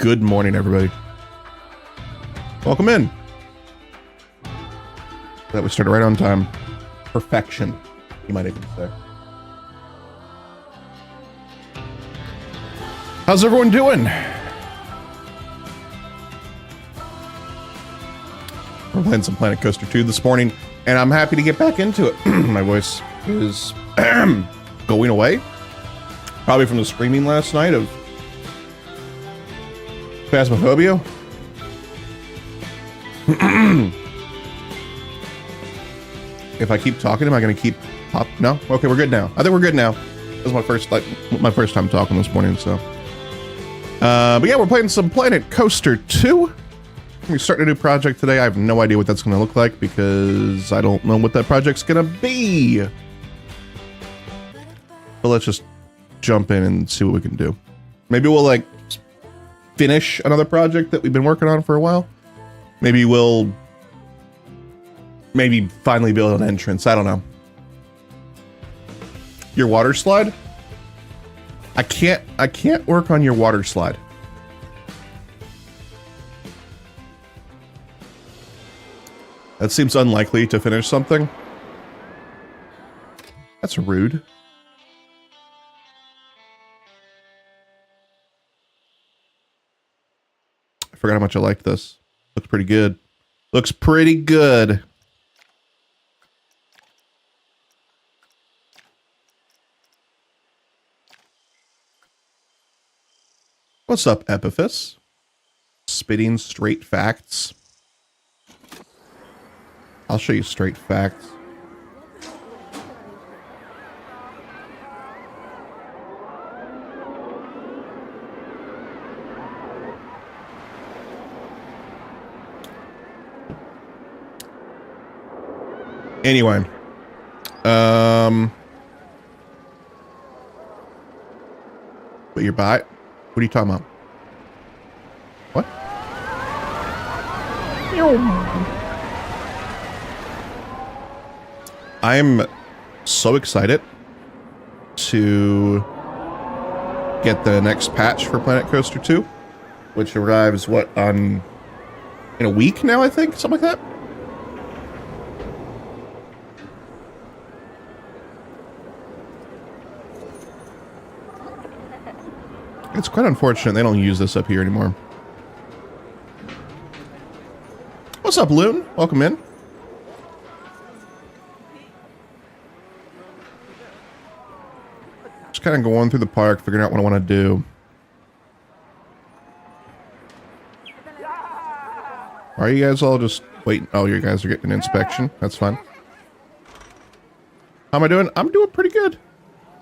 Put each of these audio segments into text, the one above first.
Good morning, everybody. Welcome in. That we started right on time. Perfection, you might even say. How's everyone doing? We're playing some Planet Coaster 2 this morning, and I'm happy to get back into it. My voice is going away. Probably from the screaming last night of Phasmophobia. If I keep talking, am I going to keep pop? No? Okay, we're good now. I think we're good now. This is my first time talking this morning, so. But yeah, we're playing some Planet Coaster 2. We're starting a new project today. I have no idea what that's going to look like because I don't know what that project's going to be. But let's just jump in and see what we can do. Maybe we'll like finish another project that we've been working on for a while. Maybe we'll finally build an entrance. I don't know. Your water slide? I can't work on your water slide. That seems unlikely to finish something. That's rude. I forgot how much I liked this. Looks pretty good. Looks pretty good. What's up, Epiphus? Spitting straight facts. I'll show you straight facts. Anyway, but your bot? What are you talking about? What? I'm so excited to get the next patch for Planet Coaster 2, which arrives, what, in a week now, I think? Something like that? It's quite unfortunate they don't use this up here anymore. What's up, Loon? Welcome in. Just kind of going through the park, figuring out what I want to do. Are you guys all just waiting? Oh, you guys are getting an inspection. That's fine. How am I doing? I'm doing pretty good.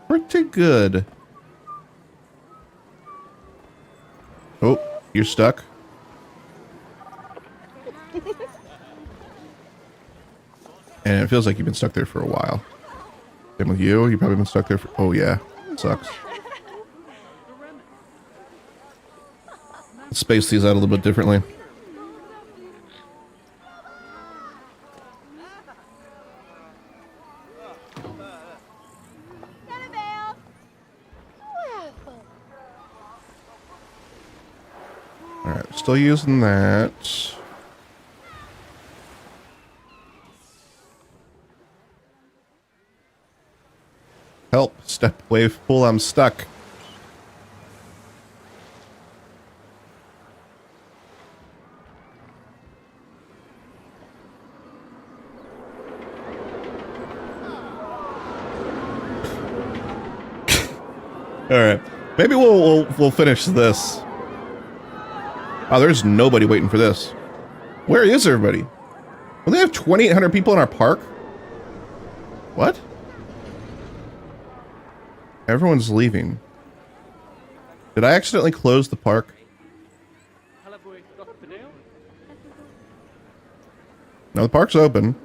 Pretty good. Oh, you're stuck. And it feels like you've been stuck there for a while. Same with you. You've probably been stuck there for... Oh, yeah. It sucks. Let's space these out a little bit differently. Alright, still using that. Help, step wave pool, I'm stuck. Alright, maybe we'll finish this. Oh, there's nobody waiting for this. Where is everybody? Well, they have 2,800 people in our park? What? Everyone's leaving. Did I accidentally close the park? No, the park's open.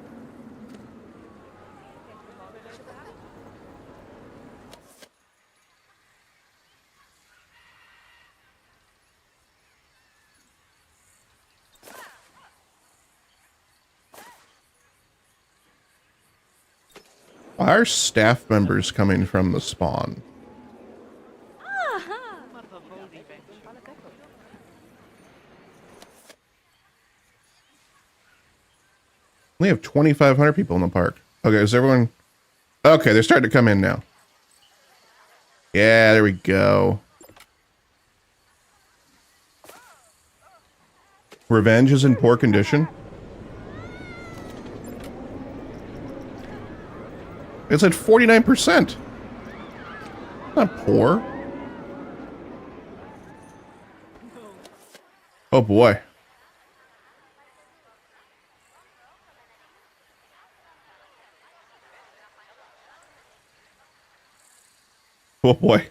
Why are staff members coming from the spawn? We have 2,500 people in the park. Okay, is everyone... Okay, they're starting to come in now. Yeah, there we go. Revenge is in poor condition. It's at 49%. Not poor. Oh boy. Oh boy.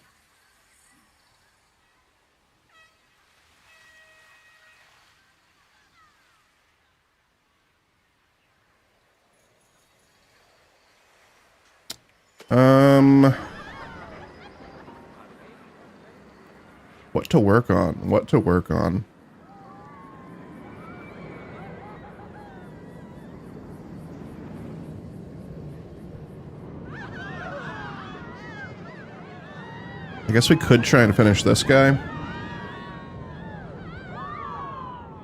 What to work on? What to work on? I guess we could try and finish this guy.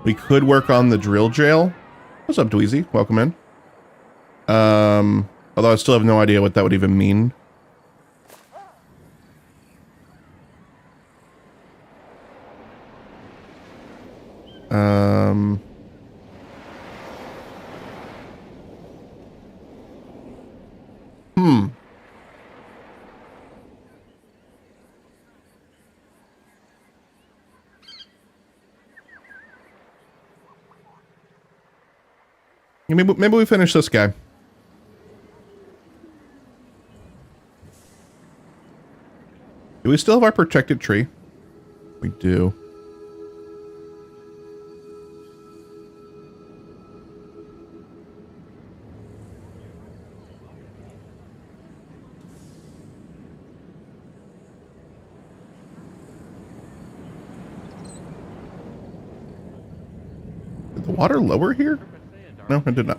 We could work on the drill jail. What's up, Dweezy? Welcome in. Although I still have no idea what that would even mean. Maybe we finish this guy. Do we still have our protected tree? We do. Did the water lower here? No, it did not.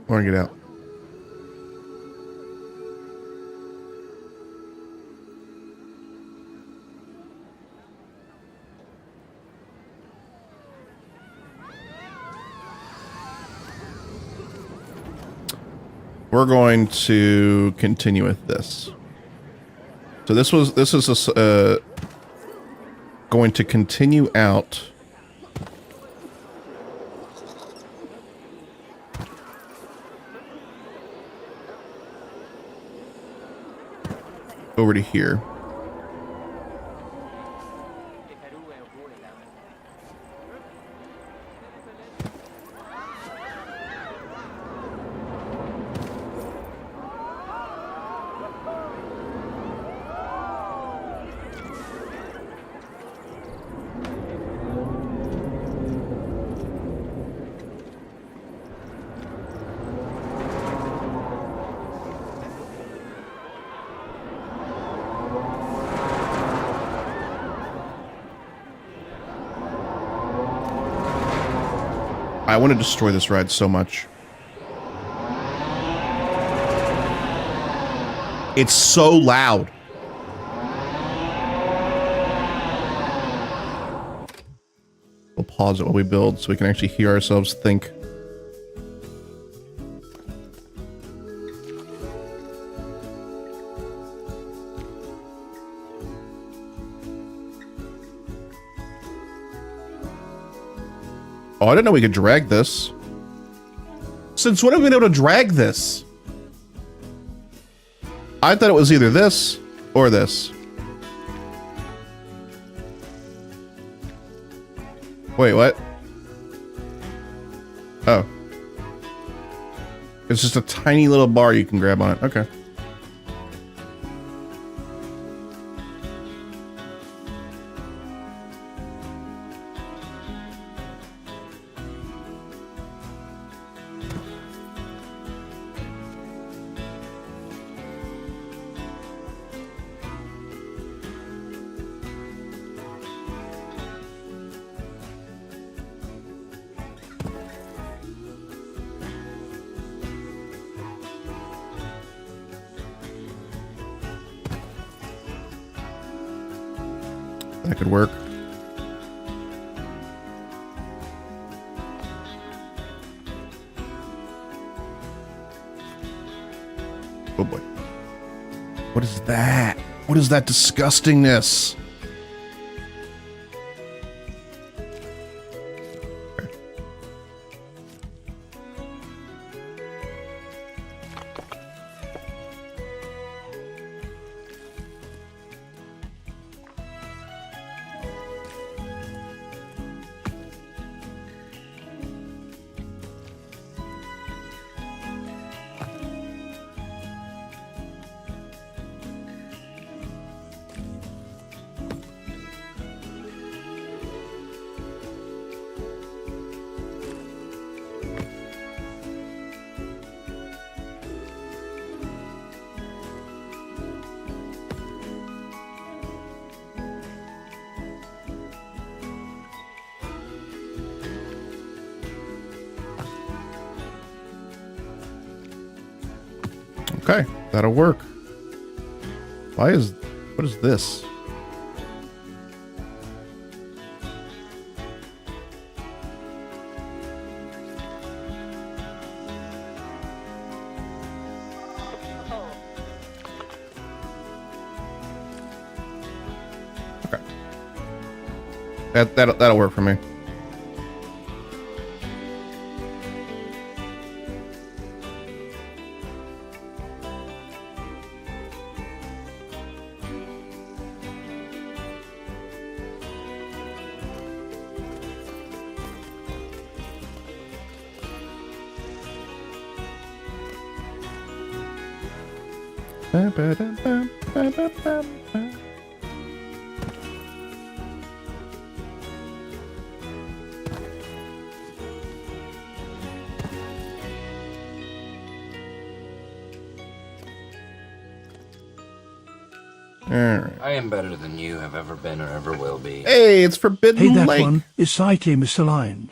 I want to get out. We're going to continue with this. So this is going to continue out. Over to here. I want to destroy this ride so much. It's so loud. We'll pause it while we build so we can actually hear ourselves think. Oh, I didn't know we could drag this. Since when have we been able to drag this? I thought it was either this or this. Wait, what? Oh. It's just a tiny little bar you can grab on it. Okay. That could work. Oh boy. What is that? What is that disgustingness? Okay, that'll work. What is this? Okay. That'll work for me. Alright. I am better than you have ever been or ever will be. Hey, it's Forbidden Hey, that Lake. one is slightly misaligned.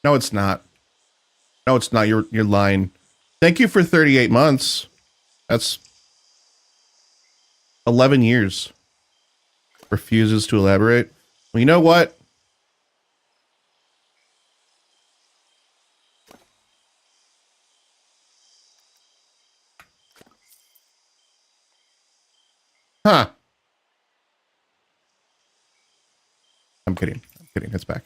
No, it's not. No, it's not. You're lying. Thank you for 38 months. That's 11 years. Refuses to elaborate. Well, you know what? Huh. I'm kidding. I'm kidding. It's back.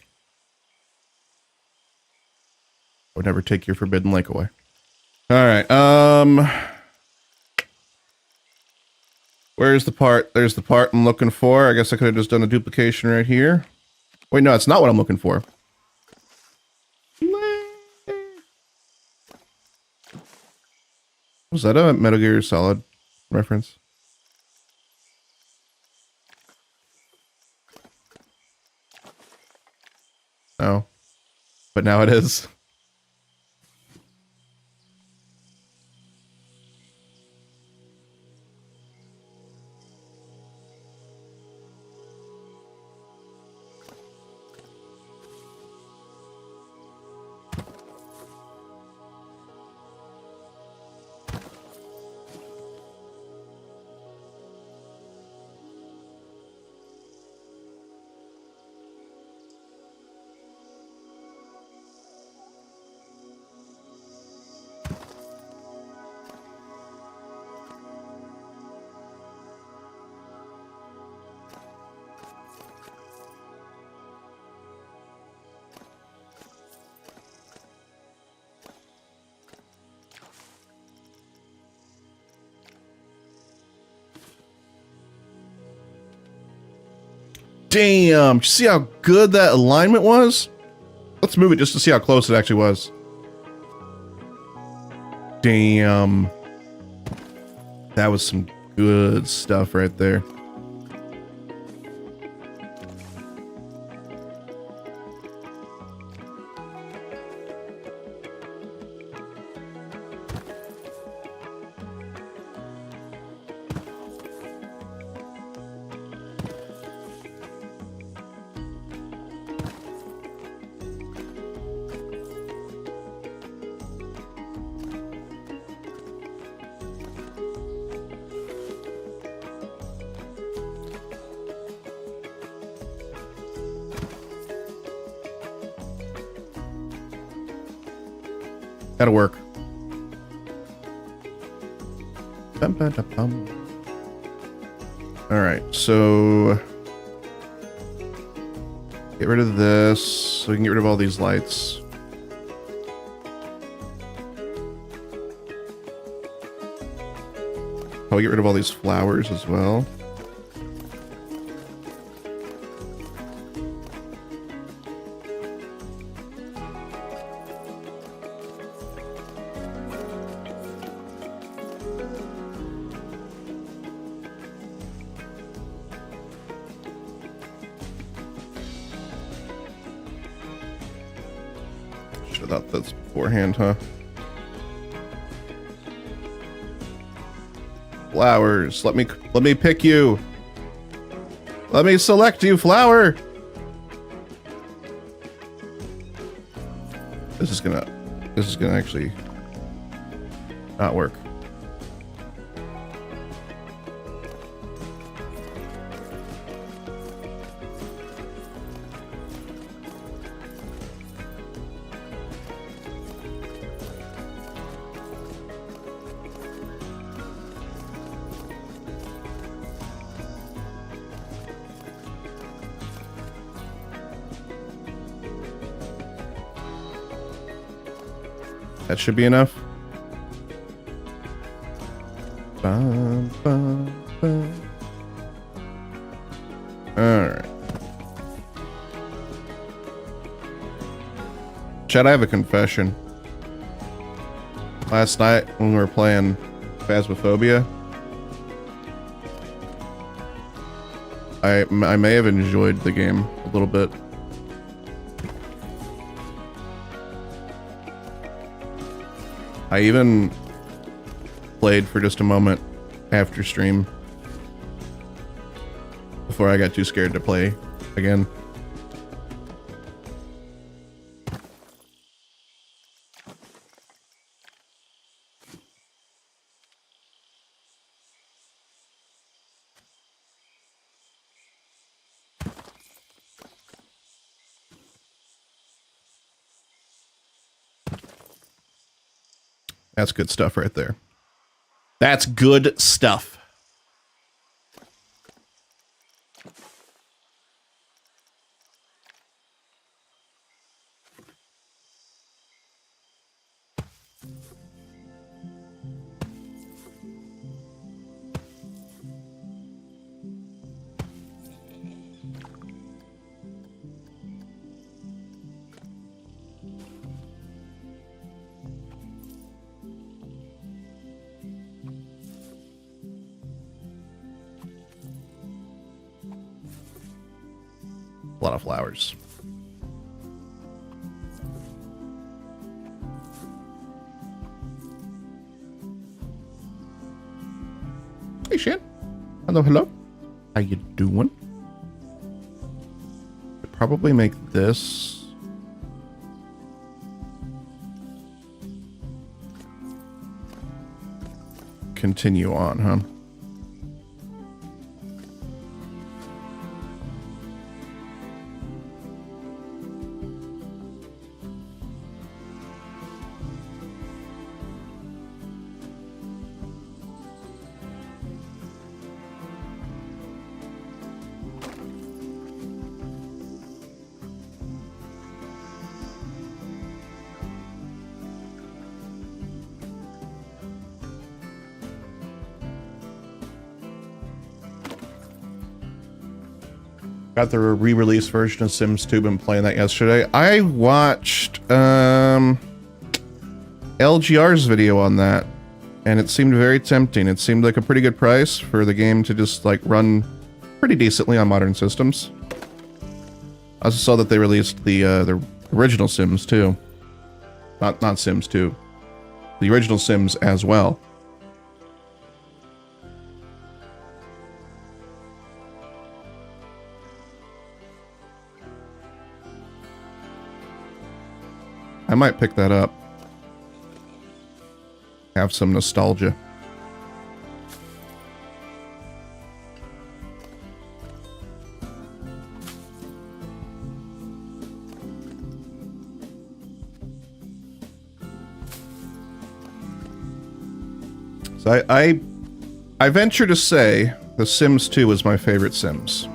I would never take your Forbidden Lake away. All right. Where's the part? There's the part I'm looking for. I guess I could have just done a duplication right here. Wait, no, that's not what I'm looking for. Was that a Metal Gear Solid reference? No. But now it is. Damn, you see how good that alignment was? Let's move it just to see how close it actually was. Damn. That was some good stuff right there. That'll work. Bum, ba, da, bum. All right, so get rid of this so we can get rid of all these lights. I'll get rid of all these flowers as well. Should have thought this beforehand, huh? Flowers. Let me pick you. Let me select you, flower. This is gonna actually not work. That should be enough. Bum, bum, bum. All right. Chad, I have a confession. Last night when we were playing Phasmophobia, I may have enjoyed the game a little bit. I even played for just a moment after stream before I got too scared to play again. That's good stuff right there. That's good stuff. A lot of flowers. Hey, Shan. Hello, hello. How you doing? Could probably make this. Continue on, huh? Got the re-release version of Sims 2, been playing that yesterday. I watched LGR's video on that, and it seemed very tempting. It seemed like a pretty good price for the game to just like run pretty decently on modern systems. I also saw that they released the original Sims too. Not Sims 2. The original Sims as well. I might pick that up. Have some nostalgia. So I venture to say The Sims 2 is my favorite Sims.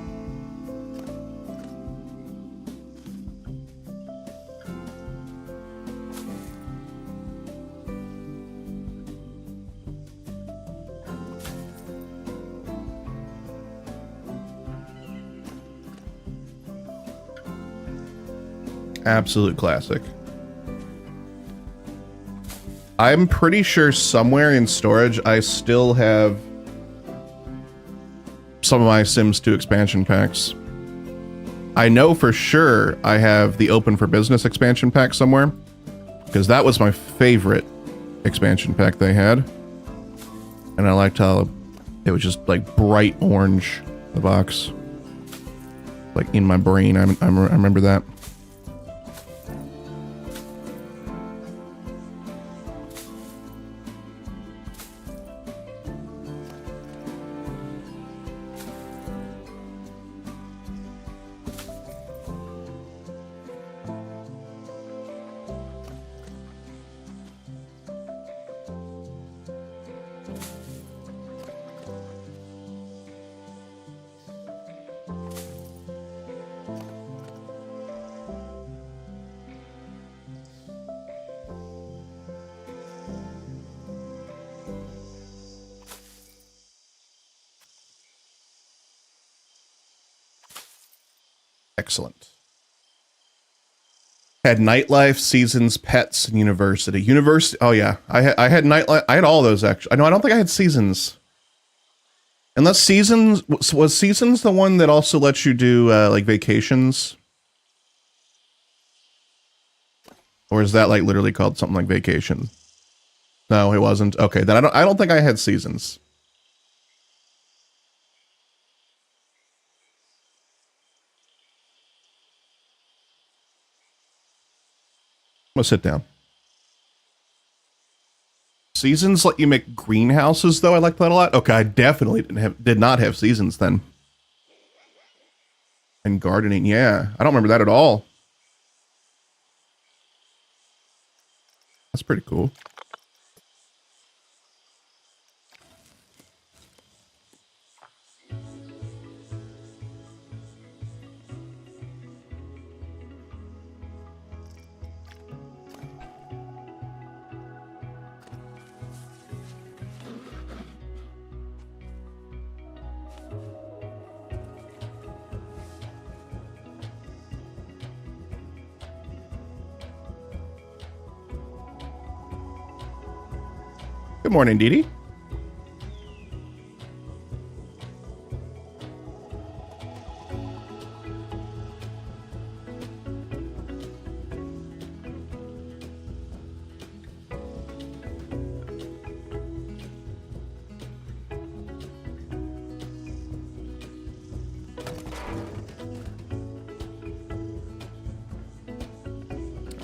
Absolute classic. I'm pretty sure somewhere in storage I still have some of my Sims 2 expansion packs. I know for sure I have the Open for Business expansion pack somewhere, because that was my favorite expansion pack they had. And I liked how it was just like bright orange, the box. Like in my brain, I remember that. Excellent. Had nightlife, seasons, pets, and university. University. Oh yeah, I had nightlife. I had all those actually. No, I don't think I had seasons. Unless seasons was seasons the one that also lets you do like vacations, or is that like literally called something like vacation? No, it wasn't. Okay, then I don't think I had seasons. I'm gonna sit down. Seasons let you make greenhouses, though. I like that a lot. Okay, I definitely did not have seasons then. And gardening, yeah, I don't remember that at all. That's pretty cool. Good morning, Dee Dee.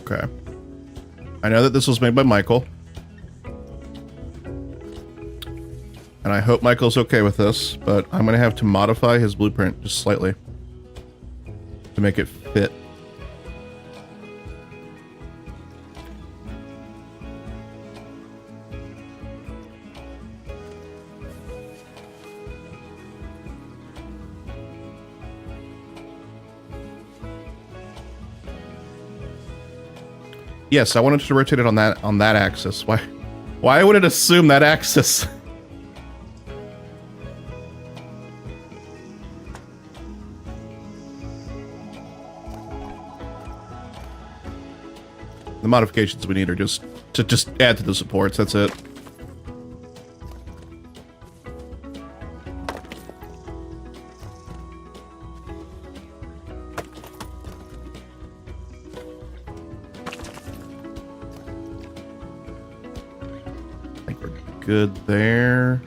Okay. I know that this was made by Michael. And I hope Michael's okay with this, but I'm going to have to modify his blueprint just slightly to make it fit. Yes, I wanted to rotate it on that axis. Why would it assume that axis? The modifications we need are just to add to the supports. That's it. I think we're good there.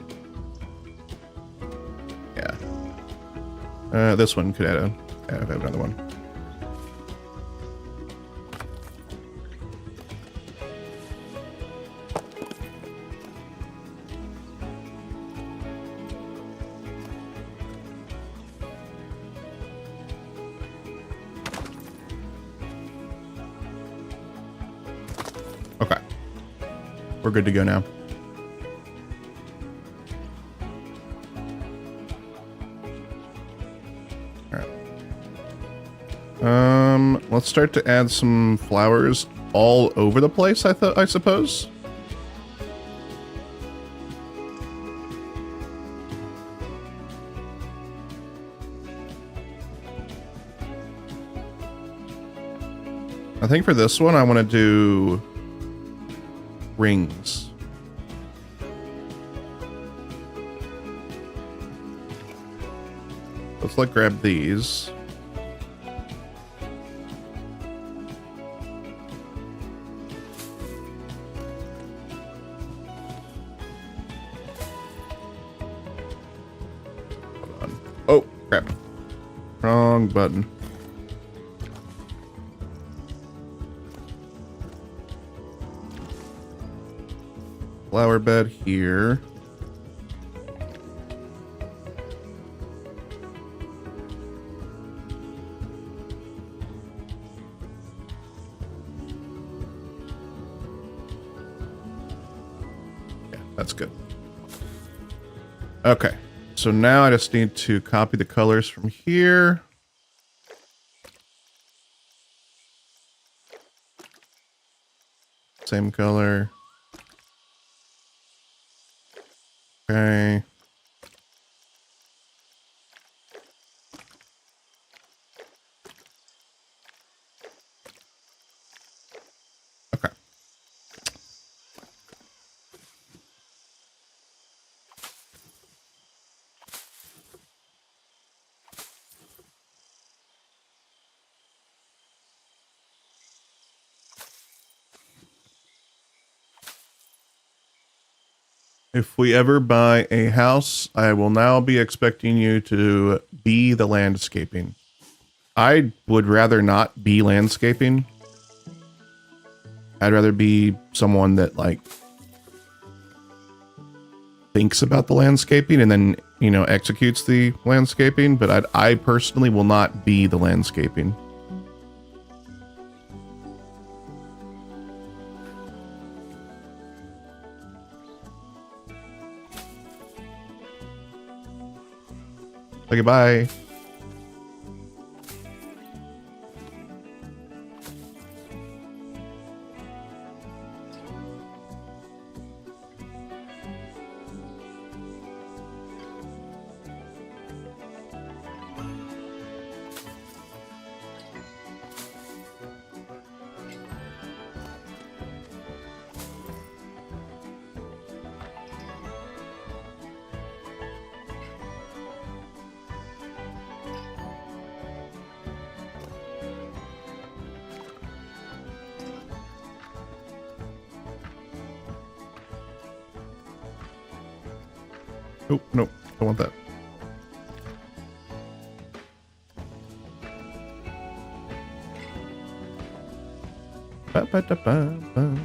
Yeah. This one could have another one. We're good to go now. Let's start to add some flowers all over the place, I suppose. I think for this one, I want to do rings. Let's grab these. Hold on. Oh, crap. Wrong button. Flower bed here. Yeah, that's good. Okay, so now I just need to copy the colors from here. Same color. Okay. Okay. If we ever buy a house, I will now be expecting you to be the landscaping. I would rather not be landscaping. I'd rather be someone that like thinks about the landscaping and then, you know, executes the landscaping, but I personally will not be the landscaping. Okay, bye. Oh, no, I want that. Ba-ba-da-ba-ba.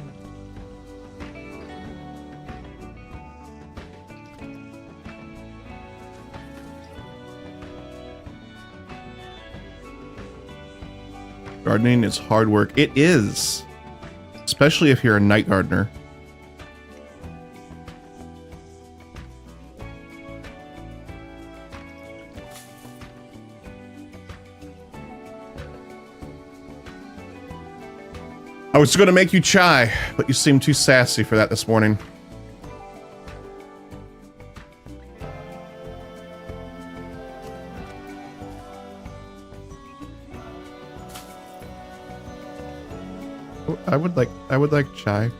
Gardening is hard work. It is. Especially if you're a night gardener. I was going to make you chai, but you seem too sassy for that this morning. Oh, I would like chai.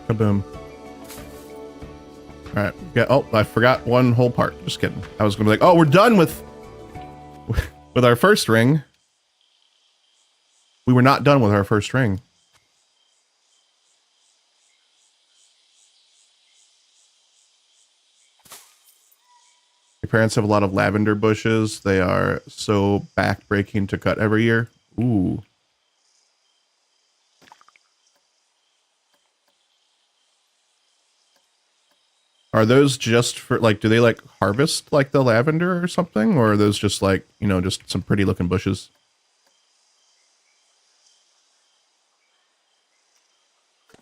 Kaboom. All right. Yeah. Oh, I forgot one whole part. Just kidding. I was gonna be like, oh, we're done with our first ring. We were not done with our first ring. Your parents have a lot of lavender bushes. They are so back-breaking to cut every year. Ooh. Are those just for, like, do they, like, harvest, like, the lavender or something? Or are those just, like, you know, just some pretty-looking bushes?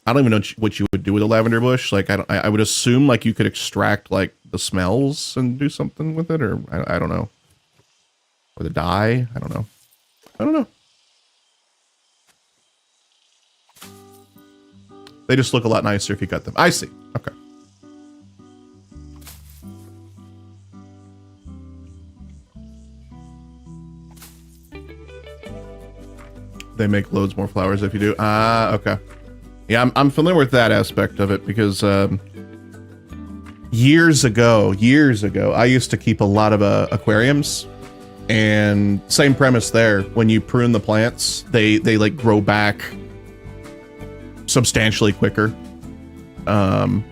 I don't even know what you would do with a lavender bush. Like, I would assume, like, you could extract, like, the smells and do something with it, or I don't know. Or the dye. I don't know. I don't know. They just look a lot nicer if you cut them. I see. Okay. They make loads more flowers if you do. Ah, okay. Yeah, I'm familiar with that aspect of it because years ago, I used to keep a lot of aquariums, and same premise there. When you prune the plants, they like grow back substantially quicker. And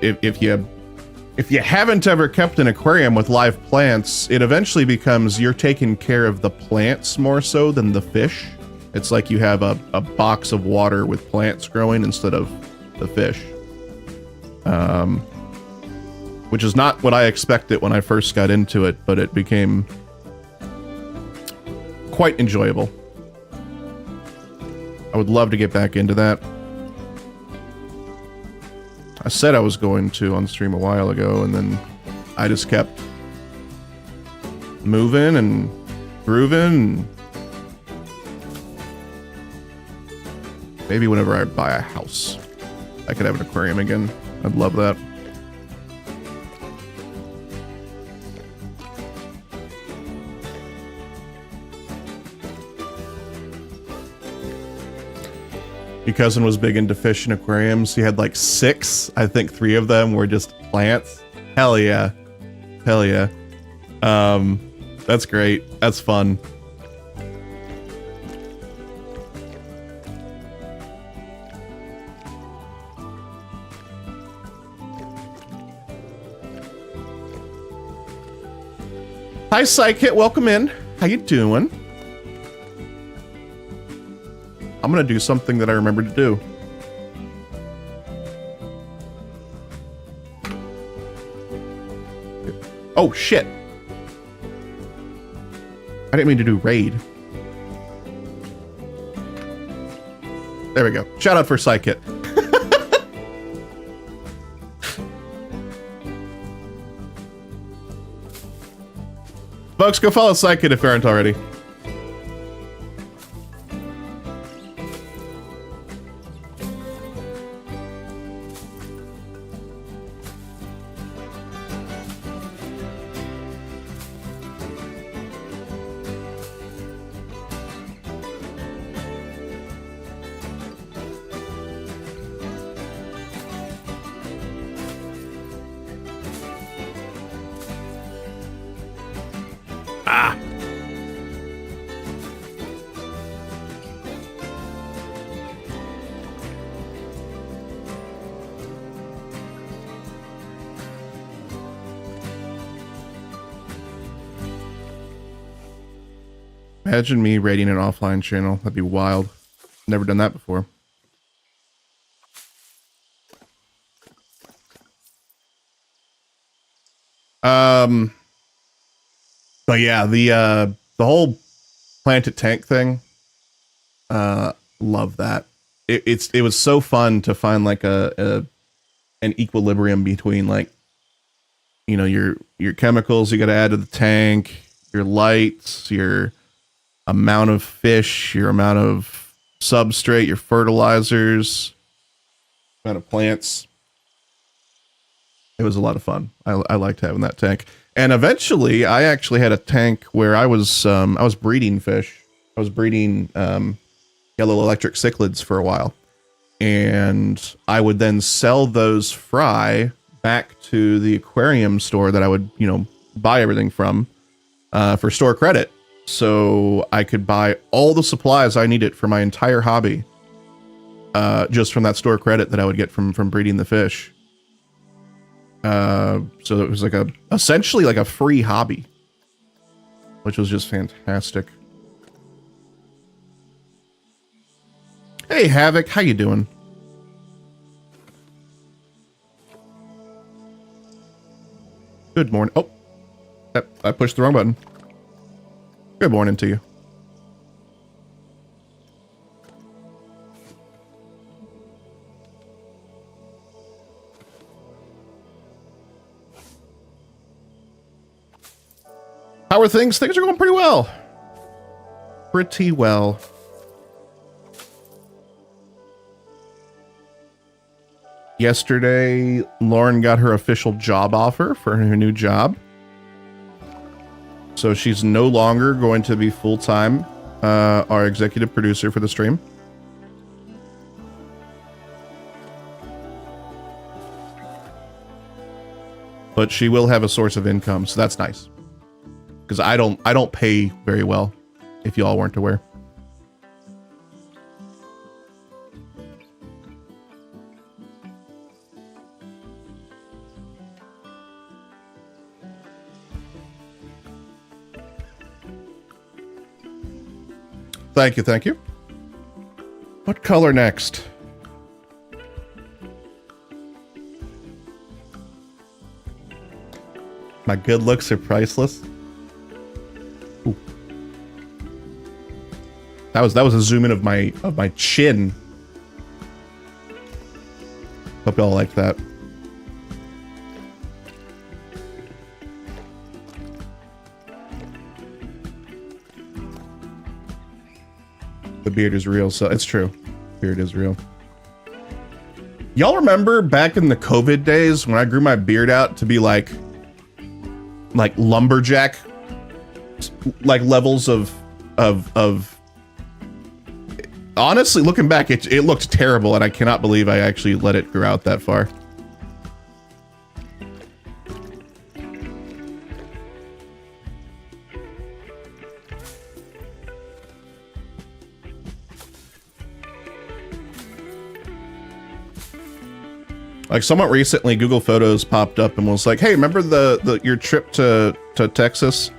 if you haven't ever kept an aquarium with live plants, it eventually becomes you're taking care of the plants more so than the fish. It's like you have a box of water with plants growing instead of the fish. Which is not what I expected when I first got into it, but it became quite enjoyable. I would love to get back into that. I said I was going to on stream a while ago, and then I just kept moving and grooving. And maybe whenever I buy a house, I could have an aquarium again. I'd love that. Your cousin was big into fish and aquariums. He had like 6. I think 3 of them were just plants. Hell yeah. Hell yeah. That's great. That's fun. Hi, Psychit. Welcome in. How you doing? I'm gonna do something that I remembered to do. Oh, shit. I didn't mean to do raid. There we go. Shout out for Psychit. Folks, go follow Psychit if you aren't already. Imagine me raiding an offline channel. That'd be wild. Never done that before. But yeah, the whole planted tank thing, love that. It was so fun to find like an equilibrium between, like, you know, your chemicals you got to add to the tank, your lights, your amount of fish, your amount of substrate, your fertilizers, amount of plants. It was a lot of fun. I liked having that tank. And eventually I actually had a tank where I was breeding fish. I was breeding yellow electric cichlids for a while. and I would then sell those fry back to the aquarium store that I would, you know, buy everything from for store credit. So I could buy all the supplies I needed for my entire hobby just from that store credit that I would get from breeding the fish. So it was like essentially like a free hobby, which was just fantastic. Hey, Havoc, how you doing? Good morning. Oh, I pushed the wrong button. Good morning to you. How are things? Things are going pretty well. Pretty well. Yesterday, Lauren got her official job offer for her new job. So she's no longer going to be full-time our executive producer for the stream. But she will have a source of income, so that's nice. Because I don't pay very well, if y'all weren't aware. Thank you, thank you. What color next? My good looks are priceless. Ooh. That was a zoom in of my chin. Hope y'all like that. The beard is real, so it's true. Beard is real. Y'all remember back in the COVID days when I grew my beard out to be like lumberjack, like levels of honestly, looking back, it looked terrible, and I cannot believe I actually let it grow out that far. Like somewhat recently, Google Photos popped up and was like, "Hey, remember your trip to Texas?"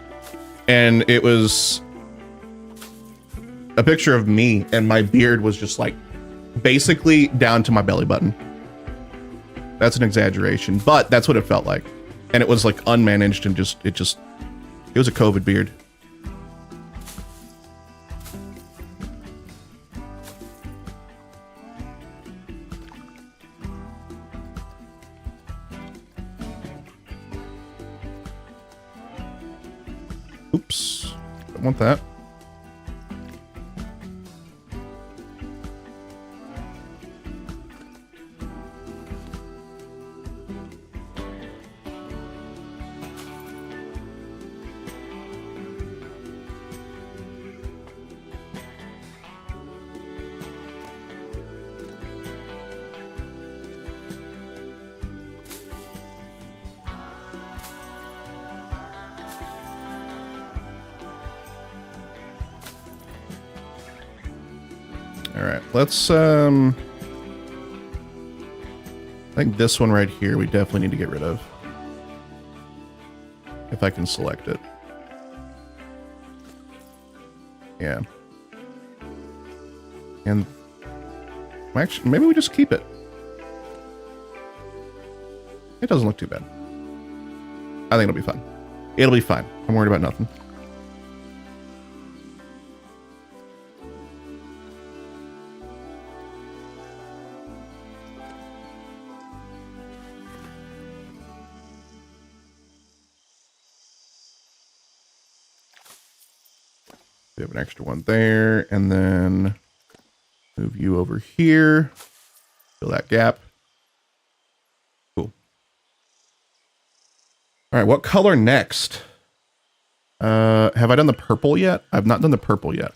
And it was a picture of me, and my beard was just like basically down to my belly button. That's an exaggeration, but that's what it felt like, and it was like unmanaged and it was a COVID beard. Oops, don't want that. Let's, I think this one right here, we definitely need to get rid of. If I can select it. Yeah. And actually, maybe we just keep it. It doesn't look too bad. I think it'll be fine. It'll be fine. I'm worried about nothing. We have an extra one there, and then move you over here. Fill that gap. Cool. All right, what color next? Have I done the purple yet? I've not done the purple yet.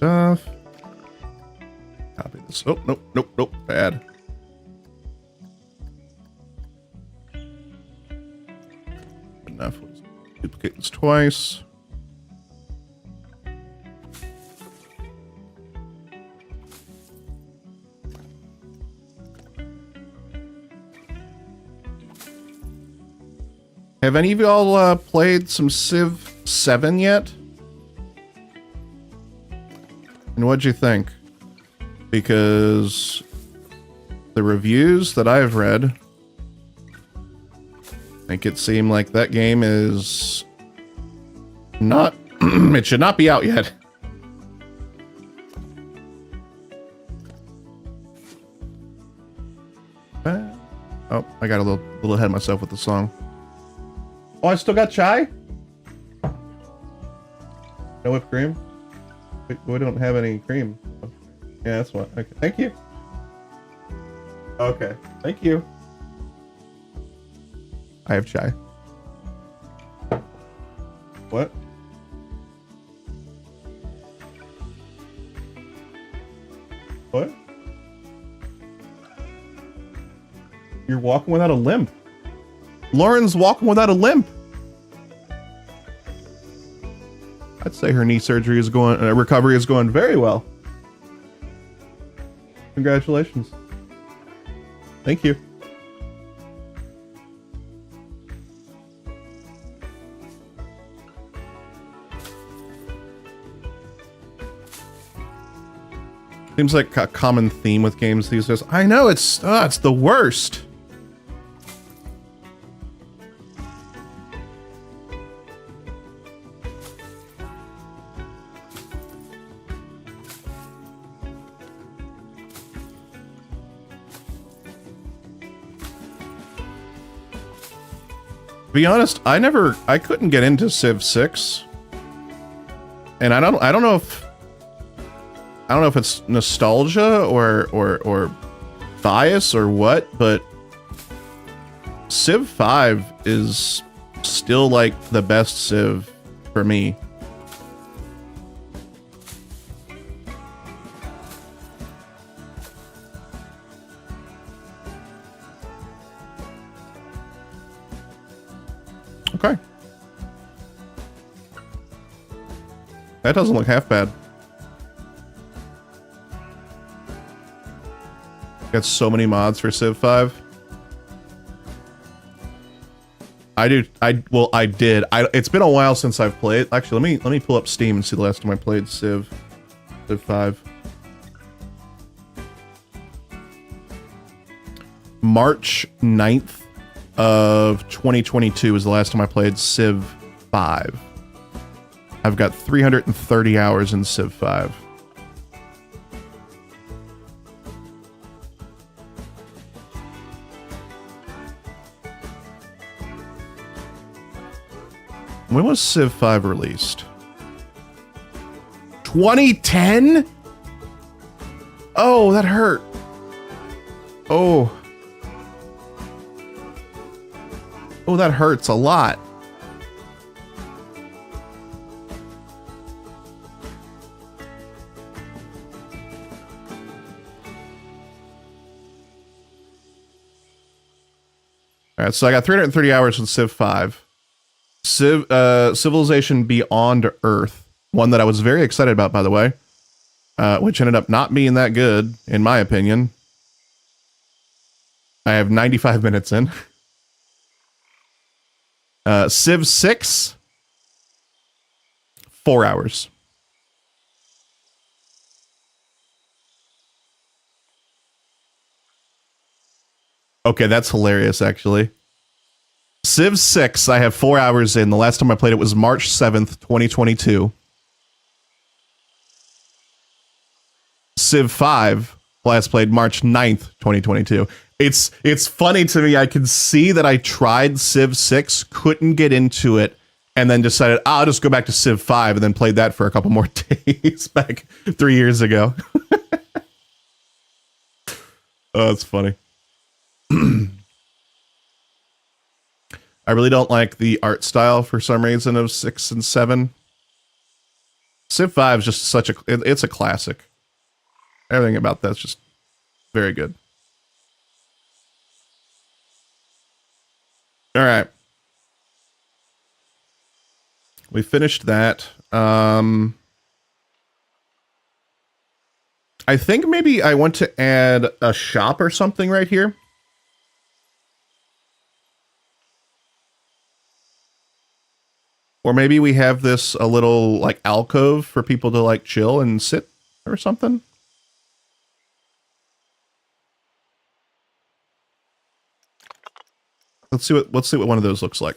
stuff. Copy this. Oh, nope. Bad. Enough. Duplicate this twice. Have any of y'all played some Civ 7 yet? And what'd you think? Because the reviews that I've read make it seem like that game is not... it should not be out yet. Oh, I got a little ahead of myself with the song. Oh, I still got chai? No whipped cream? We don't have any cream. Yeah, that's what. Okay, thank you. Okay, thank you. I have chai. What? What? You're walking without a limp. Lauren's walking without a limp. I'd say her knee surgery is going, recovery is going very well. Congratulations. Thank you. Seems like a common theme with games these days. I know, it's the worst. To be honest, I couldn't get into Civ 6. And I don't know if it's nostalgia or bias or what, but Civ 5 is still like the best Civ for me. Okay. That doesn't look half bad. Got so many mods for Civ 5. I did. It's been a while since I've played. Actually, let me pull up Steam and see the last time I played Civ 5. March 9th of 2022 was the last time I played Civ 5. I've got 330 hours in Civ 5. When was Civ 5 released? 2010? Oh, that hurt. Oh. Oh, that hurts a lot. All right, so I got 330 hours in Civ 5. Civilization Beyond Earth, one that I was very excited about, by the way, which ended up not being that good, in my opinion. I have 95 minutes in. Civ 6, 4 hours. Okay, that's hilarious, actually. Civ 6, I have 4 hours in. The last time I played it was March 7th, 2022. Civ 5, last played March 9th, 2022. It's funny to me. I can see that I tried Civ 6, couldn't get into it, and then decided, I'll just go back to Civ 5, and then played that for a couple more days back 3 years ago. Oh, that's funny. I really don't like the art style for some reason of 6 and 7. Civ 5 is just such a it's a classic. Everything about that's just very good. All right. We finished that. I think maybe I want to add a shop or something right here. Or maybe we have this a little like alcove for people to like chill and sit or something. Let's see what one of those looks like.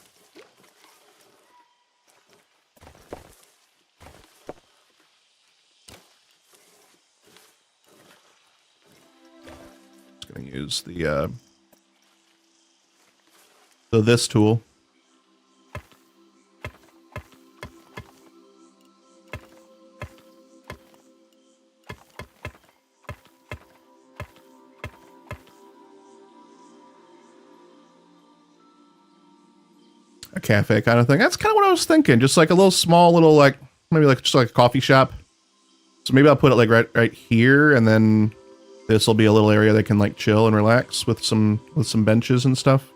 Just gonna use the this tool. A cafe kind of thing. That's kind of what I was thinking. Just like a little small little like maybe like just like a coffee shop. So maybe I'll put it like right here, and then this will be a little area they can like chill and relax with some benches and stuff.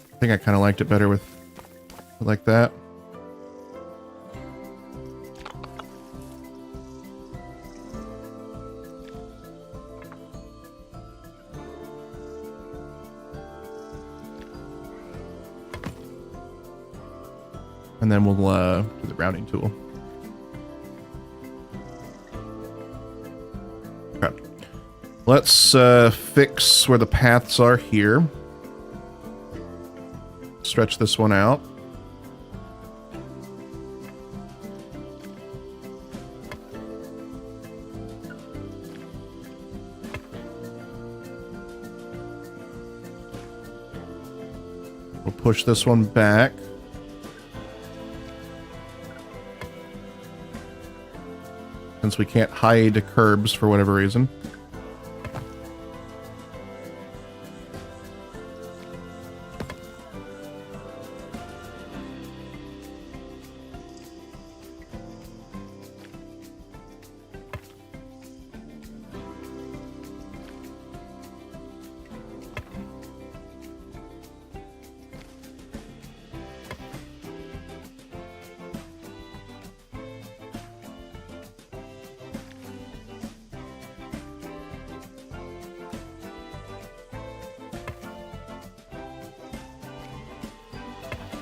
I think I kind of liked it better with like that. And then we'll do the rounding tool. Okay. Let's fix where the paths are here. Stretch this one out. We'll push this one back. Since we can't hide curbs for whatever reason.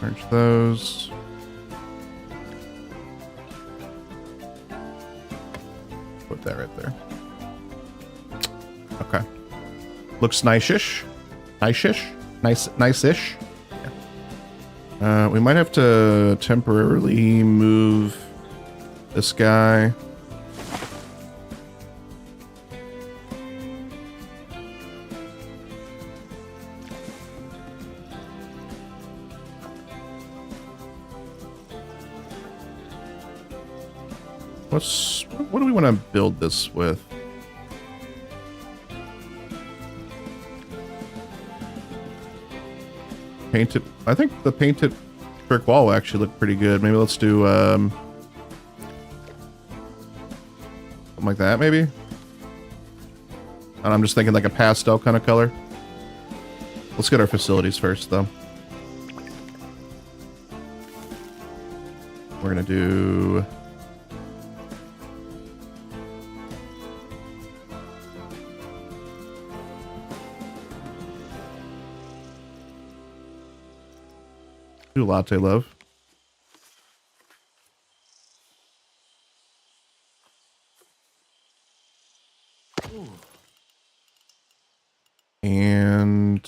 Merge those. Put that right there. Okay. Looks nice-ish. Nice-ish? Nice-ish? Yeah. We might have to temporarily move this guy. What do we want to build this with? Painted. I think the painted brick wall will actually look pretty good. Maybe let's do something like that, maybe? And I'm just thinking like a pastel kind of color. Let's get our facilities first, though. We're gonna do... do latte love. And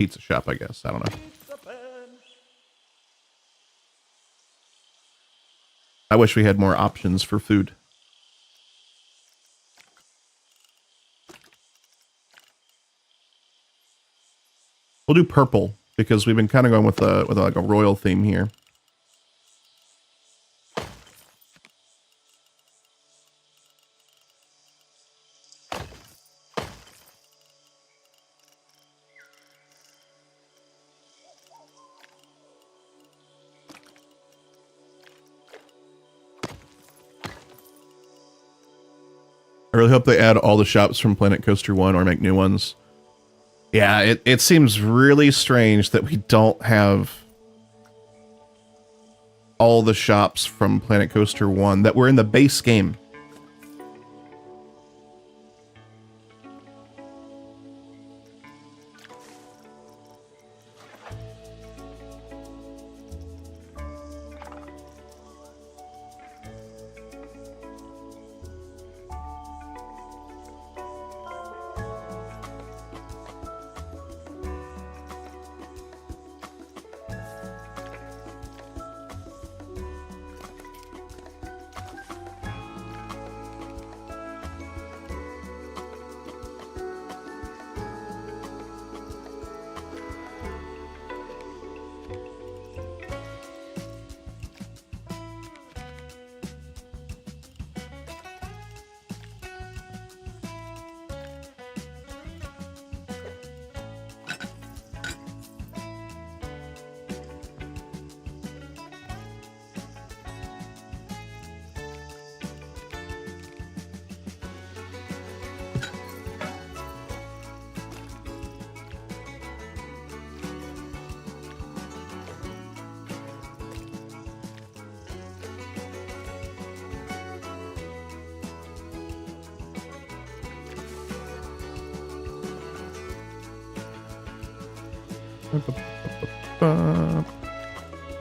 pizza shop, I guess. I don't know. I wish we had more options for food. We'll do purple because we've been kind of going with like a royal theme here. I really hope they add all the shops from Planet Coaster 1 or make new ones. Yeah, it seems really strange that we don't have all the shops from Planet Coaster 1 that were in the base game.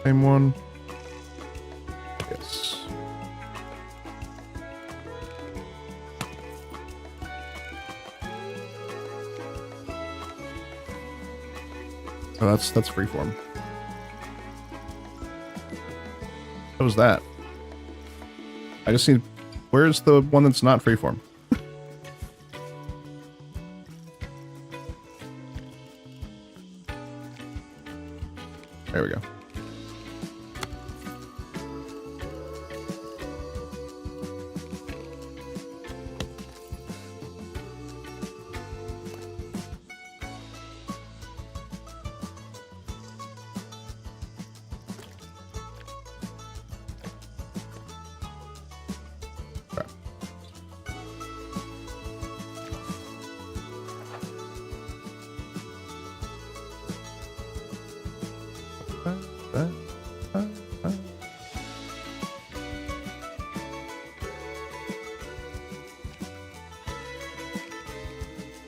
Same one. Yes. Oh, that's freeform. What was that? I just need. Where's the one that's not freeform? There we go.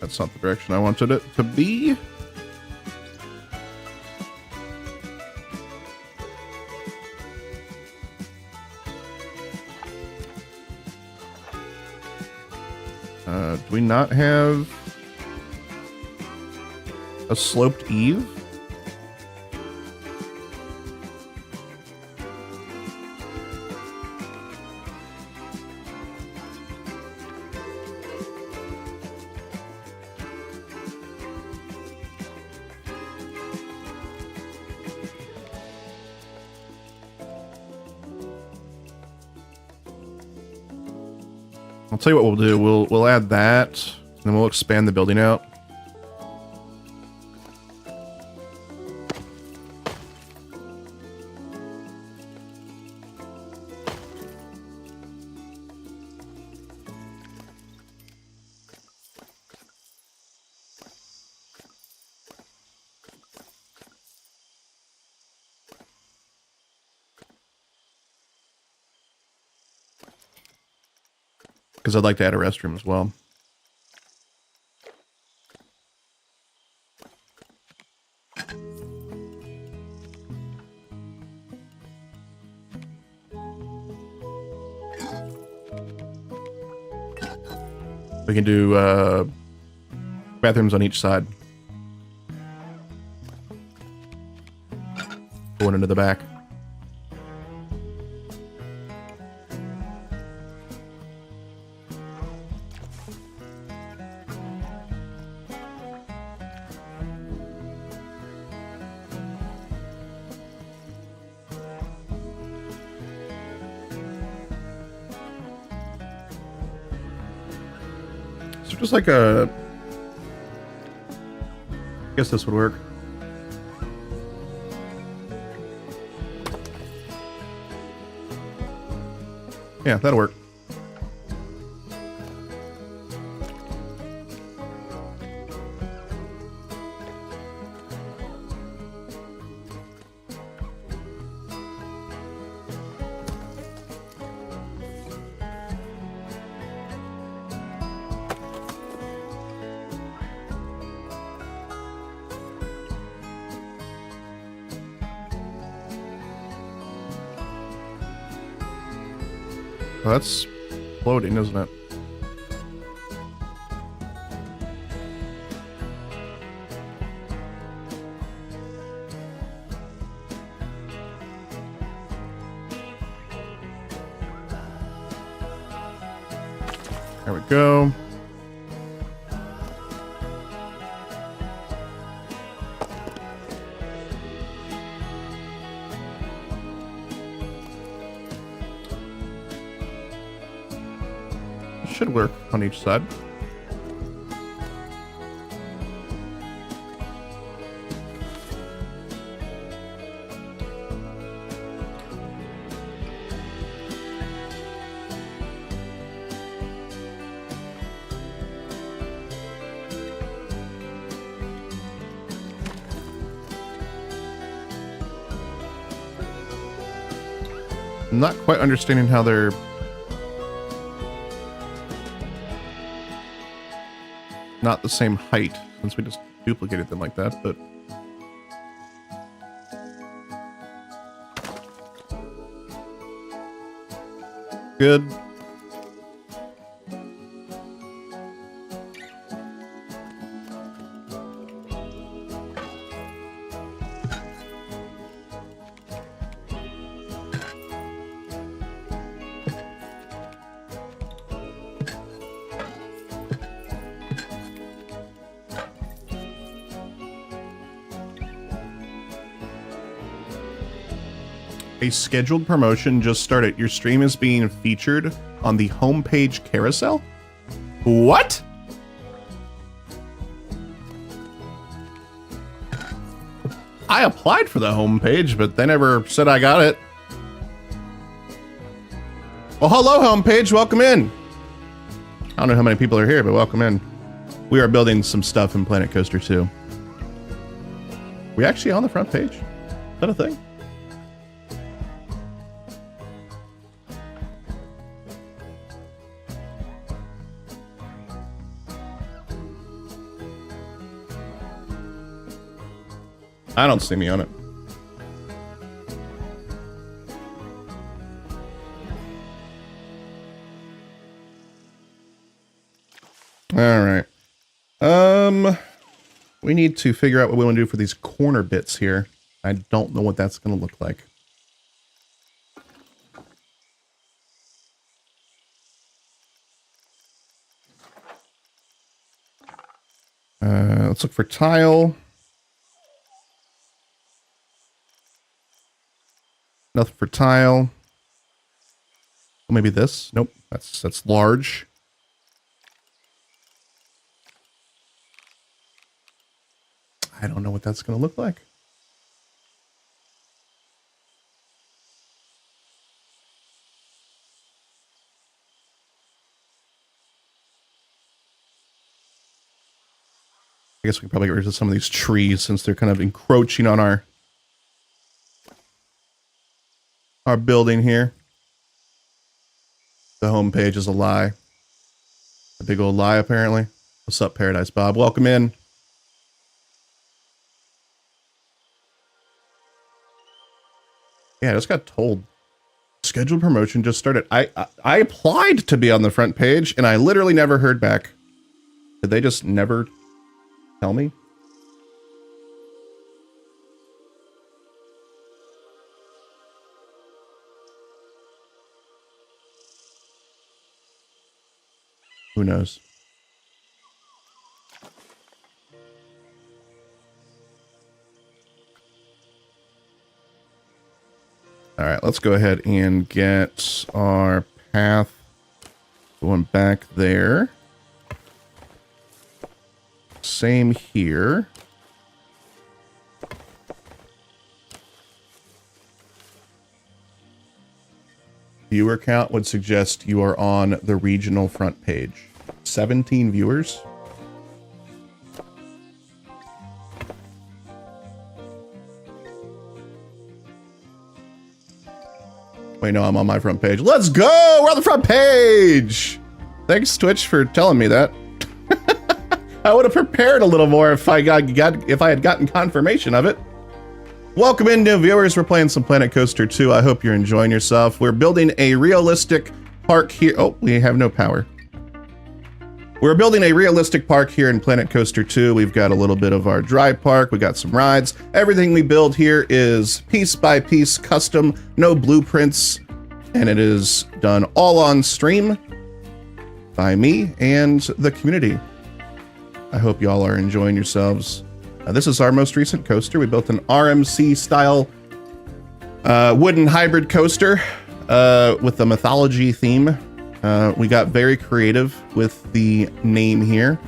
That's not the direction I wanted it to be. Do we not have a sloped eave? I'll tell you what we'll do. We'll add that, and then we'll expand the building out. Because I'd like to add a restroom as well. We can do bathrooms on each side. going into the back. So just like a... I guess this would work. Yeah, that'll work. Well, that's loading, isn't it? There we go. Should work on each side. I'm not quite understanding how they're not the same height, since we just duplicated them like that, but good. A scheduled promotion just started. Your stream is being featured on the homepage carousel? What? I applied for the homepage, but they never said I got it. Well, hello, homepage. Welcome in. I don't know how many people are here, but welcome in. We are building some stuff in Planet Coaster 2. We actually on the front page? Is that a thing? I don't see me on it. All right. We need to figure out what we want to do for these corner bits here. I don't know what that's going to look like. Let's look for tile. Nothing for tile. Oh, maybe this. Nope, that's large. I don't know what that's going to look like. I guess we can probably get rid of some of these trees since they're kind of encroaching on our building here. The homepage is a lie. A big old lie, apparently. What's up, Paradise Bob? Welcome in. Yeah, I just got told. Scheduled promotion just started. I applied to be on the front page, and I literally never heard back. Did they just never tell me? Who knows? All right, let's go ahead and get our path going back there. Same here. Viewer count would suggest you are on the regional front page. 17 viewers. Wait, no, I'm on my front page. Let's go! We're on the front page! Thanks, Twitch, for telling me that. I would have prepared a little more if I had gotten confirmation of it. Welcome in, new viewers. We're playing some Planet Coaster 2. I hope you're enjoying yourself. We're building a realistic park here. Oh, we have no power. We're building a realistic park here in Planet Coaster 2. We've got a little bit of our dry park. We got some rides. Everything we build here is piece by piece custom, no blueprints, and it is done all on stream by me and the community. I hope y'all are enjoying yourselves. This is our most recent coaster. We built an RMC style wooden hybrid coaster with a mythology theme. We got very creative with the name here.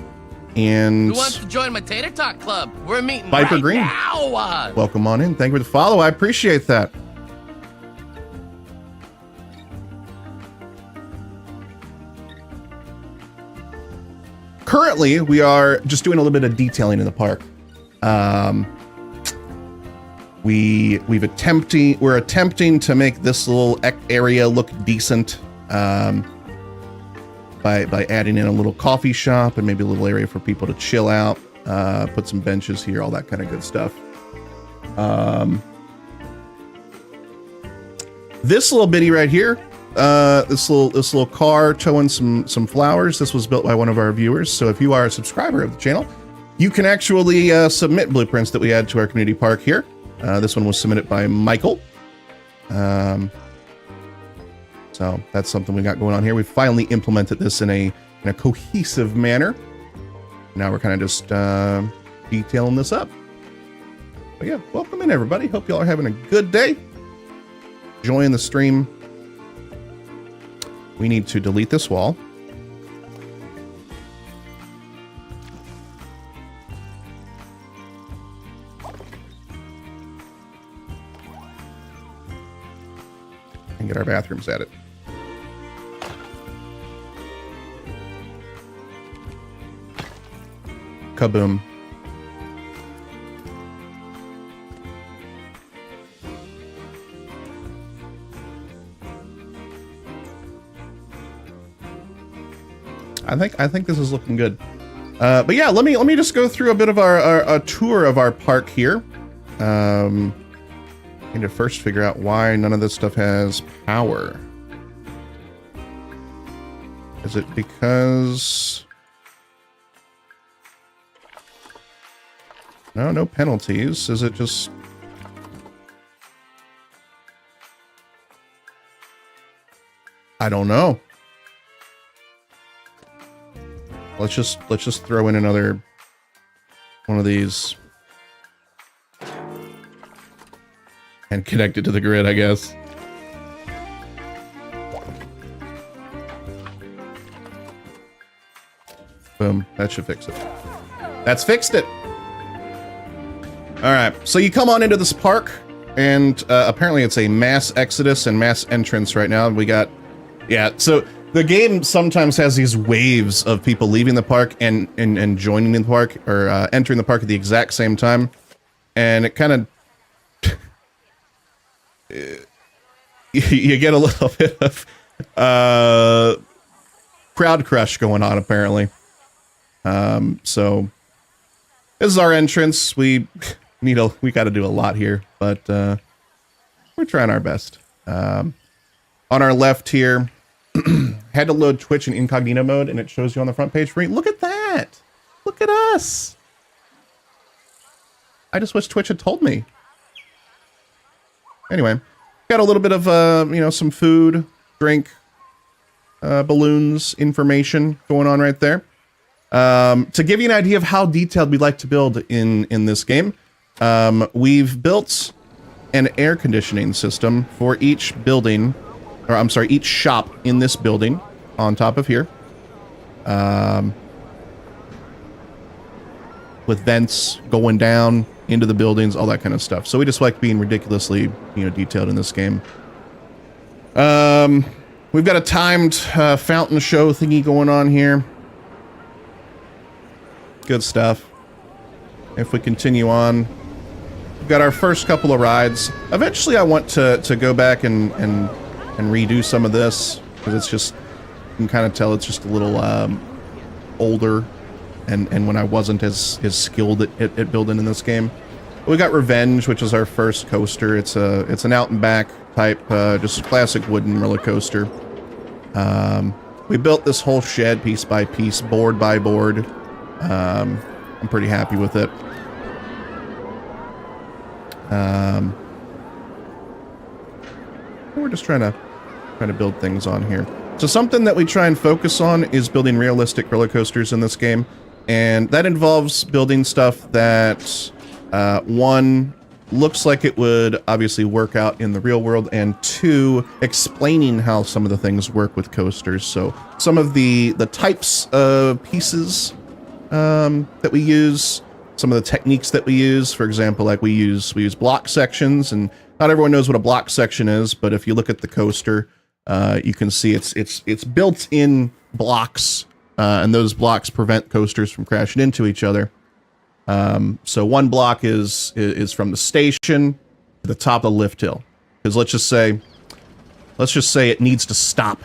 And who wants to join my Tater Talk Club? We're meeting Viper right Green. now. Welcome on in. Thank you for the follow. I appreciate that. Currently, we are just doing a little bit of detailing in the park. We're attempting to make this little area look decent by adding in a little coffee shop and maybe a little area for people to chill out, put some benches here, all that kind of good stuff. This little bitty right here, this little car towing some flowers. This was built by one of our viewers. So if you are a subscriber of the channel, you can actually submit blueprints that we add to our community park here. This one was submitted by Michael. So that's something we got going on here. We finally implemented this in a cohesive manner. Now we're kind of just detailing this up. But yeah, welcome in everybody. Hope y'all are having a good day. Enjoying the stream. We need to delete this wall. And get our bathrooms added. Kaboom. I think this is looking good. But yeah, let me just go through a bit of a tour of our park here. Need to first figure out why none of this stuff has power. Is it because... No penalties. Is it just... I don't know. Let's just throw in another one of these and connect it to the grid, I guess. Boom, that should fix it. That's fixed it. All right, so you come on into this park, and apparently it's a mass exodus and mass entrance right now. We got, yeah, so the game sometimes has these waves of people leaving the park and joining the park, or entering the park at the exact same time. And it kind of, you get a little bit of crowd crush going on, apparently. So this is our entrance. We got to do a lot here, but we're trying our best. On our left here, had to load Twitch in incognito mode, and it shows you on the front page for me. Look at that! Look at us! I just wish Twitch had told me. Anyway, got a little bit of some food, drink, balloons information going on right there. To give you an idea of how detailed we like to build in this game, we've built an air conditioning system for each building, or I'm sorry, each shop in this building on top of here. With vents going down into the buildings, all that kind of stuff. So we just like being ridiculously, detailed in this game. We've got a timed fountain show thingy going on here. Good stuff. If we continue on, we've got our first couple of rides. Eventually I want to go back and redo some of this, because it's just, you can kind of tell it's just a little older, and when I wasn't as skilled at building in this game. We got Revenge, which is our first coaster. It's an out and back type, just a classic wooden roller coaster. We built this whole shed piece by piece, board by board. I'm pretty happy with it. We're just trying to build things on here. So something that we try and focus on is building realistic roller coasters in this game, and that involves building stuff that one, looks like it would obviously work out in the real world, and two, explaining how some of the things work with coasters. So some of the types of pieces that we use, some of the techniques that we use. For example, like we use block sections, and not everyone knows what a block section is, but if you look at the coaster, you can see it's built in blocks, and those blocks prevent coasters from crashing into each other. So one block is from the station to the top of the lift hill, because let's just say it needs to stop.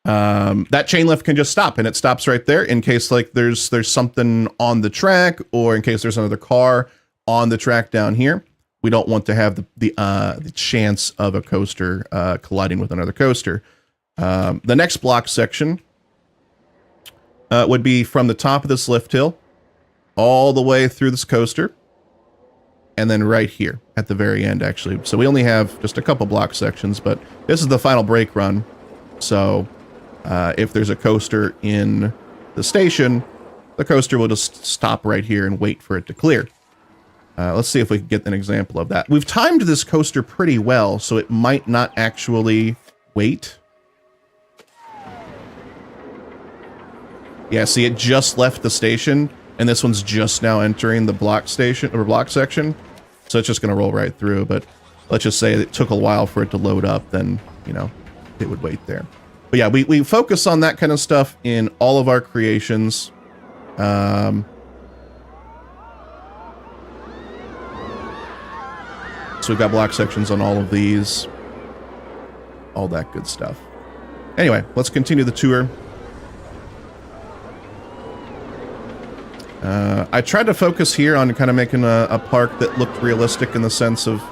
That chain lift can just stop, and it stops right there in case like there's something on the track, or in case there's another car on the track down here. We don't want to have the chance of a coaster colliding with another coaster. The next block section would be from the top of this lift hill all the way through this coaster, and then right here at the very end, actually. So we only have just a couple block sections, but this is the final brake run. So if there's a coaster in the station, the coaster will just stop right here and wait for it to clear. Let's see if we can get an example of that. We've timed this coaster pretty well, so it might not actually wait. Yeah, see, it just left the station, and this one's just now entering the block station or block section. So it's just going to roll right through. But let's just say it took a while for it to load up, then, it would wait there. But yeah, we focus on that kind of stuff in all of our creations. So we've got block sections on all of these. All that good stuff. Anyway, let's continue the tour. I tried to focus here on kind of making a park that looked realistic in the sense of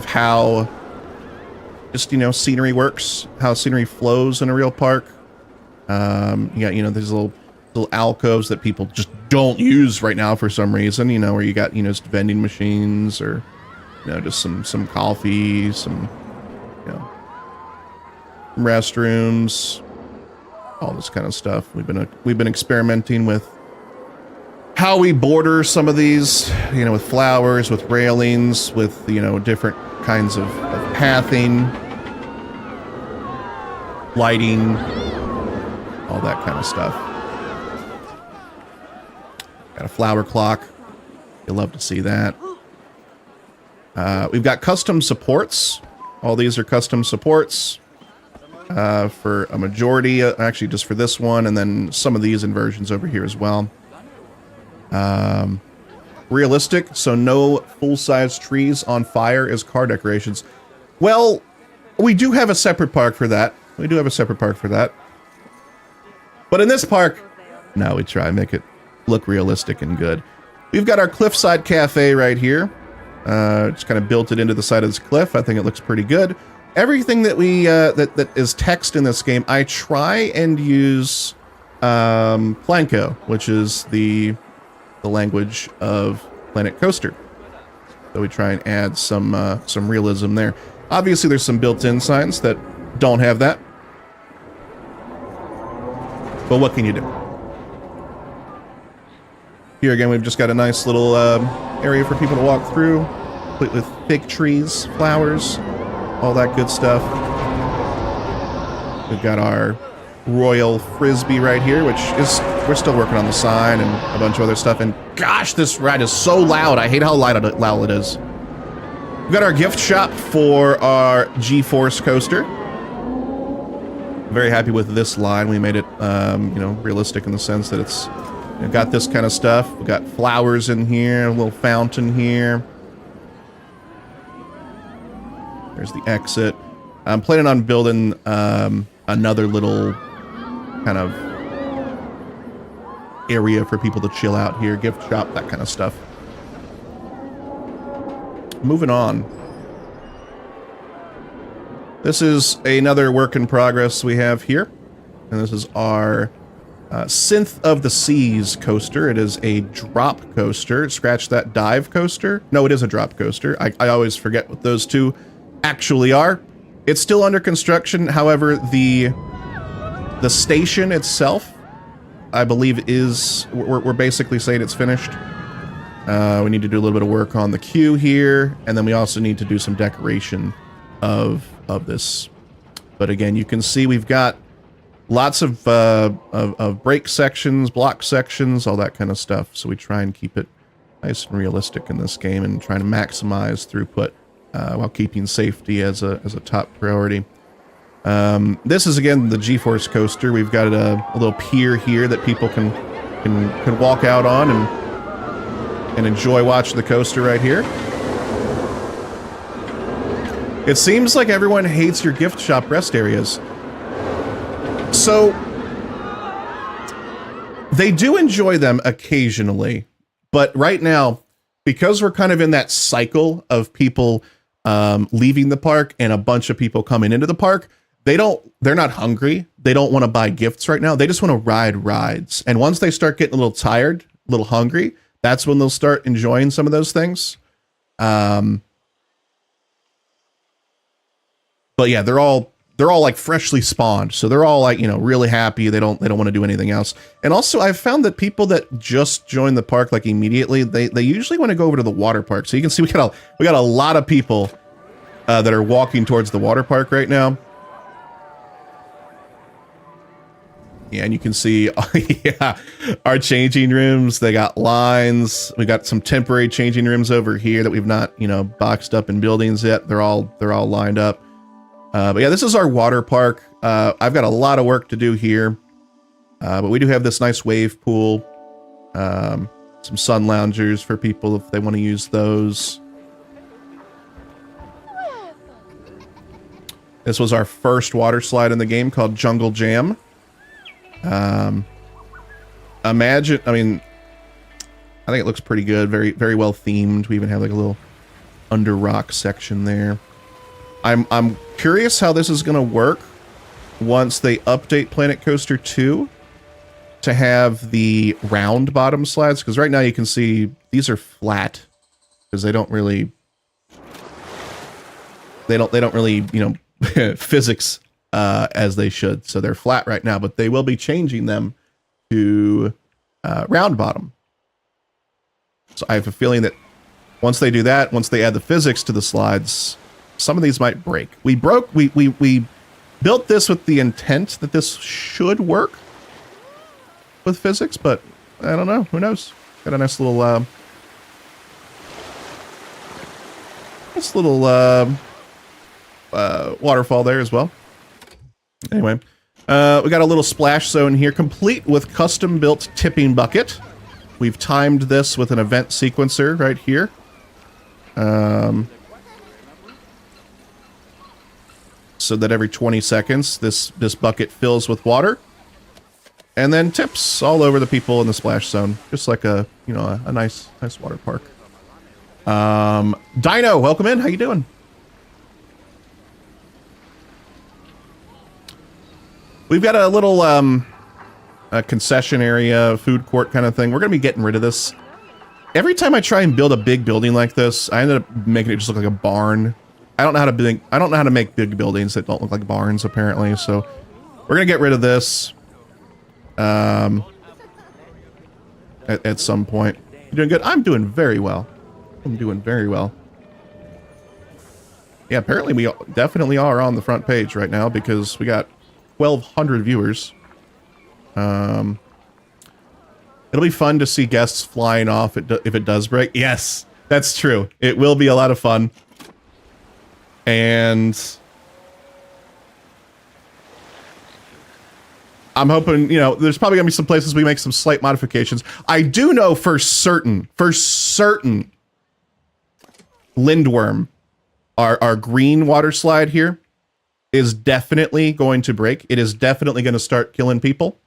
how just, scenery works, how scenery flows in a real park. There's little alcoves that people just don't use right now for some reason, where you got, just vending machines, or, just some coffee, some restrooms, all this kind of stuff. We've been experimenting with how we border some of these, with flowers, with railings, with, different kinds of pathing, lighting, all that kind of stuff. Got a flower clock. You'll love to see that. We've got custom supports. All these are custom supports for a majority, actually just for this one, and then some of these inversions over here as well. Realistic, so no full-size trees on fire as car decorations. Well, we do have a separate park for that. But in this park, no, we try and make it look realistic and good. We've got our Cliffside Cafe right here. Just kind of built it into the side of this cliff. I think it looks pretty good. Everything that we that is text in this game, I try and use Planko, which is the language of Planet Coaster. So we try and add some realism there. Obviously, there's some built-in signs that don't have that. But what can you do? Here again, we've just got a nice little area for people to walk through, complete with fig trees, flowers, all that good stuff. We've got our Royal Frisbee right here, which is, we're still working on the sign and a bunch of other stuff. And gosh, this ride is so loud. I hate how loud it is. We've got our gift shop for our G-Force coaster. Very happy with this line. We made it, you know, realistic in the sense that it's got this kind of stuff. We've got flowers in here, a little fountain here. There's the exit. I'm planning on building another little kind of area for people to chill out here, gift shop, that kind of stuff. Moving on. This is another work in progress we have here. And this is our Synth of the Seas coaster. It is a drop coaster. Scratch that, dive coaster. No, it is a drop coaster. I always forget what those two actually are. It's still under construction. However, the station itself, I believe, is we're basically saying it's finished. We need to do a little bit of work on the queue here, and then we also need to do some decoration of this. But again, you can see we've got lots of brake sections, block sections, all that kind of stuff. So we try and keep it nice and realistic in this game and trying to maximize throughput while keeping safety as a top priority. This is again the G-Force coaster. We've got a little pier here that people can walk out on and enjoy watching the coaster right here. It seems like everyone hates your gift shop rest areas. So they do enjoy them occasionally, but right now, because we're kind of in that cycle of people leaving the park and a bunch of people coming into the park, they're not hungry. They don't want to buy gifts right now. They just want to ride rides. And once they start getting a little tired, a little hungry, that's when they'll start enjoying some of those things. But yeah, they're all like freshly spawned. So they're all like, you know, really happy. They don't want to do anything else. And also I've found that people that just join the park like immediately, they usually want to go over to the water park. So you can see we got a lot of people that are walking towards the water park right now. Yeah, and you can see, yeah, our changing rooms, they got lines. We got some temporary changing rooms over here that we've not, you know, boxed up in buildings yet. They're all lined up. But yeah, this is our water park. I've got a lot of work to do here. But we do have this nice wave pool. Some sun loungers for people if they want to use those. This was our first water slide in the game called Jungle Jam. Imagine, I mean, I think it looks pretty good. Very, very well themed. We even have like a little under rock section there. I'm curious how this is going to work once they update Planet Coaster 2 to have the round bottom slides, because right now you can see these are flat because they don't really, you know, physics as they should. So they're flat right now, but they will be changing them to round bottom. So I have a feeling that once they do that, once they add the physics to the slides, some of these might break. We built this with the intent that this should work with physics, but I don't know. Who knows? Got a nice little waterfall there as well. Anyway, we got a little splash zone here, complete with custom-built tipping bucket. We've timed this with an event sequencer right here. So that every 20 seconds, this bucket fills with water, and then tips all over the people in the splash zone, just like a nice water park. Dino, welcome in. How you doing? We've got a little a concession area, food court kind of thing. We're gonna be getting rid of this. Every time I try and build a big building like this, I ended up making it just look like a barn. I don't know how to make big buildings that don't look like barns, apparently. So we're gonna get rid of this. At some point. You doing good? I'm doing very well. I'm doing very well. Yeah, apparently we definitely are on the front page right now because we got 1,200 viewers. It'll be fun to see guests flying off if it does break. Yes, that's true. It will be a lot of fun. And I'm hoping, you know, there's probably gonna be some places we make some slight modifications. I do know for certain, Lindworm, our green water slide here, is definitely going to break. It is definitely going to start killing people.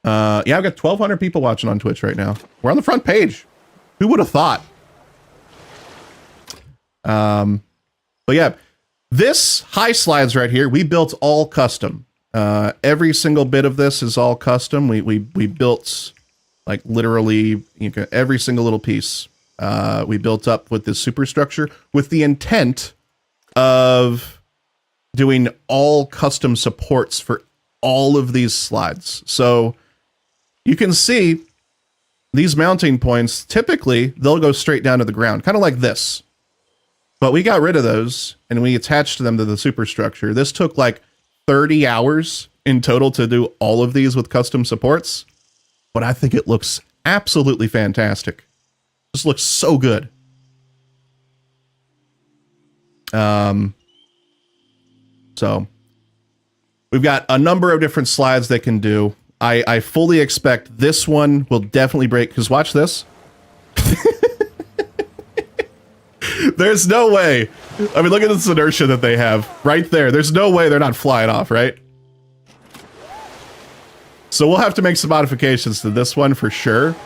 Yeah, I've got 1,200 people watching on Twitch right now. We're on the front page. Who would have thought? But yeah, this high slides right here, we built all custom. Every single bit of this is all custom. We built like literally every single little piece. We built up with this superstructure with the intent of doing all custom supports for all of these slides. So you can see these mounting points, typically they'll go straight down to the ground, kind of like this. But we got rid of those and we attached them to the superstructure. This took like 30 hours in total to do all of these with custom supports. But I think it looks absolutely fantastic. Just looks so good. So we've got a number of different slides they can do. I fully expect this one will definitely break, because watch this. There's no way. I mean, look at this inertia that they have right there. There's no way they're not flying off, right? So we'll have to make some modifications to this one for sure.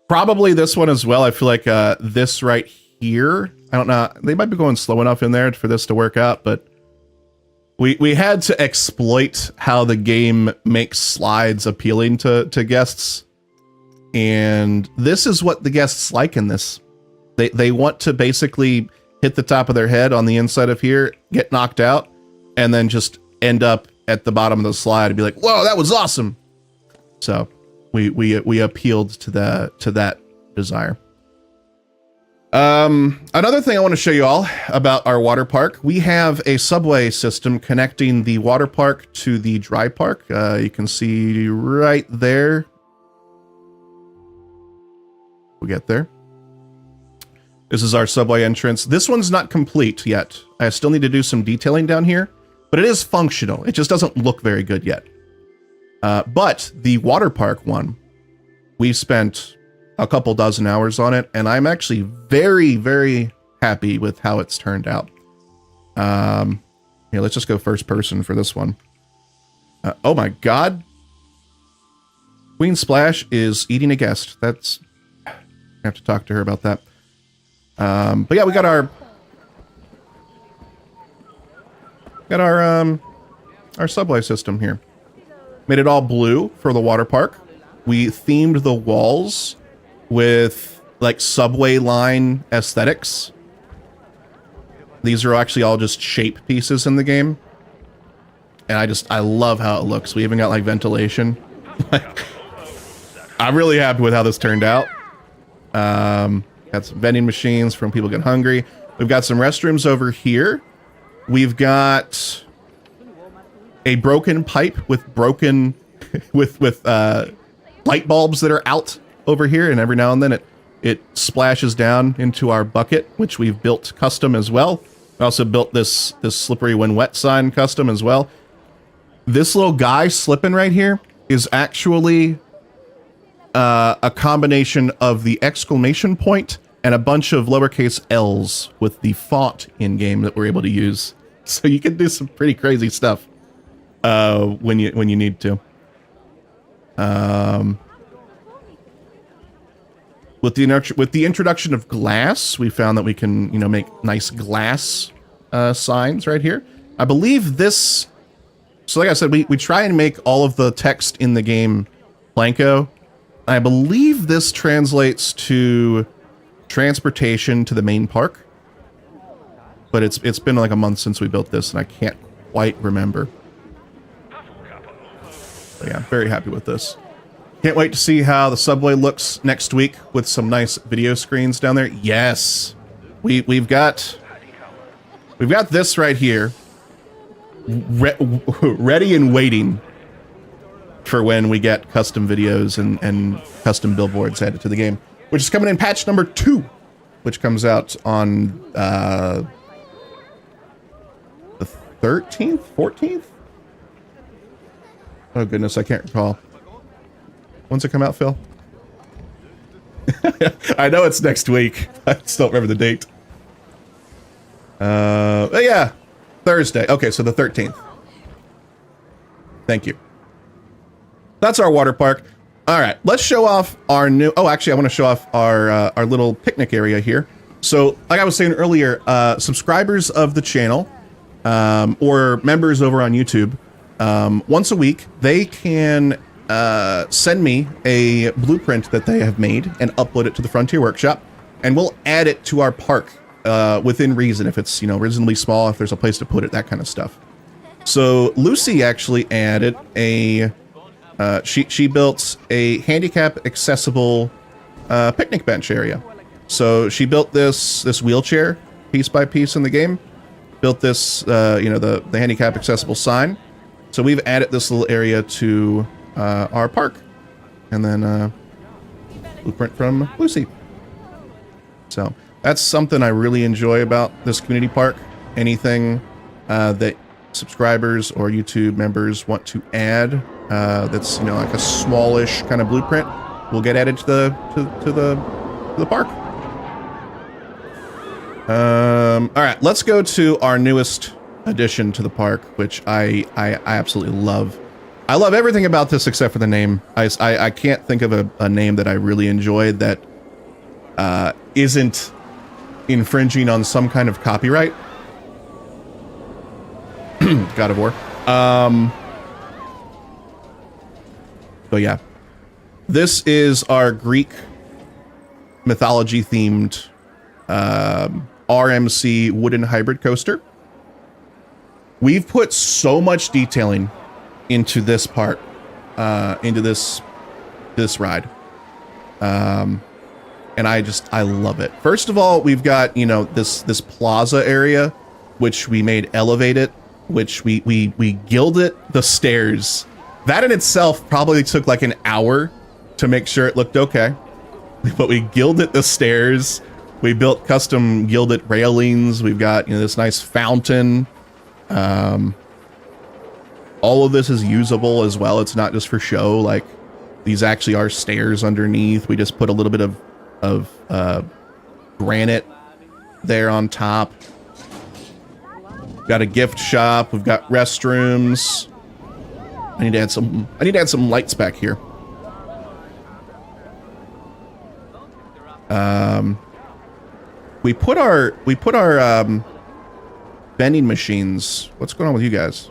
Probably this one as well. I feel like this right here, I don't know. They might be going slow enough in there for this to work out, but we had to exploit how the game makes slides appealing to guests. And this is what the guests like in this. They want to basically hit the top of their head on the inside of here, get knocked out, and then just end up at the bottom of the slide and be like, whoa, that was awesome. So we appealed to that desire. Another thing I want to show you all about our water park. We have a subway system connecting the water park to the dry park. You can see right there. We get there. This is our subway entrance. This one's not complete yet. I still need to do some detailing down here, but it is functional. It just doesn't look very good yet. But the water park one, we spent a couple dozen hours on it, and I'm actually very, very happy with how it's turned out. Here, let's just go first person for this one. Oh my God. Queen Splash is eating a guest. That's, I have to talk to her about that. But yeah, we got our subway system here. Made it all blue for the water park. We themed the walls with like subway line aesthetics. These are actually all just shape pieces in the game. And I love how it looks. We even got like ventilation. I'm really happy with how this turned out. Got some vending machines from people getting hungry. We've got some restrooms over here. We've got a broken pipe with broken with light bulbs that are out over here, and every now and then it splashes down into our bucket, which we've built custom as well. We also built this slippery when wet sign custom as well. This little guy slipping right here is actually a combination of the exclamation point and a bunch of lowercase L's with the font in game that we're able to use. So you can do some pretty crazy stuff when you need to. With the introduction of glass, we found that we can make nice glass signs right here. I believe this. So like I said, we try and make all of the text in the game Planko. I believe this translates to transportation to the main park, but it's been like a month since we built this, and I can't quite remember. So yeah, very happy with this. Can't wait to see how the subway looks next week with some nice video screens down there. Yes, we've got this right here, ready and waiting for when we get custom videos and custom billboards added to the game, which is coming in patch number 2, which comes out on the 13th, 14th. Oh goodness, I can't recall. When's it come out, Phil? I know it's next week. I just don't remember the date. But yeah, Thursday. Okay, so the 13th. Thank you. That's our water park. All right, let's show off our new... Oh, actually, I want to show off our little picnic area here. So, like I was saying earlier, subscribers of the channel or members over on YouTube, once a week, they can send me a blueprint that they have made and upload it to the Frontier Workshop, and we'll add it to our park within reason, if it's, you know, reasonably small, if there's a place to put it, that kind of stuff. So Lucy actually added a she built a handicap accessible picnic bench area. So she built this wheelchair piece by piece in the game, built this you know, the handicap accessible sign. So we've added this little area to our park, and then blueprint from Lucy. So that's something I really enjoy about this community park. Anything that subscribers or YouTube members want to add that's, you know, like a smallish kind of blueprint will get added to the park. All right, let's go to our newest addition to the park, which I absolutely love. I love everything about this except for the name. I can't think of a name that I really enjoyed that isn't infringing on some kind of copyright. God of War. So yeah, this is our Greek mythology themed RMC wooden hybrid coaster. We've put so much detailing into this part, into this ride. And I love it. First of all, we've got, you know, this plaza area, which we made elevated, which we gilded the stairs. That in itself probably took like an hour to make sure it looked okay. But we gilded the stairs. We built custom gilded railings. We've got, you know, this nice fountain. All of this is usable as well. It's not just for show. Like, these actually are stairs underneath. We just put a little bit of granite there on top. Got a gift shop. We've got restrooms. I need to add some lights back here. We put our vending machines. What's going on with you guys?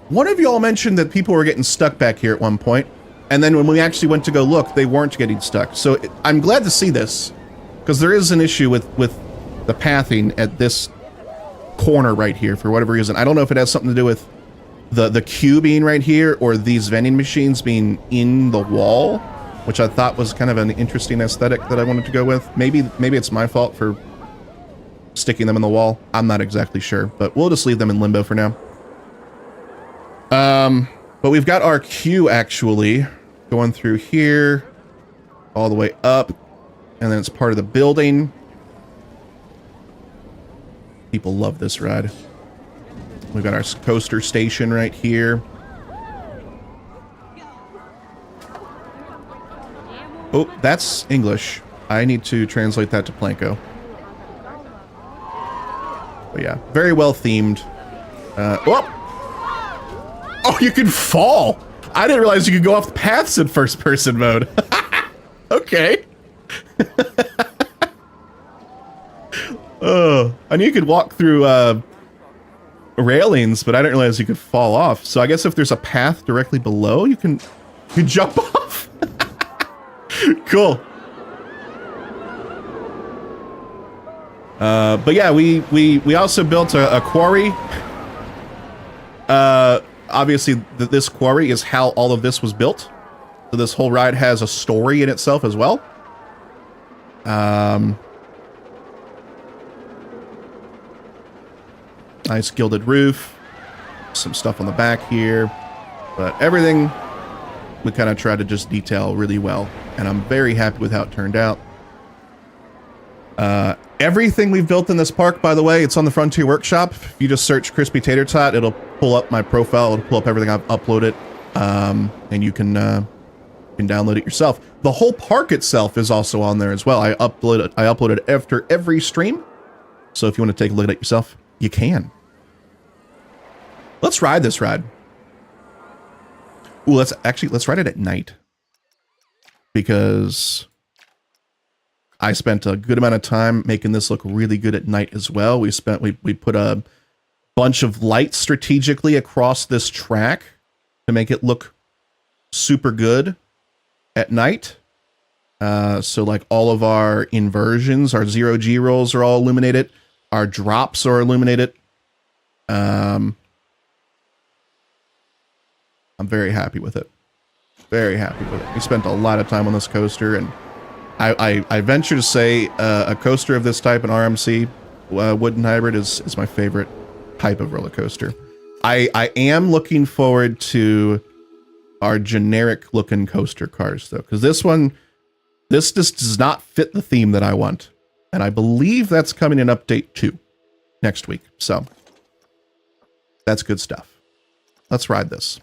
One of y'all mentioned that people were getting stuck back here at one point, and then when we actually went to go look, they weren't getting stuck. So I'm glad to see this, because there is an issue with the pathing at this corner right here for whatever reason. I don't know if it has something to do with the queue being right here or these vending machines being in the wall, which I thought was kind of an interesting aesthetic that I wanted to go with. Maybe it's my fault for sticking them in the wall. I'm not exactly sure, but we'll just leave them in limbo for now. But we've got our queue actually going through here all the way up, and then it's part of the building. People love this ride. We've got our coaster station right here. Oh, that's English. I need to translate that to Planko. But yeah, very well themed. Oh, you can fall. I didn't realize you could go off the paths in first person mode. Okay. Oh, I knew you could walk through railings, but I didn't realize you could fall off. So I guess if there's a path directly below, you can jump off. Cool. But yeah, we also built a quarry. Obviously, this quarry is how all of this was built. So this whole ride has a story in itself as well. Nice gilded roof. Some stuff on the back here. But everything we kind of try to just detail really well. And I'm very happy with how it turned out. Everything we've built in this park, by the way, it's on the Frontier Workshop. If you just search Crispy Tater Tot, it'll pull up my profile. It'll pull up everything I've uploaded. And you can download it yourself. The whole park itself is also on there as well. I upload it after every stream. So if you want to take a look at it yourself, you can. Let's ride this ride. Ooh, let's ride it at night. Because I spent a good amount of time making this look really good at night as well. We put a bunch of lights strategically across this track to make it look super good at night. So like all of our inversions, our 0G rolls are all illuminated. Our drops are illuminated. I'm very happy with it. Very happy with it. We spent a lot of time on this coaster, and I venture to say a coaster of this type, an RMC wooden hybrid, is my favorite type of roller coaster. I am looking forward to our generic looking coaster cars though, because this just does not fit the theme that I want. And I believe that's coming in update 2 next week. So that's good stuff. Let's ride this.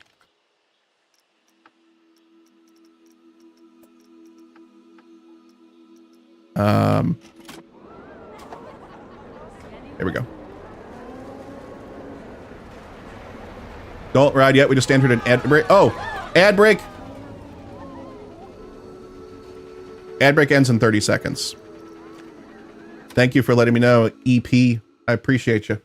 There we go. Don't ride yet. We just entered an ad break. Oh, ad break. Ad break ends in 30 seconds. Thank you for letting me know, EP. I appreciate you.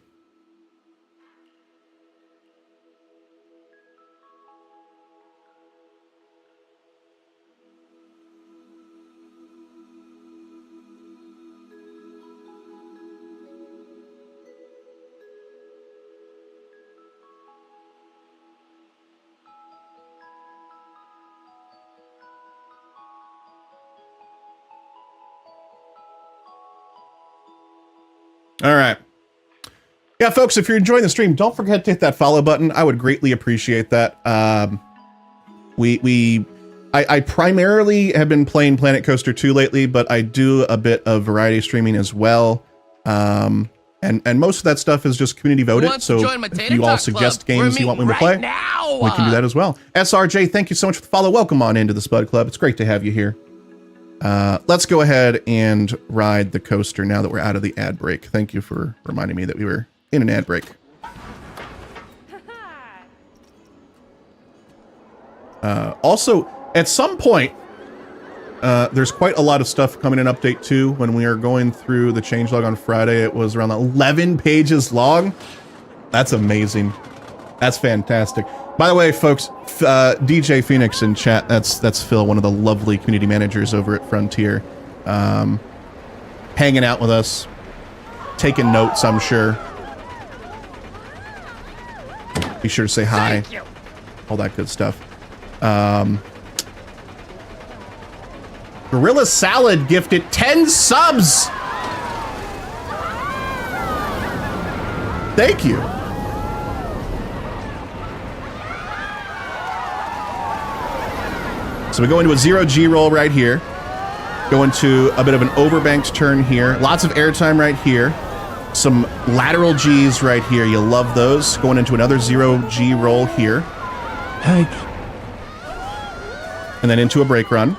All right. Yeah, folks, if you're enjoying the stream, don't forget to hit that follow button. I would greatly appreciate that. I primarily have been playing Planet Coaster 2 lately, but I do a bit of variety streaming as well. And most of that stuff is just community voted. So if you all suggest games you want me to play, we can do that as well. SRJ, thank you so much for the follow. Welcome on into the Spud Club. It's great to have you here. Let's go ahead and ride the coaster now that we're out of the ad break. Thank you for reminding me that we were in an ad break. Also, at some point, there's quite a lot of stuff coming in update 2. When we are going through the changelog on Friday, it was around 11 pages long. That's amazing. That's fantastic. By the way, folks, DJ Phoenix in chat, that's Phil, one of the lovely community managers over at Frontier. Hanging out with us, taking notes, I'm sure. Be sure to say hi. All that good stuff. Gorilla Salad gifted 10 subs! Thank you. So we go into a 0G roll right here. Go into a bit of an overbanked turn here. Lots of airtime right here. Some lateral Gs right here. You love those. Going into another 0G roll here. Heck. And then into a brake run.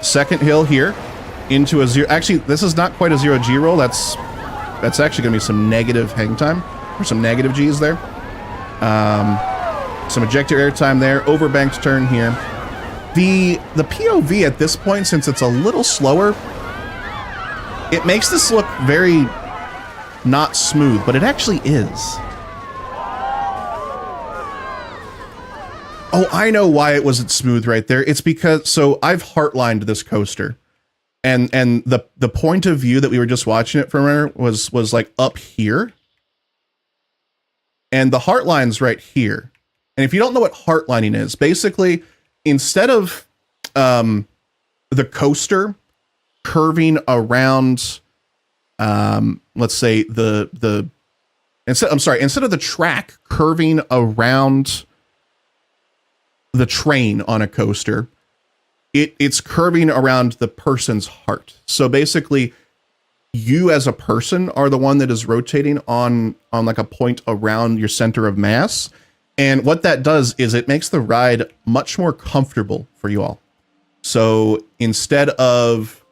Second hill here. Into a zero. Actually, this is not quite a 0G roll. That's actually going to be some negative hang time. Or some negative Gs there. Some ejector airtime there. Overbanked turn here. The POV at this point, since it's a little slower, it makes this look very not smooth, but it actually is. Oh, I know why it wasn't smooth right there. It's because, so I've heartlined this coaster, and the point of view that we were just watching it from was like up here. And the heart line's right here. And if you don't know what heart lining is, basically, instead of the coaster curving around, let's say instead of the track curving around the train on a coaster, it's curving around the person's heart. So basically, you as a person are the one that is rotating on like a point around your center of mass. And what that does is it makes the ride much more comfortable for you all. So instead of,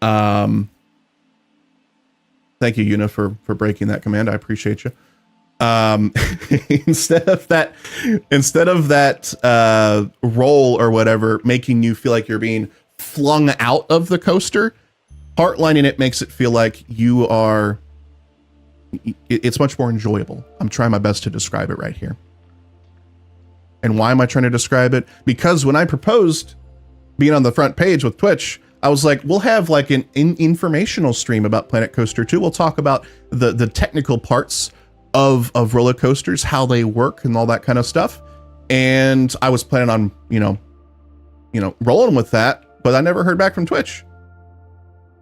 thank you, Yuna, for breaking that command. I appreciate you. Instead of that roll or whatever, making you feel like you're being flung out of the coaster, heartlining it makes it feel like you are, it's much more enjoyable. I'm trying my best to describe it right here. And why am I trying to describe it? Because when I proposed being on the front page with Twitch, I was like, we'll have like an informational stream about Planet Coaster 2. We'll talk about the technical parts of roller coasters, how they work and all that kind of stuff. And I was planning on, you know, rolling with that, but I never heard back from Twitch.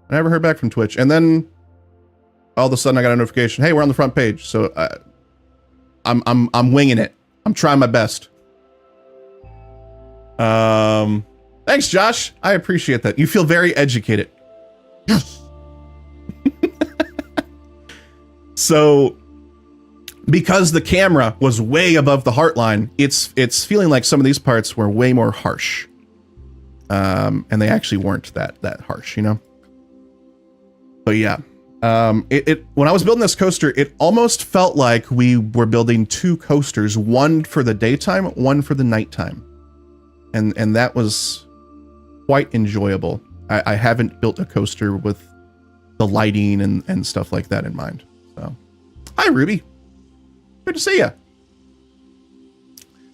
And then all of a sudden I got a notification, hey, we're on the front page. So I'm winging it. I'm trying my best. Thanks, Josh. I appreciate that. You feel very educated. Yes. So because the camera was way above the heart line, it's feeling like some of these parts were way more harsh. And they actually weren't that harsh, you know? But yeah, when I was building this coaster, it almost felt like we were building two coasters, one for the daytime, one for the nighttime. And that was quite enjoyable. I haven't built a coaster with the lighting and stuff like that in mind. So, hi, Ruby. Good to see you.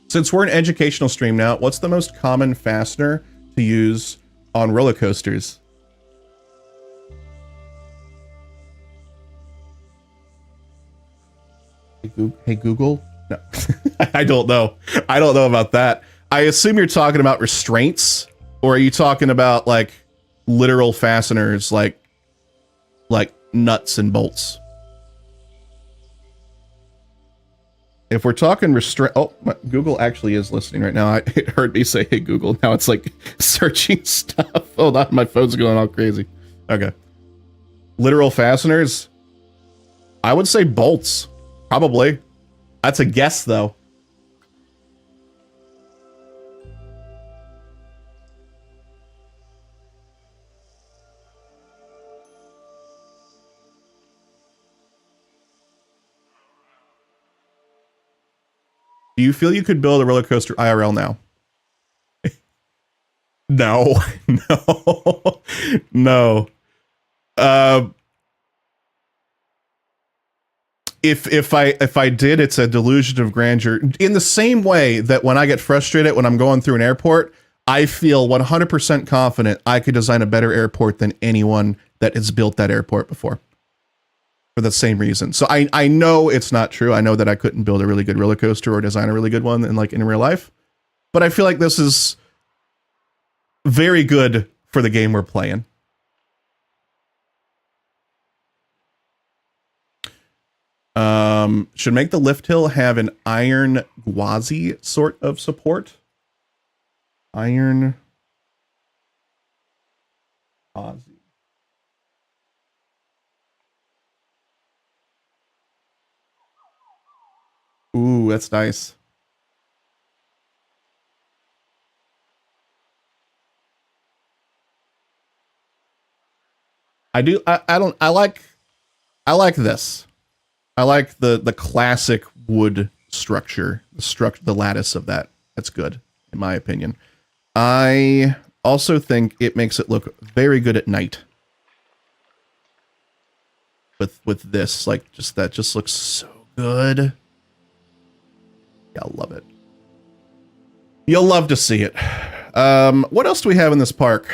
Since we're an educational stream now, what's the most common fastener to use on roller coasters? Hey, Google? No, I don't know. I don't know about that. I assume you're talking about restraints, or are you talking about like literal fasteners, like nuts and bolts? If we're talking Google actually is listening right now. It heard me say, hey, Google. Now it's like searching stuff. Hold on, my phone's going all crazy. Okay. Literal fasteners. I would say bolts. Probably. That's a guess, though. Do you feel you could build a roller coaster IRL now? No. No. If I did, it's a delusion of grandeur. In the same way that when I get frustrated when I'm going through an airport, I feel 100% confident I could design a better airport than anyone that has built that airport before. For the same reason. So I know it's not true. I know that I couldn't build a really good roller coaster or design a really good one in real life. But I feel like this is very good for the game we're playing. Should make the lift hill have an iron gauzy sort of support. Iron gauzy. Ooh, that's nice. I like this. I like the classic wood structure, the lattice of that. That's good, in my opinion. I also think it makes it look very good at night. With this, like, that just looks so good. Yeah, I love it. You'll love to see it. What else do we have in this park?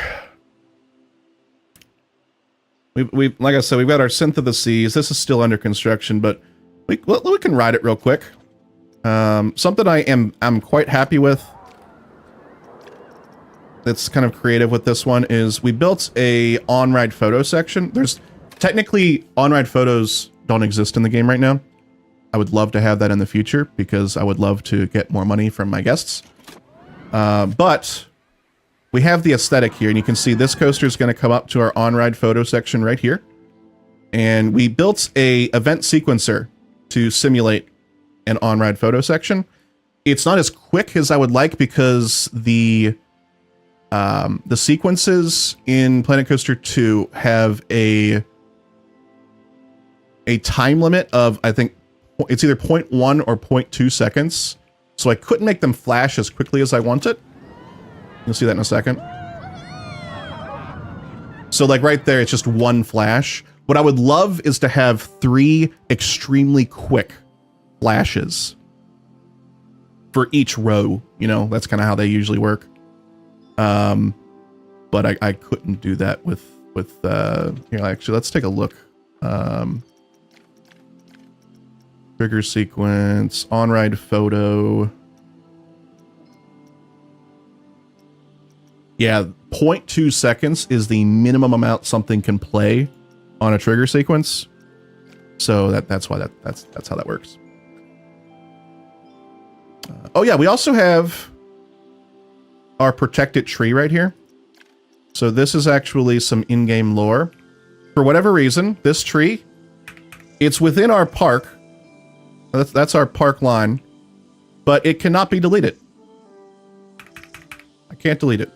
We like I said, we've got our Synth of the Seas. This is still under construction, but we can ride it real quick. Something I'm quite happy with that's kind of creative with this one is we built a on-ride photo section. There's technically on-ride photos don't exist in the game right now. I would love to have that in the future because I would love to get more money from my guests. But we have the aesthetic here, and you can see this coaster is going to come up to our on-ride photo section right here. And we built a event sequencer to simulate an on-ride photo section. It's not as quick as I would like because the sequences in Planet Coaster 2 have a time limit of, I think, it's either 0.1 or 0.2 seconds. So I couldn't make them flash as quickly as I wanted. You'll see that in a second. So like right there, it's just one flash. What I would love is to have 3 extremely quick flashes for each row. You know, that's kind of how they usually work. But I couldn't do that with here, actually, let's take a look. Trigger sequence, on-ride photo. Yeah, 0.2 seconds is the minimum amount something can play on a trigger sequence. So that's why that's how that works. Oh yeah, we also have our protected tree right here. So this is actually some in-game lore. For whatever reason, this tree, it's within our park. That's our park line, but it cannot be deleted. I can't delete it.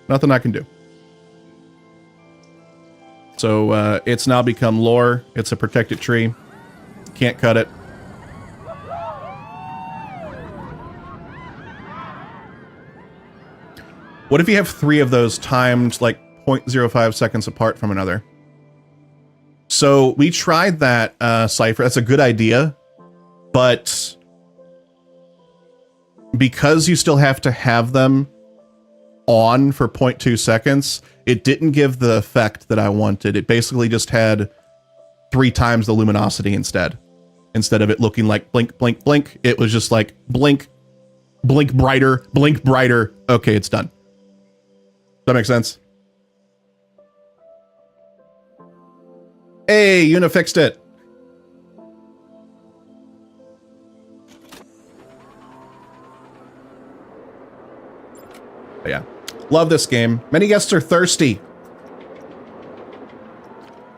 Nothing I can do. So it's now become lore. It's a protected tree. Can't cut it. What if you have 3 of those timed like 0.05 seconds apart from another? So we tried that, Cypher. That's a good idea, but because you still have to have them on for 0.2 seconds, it didn't give the effect that I wanted. It basically just had 3 times the luminosity instead. Instead of it looking like blink, blink, blink, it was just like blink, blink brighter, blink brighter. Okay, it's done. Does that make sense? Hey, Una fixed it. But yeah, love this game. Many guests are thirsty.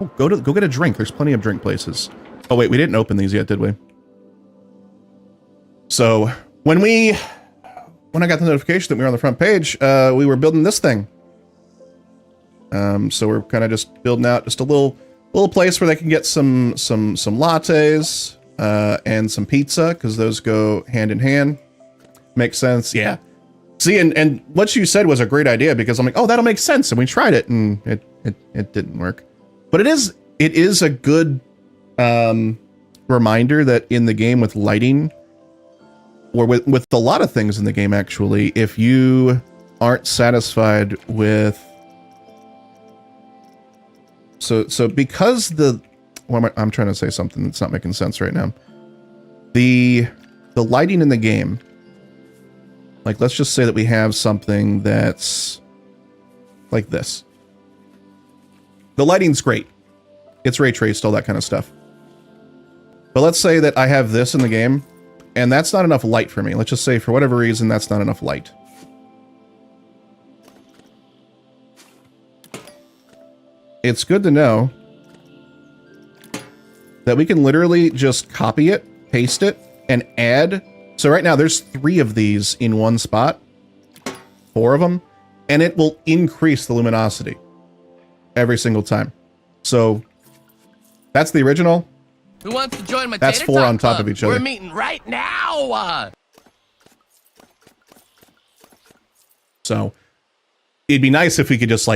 Oh, go get a drink. There's plenty of drink places. Oh wait, we didn't open these yet, did we? So when I got the notification that we were on the front page, we were building this thing. So we're kind of just building out just a little place where they can get some lattes and some pizza, because those go hand in hand. Makes sense. Yeah. See, and what you said was a great idea, because I'm like, oh, that'll make sense, and we tried it, and it didn't work. But it is a good reminder that in the game with lighting, or with a lot of things in the game actually, if you aren't satisfied with so because I'm trying to say something that's not making sense right now. The lighting in the game, like let's just say that we have something that's like this. The lighting's great. It's ray traced, all that kind of stuff. But let's say that I have this in the game, and that's not enough light for me. Let's just say for whatever reason, that's not enough light. It's good to know that we can literally just copy it, paste it, and add. So right now there's 3 of these in one spot, 4 of them, and it will increase the luminosity every single time. So that's the original. Who wants to join my That's Tater 4 Tot on top Club? of each other. We're meeting right now. So it'd be nice if we could just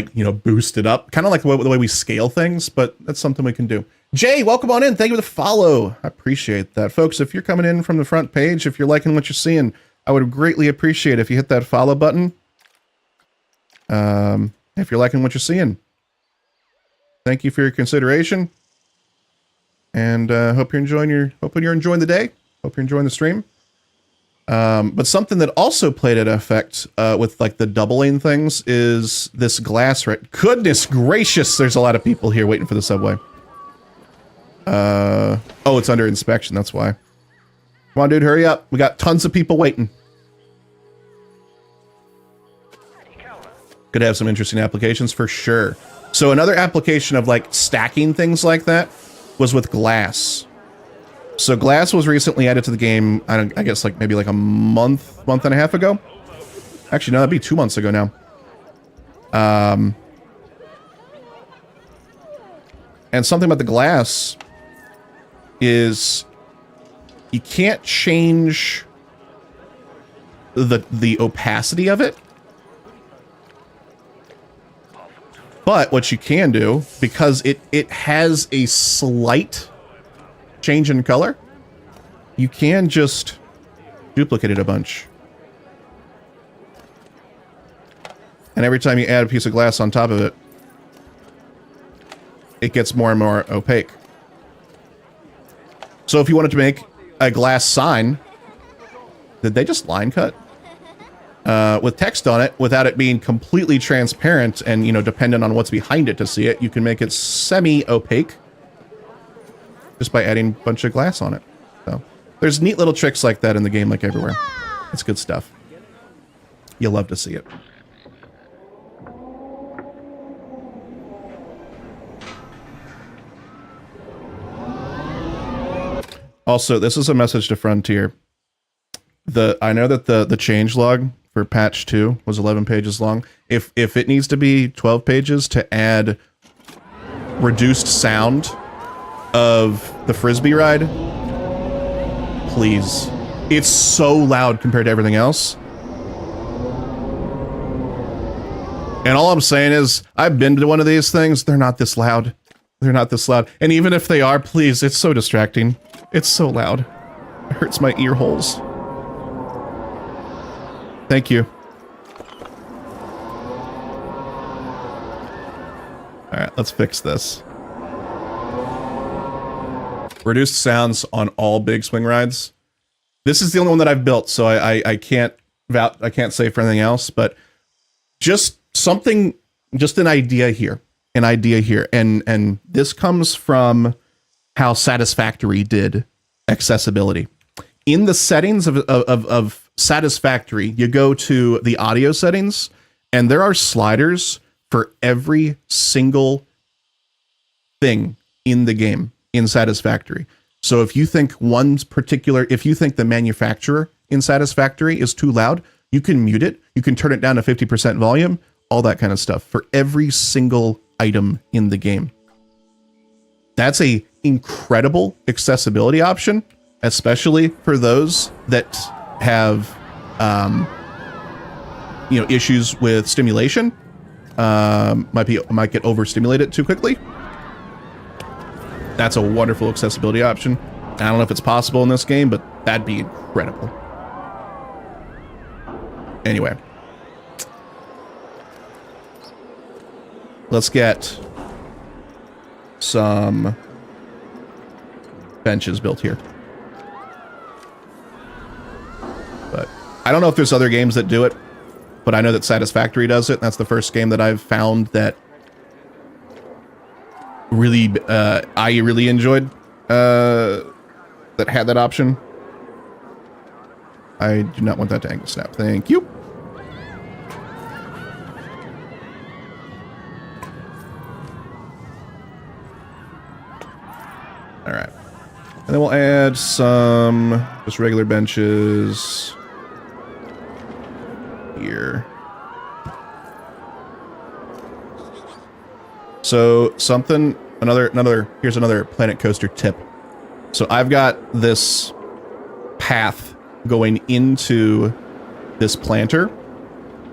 boost it up, kind of like the way we scale things, but that's something we can do. Jay, welcome on in. Thank you for the follow. I appreciate that. Folks, if you're coming in from the front page, if you're liking what you're seeing, I would greatly appreciate if you hit that follow button. If you're liking what you're seeing. Thank you for your consideration. And hope you're enjoying the day. Hope you're enjoying the stream. But something that also played an effect with like the doubling things is this glass, right? Goodness gracious, there's a lot of people here waiting for the subway. Oh, it's under inspection, that's why. Come on, dude, hurry up. We got tons of people waiting. Could have some interesting applications for sure. So another application of like stacking things like that was with glass. So glass was recently added to the game, I guess like maybe like a month and a half ago. Actually, no, that'd be 2 months ago now. And something about the glass is you can't change the opacity of it. But what you can do, because it has a slight change in color, you can just duplicate it a bunch. And every time you add a piece of glass on top of it, it gets more and more opaque. So if you wanted to make a glass sign, did they just line cut? With text on it, without it being completely transparent and, you know, dependent on what's behind it to see it, you can make it semi-opaque just by adding a bunch of glass on it. So there's neat little tricks like that in the game, like everywhere. It's good stuff. You'll love to see it. Also, this is a message to Frontier. I know that the changelog for patch 2 was 11 pages long. If it needs to be 12 pages to add reduced sound of the Frisbee ride, please. It's so loud compared to everything else. And all I'm saying is, I've been to one of these things. They're not this loud. They're not this loud. And even if they are, please, it's so distracting. It's so loud. It hurts my ear holes. Thank you. Alright, let's fix this. Reduced sounds on all big swing rides. This is the only one that I've built, so I can't say for anything else, but just something, just an idea here. And this comes from how Satisfactory did accessibility. In the settings of Satisfactory, you go to the audio settings, and there are sliders for every single thing in the game in Satisfactory. So if you think if you think the manufacturer in Satisfactory is too loud, you can mute it. You can turn it down to 50% volume, all that kind of stuff for every single item in the game. That's a incredible accessibility option, especially for those that have, issues with stimulation. Might get overstimulated too quickly. That's a wonderful accessibility option. I don't know if it's possible in this game, but that'd be incredible. Anyway. Let's get some benches built here. But I don't know if there's other games that do it, but I know that Satisfactory does it. That's the first game that I've found that really I really enjoyed that had that option. I do not want that to angle snap. Thank you. All right. And then we'll add some just regular benches here. So here's another Planet Coaster tip. So I've got this path going into this planter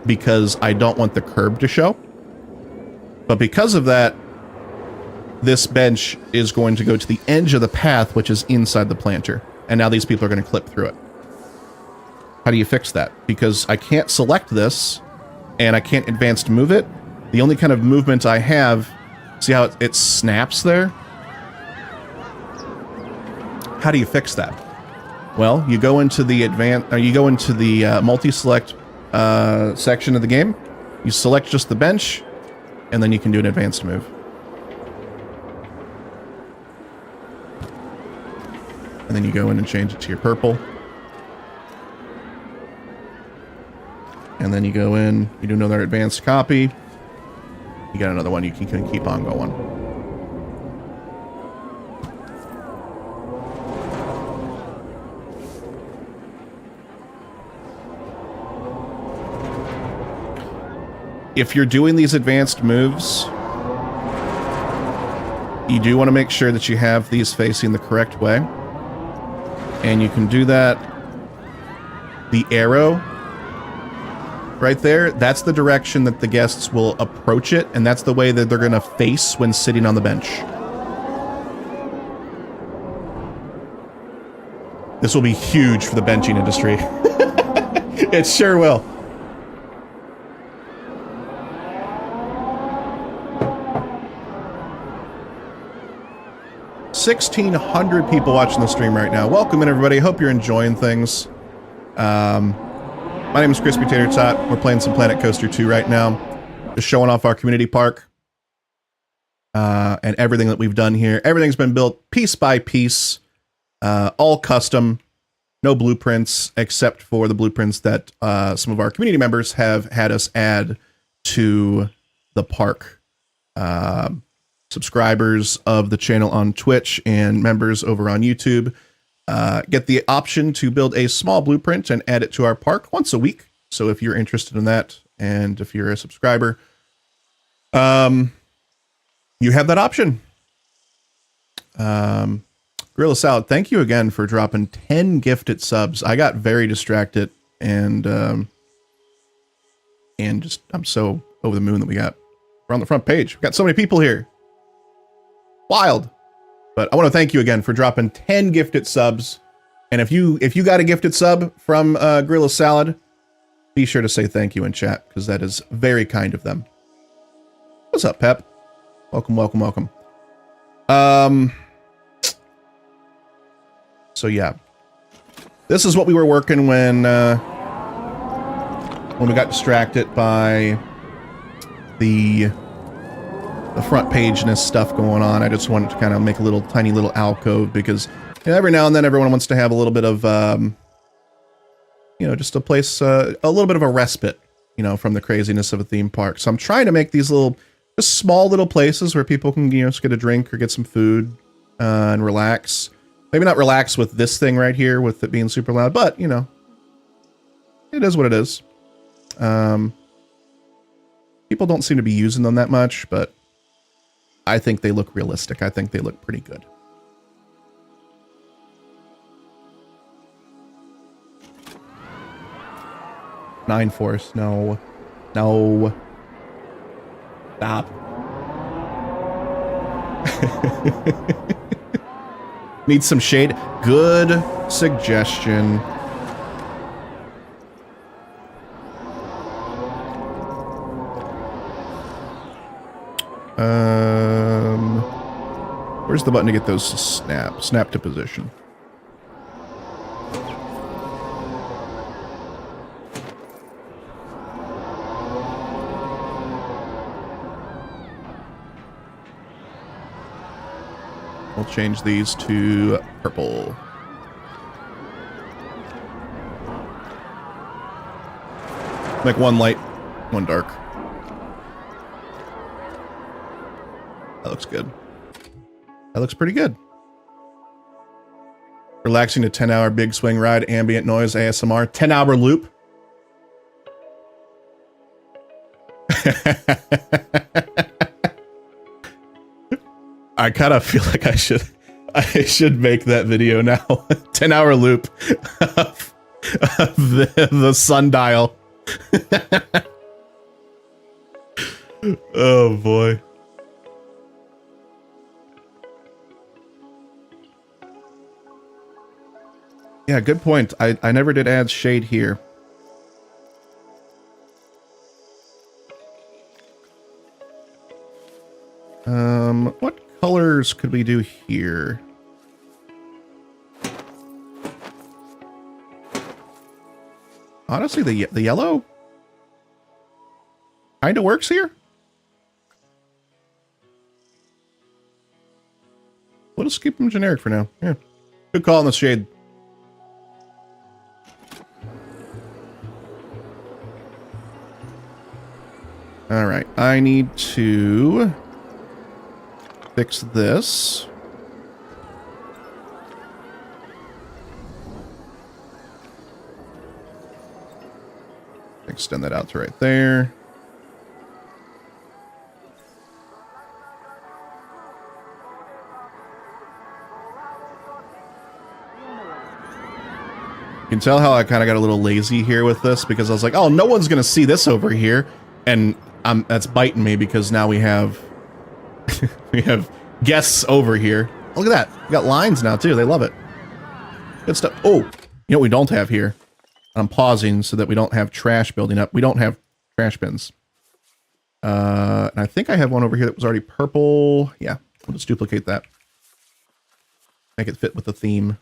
because I don't want the curb to show. But because of that, this bench is going to go to the edge of the path, which is inside the planter. And now these people are going to clip through it. How do you fix that? Because I can't select this and I can't advance to move it. The only kind of movement I have, see how it snaps there? how do you fix that? Well, you go into the multi-select section of the game. You select just the bench, and then you can do an advanced move. And then you go in and change it to your purple. And then you go in, you do another advanced copy. You got another one, you can keep on going. If you're doing these advanced moves, you do want to make sure that you have these facing the correct way. And you can do that. The arrow right there, that's the direction that the guests will approach it, and that's the way that they're going to face when sitting on the bench. This will be huge for the benching industry. It sure will. $1,600 people watching the stream right now. Welcome in, everybody. Hope you're enjoying things. My name is Crispy Tater Tot. We're playing some Planet Coaster 2 right now. Just showing off our community park. And everything that we've done here. Everything's been built piece by piece. All custom. No blueprints, except for the blueprints that some of our community members have had us add to the park. Subscribers of the channel on Twitch and members over on YouTube get the option to build a small blueprint and add it to our park once a week. So if you're interested in that, and if you're a subscriber, you have that option. Gorilla Salad, thank you again for dropping 10 gifted subs. I got very distracted, and just I'm so over the moon that we're on the front page. We've got so many people here. Wild. But I want to thank you again for dropping 10 gifted subs. And if you got a gifted sub from Gorilla Salad, be sure to say thank you in chat, because that is very kind of them. What's up, Pep? Welcome, welcome, welcome. So yeah, this is what we were working when we got distracted by the front pageness stuff going on. I just wanted to kind of make a tiny little alcove, because every now and then everyone wants to have a little bit of just a place, a little bit of a respite, from the craziness of a theme park. So I'm trying to make these just small little places where people can, just get a drink or get some food and relax. Maybe not relax with this thing right here with it being super loud, but it is what it is. People don't seem to be using them that much, but I think they look realistic. I think they look pretty good. Nine Force, no. No. Stop. Need some shade. Good suggestion. Where's the button to get those snap to position? We'll change these to purple. Make one light, one dark. That looks good. That looks pretty good. Relaxing to 10-hour big swing ride, ambient noise, ASMR, 10-hour loop. I kind of feel like I should make that video now. 10-hour loop of the sundial. Oh boy. Yeah, good point. I never did add shade here. What colors could we do here? honestly, the yellow kind of works here. We'll just keep them generic for now. Yeah. Good call in the shade. All right. I need to fix this. Extend that out to right there. You can tell how I kind of got a little lazy here with this because I was like, oh, no one's going to see this over here. And that's biting me because now we have we have guests over here. Look at that. We got lines now too. They love it. Good stuff. Oh, you know what we don't have here? I'm pausing so that we don't have trash building up. We don't have trash bins. And I think I have one over here that was already purple. Yeah, we'll just duplicate that. Make it fit with the theme.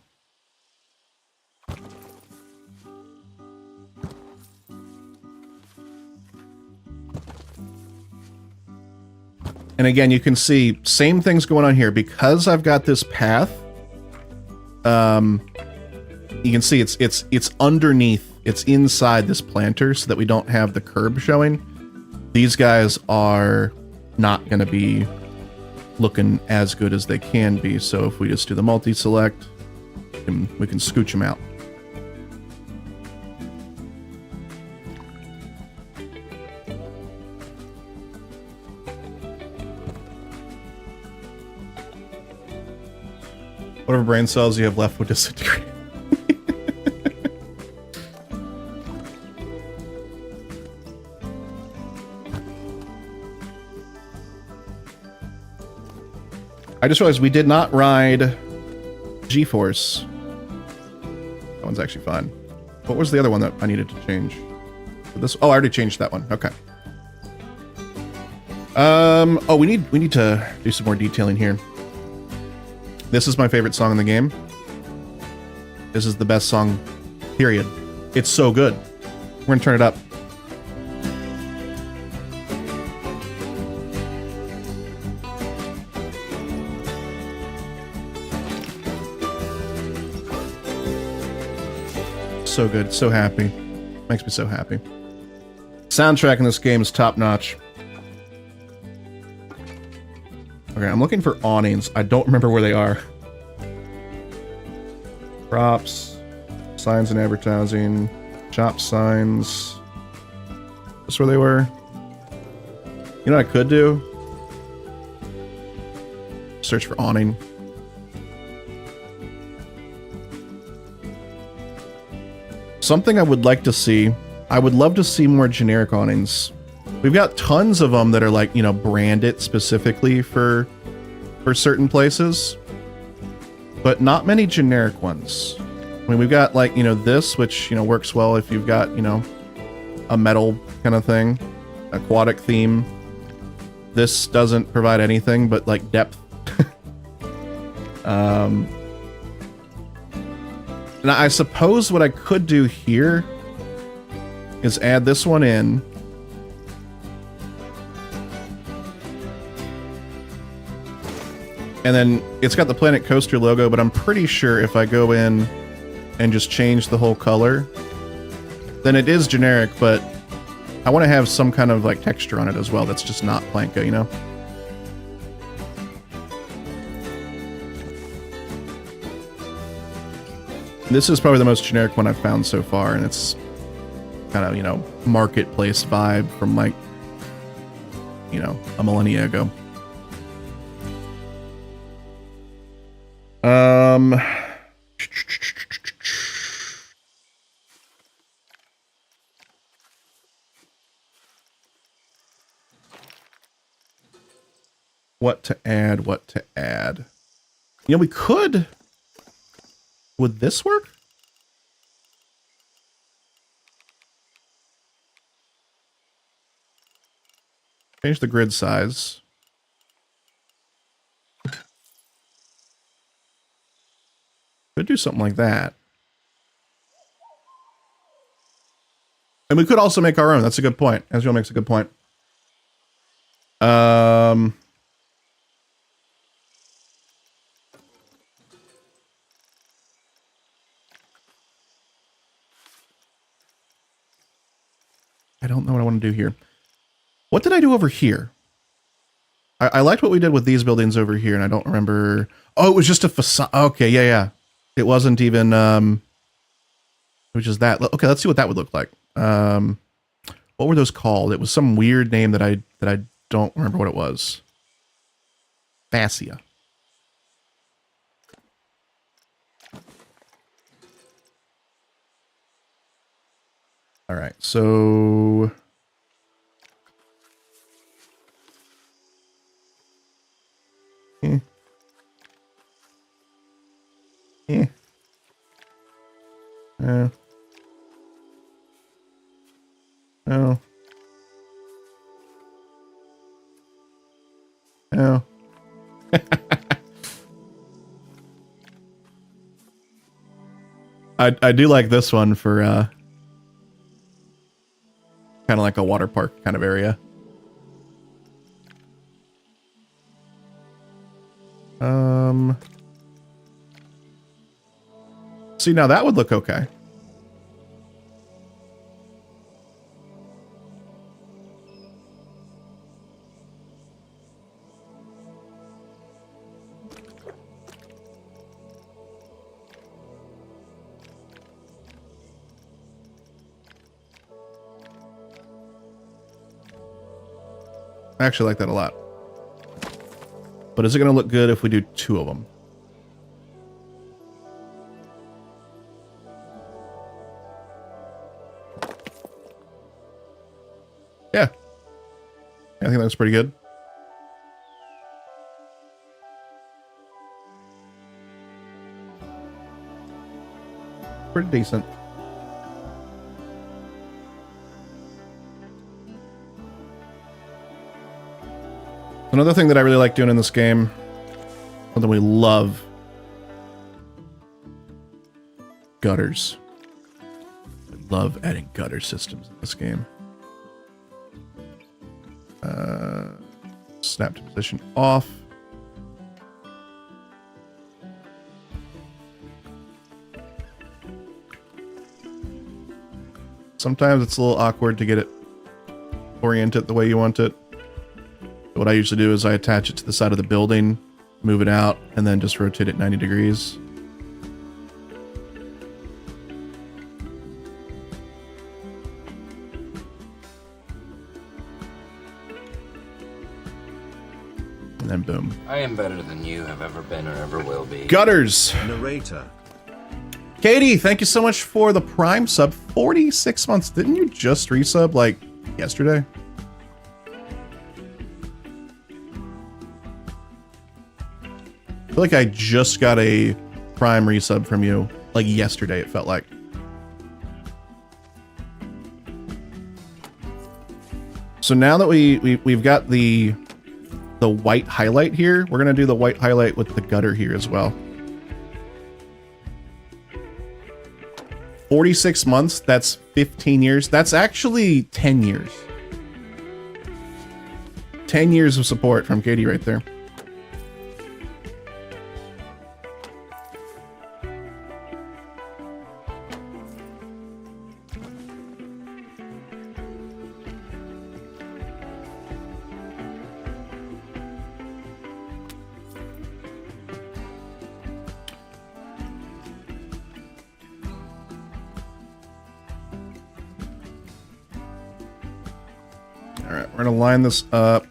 And again, you can see same things going on here because I've got this path. You can see it's underneath, it's inside this planter so that we don't have the curb showing. These guys are not going to be looking as good as they can be. So if we just do the multi-select, we can scooch them out. Whatever brain cells you have left would disintegrate. I just realized we did not ride G-Force. That one's actually fine. What was the other one that I needed to change? This. Oh, I already changed that one. Okay. Oh, we need to do some more detailing here. This is my favorite song in the game. This is the best song, period. It's so good. We're gonna turn it up. So good, so happy. Makes me so happy. Soundtrack in this game is top notch. Okay, I'm looking for awnings. I don't remember where they are. Props, signs and advertising, shop signs. That's where they were. You know what I could do? Search for awning. Something I would like to see. I would love to see more generic awnings. We've got tons of them that are like, you know, branded specifically for certain places, but not many generic ones. I mean, we've got like, you know, this, which, you know, works well if you've got, you know, a metal kind of thing, aquatic theme. This doesn't provide anything but like depth. And I suppose what I could do here is add this one in. And then it's got the Planet Coaster logo, but I'm pretty sure if I go in and just change the whole color, then it is generic, but I want to have some kind of like texture on it as well that's just not Planka, you know? This is probably the most generic one I've found so far, and it's kind of, you know, marketplace vibe from like, you know, a millennia ago. What to add, what to add. You know, we could... Would this work? Change the grid size. Could do something like that. And we could also make our own. That's a good point. Ezreal makes a good point. I don't know what I want to do here. What did I do over here? I liked what we did with these buildings over here, and I don't remember. Oh, it was just a facade. Okay, yeah. It wasn't even, which is that. Okay, let's see what that would look like. What were those called? It was some weird name that I don't remember what it was. Fascia. All right, so yeah. No. No. No. I do like this one for kind of like a water park kind of area. See, now that would look okay. I actually like that a lot. But is it going to look good if we do 2 of them? Yeah. I think that was pretty good. Pretty decent. Another thing that I really like doing in this game, something we love, gutters. I love adding gutter systems in this game. Snap to position off. Sometimes it's a little awkward to get it oriented the way you want it. What I usually do is I attach it to the side of the building, move it out, and then just rotate it 90 degrees. And then boom. I am better than you have ever been or ever will be. Gutters. Narrator. Katie, thank you so much for the Prime sub. 46 months. Didn't you just resub like yesterday? I feel like I just got a Prime resub from you like yesterday, it felt like. So now that we've got the white highlight here, we're gonna do the white highlight with the gutter here as well. 46 months, that's 15 years. That's actually 10 years. 10 years of support from Katie right there. We're gonna line this up.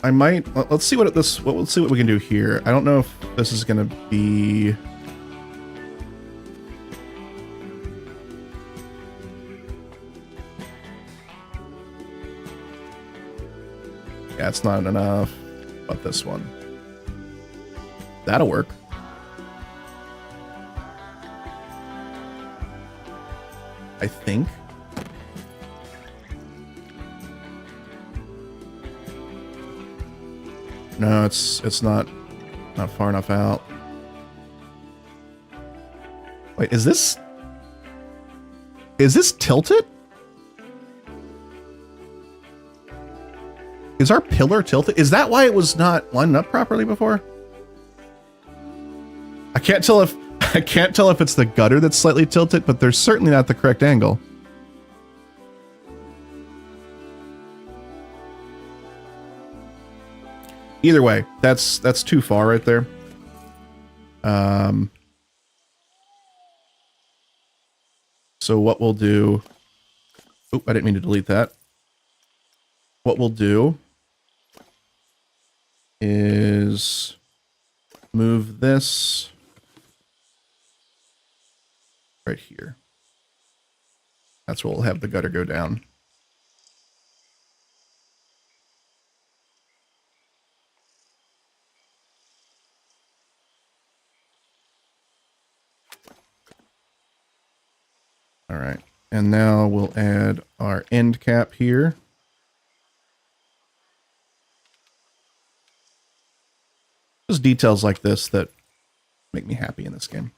I might let's see what let's see what we can do here. I don't know if this is gonna be. Yeah, it's not enough. But this one. That'll work. I think. No, it's not far enough out. Wait, is this tilted? Is our pillar tilted? Is that why it was not lined up properly before? I can't tell if it's the gutter that's slightly tilted, but there's certainly not the correct angle. Either way, that's too far right there. So what we'll do... Oop, I didn't mean to delete that. What we'll do is move this right here. That's where we'll have the gutter go down. All right, and now we'll add our end cap here. Just details like this that make me happy in this game.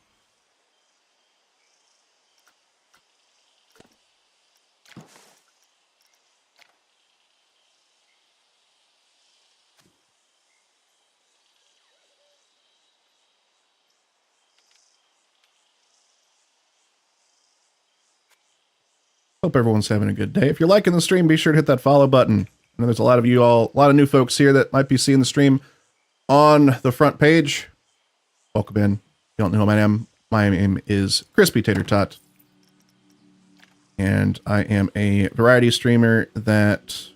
Hope everyone's having a good day. If you're liking the stream, be sure to hit that follow button. I know there's a lot of new folks here that might be seeing the stream on the front page. Welcome in. If you don't know who I am, my name is Crispy Tater Tot. And I am a variety streamer that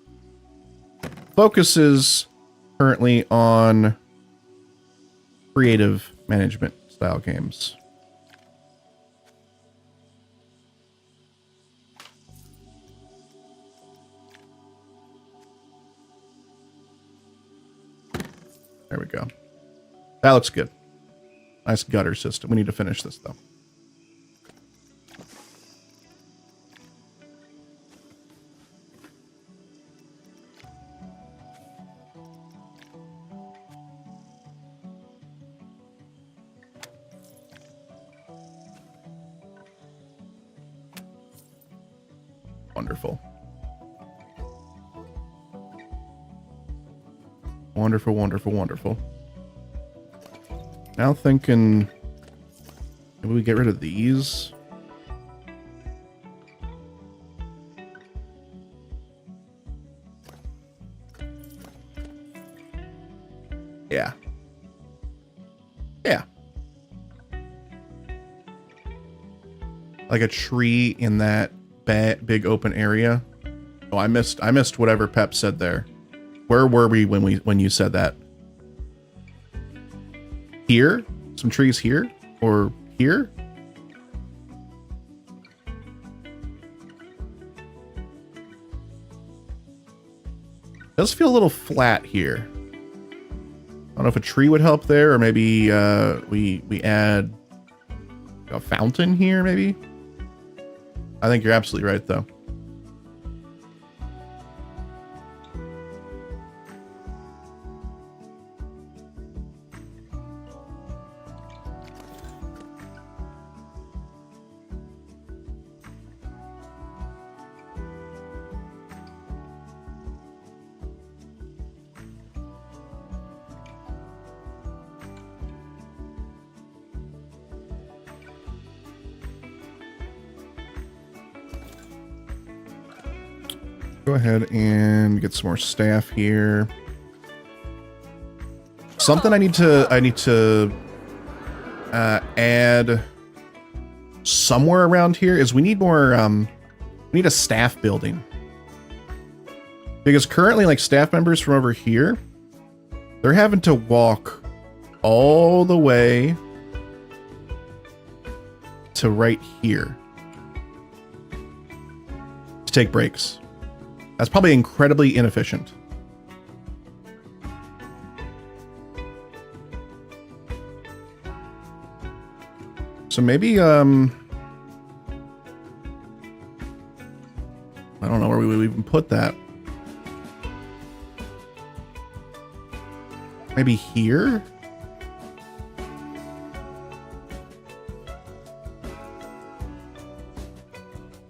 focuses currently on creative management style games. There we go. That looks good. Nice gutter system. We need to finish this, though. Wonderful. Wonderful, wonderful, wonderful. Now thinking, maybe we get rid of these. Yeah. Yeah. Like a tree in that big open area. Oh, I missed whatever Pep said there. Where were we when you said that? Here? Some trees here? Or here? It does feel a little flat here. I don't know if a tree would help there, or maybe we add a fountain here, maybe? I think you're absolutely right, though. Go ahead and get some more staff here. Something I need to add somewhere around here is we need more we need a staff building. Because currently, like, staff members from over here, they're having to walk all the way to right here to take breaks. That's probably incredibly inefficient. So maybe, I don't know where we would even put that. Maybe here?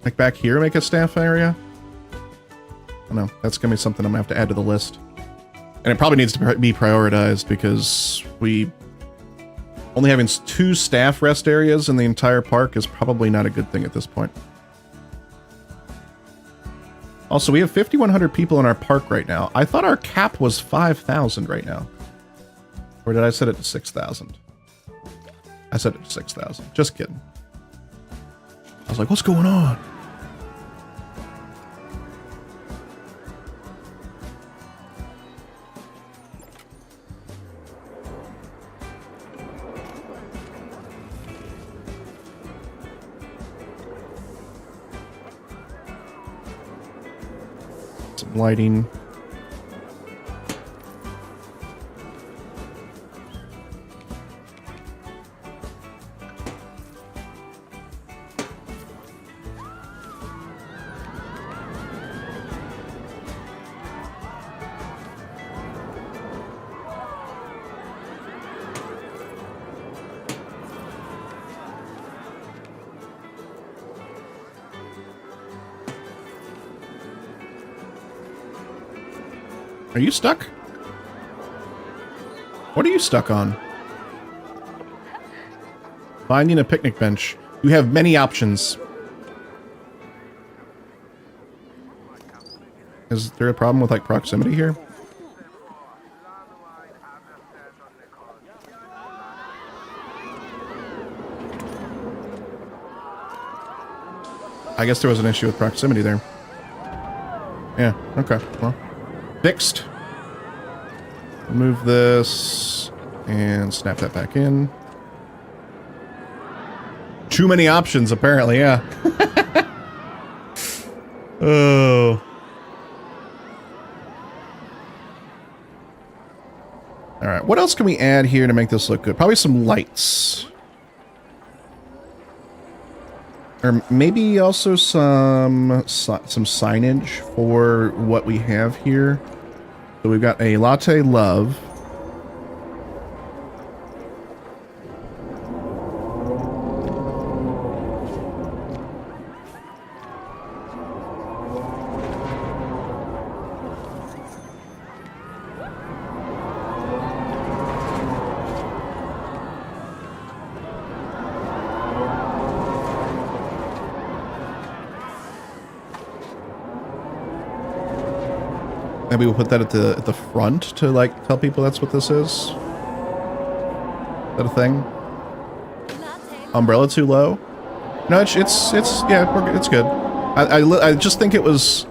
Like back here, make a staff area? I don't know. That's going to be something I'm going to have to add to the list. And it probably needs to be prioritized because only having 2 staff rest areas in the entire park is probably not a good thing at this point. Also, we have 5,100 people in our park right now. I thought our cap was 5,000 right now. Or did I set it to 6,000? I set it to 6,000. Just kidding. I was like, what's going on? Some lighting. Are you stuck? What are you stuck on? Finding a picnic bench. You have many options. Is there a problem with like proximity here? I guess there was an issue with proximity there. Yeah, okay, well. Fixed. Move this and snap that back in. Too many options, apparently, yeah. Oh. Alright, what else can we add here to make this look good? Probably some lights. Or maybe also some signage for what we have here. So we've got a latte love. Maybe we'll put that at the front to like tell people that's what this is. Is that a thing? Umbrella too low? No, it's yeah, it's good. I just think it was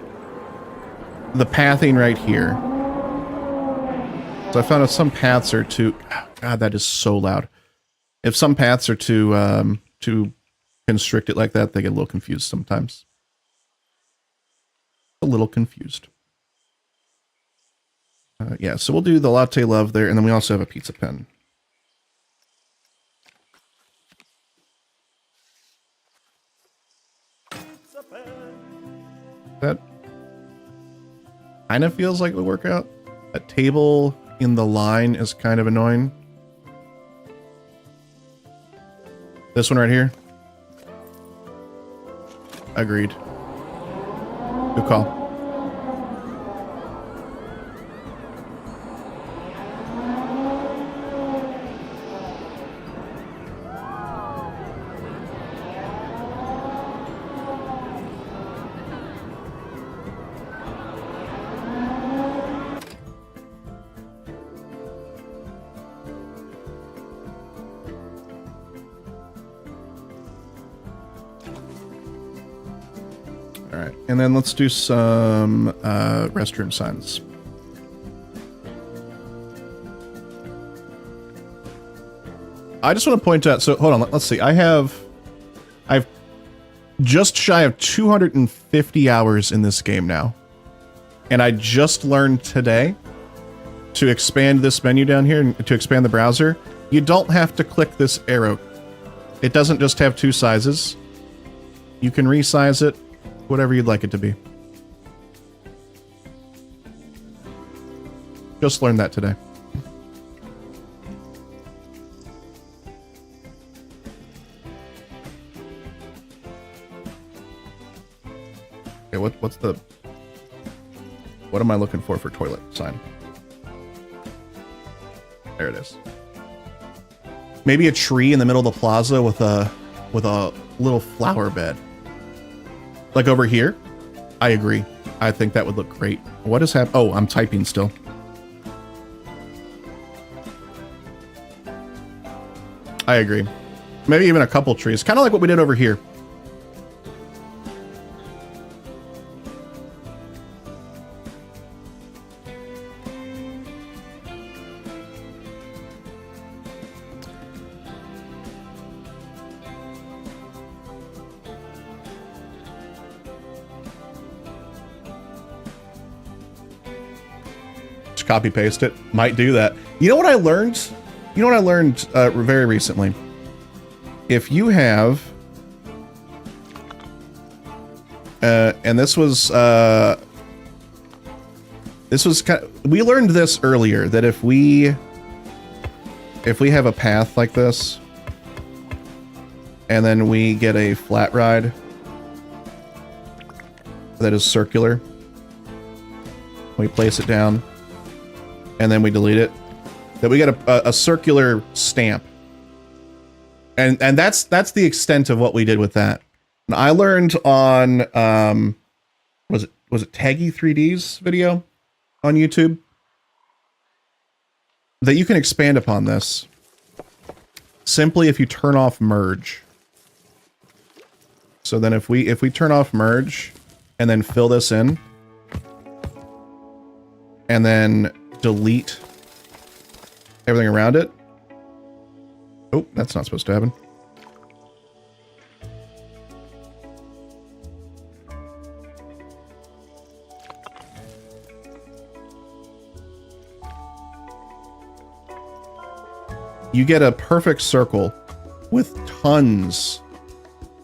the pathing right here. So I found out some paths are too. God, that is so loud. If some paths are too constricted like that, they get a little confused sometimes. A little confused. Yeah, so we'll do the latte love there, and then we also have a pizza pen. That kind of feels like it would work out. A table in the line is kind of annoying. This one right here. Agreed. Good call. Alright, and then let's do some restroom signs. I just want to point out, so hold on, let's see. I've just shy of 250 hours in this game now. And I just learned today to expand this menu down here, and to expand the browser, you don't have to click this arrow. It doesn't just have 2 sizes. You can resize it, whatever you'd like it to be. Just learned that today. What's the... What am I looking for toilet sign? There it is. Maybe a tree in the middle of the plaza with a little flower bed. Like over here? I agree. I think that would look great. What is happening? Oh, I'm typing still. I agree. Maybe even a couple trees. Kind of like what we did over here. Just copy paste it. Might do that. You know what I learned? You know what I learned very recently? If you have, and this was kind of, we learned this earlier, that if we have a path like this, and then we get a flat ride that is circular, we place it down, and then we delete it, that we get a circular stamp. And that's the extent of what we did with that. And I learned on was it Taggy 3D's video on YouTube that you can expand upon this simply if you turn off merge. So then if we turn off merge and then fill this in and then delete everything around it. Oh, that's not supposed to happen. You get a perfect circle with tons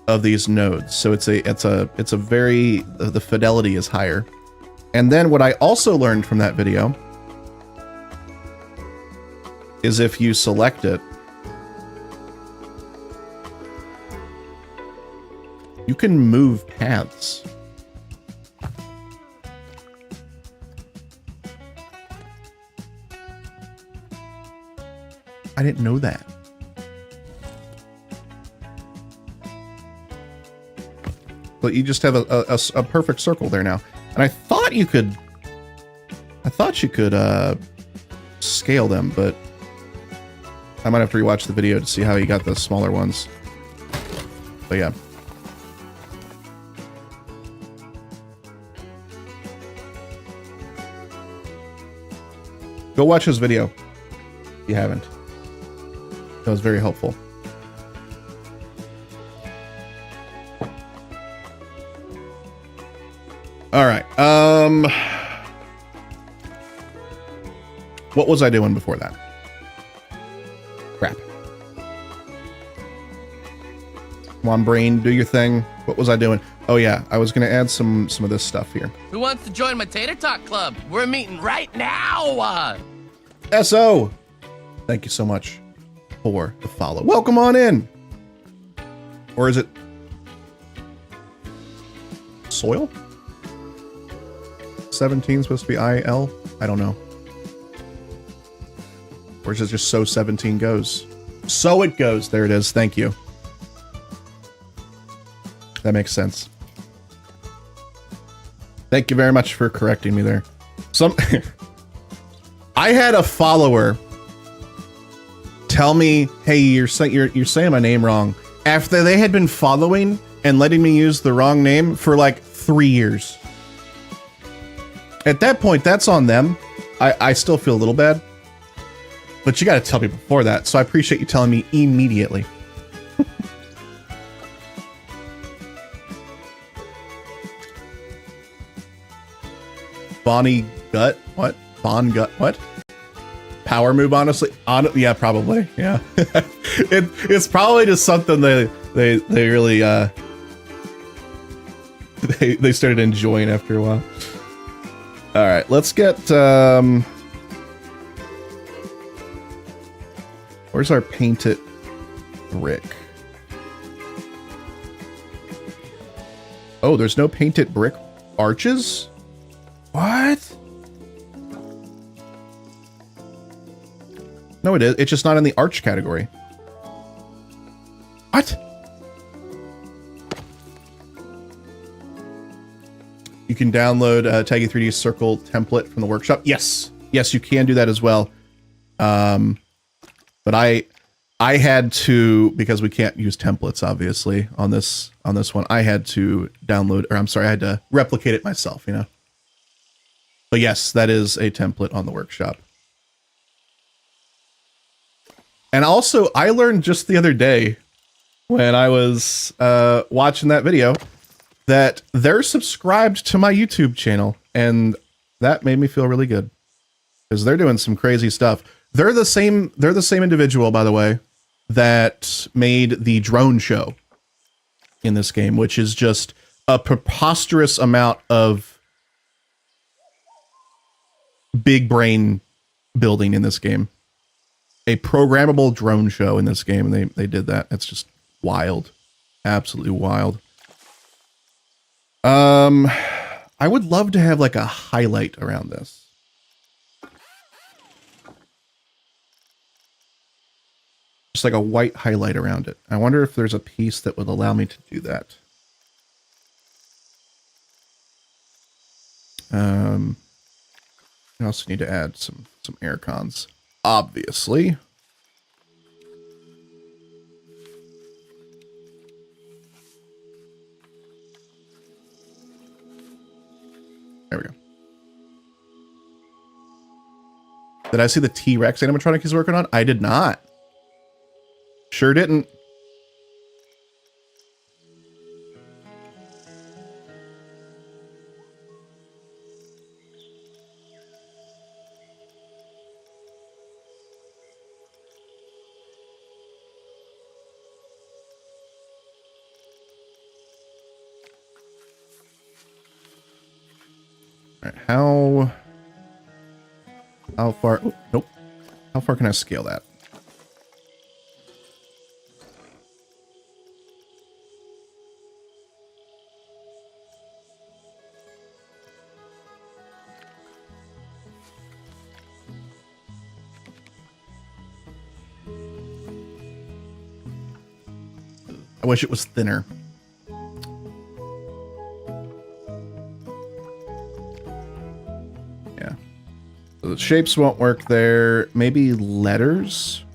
of these nodes. So it's a very, the fidelity is higher. And then what I also learned from that video is if you select it, you can move paths. I didn't know that. But you just have a perfect circle there now. And I thought you could scale them, but I might have to rewatch the video to see how you got the smaller ones. But yeah. Go watch his video if you haven't. That was very helpful. All right. What was I doing before that? Crap. Come on, brain, do your thing. What was I doing? Oh yeah, I was gonna add some of this stuff here. Who wants to join my Tater Talk Club? We're meeting right now! SO! Thank you so much for the follow. Welcome on in! Or is it soil? 17 supposed to be IL? I don't know. Or is it just so 17 goes? So it goes. There it is. Thank you. That makes sense. Thank you very much for correcting me there. I had a follower tell me, "Hey, you're saying my name wrong," after they had been following and letting me use the wrong name for like 3 years. At that point, that's on them. I still feel a little bad, but you got to tell me before that. So I appreciate you telling me immediately. Bonnie Gut? What? Bon Gut? What? Power move, honestly? Yeah, probably. Yeah. It's probably just something they really they started enjoying after a while. All right, let's get where's our painted brick? Oh, there's no painted brick. arches? What? No, it is. It's just not in the arch category. What? You can download a Taggy 3D circle template from the workshop. Yes. Yes, you can do that as well. But I had to, because we can't use templates obviously on this one. I had to download, or I'm sorry, I had to replicate it myself, you know. But yes, that is a template on the workshop. And also, I learned just the other day when I was watching that video that they're subscribed to my YouTube channel, and that made me feel really good because they're doing some crazy stuff. They're the same individual, by the way, that made the drone show in this game, which is just a preposterous amount of big brain building in this game. A programmable drone show in this game, and they did that. It's just wild. Absolutely wild. I would love to have like a highlight around this. Just like a white highlight around it. I wonder if there's a piece that would allow me to do that. I also need to add some air cons, obviously. There we go. Did I see the T-Rex animatronic he's working on? I did not. Sure didn't. All right, how far? Oh, nope. How far can I scale that? I wish it was thinner. Yeah. So the shapes won't work there. Maybe letters?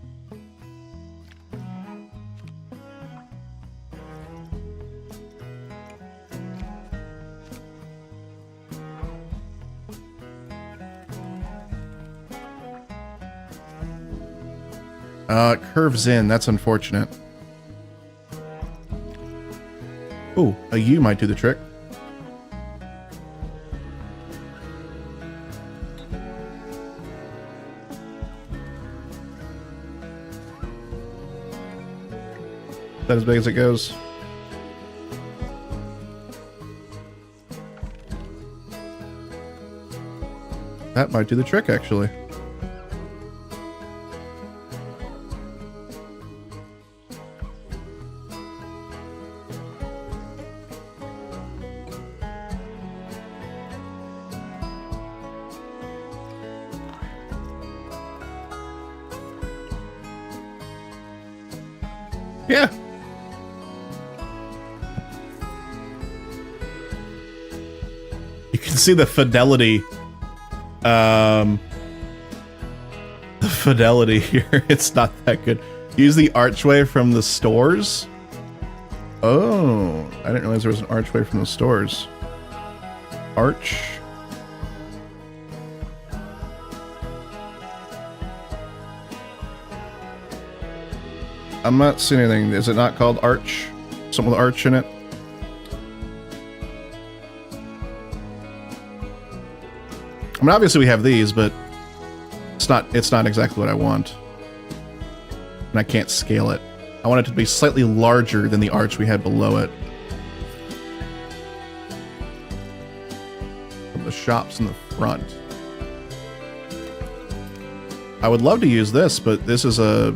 It curves in. That's unfortunate. Ooh, a U might do the trick. Is that as big as it goes? That might do the trick, actually. Yeah. You can see the fidelity. The fidelity here. It's not that good. Use the archway from the stores. Oh, I didn't realize there was an archway from the stores. Arch. I'm not seeing anything. Is it not called arch? Something with arch in it? I mean, obviously we have these, but it's not exactly what I want. And I can't scale it. I want it to be slightly larger than the arch we had below it. The shops in the front. I would love to use this, but this is a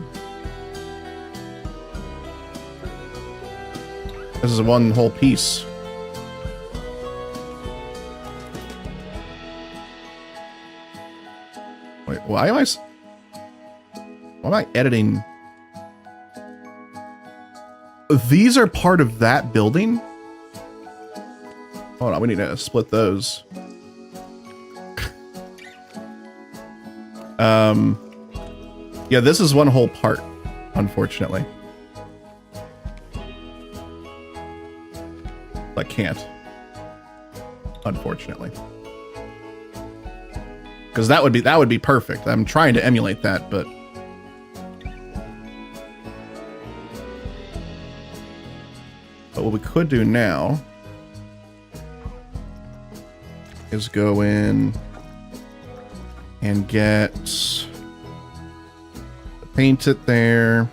one whole piece. Wait, why am I editing? These are part of that building? Hold on, we need to split those. Yeah, this is one whole part, unfortunately. I can't. Unfortunately. Because that would be perfect. I'm trying to emulate that, but what we could do now is go in and paint it there.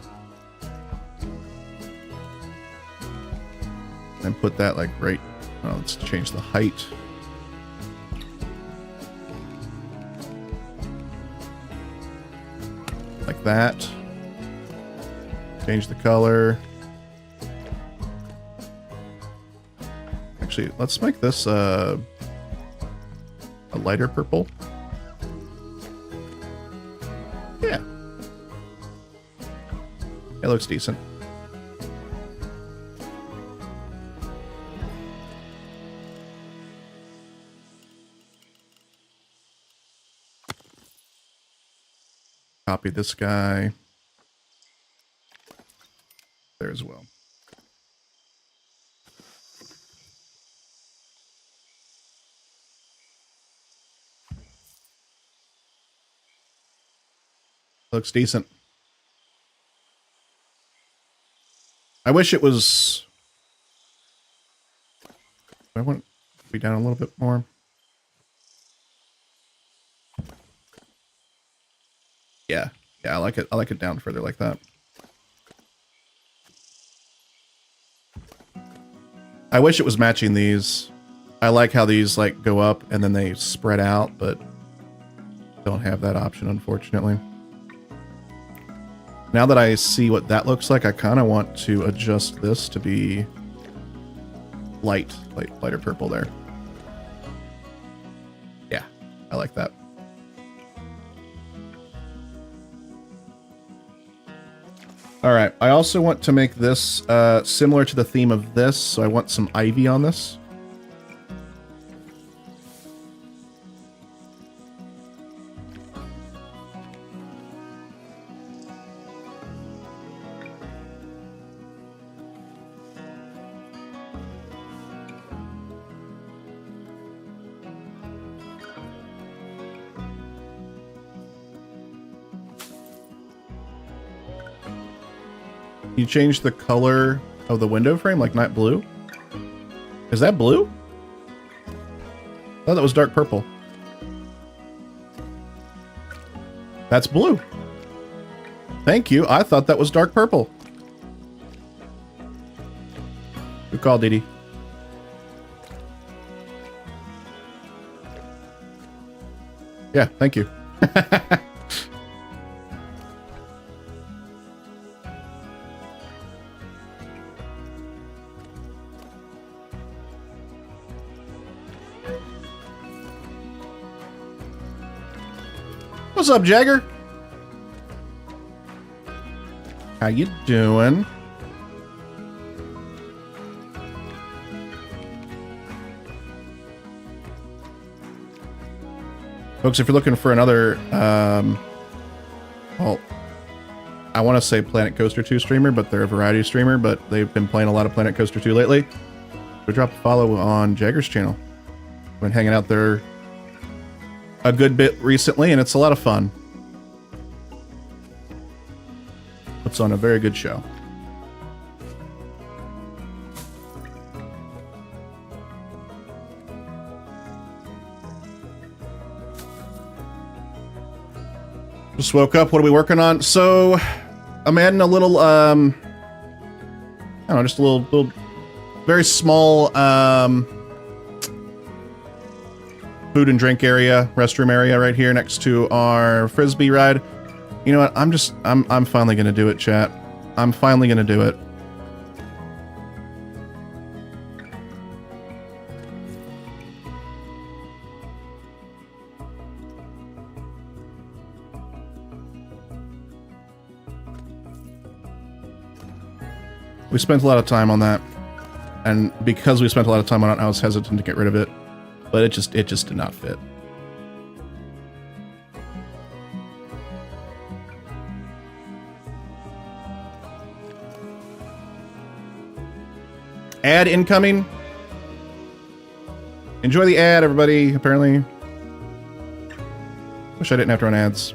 And put that like right, oh, let's change the height. Like that. Change the color. Actually, let's make this a lighter purple. Yeah. It looks decent. Copy this guy there as well. Looks decent. I wish it was... I want it to be down a little bit more. Yeah, I like it. I like it down further like that. I wish it was matching these. I like how these like go up and then they spread out, but don't have that option, unfortunately. Now that I see what that looks like, I kind of want to adjust this to be lighter purple there. Yeah, I like that. All right, I also want to make this similar to the theme of this, so I want some ivy on this. You change the color of the window frame, like not blue? Is that blue? I thought that was dark purple. That's blue. Thank you. I thought that was dark purple. Good call, Didi. Yeah, thank you. What's up, Jagger? How you doing? Folks, if you're looking for another, well, I want to say Planet Coaster 2 streamer, but they're a variety streamer, but they've been playing a lot of Planet Coaster 2 lately. Go drop a follow on Jagger's channel. Been hanging out there a good bit recently, and it's a lot of fun. Puts on a very good show. Just woke up. What are we working on? So I'm adding a little, I don't know, just a little very small, food and drink area, restroom area right here next to our Frisbee ride. You know what? I'm finally gonna do it, chat. I'm finally gonna do it. We spent a lot of time on that. And because we spent a lot of time on it, I was hesitant to get rid of it. But it just did not fit. Ad incoming. Enjoy the ad, everybody, apparently. Wish I didn't have to run ads.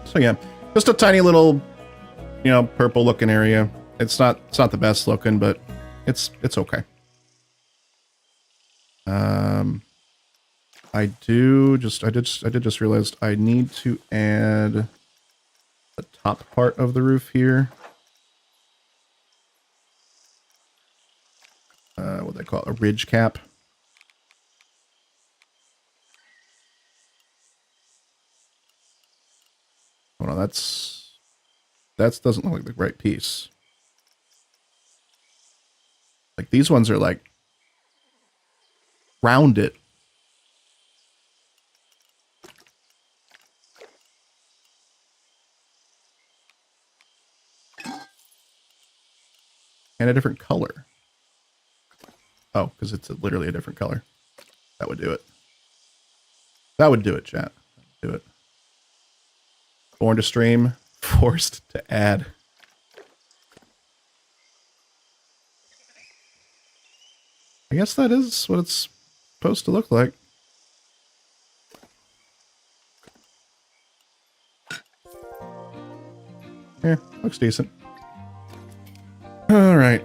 So yeah, just a tiny little, you know, purple looking area. It's not the best looking, but it's okay. I did just realized I need to add the top part of the roof here. What they call it, a ridge cap. Oh no, that doesn't look like the right piece. Like these ones are like rounded. And a different color. Oh, because it's literally a different color. That would do it. That would do it, chat. Do it. Born to stream, forced to add. I guess that is what it's supposed to look like. Yeah, looks decent. All right.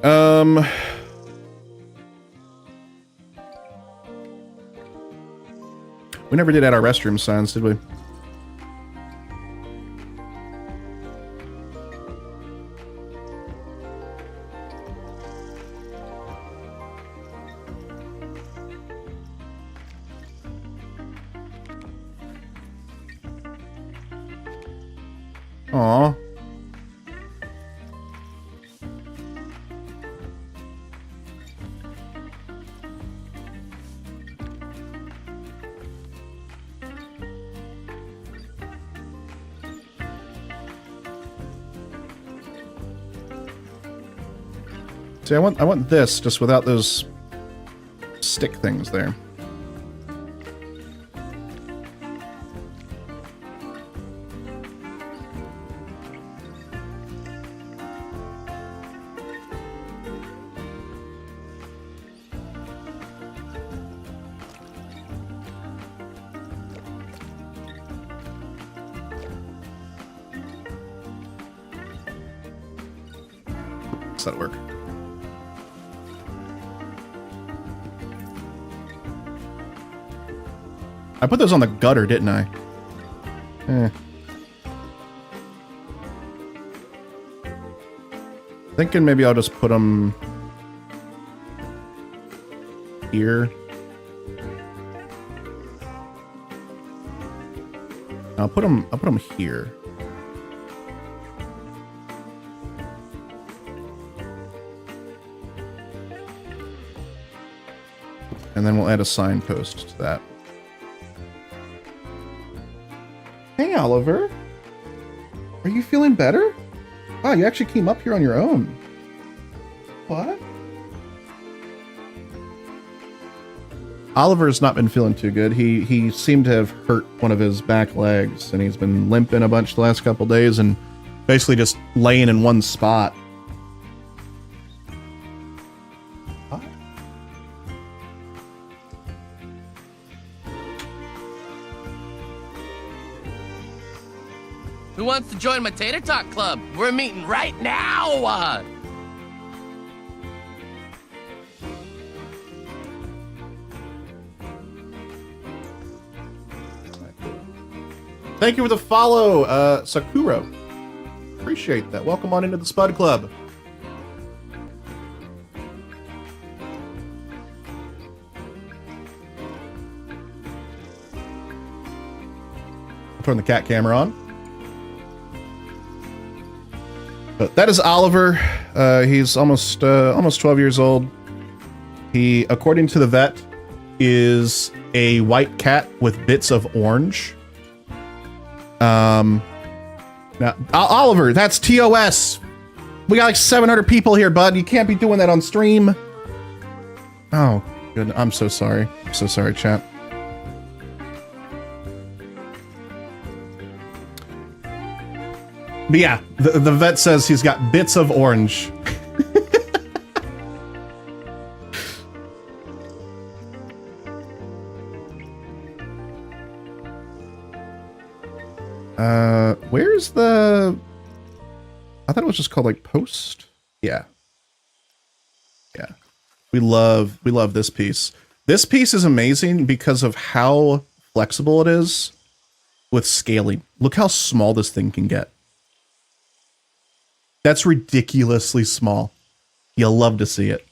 We never did add our restroom signs, did we? Aw. See, I want this just without those stick things there. Does that work? I put those on the gutter, didn't I? Thinking maybe I'll just put them here. I'll put them here. And then we'll add a signpost to that. Hey, Oliver. Are you feeling better? Wow, you actually came up here on your own. What? Oliver's not been feeling too good. He seemed to have hurt one of his back legs, and he's been limping a bunch the last couple days and basically just laying in one spot. What? Who wants to join my Tater Talk Club? We're meeting right now! Thank you for the follow, Sakura. Appreciate that. Welcome on into the Spud Club. I'll turn the cat camera on. But that is Oliver. He's almost 12 years old. He, according to the vet, is a white cat with bits of orange. Now, Oliver, that's TOS. We got like 700 people here, bud. You can't be doing that on stream. Oh, good. I'm so sorry. I'm so sorry, chat. But yeah, the vet says he's got bits of orange. Where's the... I thought it was just called like post. Yeah. Yeah. We love this piece. This piece is amazing because of how flexible it is with scaling. Look how small this thing can get. That's ridiculously small. You'll love to see it.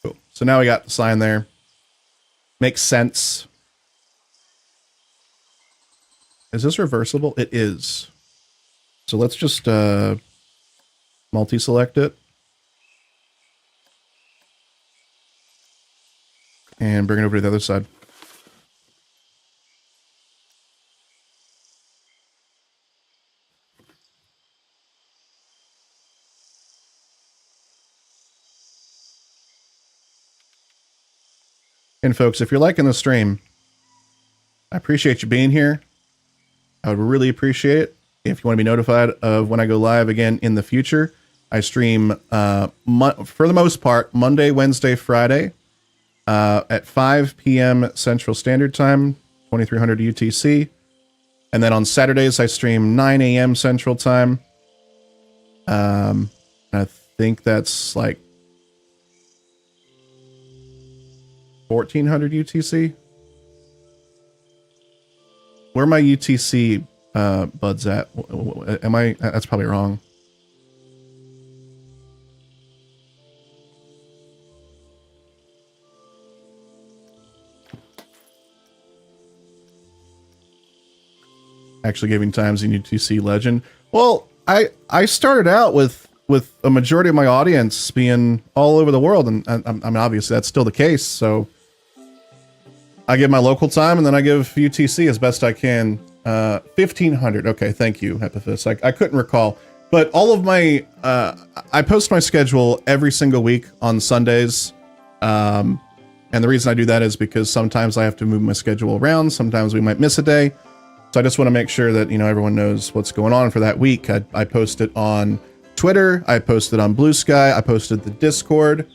Cool. So now we got the sign there. Makes sense. Is this reversible? It is. So let's just multi-select it. And bring it over to the other side. And folks, if you're liking the stream, I appreciate you being here. I would really appreciate it if you want to be notified of when I go live again in the future. I stream, for the most part, Monday, Wednesday, Friday at 5 p.m. Central Standard Time, 2300 UTC. And then on Saturdays, I stream 9 a.m. Central Time. I think that's like 1400 UTC. Where are my UTC buds at? Am I? That's probably wrong. Actually giving times in UTC Legend. Well, I started out with a majority of my audience being all over the world, and I mean, obviously that's still the case. So I give my local time, and then I give UTC as best I can. 1500. Okay, thank you, Epiphus. I couldn't recall, but all of my I post my schedule every single week on Sundays, and the reason I do that is because sometimes I have to move my schedule around. Sometimes we might miss a day, so I just want to make sure that everyone knows what's going on for that week. I post it on Twitter. I post it on Blue Sky. I posted the Discord.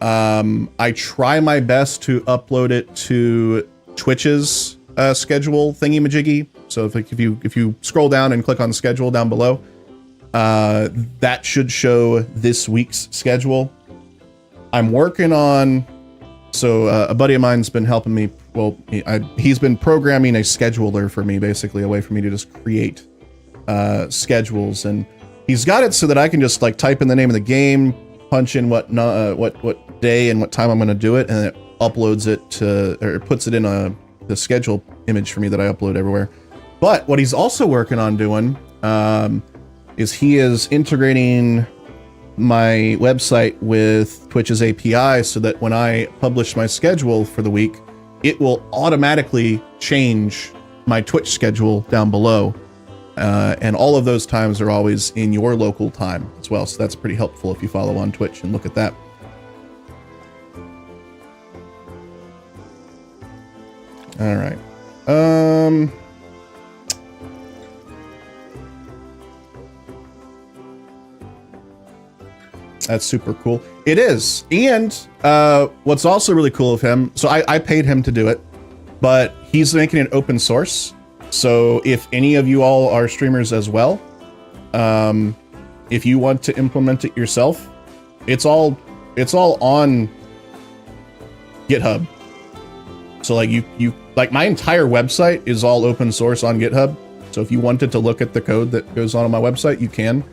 I try my best to upload it to Twitch's schedule thingy-majiggy. So if you scroll down and click on schedule down below, that should show this week's schedule. I'm working on, so a buddy of mine's been helping me. Well, he's been programming a scheduler for me, basically a way for me to just create schedules, and he's got it so that I can just like type in the name of the game, punch in what day and what time I'm going to do it, and it uploads it to, or puts it in the schedule image for me that I upload everywhere. But what he's also working on doing is he is integrating my website with Twitch's API so that when I publish my schedule for the week, it will automatically change my Twitch schedule down below. And all of those times are always in your local time as well. So that's pretty helpful if you follow on Twitch and look at that. All right. That's super cool. It is. And what's also really cool of him, so I paid him to do it, but he's making it open source. So if any of you all are streamers as well, if you want to implement it yourself, it's all on GitHub. So like you like my entire website is all open source on GitHub. So if you wanted to look at the code that goes on my website, you can.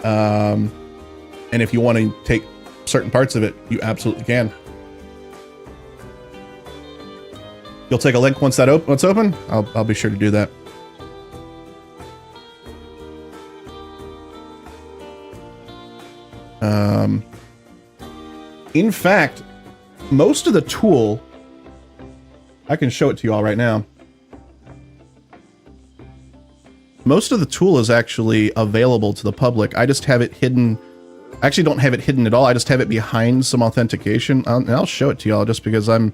And if you want to take certain parts of it, you absolutely can. You'll take a link once what's open. I'll be sure to do that. In fact, most of the tool, I can show it to you all right now. Most of the tool is actually available to the public. I just have it hidden. I actually don't have it hidden at all. I just have it behind some authentication. And I'll show it to y'all just because so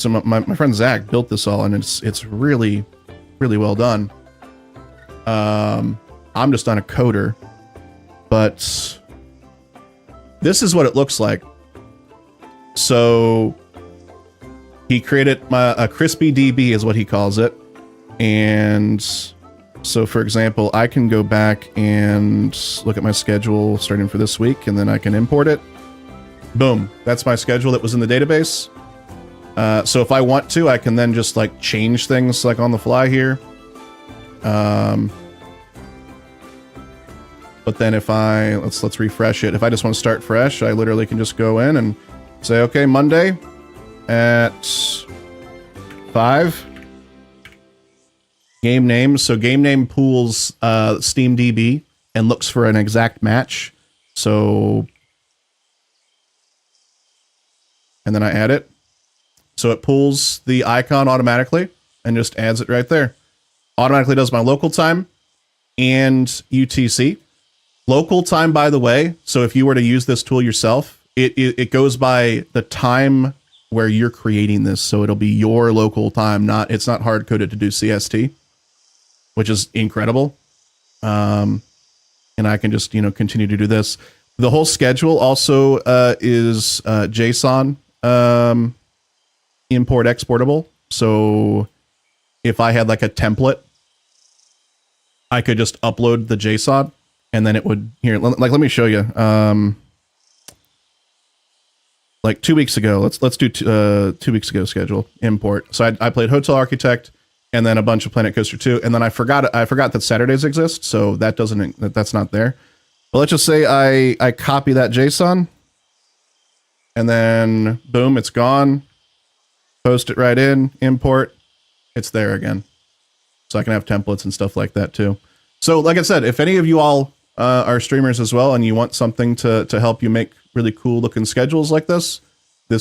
my friend Zach built this all, and it's really, really well done. I'm just not a coder, but this is what it looks like. So he created a crispy DB is what he calls it. And so for example, I can go back and look at my schedule starting for this week, and then I can import it. Boom. That's my schedule that was in the database. So if I want to, I can then just like change things like on the fly here. But then if let's refresh it. If I just want to start fresh, I literally can just go in and say, okay, Monday at 5. Game name. So game name pools SteamDB and looks for an exact match. So, and then I add it. So it pulls the icon automatically and just adds it right there. Automatically does my local time and UTC. Local time, by the way, so if you were to use this tool yourself, it goes by the time where you're creating this. So it'll be your local time, it's not hard coded to do CST, which is incredible. And I can just, continue to do this. The whole schedule also is JSON import exportable. So if I had like a template, I could just upload the JSON and then it would let me show you. Like 2 weeks ago, let's do 2 weeks ago schedule import. So I played Hotel Architect and then a bunch of Planet Coaster 2, and then I forgot that Saturdays exist, so that's not there. But let's just say I copy that JSON and then boom, it's gone. Post it right in, import, it's there again. So I can have templates and stuff like that too. So like I said, if any of you all are streamers as well and you want something to help you make really cool looking schedules like this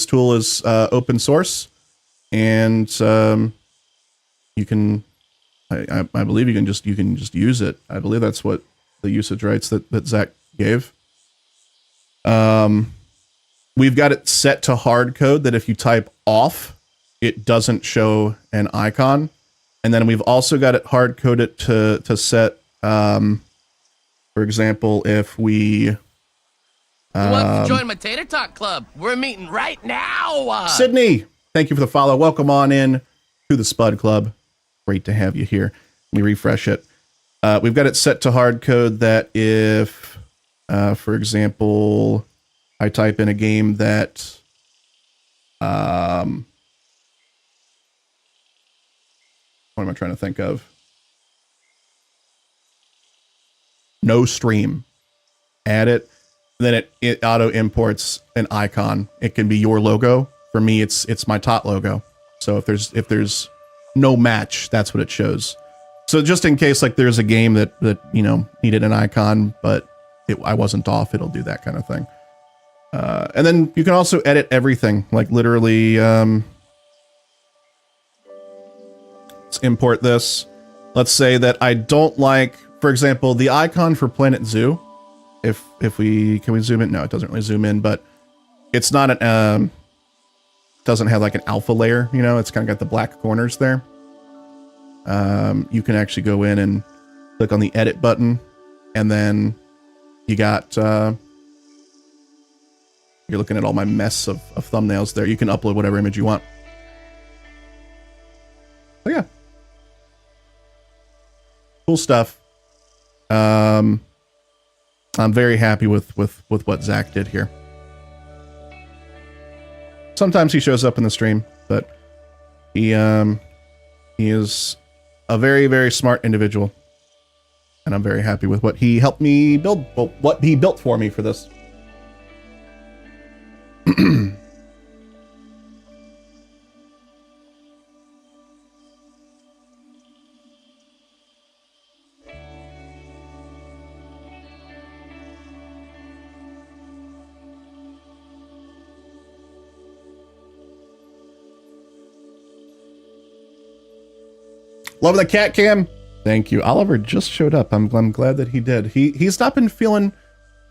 tool is open source, and you can, I believe you can just use it. I believe that's what the usage rights that Zach gave. We've got it set to hard code that if you type off, it doesn't show an icon. And then we've also got it hard coded to set, for example, if we... Who wants to join my Tater Talk Club? We're meeting right now! Sydney, thank you for the follow. Welcome on in to the Spud Club. Great to have you here. Let me refresh it. We've got it set to hard code that if, for example, I type in a game that... what am I trying to think of? No stream. Add it. Then it auto imports an icon. It can be your logo. For me, it's my tot logo. So if there's no match, that's what it shows. So just in case like there's a game that needed an icon, but I wasn't off, it'll do that kind of thing. And then you can also edit everything, like literally. Let's import this. Let's say that I don't like, for example, the icon for Planet Zoo. Can we zoom in? No, it doesn't really zoom in, but it's not an doesn't have like an alpha layer, it's kind of got the black corners there. You can actually go in and click on the edit button, and then you got you're looking at all my mess of thumbnails there. You can upload whatever image you want. Oh yeah. Cool stuff. I'm very happy with what Zach did here. Sometimes he shows up in the stream, but he is a very, very smart individual. And I'm very happy with what he helped me build, well, what he built for me for this. Love the cat cam. Thank you. Oliver just showed up. I'm glad that he did. He's not been feeling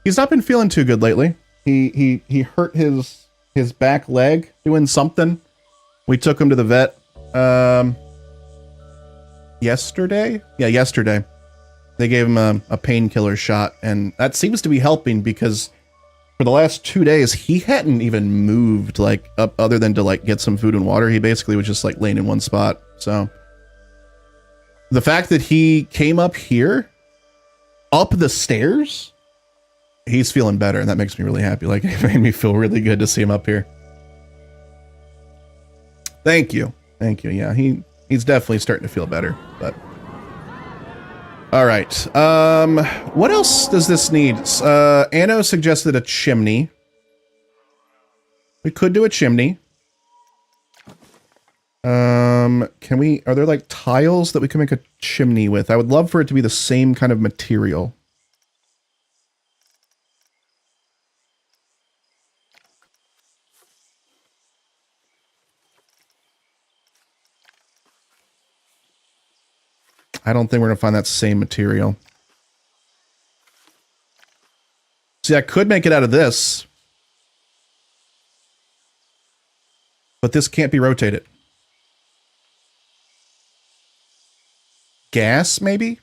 too good lately. He hurt his back leg doing something. We took him to the vet yesterday. Yeah, yesterday. They gave him a painkiller shot, and that seems to be helping because for the last 2 days he hadn't even moved like up other than to like get some food and water. He basically was just like laying in one spot. So the fact that he came up here, up the stairs, he's feeling better, and that makes me really happy. Like, it made me feel really good to see him up here. Thank you. Thank you. Yeah, he's definitely starting to feel better, but... All right. What else does this need? Anno suggested a chimney. We could do a chimney. Are there like tiles that we can make a chimney with? I would love for it to be the same kind of material. I don't think we're gonna find that same material. See, I could make it out of this, but this can't be rotated. Gas, maybe?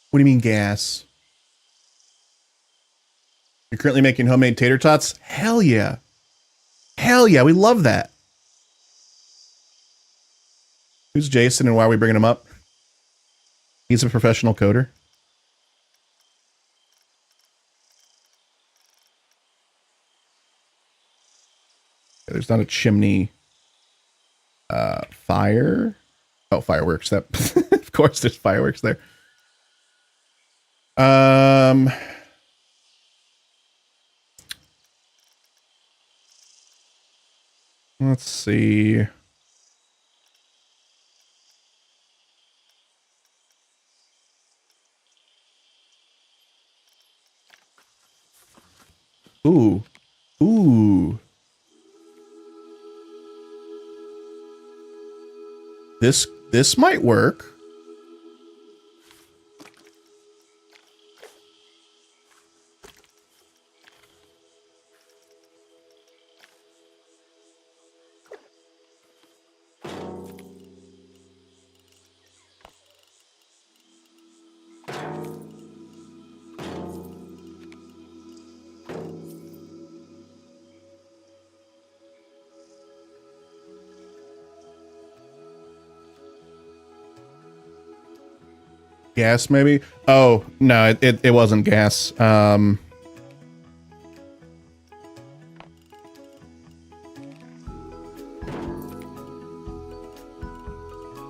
What do you mean gas? You're currently making homemade tater tots? Hell yeah. Hell yeah, we love that. Who's Jason and why are we bringing him up? He's a professional coder. There's not a chimney. Fire? Oh, fireworks. That of course there's fireworks there. Let's see. Ooh. Ooh. This might work. Gas, maybe? Oh, no, it wasn't gas.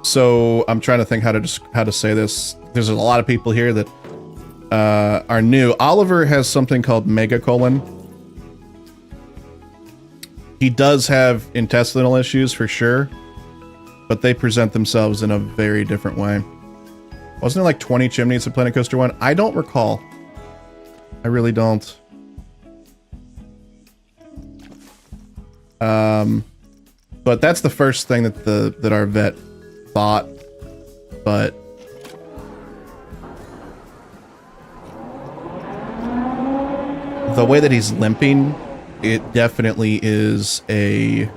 So I'm trying to think how to say this. There's a lot of people here that are new. Oliver has something called megacolon. He does have intestinal issues for sure, but they present themselves in a very different way. Wasn't there like 20 chimneys at Planet Coaster 1? I don't recall. I really don't. But that's the first thing that our vet thought. But the way that he's limping, it definitely is he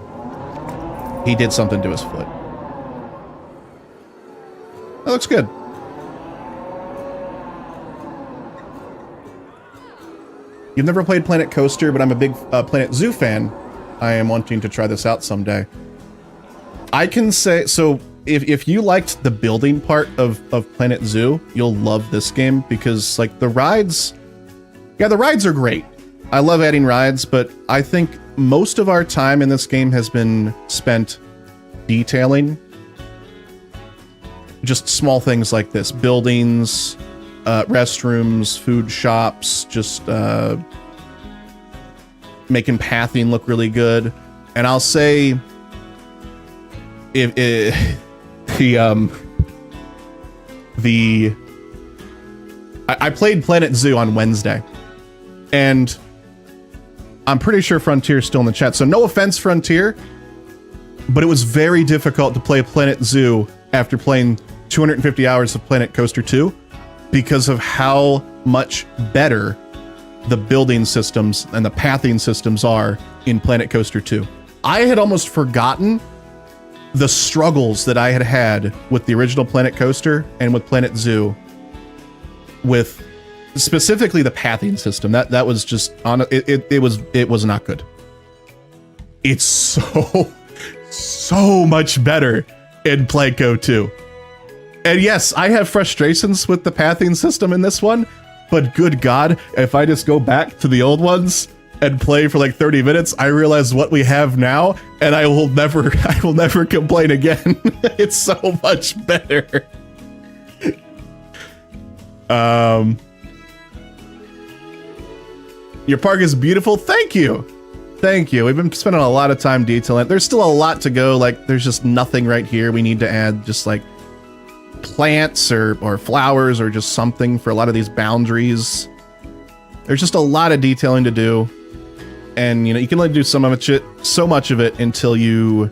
did something to his foot. That looks good. You've never played Planet Coaster, but I'm a big Planet Zoo fan. I am wanting to try this out someday. I can say, so if you liked the building part of Planet Zoo, you'll love this game because like the rides, yeah, the rides are great. I love adding rides, but I think most of our time in this game has been spent detailing just small things like this: buildings, restrooms, food shops, just making pathing look really good. And I'll say, I played Planet Zoo on Wednesday, and I'm pretty sure Frontier's still in the chat, so no offense, Frontier, but it was very difficult to play Planet Zoo after playing 250 hours of Planet Coaster 2 because of how much better the building systems and the pathing systems are in Planet Coaster 2. I had almost forgotten the struggles that I had had with the original Planet Coaster and with Planet Zoo, with specifically the pathing system. That was just on it was not good. It's so much better in Planco 2. And yes, I have frustrations with the pathing system in this one, but good God, if I just go back to the old ones and play for like 30 minutes, I realize what we have now, and I will never complain again. It's so much better. Your park is beautiful. Thank you. Thank you. We've been spending a lot of time detailing it. There's still a lot to go. Like, there's just nothing right here. We need to add just like plants or flowers or just something for a lot of these boundaries. There's just a lot of detailing to do. And, you know, you can only do so much of it until you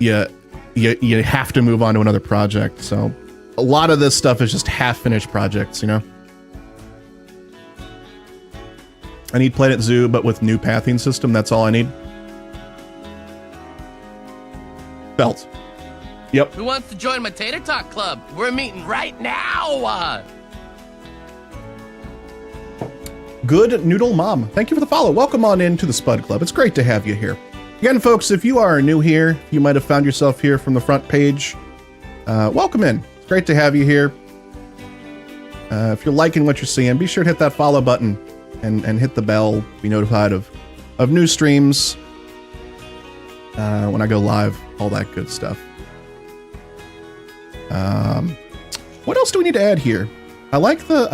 have to move on to another project. So a lot of this stuff is just half-finished projects, you know? I need Planet Zoo, but with new pathing system, that's all I need. Belt. Yep. Who wants to join my Tater Talk Club? We're meeting right now. Good Noodle Mom, thank you for the follow. Welcome on into the Spud Club. It's great to have you here. Again, folks, if you are new here, you might have found yourself here from the front page. Welcome in. It's great to have you here. If you're liking what you're seeing, be sure to hit that follow button and hit the bell. Be notified of new streams when I go live. All that good stuff. What else do we need to add here? I like the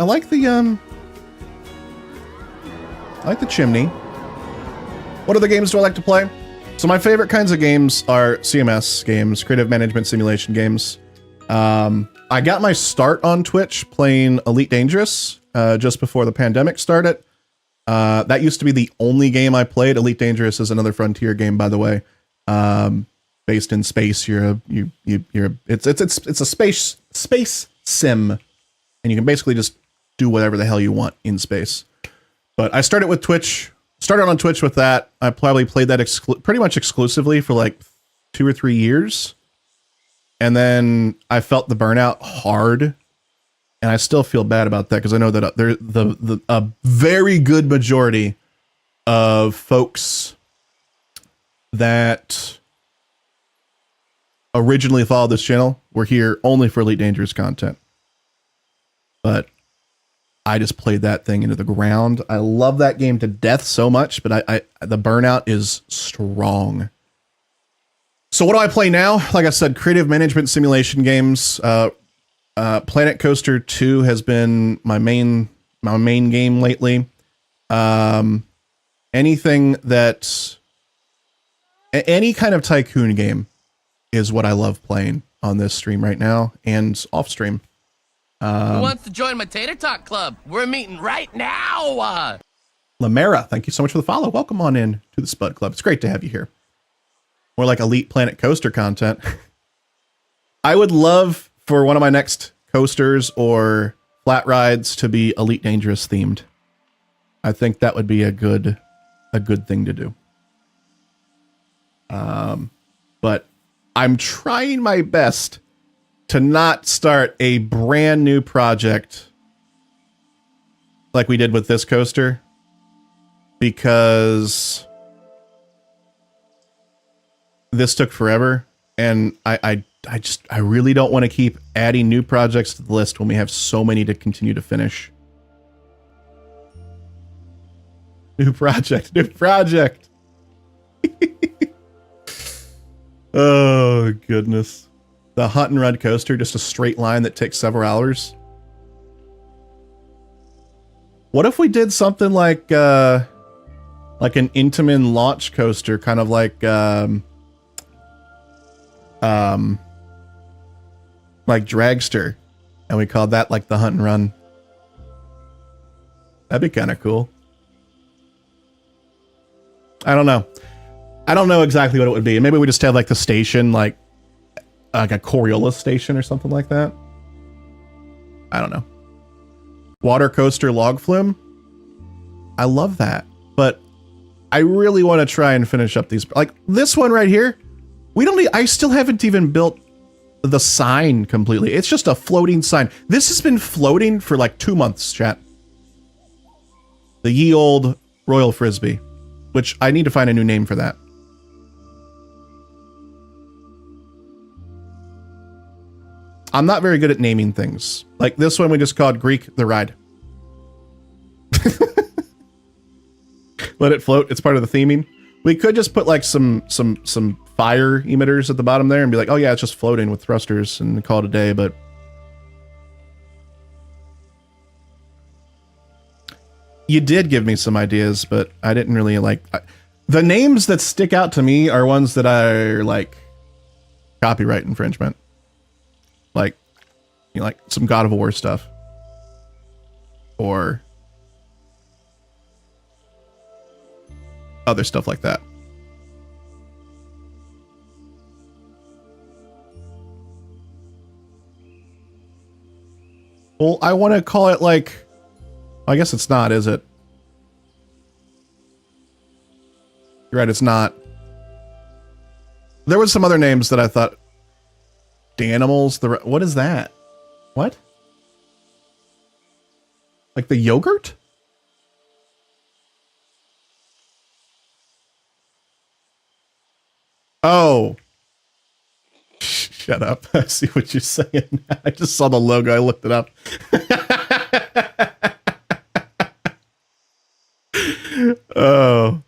chimney. What other games do I like to play? So my favorite kinds of games are CMS games, creative management simulation games. I got my start on Twitch playing Elite Dangerous just before the pandemic started. That used to be the only game I played. Elite Dangerous is another Frontier game, by the way. Based in space. It's a space sim, and you can basically just do whatever the hell you want in space. But I started on Twitch with that. I probably played that pretty much exclusively for like 2 or 3 years. And then I felt the burnout hard. And I still feel bad about that because I know that a very good majority of folks that originally followed this channel were here only for Elite Dangerous content. But I just played that thing into the ground. I love that game to death so much, but the burnout is strong. So what do I play now? Like I said, creative management simulation games. Planet Coaster 2 has been my main game lately. Any kind of tycoon game is what I love playing on this stream right now and off stream. Who wants to join my Tater Talk Club? We're meeting right now. Lamera, thank you so much for the follow. Welcome on in to the Spud Club. It's great to have you here. More like Elite Planet Coaster content. I would love for one of my next coasters or flat rides to be Elite Dangerous themed. I think that would be a good thing to do. But I'm trying my best to not start a brand new project like we did with this coaster, because this took forever, and I really don't want to keep adding new projects to the list when we have so many to continue to finish. New project. New project. Oh, goodness. The Hunt and Run coaster, just a straight line that takes several hours. What if we did something like an Intamin launch coaster, kind of like Dragster, and we called that like the Hunt and Run? That'd be kind of cool. I don't know. I don't know exactly what it would be. Maybe we just have like the station, like a Coriolis station or something like that. I don't know. Water coaster log flume. I love that, but I really want to try and finish up these. Like this one right here. I still haven't even built the sign completely. It's just a floating sign. This has been floating for like 2 months, chat. The ye old Royal Frisbee, which I need to find a new name for that. I'm not very good at naming things. Like this one we just called Greek the Ride. Let it float. It's part of the theming. We could just put like some fire emitters at the bottom there and be like, oh yeah, it's just floating with thrusters and call it a day, but you did give me some ideas, but I didn't really like the names that stick out to me are ones that are like copyright infringement. Like, you know, like some God of War stuff. Or other stuff like that. Well, I want to call it like, I guess it's not, is it? You're right, it's not. There was some other names that I thought, Danimals, what is that? What? Like the yogurt? Oh. Shut up. I see what you're saying. I just saw the logo. I looked it up. Oh.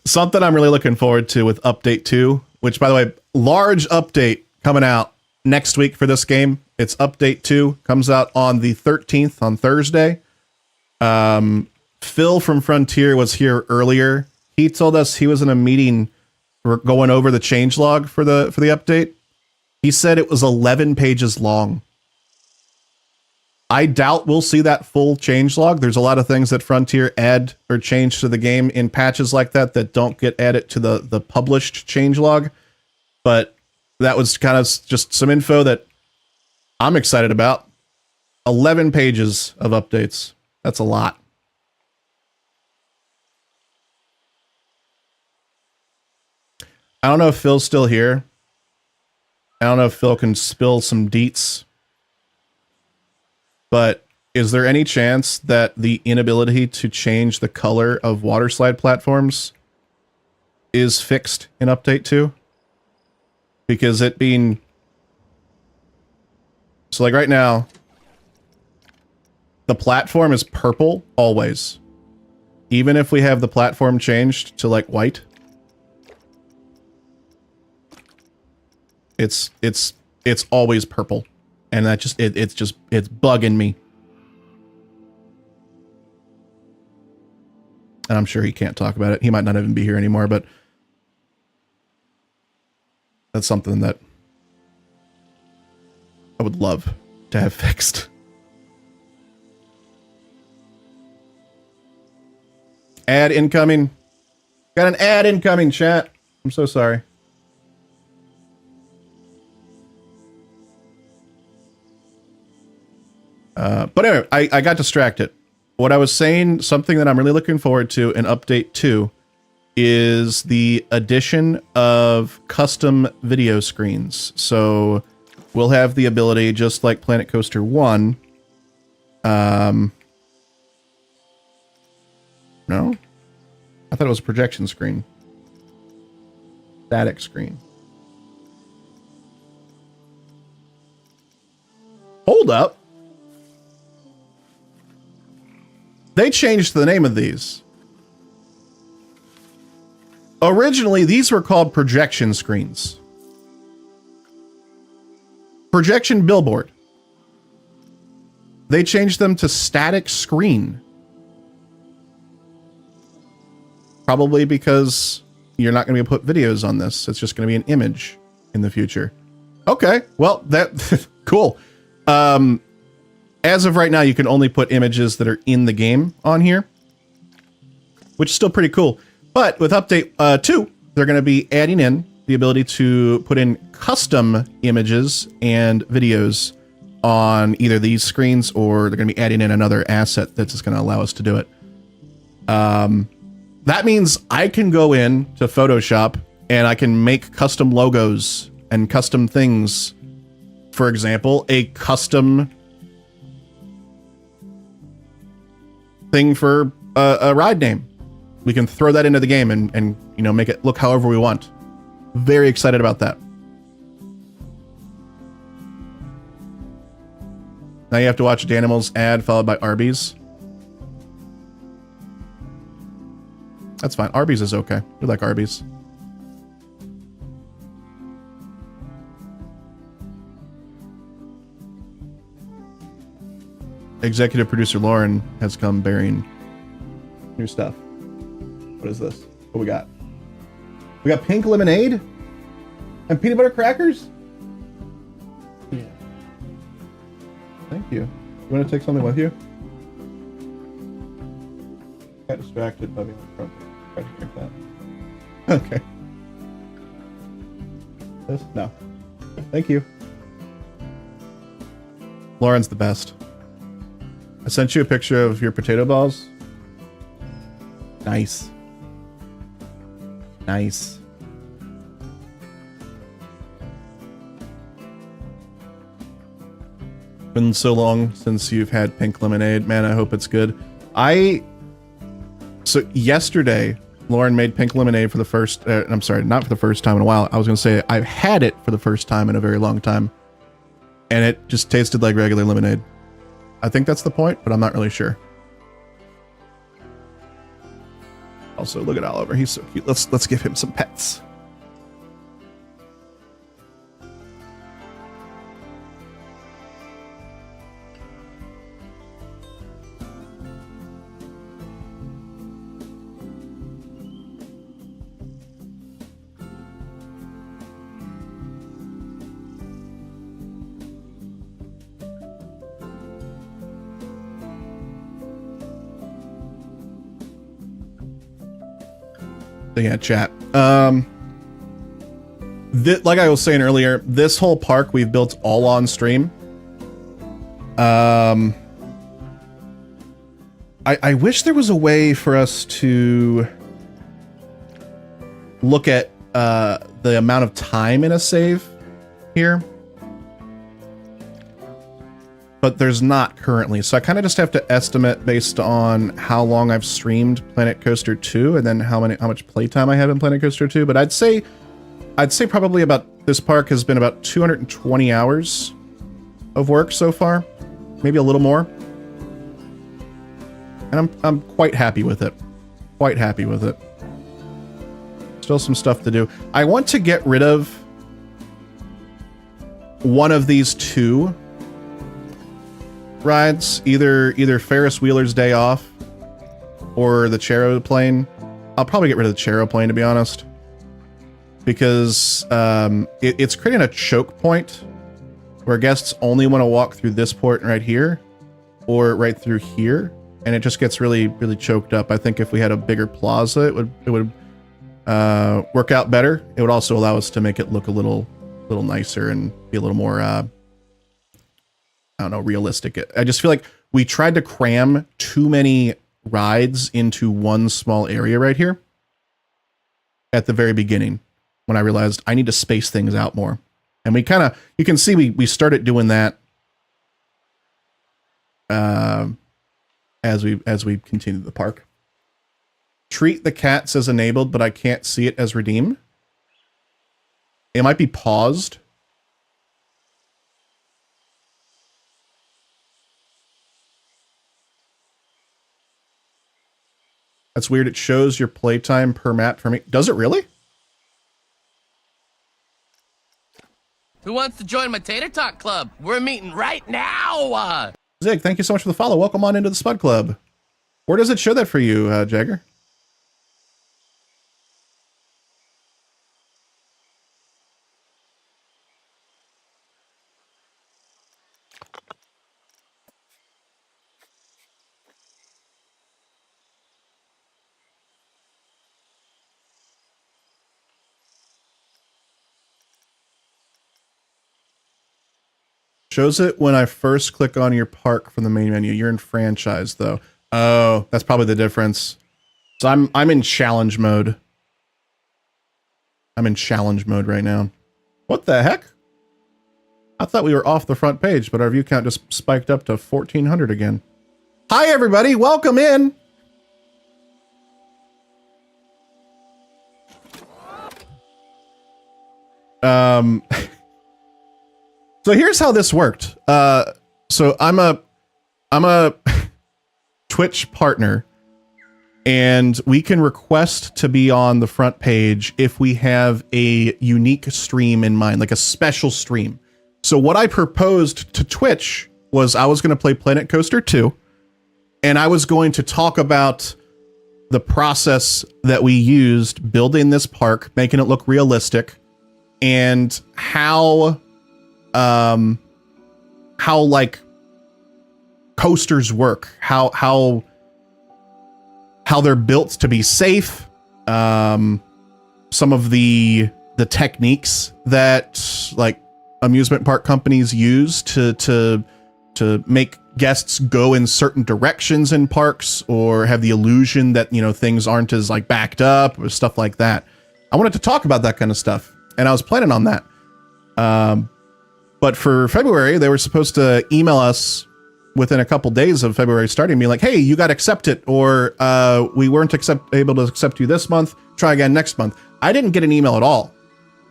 Something I'm really looking forward to with Update 2, which, by the way, large update coming out next week for this game. It's Update 2. Comes out on the 13th, on Thursday. Phil from Frontier was here earlier. He told us he was in a meeting going over the changelog for the update. He said it was 11 pages long. I doubt we'll see that full changelog. There's a lot of things that Frontier add or change to the game in patches like that that don't get added to the published changelog. But that was kind of just some info that I'm excited about. 11 pages of updates. That's a lot. I don't know if Phil's still here. I don't know if Phil can spill some deets. But is there any chance that the inability to change the color of water slide platforms is fixed in Update 2? Because it being... So like right now, the platform is purple always. Even if we have the platform changed to like white. It's always purple. And that just, it's bugging me. And I'm sure he can't talk about it. He might not even be here anymore, but that's something that I would love to have fixed. Ad incoming. Got an ad incoming, chat. I'm so sorry. But anyway, I got distracted. What I was saying, something that I'm really looking forward to in Update 2 is the addition of custom video screens. So we'll have the ability, just like Planet Coaster 1. No? I thought it was a projection screen. Static screen. Hold up. they changed the name of these. Originally, these were called projection screens. Projection billboard. They changed them to static screen. Probably because you're not going to be able to put videos on this. It's just going to be an image in the future. Okay, well, that cool. As of right now, you can only put images that are in the game on here, which is still pretty cool. But with update 2, they're going to be adding in the ability to put in custom images and videos on either these screens, or they're going to be adding in another asset that's just going to allow us to do it. That means I can go in to Photoshop and I can make custom logos and custom things. For example, a custom thing for a ride name. We can throw that into the game and you know, make it look however we want. Very excited about that. Now you have to watch Danimals ad followed by Arby's. That's fine. Arby's is okay. We like Arby's. Executive producer Lauren has come bearing new stuff. What is this? What we got? We got pink lemonade and peanut butter crackers? Yeah. Thank you. You want to take something with you? Got distracted by being in front. Try to drink that. Okay. This? No. Thank you. Lauren's the best. I sent you a picture of your potato balls. Nice. Nice. Been so long since you've had pink lemonade. Man, I hope it's good. So yesterday, Lauren made pink lemonade for the first, I'm sorry, not for the first time in a while. I was going to say I've had it for the first time in a very long time. And it just tasted like regular lemonade. I think that's the point, but I'm not really sure. Also, look at Oliver. He's so cute. Let's give him some pets. Yeah, chat. Like I was saying earlier, this whole park we've built all on stream. I wish there was a way for us to look at the amount of time in a save here. But there's not currently, so I kind of just have to estimate based on how long I've streamed Planet Coaster 2 and then how much playtime I have in Planet Coaster 2. But I'd say probably about, this park has been about 220 hours of work so far, maybe a little more. And I'm quite happy with it. Quite happy with it. Still some stuff to do. I want to get rid of one of these two rides, either Ferris Wheeler's Day Off or the Charoplane. I'll probably get rid of the Charoplane, to be honest, because it's creating a choke point where guests only want to walk through this port right here or right through here, and it just gets really choked up. I think if we had a bigger plaza, it would work out better. It would also allow us to make it look a little nicer and be a little more I don't know, realistic. I just feel like we tried to cram too many rides into one small area right here at the very beginning when I realized I need to space things out more. And we kind of, you can see we started doing that as we continue the park. Treat the cat says enabled, but I can't see it as redeem. It might be paused. That's weird. It shows your playtime per map for me. Does it really? Who wants to join my Tater Tot Club? We're meeting right now. Zig, thank you so much for the follow. Welcome on into the Spud Club. Where does it show that for you, Jagger? Shows it when I first click on your park from the main menu. You're in franchise though. Oh, that's probably the difference. So I'm in challenge mode. I'm in challenge mode right now. What the heck? I thought we were off the front page, but our view count just spiked up to 1,400 again. Hi everybody, welcome in. So here's how this worked. So I'm a Twitch partner, and we can request to be on the front page if we have a unique stream in mind, like a special stream. So what I proposed to Twitch was I was going to play Planet Coaster 2, and I was going to talk about the process that we used building this park, making it look realistic, and how like coasters work, how they're built to be safe, some of the techniques that like amusement park companies use to make guests go in certain directions in parks, or have the illusion that, you know, things aren't as like backed up or stuff like that. I wanted to talk about that kind of stuff, and I was planning on that. But for February, they were supposed to email us within a couple days of February starting, being like, hey, you got accepted, or we weren't able to accept you this month. Try again next month. I didn't get an email at all.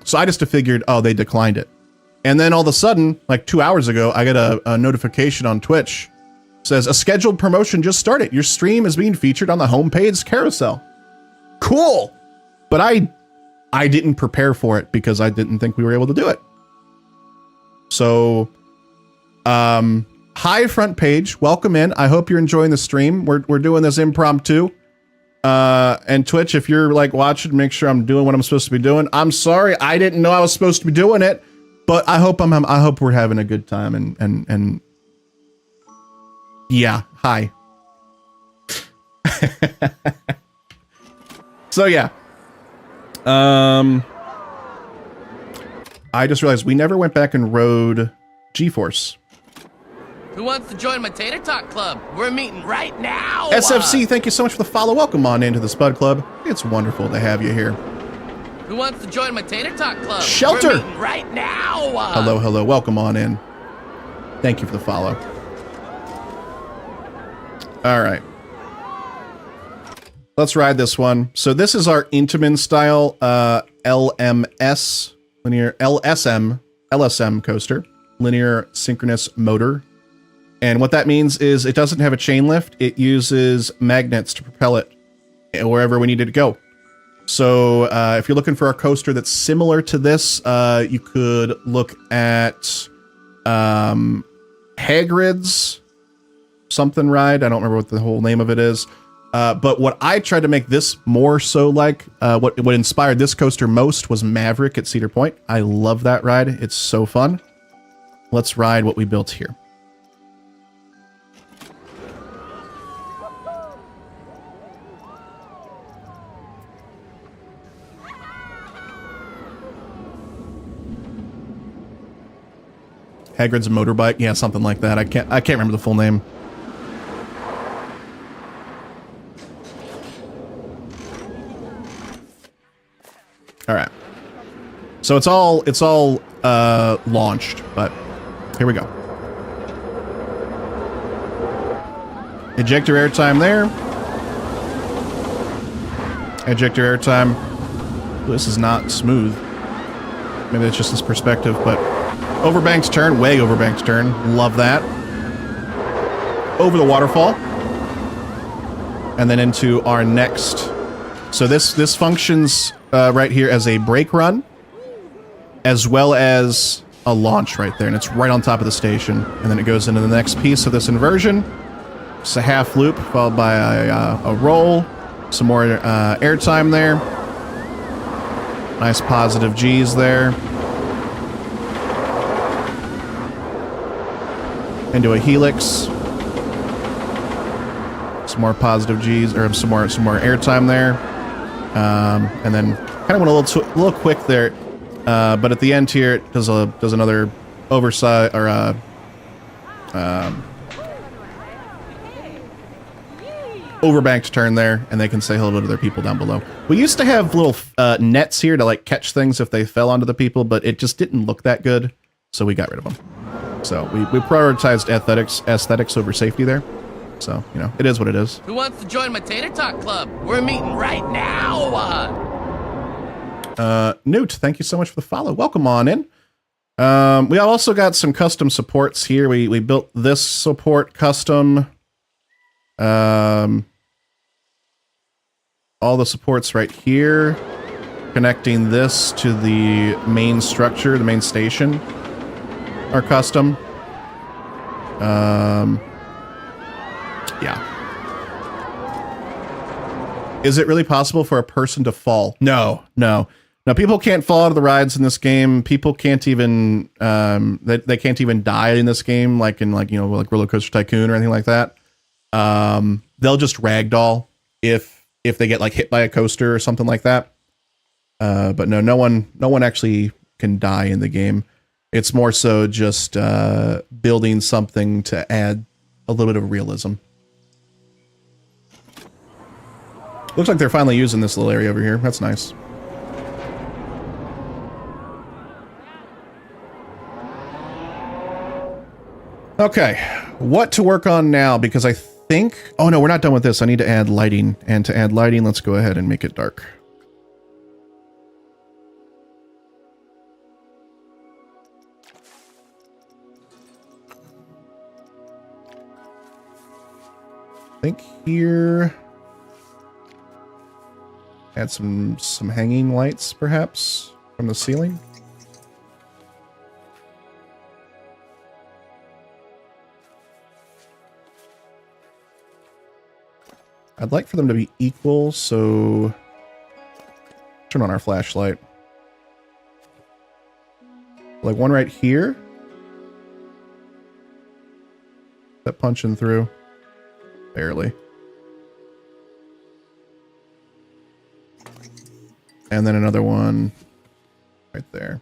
So I just figured, oh, they declined it. And then all of a sudden, like 2 hours ago, I got a notification on Twitch. It says, a scheduled promotion just started. Your stream is being featured on the homepage carousel. Cool. But I didn't prepare for it because I didn't think we were able to do it. So, hi front page, welcome in. I hope you're enjoying the stream. We're doing this impromptu. And Twitch, if you're like watching, make sure I'm doing what I'm supposed to be doing. I'm sorry, I didn't know I was supposed to be doing it, but I hope I hope we're having a good time and yeah, hi. So yeah. I just realized we never went back and rode GeForce. Who wants to join my Tater Tot Club? We're meeting right now. SFC, thank you so much for the follow. Welcome on into the Spud Club. It's wonderful to have you here. Who wants to join my Tater Tot Club? Shelter. We're meeting right now. Hello, hello. Welcome on in. Thank you for the follow. All right. Let's ride this one. So this is our Intamin style LMS, linear LSM coaster, linear synchronous motor. And what that means is it doesn't have a chain lift. It uses magnets to propel it wherever we need it to go. So if you're looking for a coaster that's similar to this, you could look at Hagrid's something ride. I don't remember what the whole name of it is. But what I tried to make this more so like, what inspired this coaster most was Maverick at Cedar Point. I love that ride. It's so fun. Let's ride what we built here. Hagrid's motorbike, yeah, something like that. I can't remember the full name. All right. So it's all launched, but here we go. Ejector airtime there. Ejector airtime. This is not smooth. Maybe it's just this perspective, but overbank's turn, way overbank's turn. Love that. Over the waterfall. and then into our next. So this functions right here as a brake run, as well as a launch right there, and it's right on top of the station. And then it goes into the next piece of this inversion. It's a half loop followed by a roll, some more airtime there. Nice positive G's there. Into a helix. Some more positive G's, or some more airtime there. And then kind of went a little quick there. But at the end here, it does another oversight or overbanked turn there, and they can say hello to their people down below. We used to have little nets here to like catch things if they fell onto the people, but it just didn't look that good, so we got rid of them. So we prioritized aesthetics over safety there. So, you know, it is what it is. Who wants to join my Tater Talk Club? We're meeting right now. Newt, thank you so much for the follow. Welcome on in. We also got some custom supports here. We built this support custom. All the supports right here, connecting this to the main structure, the main station, are custom. Yeah. Is it really possible for a person to fall? No. Now, people can't fall out of the rides in this game. People can't even, they can't even die in this game, like in like Roller Coaster Tycoon or anything like that. They'll just ragdoll if they get like hit by a coaster or something like that. But no one actually can die in the game. It's more so just building something to add a little bit of realism. Looks like they're finally using this little area over here. That's nice. Okay, what to work on now? Because I think... Oh no, we're not done with this. I need to add lighting. And to add lighting, let's go ahead and make it dark. I think here... Add some hanging lights, perhaps, from the ceiling. I'd like for them to be equal, so turn on our flashlight. Like one right here. That punching through. Barely. And then another one right there.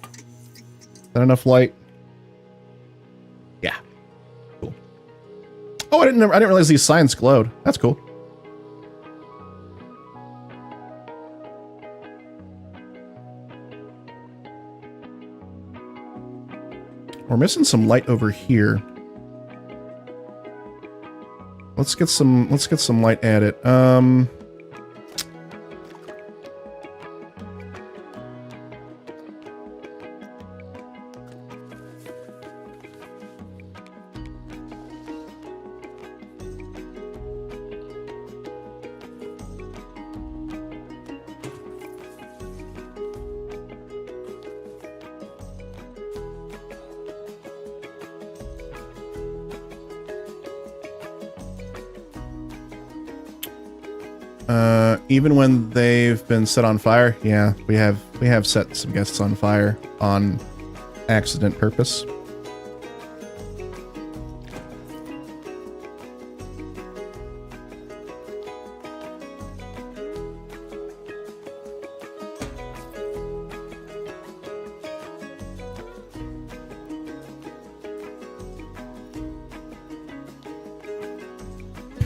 Is that enough light? Yeah. Cool. Oh, I didn't realize these signs glowed. That's cool. We're missing some light over here. Let's get some light added. Even when they've been set on fire, yeah, we have set some guests on fire on accident purpose.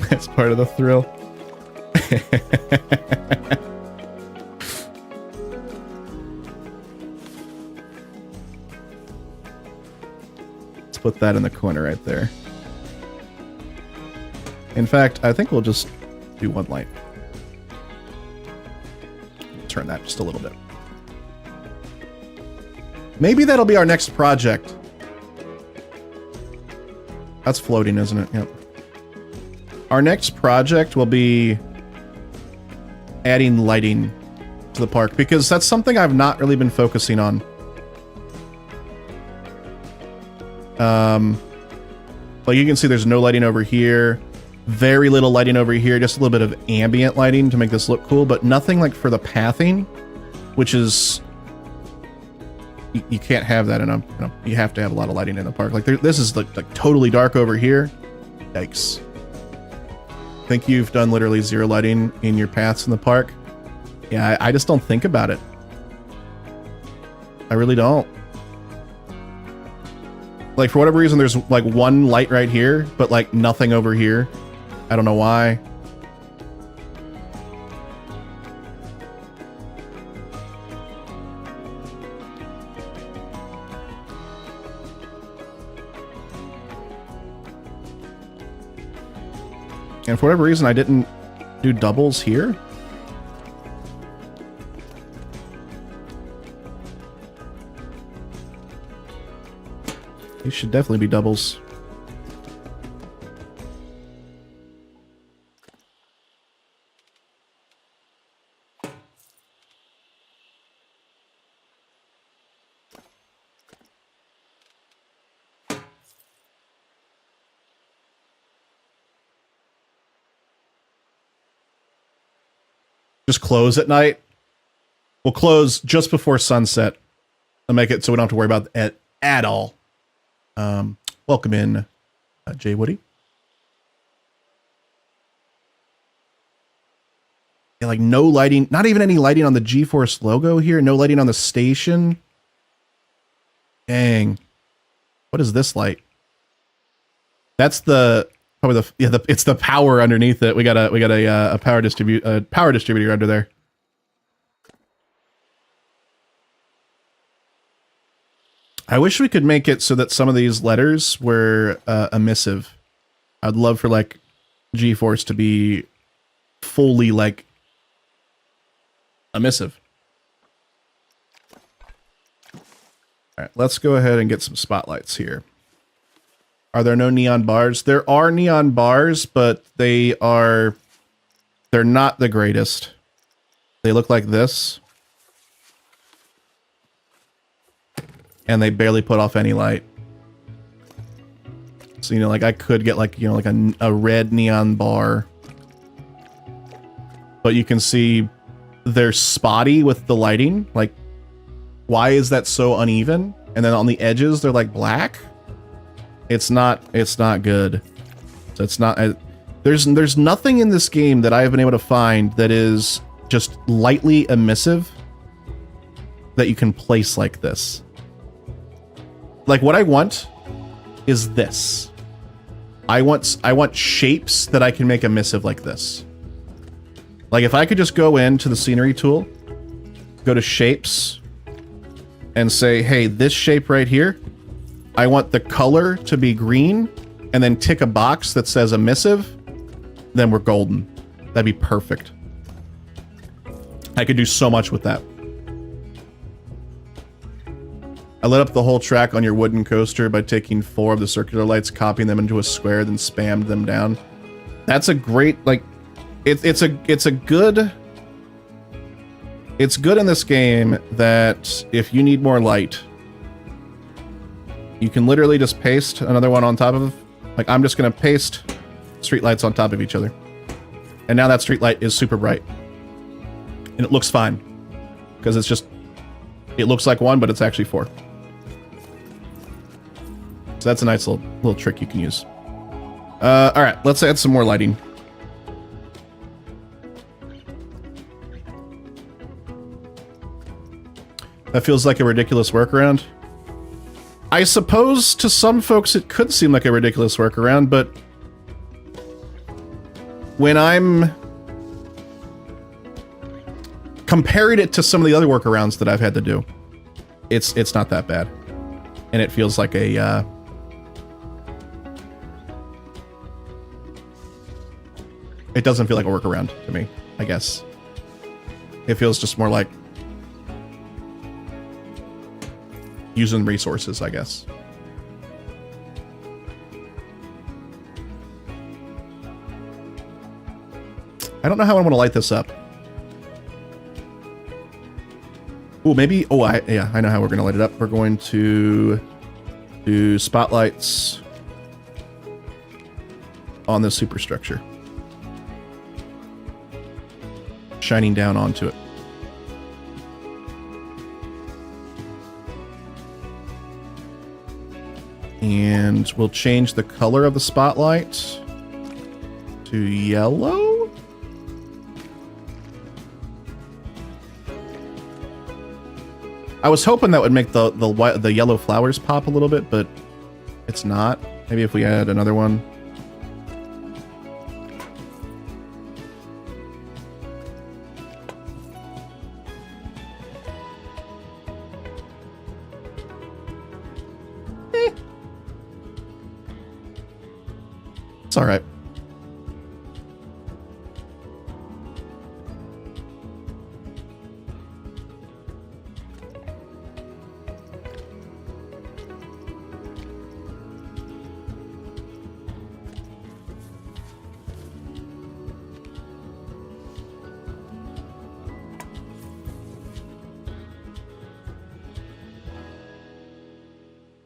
That's part of the thrill. Let's put that in the corner right there. In fact, I think we'll just do one light. Turn that just a little bit. Maybe that'll be our next project. That's floating, isn't it? Yep. Our next project will be adding lighting to the park, because that's something I've not really been focusing on. Like you can see there's no lighting over here, very little lighting over here, just a little bit of ambient lighting to make this look cool, but nothing like for the pathing, which is, you can't have that in a, you have to have a lot of lighting in the park. Like this is like totally dark over here. Yikes. I think you've done literally zero lighting in your paths in the park. Yeah, I just don't think about it. I really don't. Like, for whatever reason, there's like one light right here, but like nothing over here. I don't know why. And for whatever reason, I didn't do doubles here. These should definitely be doubles. Just close at night. We'll close just before sunset. I'll make it so we don't have to worry about it at all. Welcome in, Jay Woody. Yeah, like no lighting, not even any lighting on the GeForce logo here. No lighting on the station. Dang. What is this light? That's the probably the yeah it's the power underneath it. We got a power distributor under there. I wish we could make it so that some of these letters were emissive. I'd love for like GeForce to be fully like emissive. All right, let's go ahead and get some spotlights here. Are there no neon bars? There are neon bars, but they're not the greatest. They look like this. And they barely put off any light. So, you know, like I could get like, you know, like a red neon bar. But you can see they're spotty with the lighting. Like, why is that so uneven? And then on the edges, they're like black. It's not good. So it's not, there's nothing in this game that I have been able to find that is just lightly emissive that you can place like this. Like what I want is this. I want shapes that I can make emissive like this. Like if I could just go into the scenery tool, go to shapes, and say, hey, this shape right here, I want the color to be green, and then tick a box that says emissive, then we're golden. That'd be perfect. I could do so much with that. I lit up the whole track on your wooden coaster by taking 4 of the circular lights, copying them into a square, then spammed them down. That's a great, like, it's good in this game that if you need more light, you can literally just paste another one on top of, like, I'm just going to paste streetlights on top of each other. And now that streetlight is super bright. And it looks fine. Because it's just, it looks like 1, but it's actually 4. So that's a nice little trick you can use. All right, let's add some more lighting. That feels like a ridiculous workaround. I suppose to some folks it could seem like a ridiculous workaround, but when I'm comparing it to some of the other workarounds that I've had to do, it's not that bad. And it feels like a it doesn't feel like a workaround to me, I guess. It feels just more like using resources, I guess. I don't know how I want to light this up. Oh, maybe. Oh, yeah, I know how we're going to light it up. We're going to do spotlights on this superstructure, shining down onto it. And we'll change the color of the spotlight to yellow. I was hoping that would make the yellow flowers pop a little bit, but it's not. Maybe if we add another one. It's all right.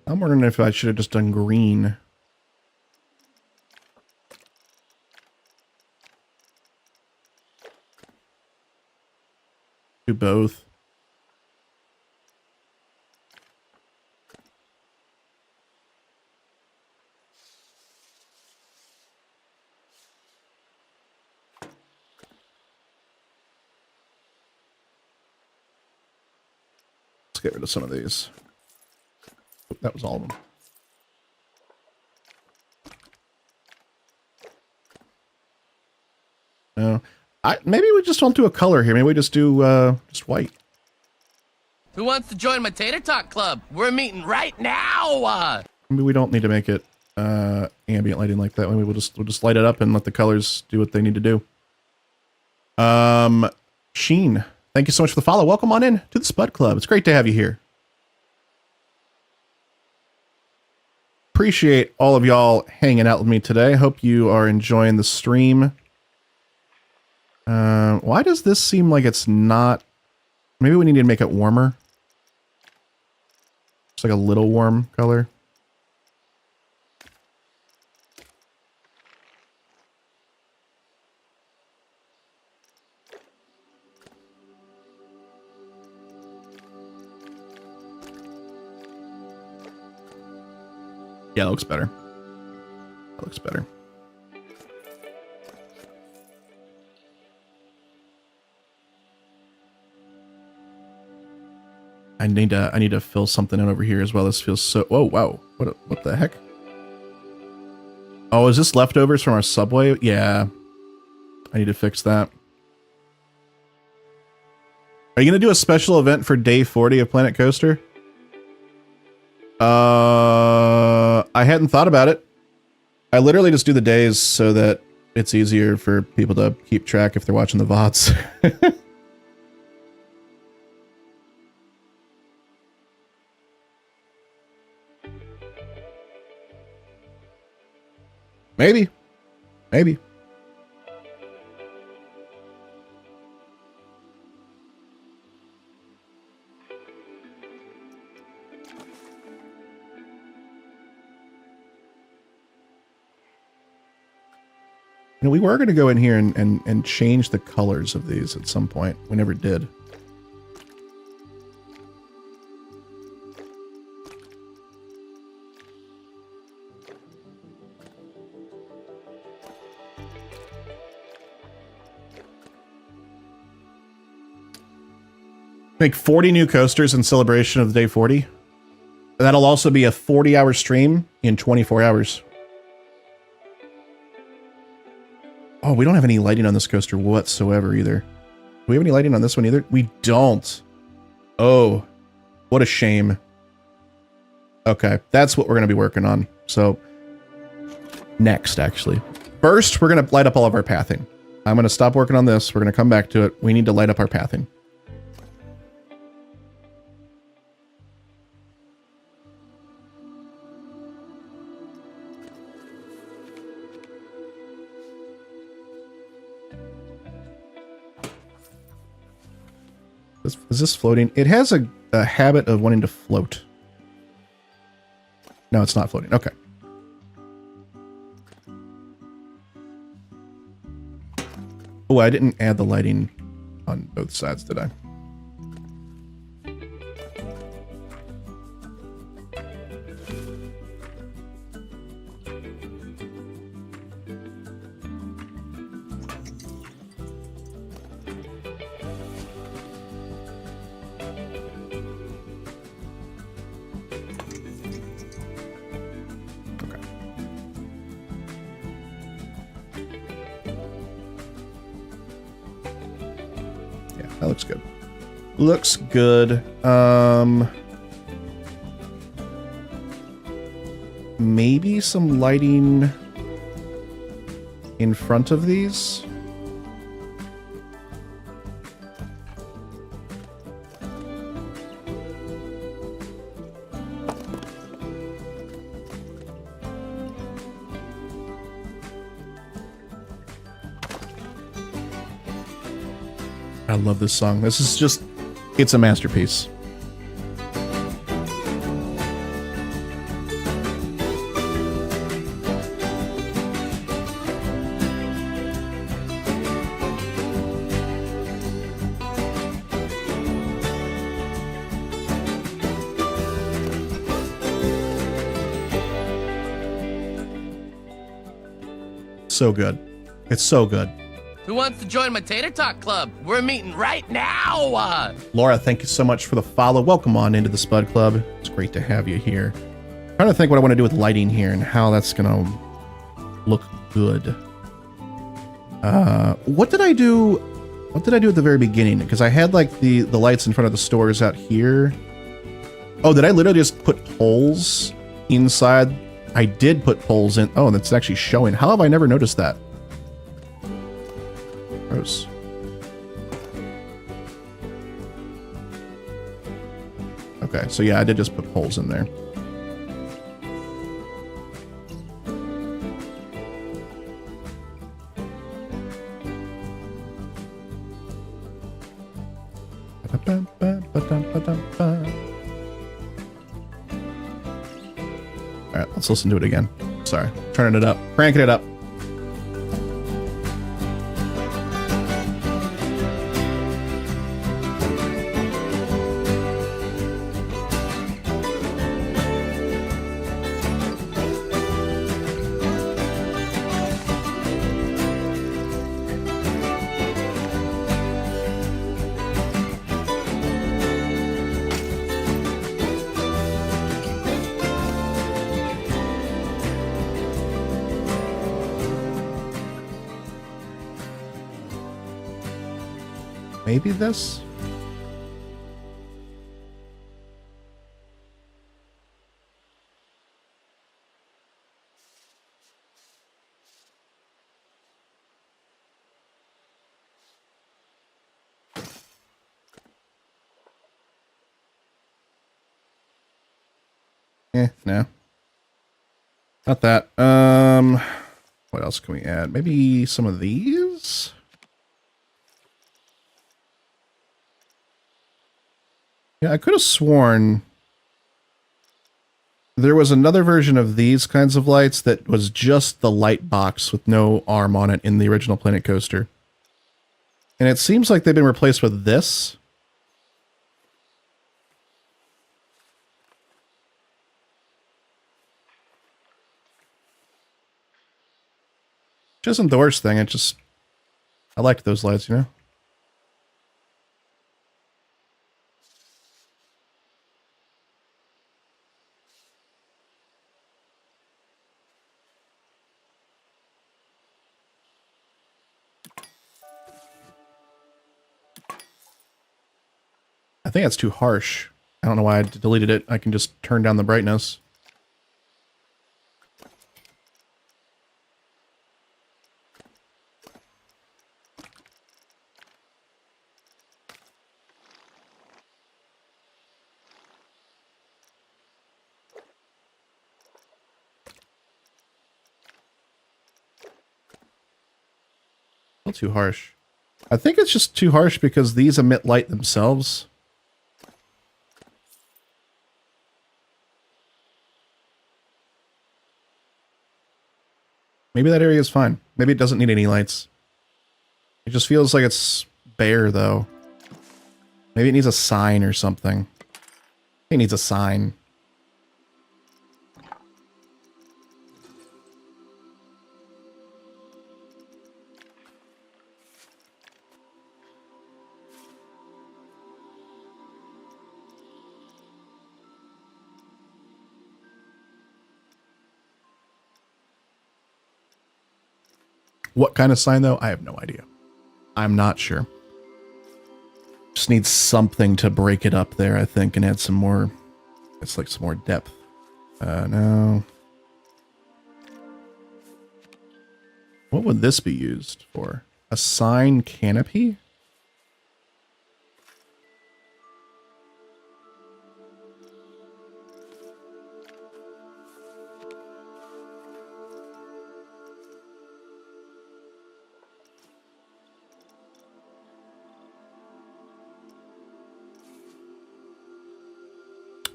I'm wondering if I should have just done green. Do both. Let's get rid of some of these. Oh, that was all of them. No. Maybe we just don't do a color here. Maybe we just do just white. Who wants to join my Tater Tot Club? We're meeting right now. Maybe we don't need to make it ambient lighting like that. Maybe we'll just light it up and let the colors do what they need to do. Sheen, thank you so much for the follow. Welcome on in to the Spud Club. It's great to have you here. Appreciate all of y'all hanging out with me today. Hope you are enjoying the stream. Why does this seem like it's not? Maybe we need to make it warmer. It's like a little warm color. Yeah, it looks better. That looks better. I need to fill something in over here as well. This feels so. Whoa, wow! What the heck? Oh, is this leftovers from our subway? Yeah, I need to fix that. Are you gonna do a special event for day 40 of Planet Coaster? I hadn't thought about it. I literally just do the days so that it's easier for people to keep track if they're watching the VODs. Maybe. Maybe. You know, we were going to go in here and change the colors of these at some point. We never did. Make 40 new coasters in celebration of the day 40. That'll also be a 40-hour stream in 24 hours. Oh, we don't have any lighting on this coaster whatsoever either. Do we have any lighting on this one either? We don't. Oh, what a shame. Okay, that's what we're going to be working on. So, next, actually. First, we're going to light up all of our pathing. I'm going to stop working on this. We're going to come back to it. We need to light up our pathing. Is this floating? It has a habit of wanting to float. No, it's not floating. Okay. Oh, I didn't add the lighting on both sides, did I? That looks good. Looks good. Maybe some lighting in front of these. I love this song. This is just, it's a masterpiece. So good. It's so good. Who wants to join my Tater Talk Club? We're meeting right now! Laura, thank you so much for the follow. Welcome on into the Spud Club. It's great to have you here. Trying to think what I want to do with lighting here and how that's going to look good. What did I do? What did I do at the very beginning? Because I had like the lights in front of the stores out here. Oh, did I literally just put poles inside? I did put poles in. Oh, that's actually showing. How have I never noticed that? Gross. Okay, so yeah, I did just put holes in there. Alright, let's listen to it again. Sorry, turning it up, cranking it up. Maybe this? No. Not that. What else can we add? Maybe some of these? Yeah, I could have sworn there was another version of these kinds of lights that was just the light box with no arm on it in the original Planet Coaster. And it seems like they've been replaced with this. Which isn't the worst thing, I liked those lights, you know? I think that's too harsh. I don't know why I deleted it. I can just turn down the brightness. A little too harsh. I think it's just too harsh because these emit light themselves. Maybe that area is fine. Maybe it doesn't need any lights. It just feels like it's bare, though. Maybe it needs a sign or something. It needs a sign. What kind of sign, though? I have no idea. I'm not sure. Just needs something to break it up there, I think, and add some more... It's like some more depth. No. What would this be used for? A sign canopy?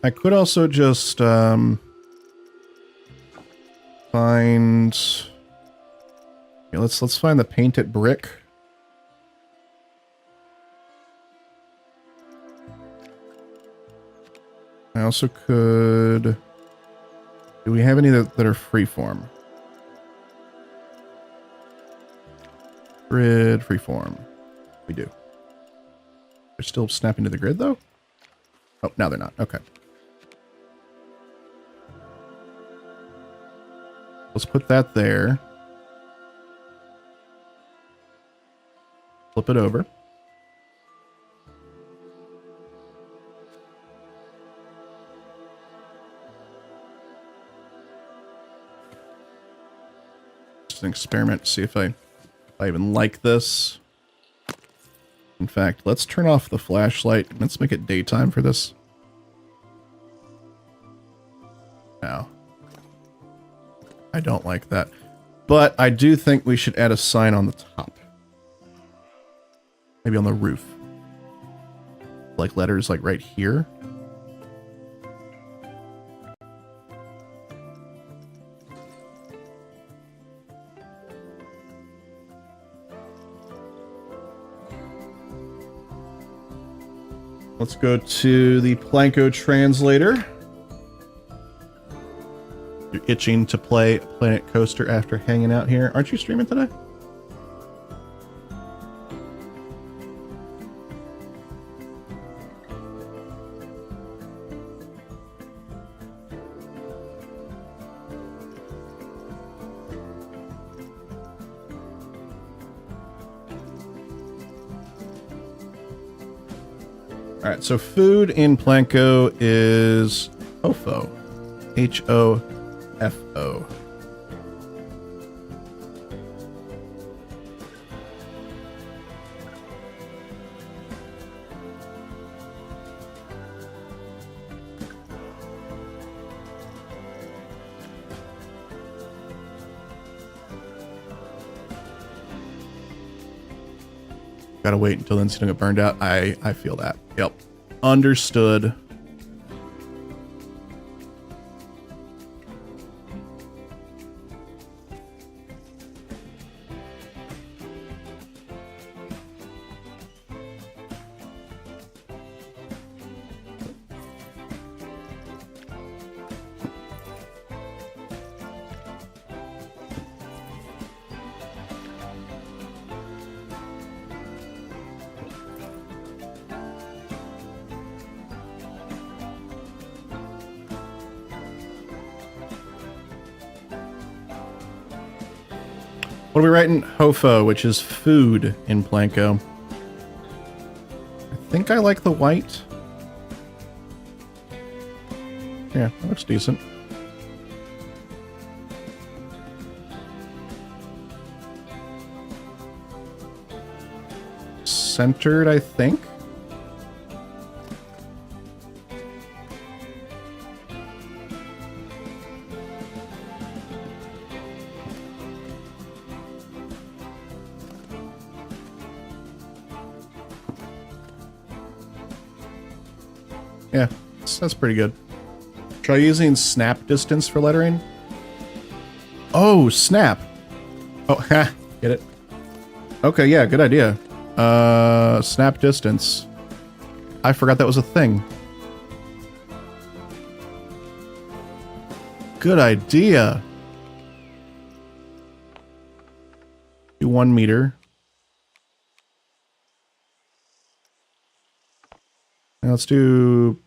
I could also just find... Yeah, let's find the painted brick. I also could... Do we have any that are freeform? Grid, freeform. We do. They're still snapping to the grid, though? Oh, now they're not. Okay. Let's put that there. Flip it over. Just an experiment to see if I even like this. In fact, let's turn off the flashlight. Let's make it daytime for this. No. I don't like that. But I do think we should add a sign on the top. Maybe on the roof. Like letters like right here. Let's go to the Planko translator. You're itching to play Planet Coaster after hanging out here. Aren't you streaming today? Alright, so food in Planko is HOFO. H-O-F-O. Gotta wait until then so you don't get burned out. I feel that. Yep. Understood. What are we writing? HOFO, which is food in Planko. I think I like the white. Yeah, that looks decent. Centered, I think. Yeah, that's pretty good. Try using snap distance for lettering. Oh, snap. Oh, ha, get it? Okay, yeah, good idea. Snap distance. I forgot that was a thing. Good idea. Do 1 meter. Now let's do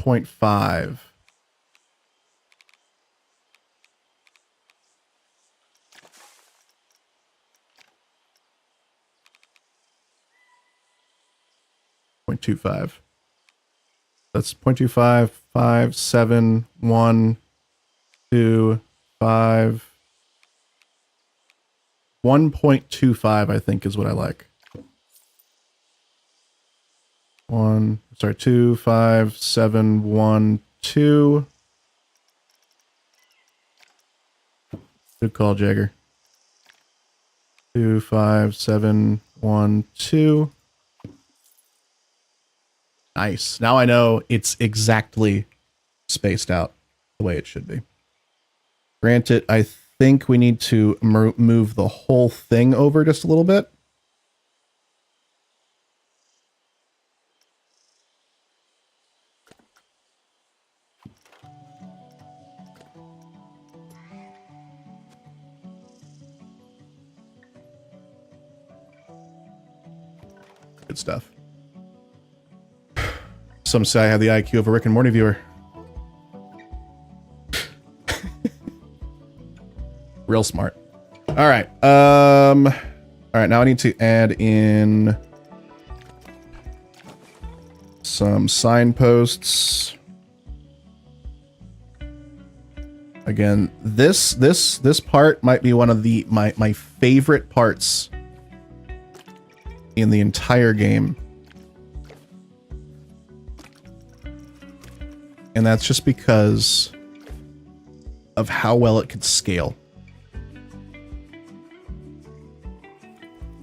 0.5. .25. That's 0.25, 5, 7, 1, 2, 5. 1.25, I think, is what I like. 2, 5, 7, 1, 2. Good call, Jagger. 2, 5, 7, 1, 2. Nice. Now I know it's exactly spaced out the way it should be. Granted, I think we need to move the whole thing over just a little bit. Good stuff. Some say I have the IQ of a Rick and Morty viewer. Real smart. All right. All right. Now I need to add in some signposts. Again, this part might be one of my favorite parts in the entire game. And that's just because of how well it could scale.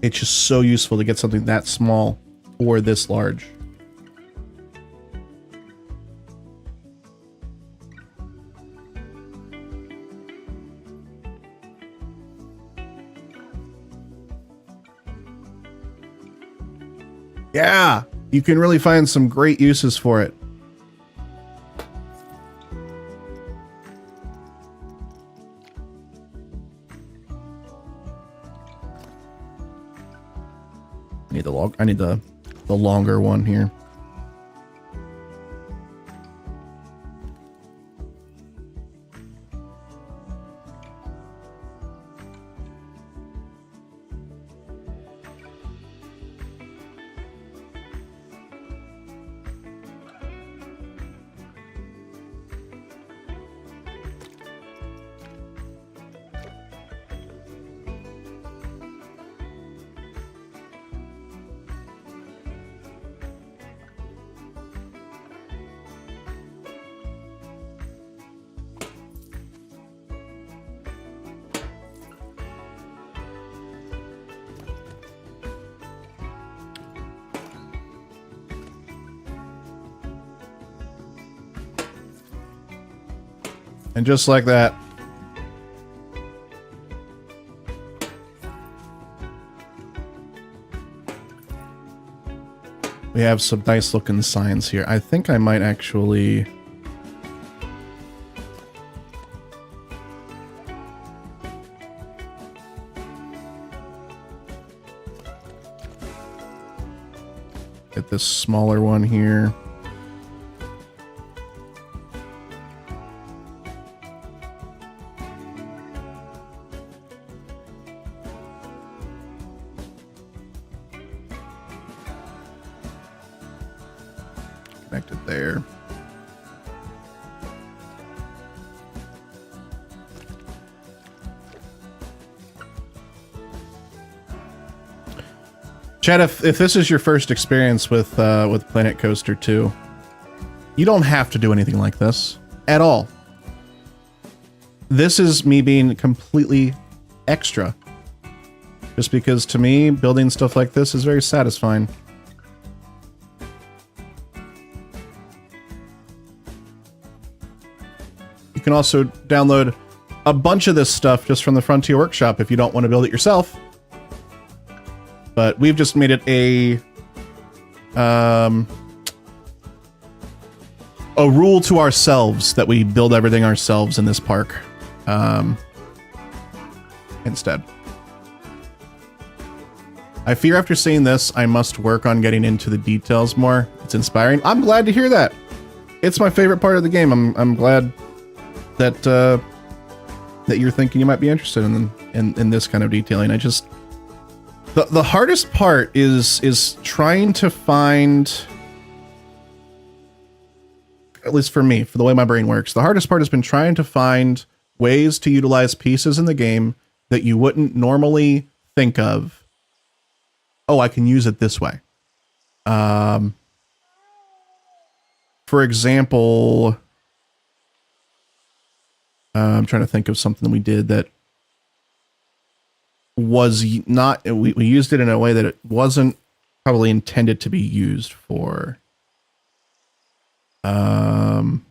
It's just so useful to get something that small or this large. Yeah, you can really find some great uses for it. I need the longer one here. And just like that, we have some nice looking signs here. I think I might actually get this smaller one here. Connected there. Chad, if this is your first experience with Planet Coaster 2, you don't have to do anything like this at all. This is me being completely extra. just because to me, building stuff like this is very satisfying. You can also download a bunch of this stuff just from the Frontier Workshop if you don't want to build it yourself. But we've just made it a rule to ourselves that we build everything ourselves in this park instead. I fear after seeing this, I must work on getting into the details more. It's inspiring. I'm glad to hear that. It's my favorite part of the game. I'm glad that that you're thinking you might be interested in this kind of detailing. I just the hardest part is trying to find, at least for me, for the way my brain works, the hardest part has been trying to find ways to utilize pieces in the game that you wouldn't normally think of. Oh, I can use it this way. For example, I'm trying to think of something we did that was not, we used it in a way that it wasn't probably intended to be used for. Did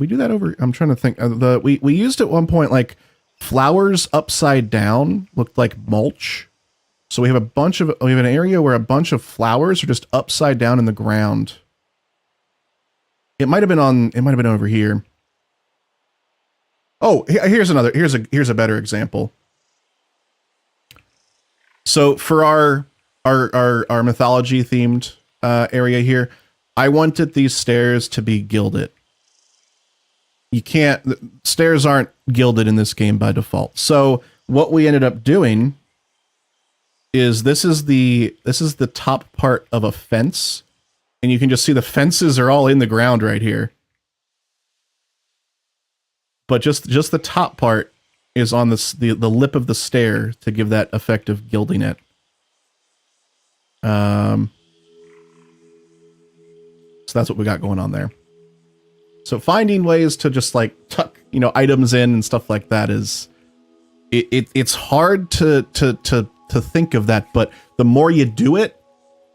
we do that over? I'm trying to think. We used at one point like flowers upside down looked like mulch. So we have an area where a bunch of flowers are just upside down in the ground. It might have been over here. Oh, here's a better example. So for our mythology themed area here, I wanted these stairs to be gilded. Stairs aren't gilded in this game by default. So what we ended up doing is this is the top part of a fence, and you can just see the fences are all in the ground right here. But just the top part is on the lip of the stair to give that effect of gilding it. So that's what we got going on there. So finding ways to just like tuck, items in and stuff like that is it's hard to think of that, but the more you do it,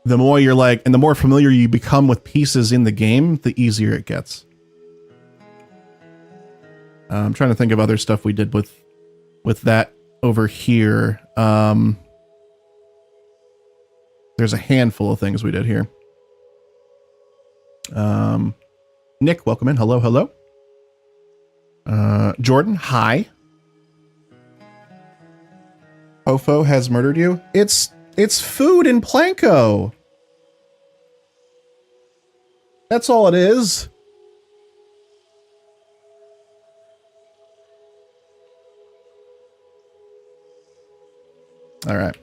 the more you're like, and the more familiar you become with pieces in the game, the easier it gets. I'm trying to think of other stuff we did with that over here. There's a handful of things we did here. Nick, welcome in. Hello, hello. Jordan, hi. Ofo has murdered you. It's food in Planko. That's all it is. All right.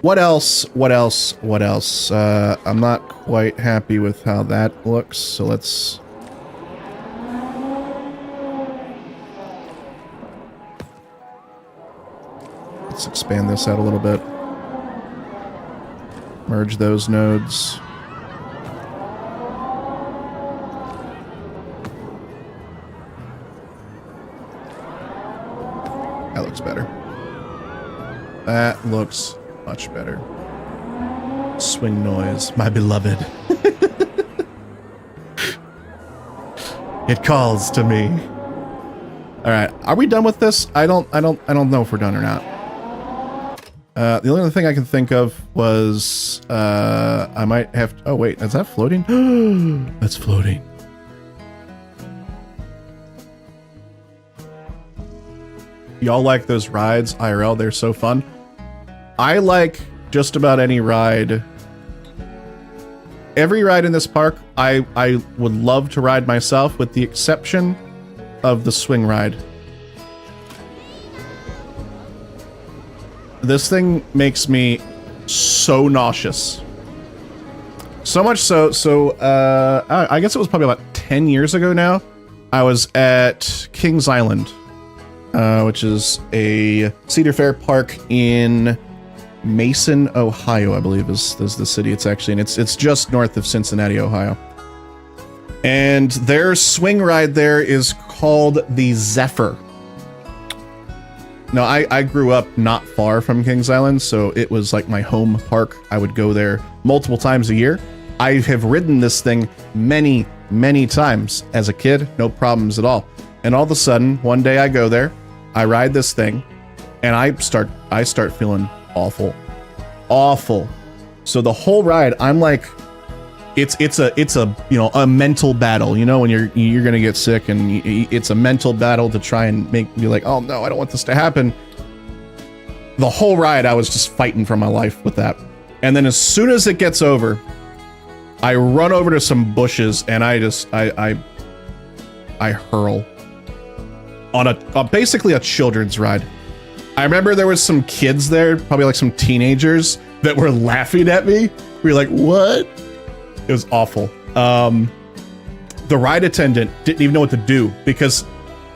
What else? I'm not quite happy with how that looks, so let's expand this out a little bit. Merge those nodes. That looks better. That looks much better. Swing noise, my beloved. It calls to me. All right, are we done with this? I don't know if we're done or not. The only other thing I can think of was I might have to, oh wait, is that floating? That's floating. Y'all like those rides IRL? They're so fun. I like just about any ride. Every ride in this park, I would love to ride myself, with the exception of the swing ride. This thing makes me so nauseous. So much so, I guess it was probably about 10 years ago now. I was at Kings Island, which is a Cedar Fair park in Mason, Ohio, I believe is the city it's actually in. It's just north of Cincinnati, Ohio. And their swing ride there is called the Zephyr. No, I grew up not far from Kings Island, so it was like my home park. I would go there multiple times a year. I have ridden this thing many, many times as a kid, no problems at all. And all of a sudden, one day I go there, I ride this thing, and I start feeling awful. Awful. So the whole ride, I'm like, it's a you know, a mental battle, you know, when you're gonna get sick, and it's a mental battle to try and make me like, oh no, I don't want this to happen. The whole ride I was just fighting for my life with that. And then as soon as it gets over, I run over to some bushes and I hurl on basically a children's ride. I remember there was some kids there, probably like some teenagers, that were laughing at me. We were like, what? It was awful. The ride attendant didn't even know what to do, because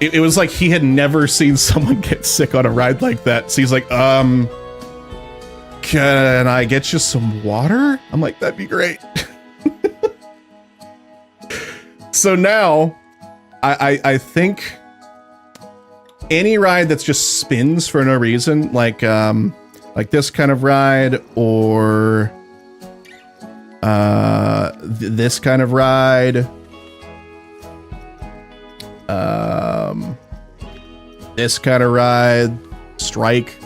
it was like he had never seen someone get sick on a ride like that. So he's like, can I get you some water? I'm like, that'd be great. So now I think any ride that's just spins for no reason, like this kind of ride, or this kind of ride, this kind of ride, strike,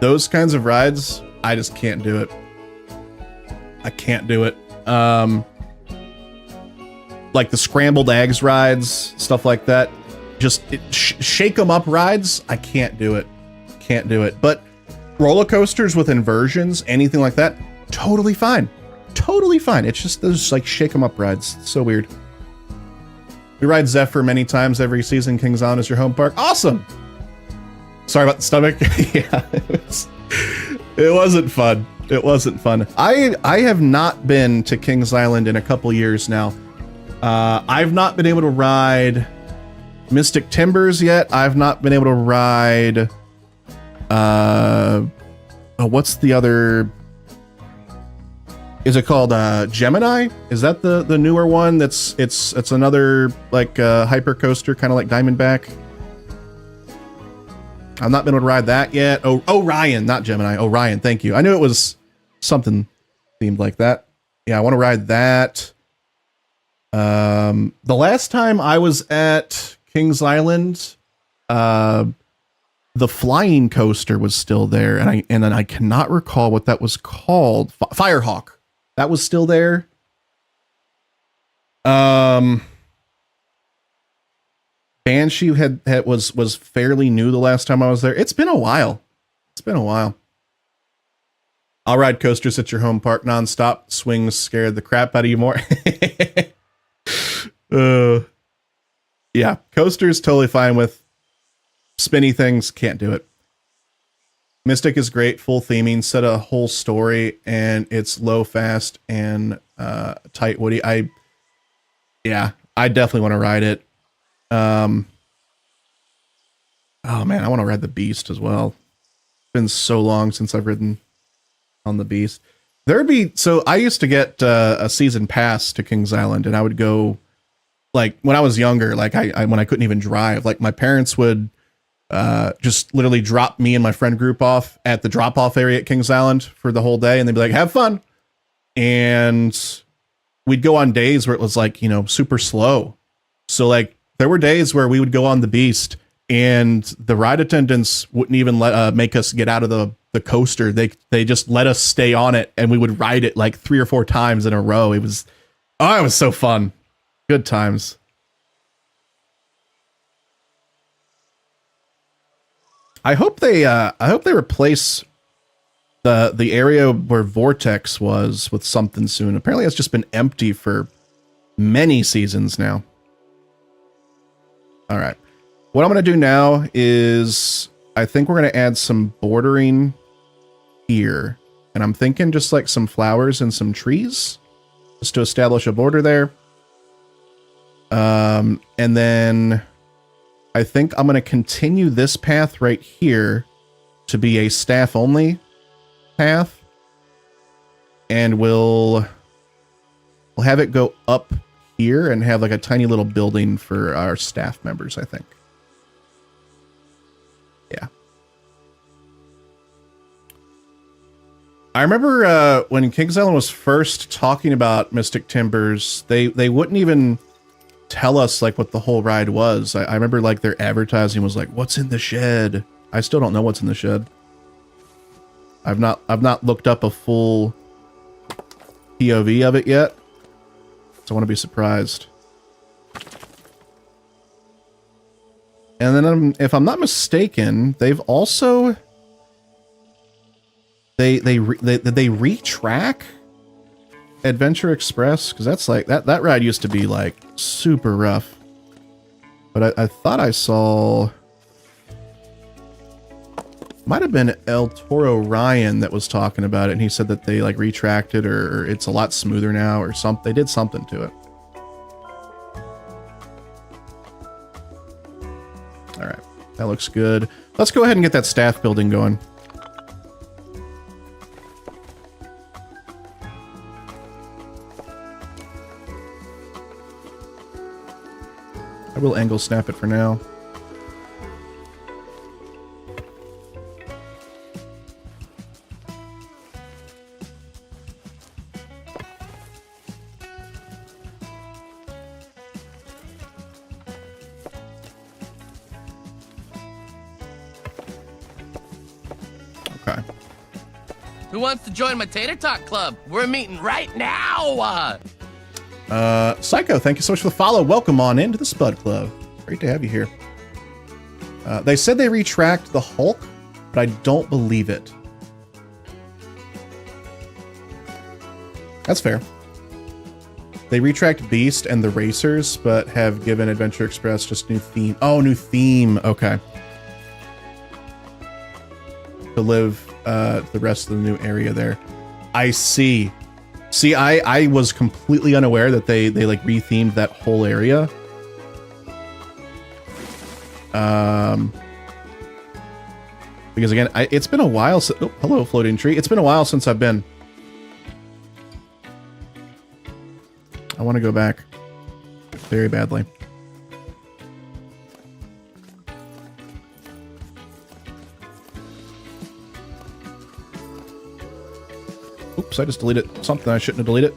those kinds of rides, I just can't do it. I can't do it. Like the scrambled eggs rides, stuff like that, just shake 'em up rides, I can't do it. Can't do it. But roller coasters with inversions, anything like that, totally fine. Totally fine. It's just those like shake 'em up rides. It's so weird. We ride Zephyr many times every season. Kings Island is your home park. Awesome. Sorry about the stomach. Yeah, it wasn't fun. It wasn't fun. I have not been to Kings Island in a couple years now. I've not been able to ride Mystic Timbers yet. I've not been able to ride what's the other, is it called Gemini? Is that the newer one? It's another like hyper coaster, kind of like Diamondback. I've not been able to ride that yet. Oh, Orion, not Gemini. Orion, thank you. I knew it was something themed like that. Yeah, I want to ride that. The last time I was at Kings Island, the flying coaster was still there, and then I cannot recall what that was called. Firehawk, that was still there. Banshee was fairly new the last time I was there. It's been a while. It's been a while. I'll ride coasters at your home park nonstop. Swings scared the crap out of you more. Yeah, coasters totally fine with. Spinny things, can't do it. Mystic is great, full theming, set a whole story, and it's low, fast, and tight woody. I definitely want to ride it. Oh man, I want to ride the Beast as well. It's been so long since I've ridden on the Beast. So I used to get a season pass to Kings Island, and I would go, like when I was younger, like I when I couldn't even drive, like my parents would just literally drop me and my friend group off at the drop off area at Kings Island for the whole day, and they'd be like, have fun. And we'd go on days where it was like, you know, super slow. So like there were days where we would go on the Beast and the ride attendants wouldn't even let make us get out of the coaster. They just let us stay on it, and we would ride it like 3 or 4 times in a row. It was so fun. Good times. I hope they replace the area where Vortex was with something soon. Apparently it's just been empty for many seasons now. All right. What I'm going to do now is I think we're going to add some bordering here. And I'm thinking just like some flowers and some trees just to establish a border there. And then I think I'm going to continue this path right here to be a staff only path. And we'll have it go up here and have like a tiny little building for our staff members, I think. Yeah. I remember when Kings Island was first talking about Mystic Timbers, they wouldn't even tell us like what the whole ride was. I remember like their advertising was like, "What's in the shed?" I still don't know what's in the shed. I've not looked up a full POV of it yet, so I want to be surprised. And then if I'm not mistaken, they've also they retrack Adventure Express, because that's like that ride used to be like super rough. But I thought I saw, might have been El Toro Ryan that was talking about it, and he said that they like retracted or it's a lot smoother now or something. They did something to it. All right, that looks good. Let's go ahead and get that staff building going. I will angle snap it for now. Okay. Who wants to join my Tater Tot Club? We're meeting right now. Psycho, thank you so much for the follow. Welcome on into the Spud Club. Great to have you here. They said they retracked the Hulk, but I don't believe it. That's fair. They retracked Beast and the Racers, but have given Adventure Express just new theme. Oh, new theme. Okay. To live the rest of the new area there. I see. See, I was completely unaware that they like rethemed that whole area. Because again, it's been a while since, oh, hello, floating tree. It's been a while since I've been. I want to go back very badly. Oops, I just deleted something I shouldn't have deleted.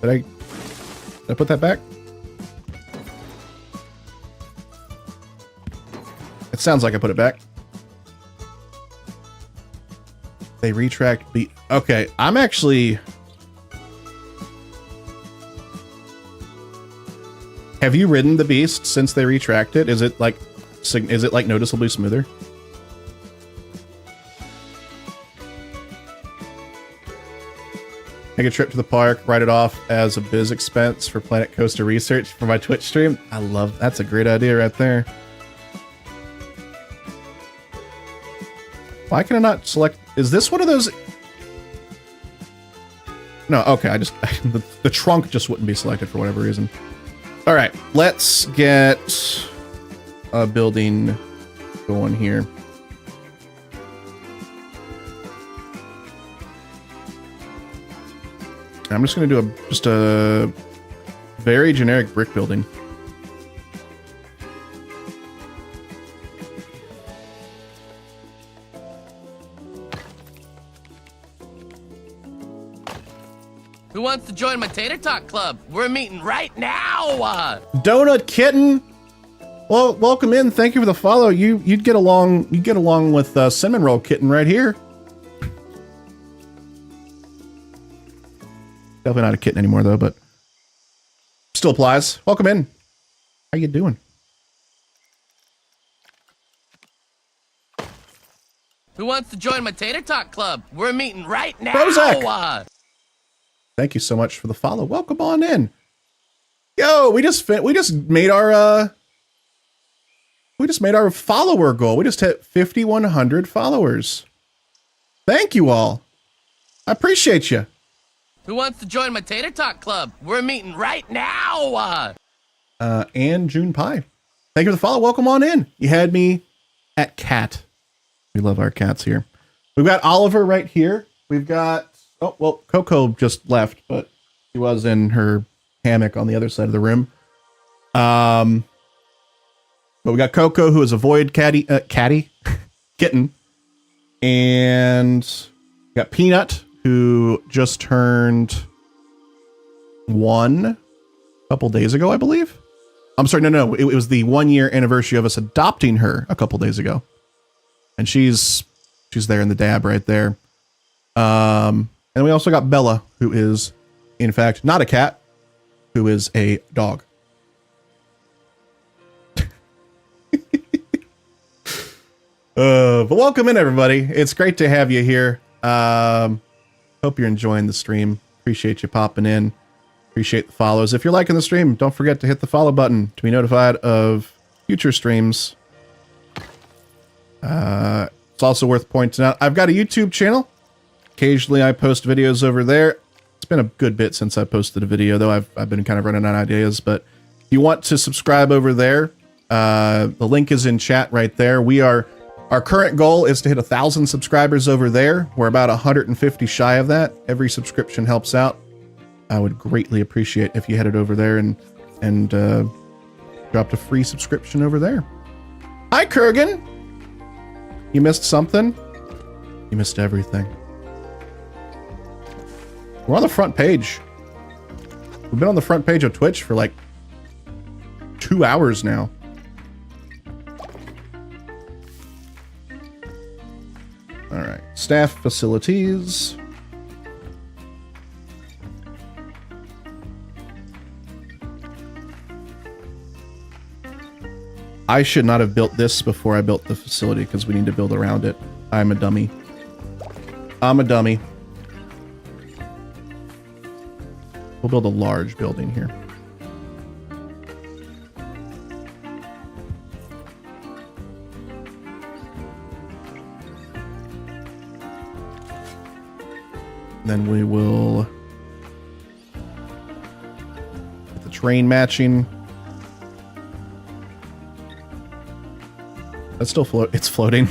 Did I put that back? It sounds like I put it back. They retracked beat. Okay, I'm actually... Have you ridden the Beast since they retracked it? Is it like noticeably smoother? Take a trip to the park, write it off as a biz expense for Planet Coaster research for my Twitch stream. I love, that's a great idea right there. Why can I not select? Is this one of those? No, okay, the trunk just wouldn't be selected for whatever reason. All right, let's get a building going here. I'm just going to do just a very generic brick building. Who wants to join my Tater Tot Club? We're meeting right now. Donut Kitten. Well, welcome in. Thank you for the follow. You'd get along with Cinnamon Roll Kitten right here. Definitely not a kitten anymore though, but still applies. Welcome in. How you doing? Who wants to join my Tater Tot Club? We're meeting right now. Prozac. Thank you so much for the follow. Welcome on in. Yo, we just made our follower goal. We just hit 5,100 followers. Thank you all. I appreciate you. Who wants to join my Tater Tot Club? We're meeting right now. And June Pie. Thank you for the follow. Welcome on in. You had me at cat. We love our cats here. We've got Oliver right here. We've got, oh, well, Coco just left, but she was in her hammock on the other side of the room. But we got Coco, who is a void kitten. And got Peanut, who just turned 1 a couple days ago, I believe. I'm sorry, no. It was the 1-year anniversary of us adopting her a couple days ago. And she's there in the dab right there. And we also got Bella, who is, in fact, not a cat, who is a dog. But welcome in, everybody. It's great to have you here. Hope you're enjoying the stream. Appreciate you popping in. Appreciate the follows. If you're liking the stream, don't forget to hit the follow button to be notified of future streams. It's also worth pointing out, I've got a YouTube channel. Occasionally I post videos over there. It's been a good bit since I posted a video, though I've been kind of running out of ideas. But if you want to subscribe over there, the link is in chat right there. Our current goal is to hit 1,000 subscribers over there. We're about 150 shy of that. Every subscription helps out. I would greatly appreciate if you headed over there and dropped a free subscription over there. Hi, Kurgan. You missed something? You missed everything. We're on the front page. We've been on the front page of Twitch for like 2 hours now. All right, staff facilities. I should not have built this before I built the facility because we need to build around it. I'm a dummy. I'm a dummy. We'll build a large building here. Then we will get the terrain matching. That's still float. It's floating.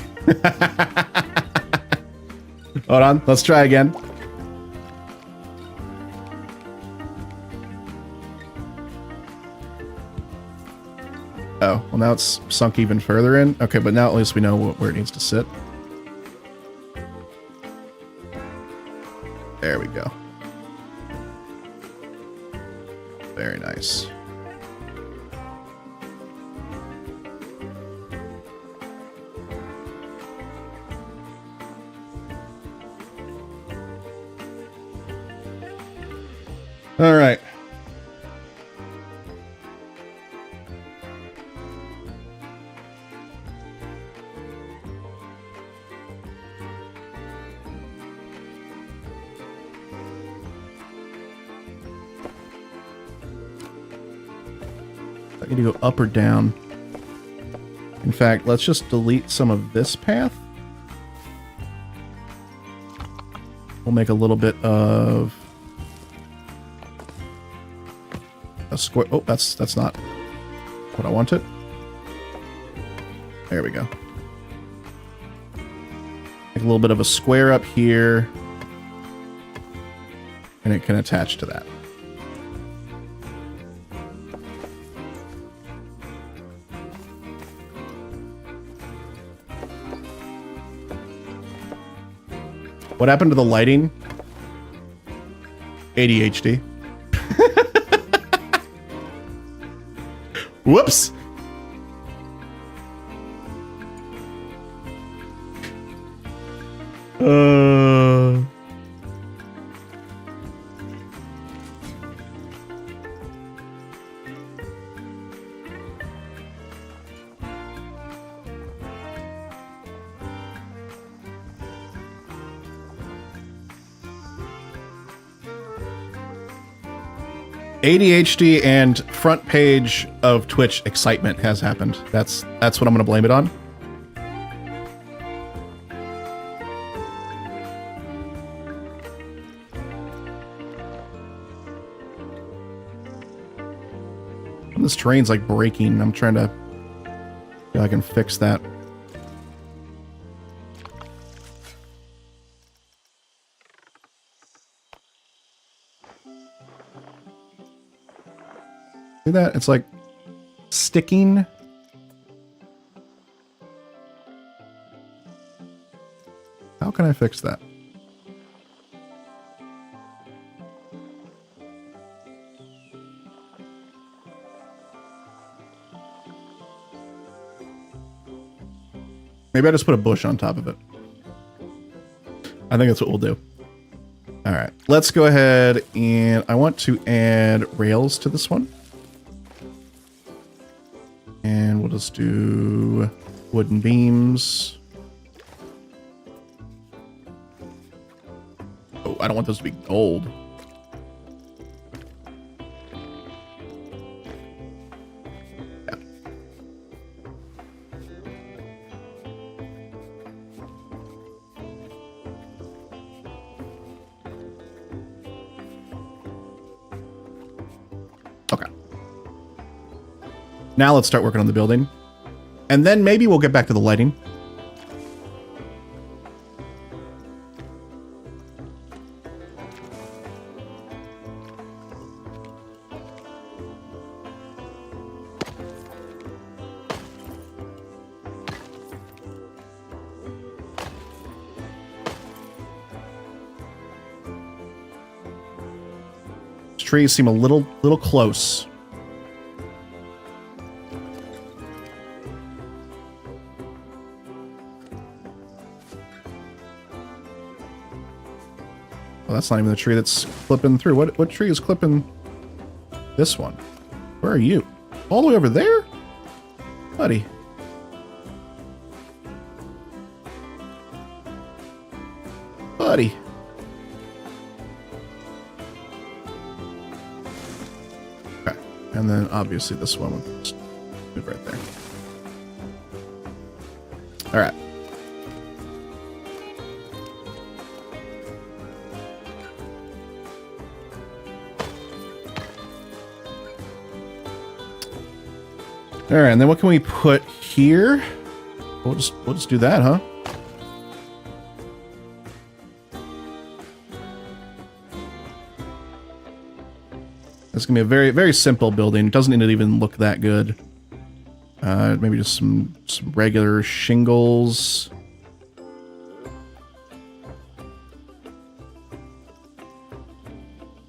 Hold on. Let's try again. Oh, well now it's sunk even further in. Okay, but now at least we know where it needs to sit. There we go. Very nice. All right. I need to go up or down. In fact, let's just delete some of this path. We'll make a little bit of a square. Oh, that's not what I wanted. There we go. Make a little bit of a square up here, and it can attach to that. What happened to the lighting? ADHD. Whoops. ADHD and front page of Twitch excitement has happened. That's what I'm going to blame it on. And this terrain's like breaking. I'm trying to see if I can fix that. See that? It's like sticking. can I fix that? Maybe I just put a bush on top of it. I think that's what we'll do. All right, let's go ahead and I want to add rails to this one. And we'll just do wooden beams. Oh, I don't want those to be gold. Yeah. Okay. Now let's start working on the building. And then maybe we'll get back to the lighting. These trees seem a little close. Well, that's not even the tree that's clipping through. What tree is clipping this one? Where are you? All the way over there? Buddy. Buddy. Okay. And then obviously this one will just move right there. All right. All right, and then what can we put here? We'll just do that, huh? It's gonna be a very, very simple building. It doesn't need to even look that good. Maybe just some regular shingles.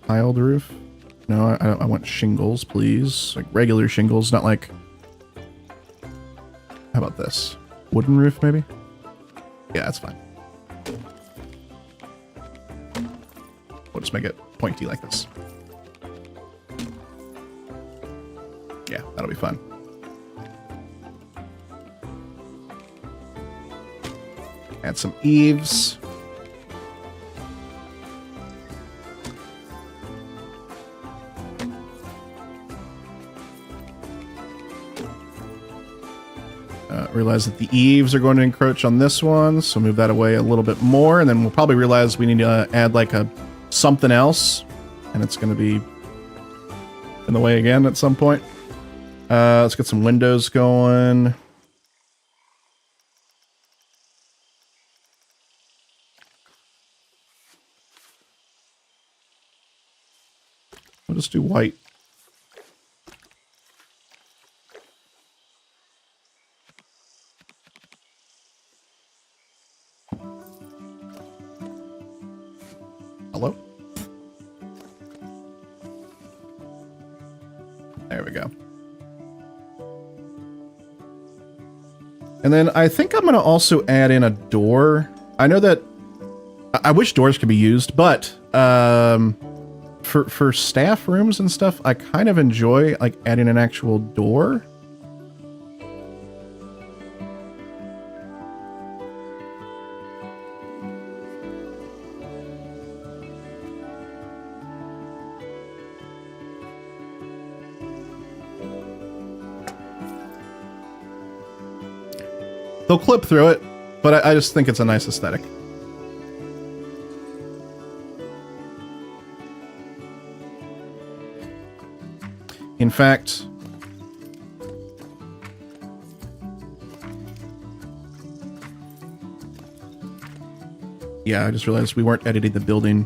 Tiled roof? No, I want shingles, please. Like regular shingles, not like... How about this? Wooden roof, maybe? Yeah, that's fine. We'll just make it pointy like this. Yeah, that'll be fun. Add some eaves. Realize that the eaves are going to encroach on this one, so move that away a little bit more, and then we'll probably realize we need to add like a something else, and it's going to be in the way again at some point. Let's get some windows going. We'll just do white. Hello? There we go. And then I think I'm going to also add in a door. I know that I wish doors could be used, but for staff rooms and stuff, I kind of enjoy like adding an actual door. They'll clip through it, but I just think it's a nice aesthetic. In fact, yeah, I just realized we weren't editing the building.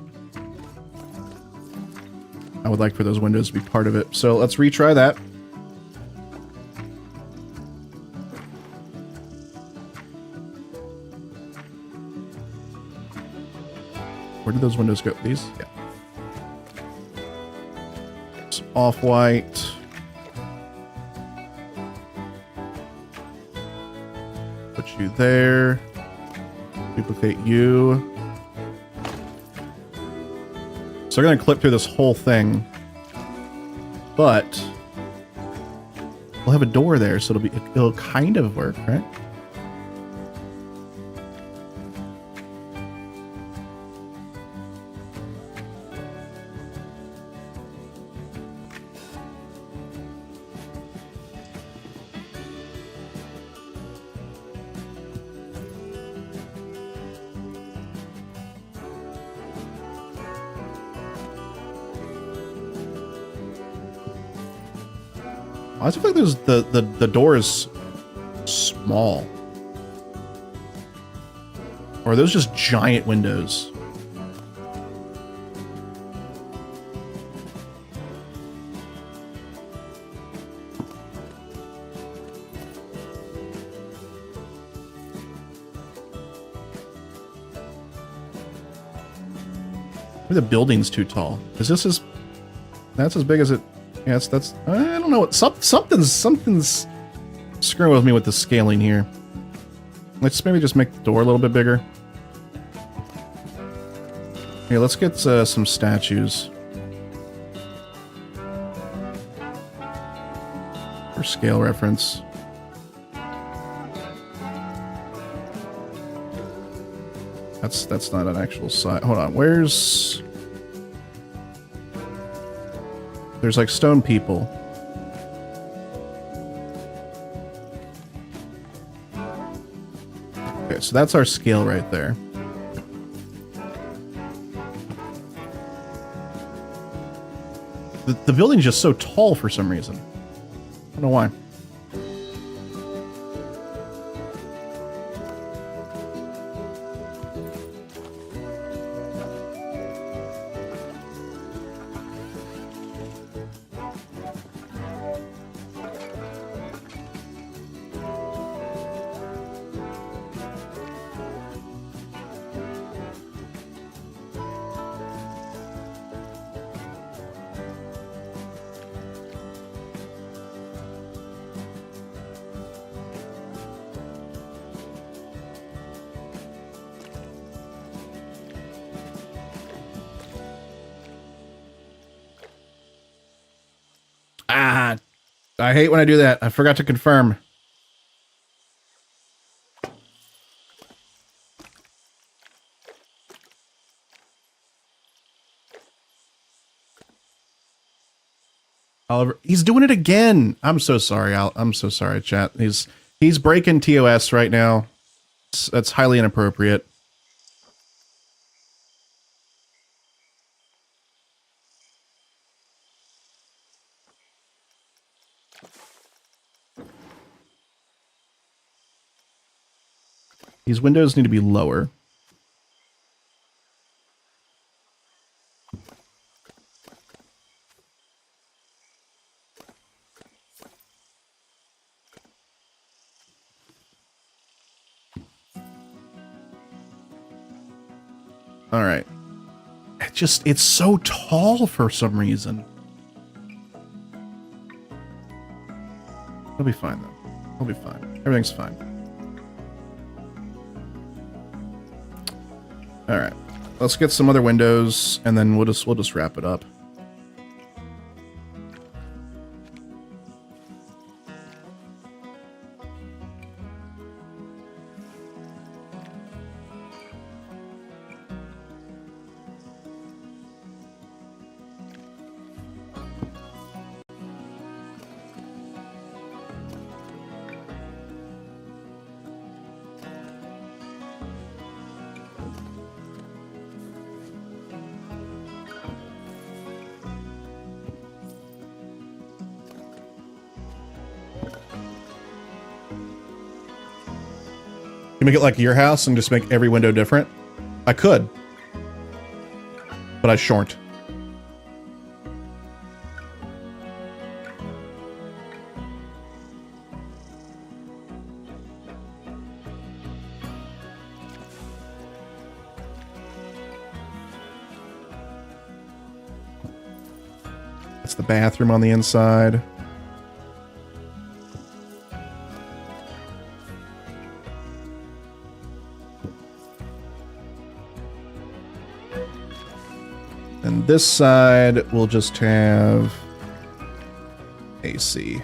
I would like for those windows to be part of it. So let's retry that. those windows go? These? Yeah. Some off-white. Put you there. Duplicate you. So we're going to clip through this whole thing. But we'll have a door there, so it'll kind of work, right? I feel like there's the door is small. Or are those just giant windows? Maybe the building's too tall. Is this as... That's as big as it... Yeah, that's I don't know what something's screwing with me with the scaling here. Let's maybe just make the door a little bit bigger. Here, let's get some statues for scale reference. That's not an actual size. Hold on, where's... There's like stone people. Okay, so that's our scale right there. The building's just so tall for some reason. I don't know why. Ah, I hate when I do that. I forgot to confirm. Oliver, he's doing it again. I'm so sorry, Al. I'm so sorry, chat. He's breaking TOS right now. That's highly inappropriate. These windows need to be lower. All right. It's so tall for some reason. It'll be fine though. It'll be fine. Everything's fine. All right, let's get some other windows, and then we'll just wrap it up. You make it like your house and just make every window different? I could. But I shan't. That's the bathroom on the inside. And this side will just have AC.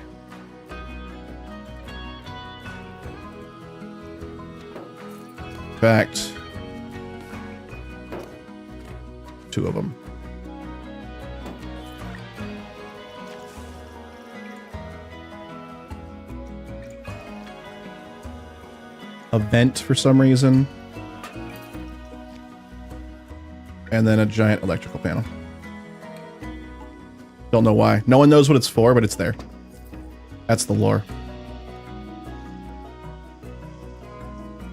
In fact, 2 of them. A vent for some reason. And then a giant electrical panel. Don't know why. No one knows what it's for, but it's there. That's the lore.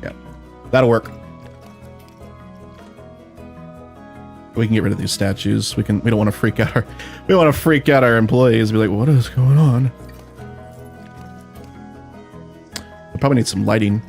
Yeah. That'll work. We can get rid of these statues. We don't want to freak out our employees. Be like, what is going on? We probably need some lighting.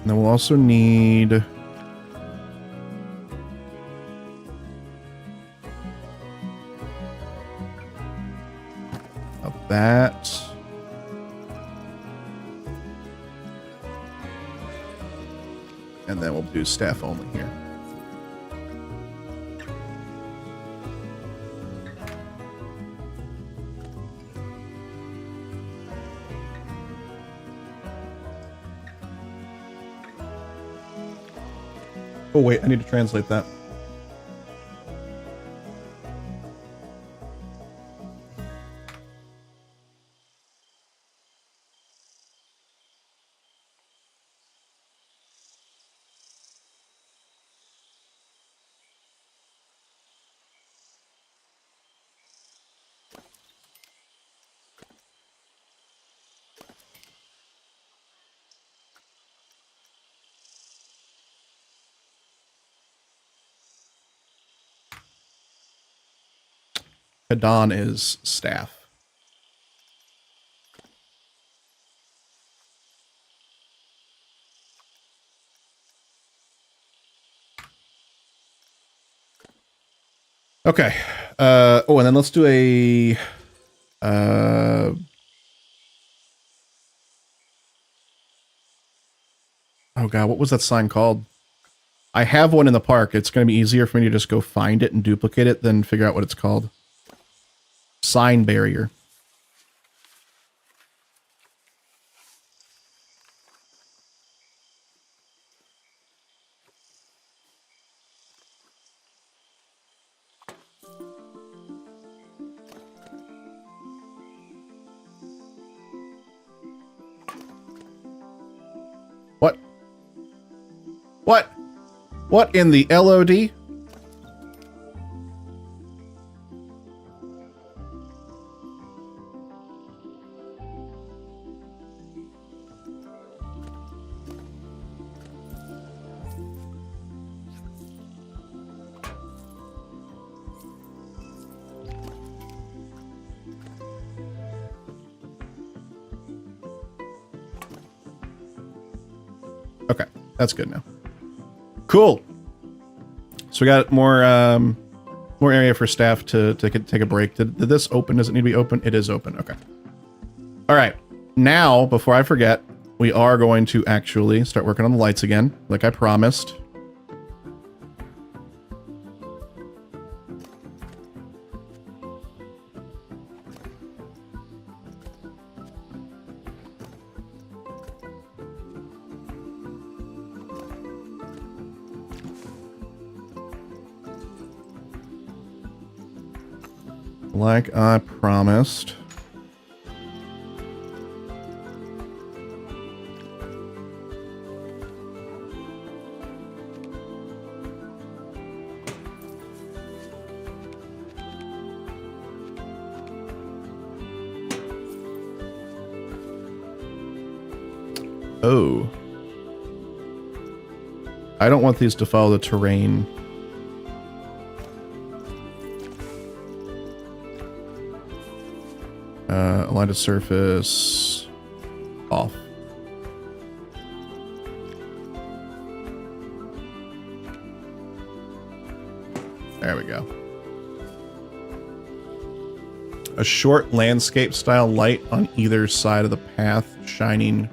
And then we'll also need that. And then we'll do staff only here. Oh wait, I need to translate that. Kadon is staff. Okay. Oh, and then let's do a oh god, what was that sign called? I have one in the park. It's going to be easier for me to just go find it and duplicate it than figure out what it's called. Sign barrier. What? What? What in the LOD? Okay, that's good now. Cool. So we got more area for staff to take a break. Did this open? Does it need to be open? It is open. Okay. All right. Now, before I forget, we are going to actually start working on the lights again, like I promised. Like I promised. Oh. I don't want these to follow the terrain. Align to surface. Off. There we go. A short landscape style light on either side of the path shining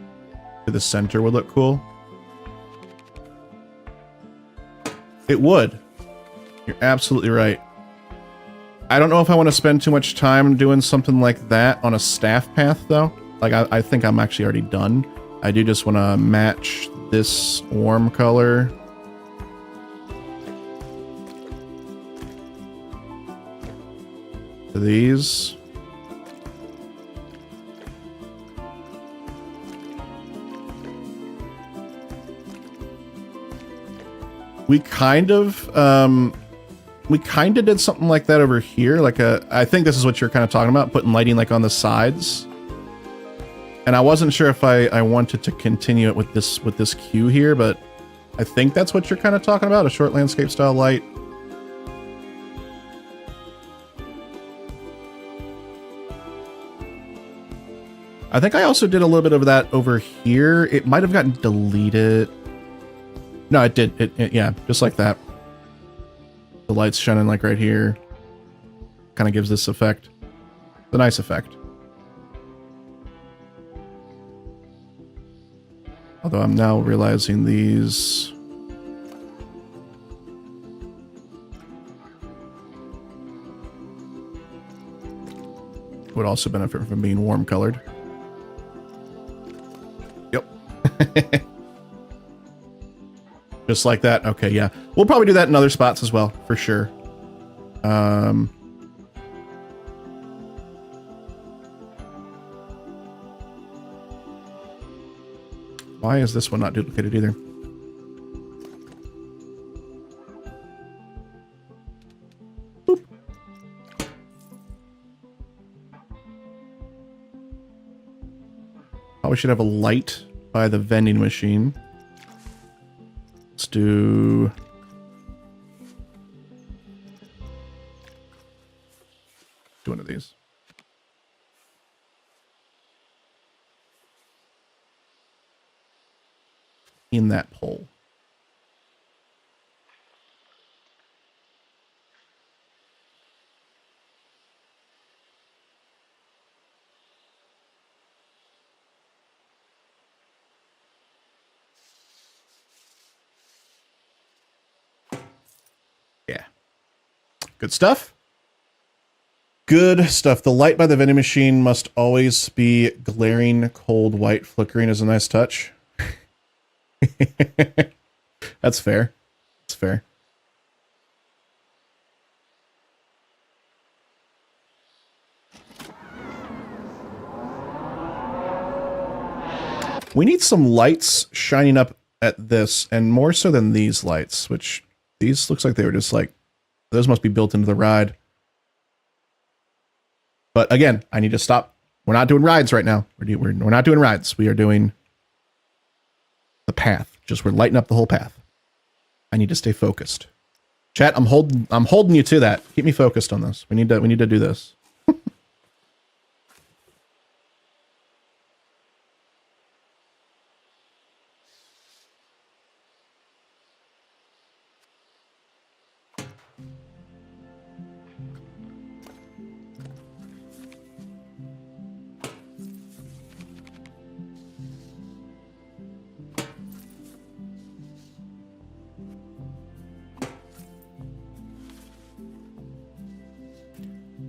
to the center would look cool. It would. You're absolutely right. I don't know if I want to spend too much time doing something like that on a staff path though. Like I think I'm actually already done. I do just want to match this warm color. To these. We kind of did something like that over here. Like I think this is what you're kind of talking about, putting lighting like on the sides. And I wasn't sure if I wanted to continue it with this cue here, but I think that's what you're kind of talking about, a short landscape style light. I think I also did a little bit of that over here. It might have gotten deleted. No, it did. It yeah, just like that. The light's shining like right here. Kind of gives this effect. It's a nice effect. Although I'm now realizing these... would also benefit from being warm colored. Yep. Just like that. Okay, yeah. We'll probably do that in other spots as well, for sure. Why is this one not duplicated either? Boop. Probably should have a light by the vending machine. Let's do... one of these. In that pole. Yeah. Good stuff. Good stuff. The light by the vending machine must always be glaring, cold, white. Flickering is a nice touch. That's fair. That's fair. We need some lights shining up at this, and more so than these lights, which these looks like they were just like, those must be built into the ride. But again, I need to stop. We're not doing rides right now. We're not doing rides. We are doing the path. Just we're lighting up the whole path. I need to stay focused. Chat, I'm holding you to that. Keep me focused on this. We need to do this.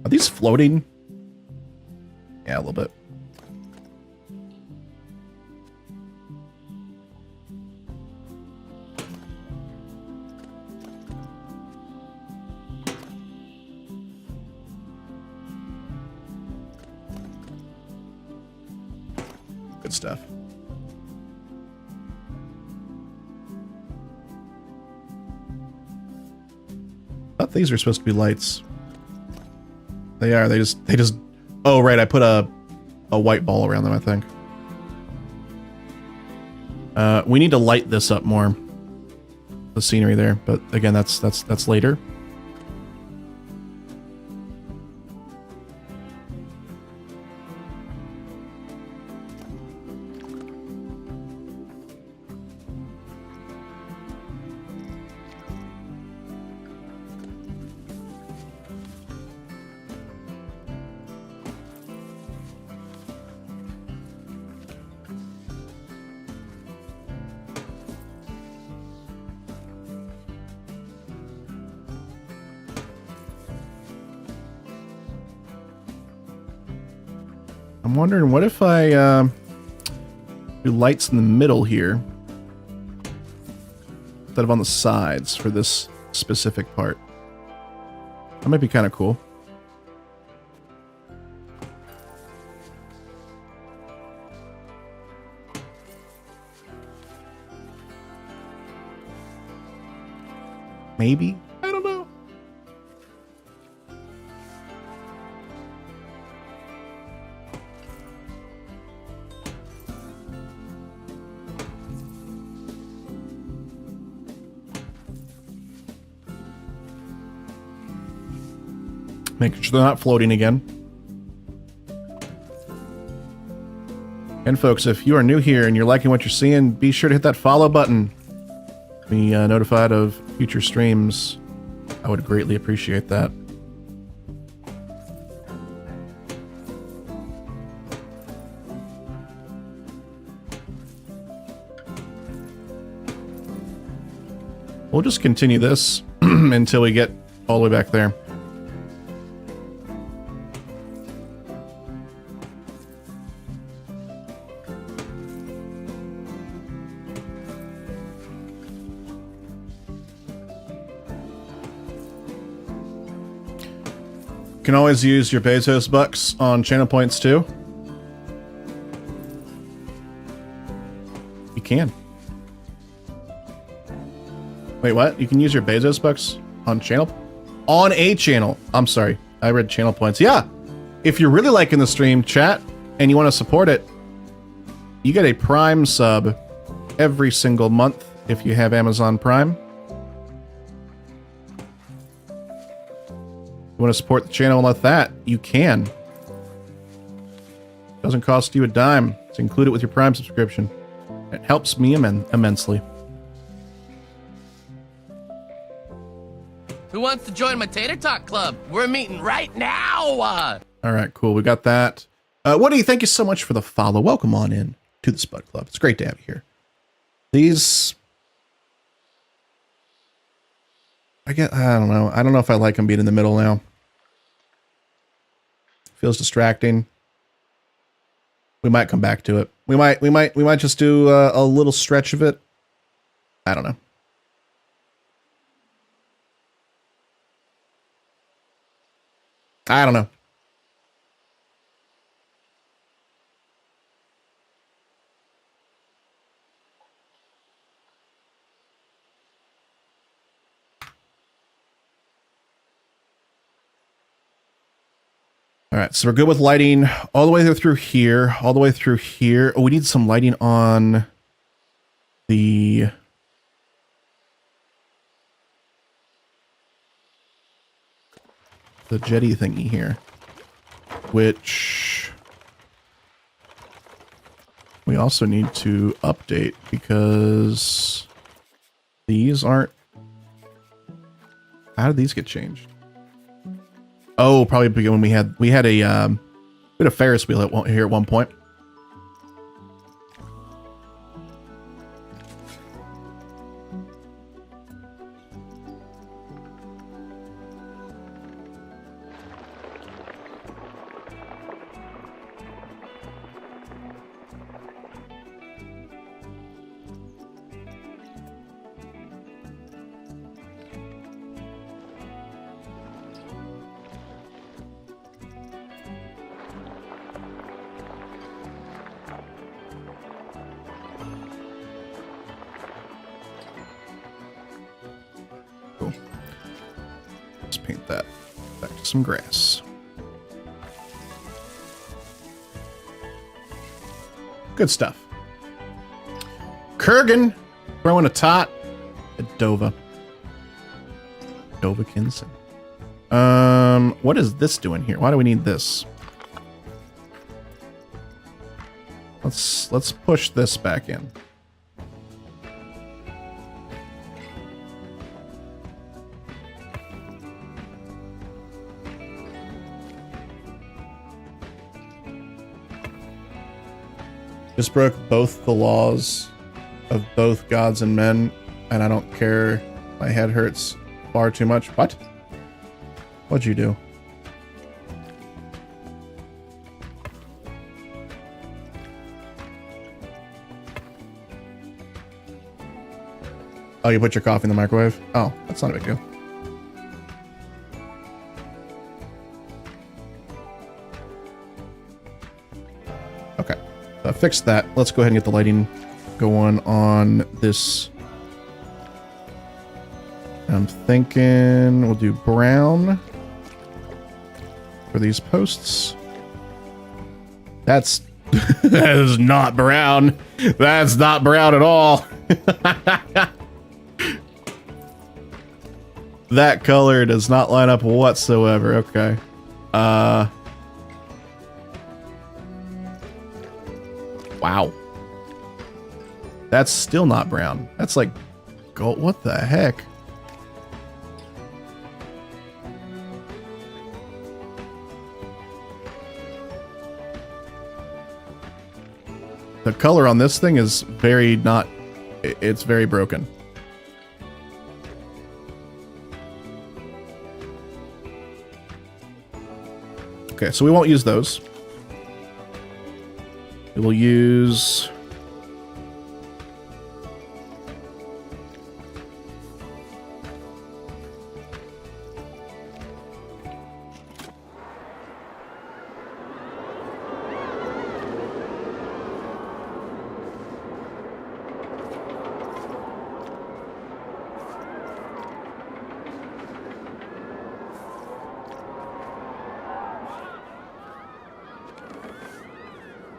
Are these floating? Yeah, a little bit. Good stuff. I thought these were supposed to be lights. They are. They just. Oh right, I put a white ball around them, I think. We need to light this up more. The scenery there, but again, that's later. I'm wondering, what if I do lights in the middle here instead of on the sides for this specific part? That might be kind of cool. Maybe? I don't know. Making sure they're not floating again. And folks, if you are new here and you're liking what you're seeing, be sure to hit that follow button. Be notified of future streams. I would greatly appreciate that. We'll just continue this until we get all the way back there. Can always use your Bezos bucks on channel points too. You can. Wait, what? You can use your Bezos bucks on channel? On a channel. I'm sorry. I read channel points. Yeah. If you're really liking the stream, chat, and you want to support it, you get a Prime sub every single month if you have Amazon Prime. Want to support the channel like that, you can. Doesn't cost you a dime to include it with your Prime subscription. It helps me immensely. Who wants to join my Tater Talk Club? We're meeting right now. All right, cool. We got that. Woody, thank you so much for the follow. Welcome on in to the Spud Club. It's great to have you here. These, I don't know. I don't know if I like them being in the middle now. Feels distracting. We might come back to it. We might just do a little stretch of it. I don't know. I don't know. All right, so we're good with lighting all the way through here, all the way through here. Oh, we need some lighting on the jetty thingy here, which we also need to update because these aren't. How did these get changed? Oh, probably when we had a Ferris wheel here at one point. Some grass. Good stuff. Kurgan throwing a tot at Dova. Dova Kinson. What is this doing here? Why do we need this? Let's push this back in. Just broke both the laws of both gods and men, and I don't care. My head hurts far too much. What? What'd you do? Oh, you put your coffee in the microwave? Oh, that's not a big deal. Okay, so I fixed that. Let's go ahead and get the lighting going on this. I'm thinking we'll do brown for these posts. That's that is not brown. That's not brown at all. That color does not line up whatsoever. Okay. Wow. That's still not brown. That's like gold. What the heck? The color on this thing is very not, it's very broken. Okay, so we won't use those. We will use...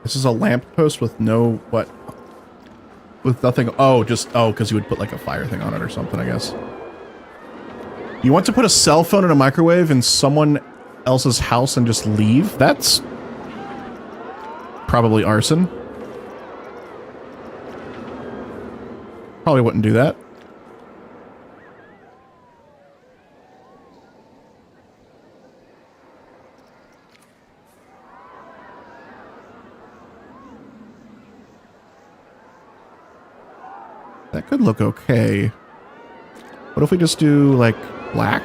This is a lamp post with no, what? With nothing, oh, just, oh, because you would put like a fire thing on it or something, I guess. You want to put a cell phone in a microwave in someone else's house and just leave? That's probably arson. Probably wouldn't do that. That could look okay. What if we just do, like, black?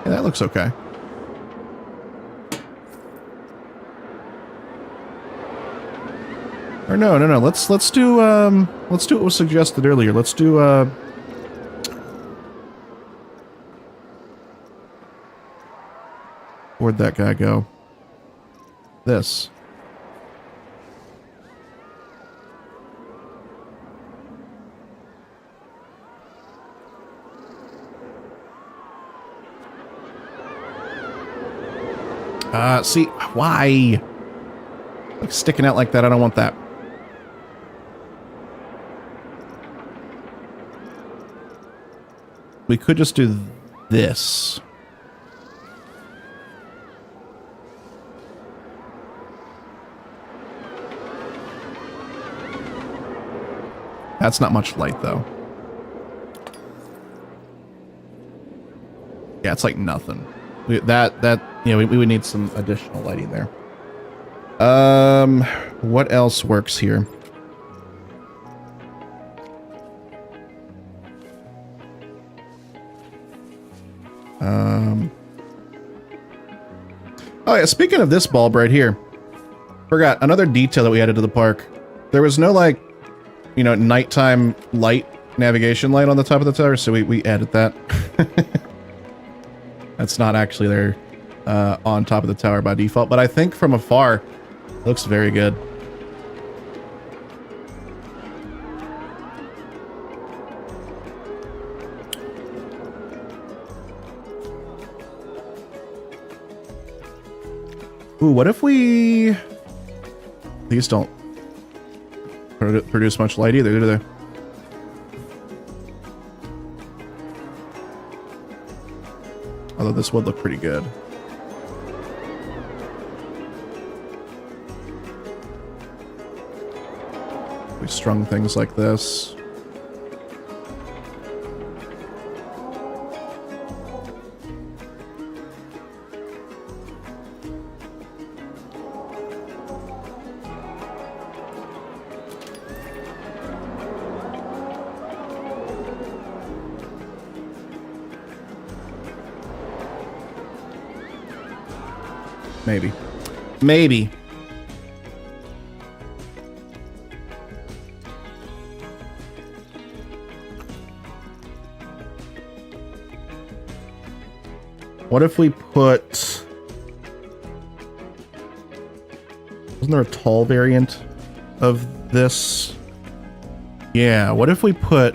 Yeah, that looks okay. Or no. Let's do what was suggested earlier. Let's do where'd that guy go? This. See, why? Like sticking out like that, I don't want that. We could just do this. That's not much light, though. Yeah, it's like nothing. We would need some additional lighting there. What else works here? Oh yeah, speaking of this bulb right here, forgot another detail that we added to the park. There was no, like, you know, nighttime light, navigation light on the top of the tower, so we added that. That's not actually there on top of the tower by default, but I think from afar, it looks very good. Ooh, what if we These don't produce much light either, do they? Although this would look pretty good. We strung things like this. Maybe. Maybe. What if we put... Wasn't there a tall variant of this? Yeah, what if we put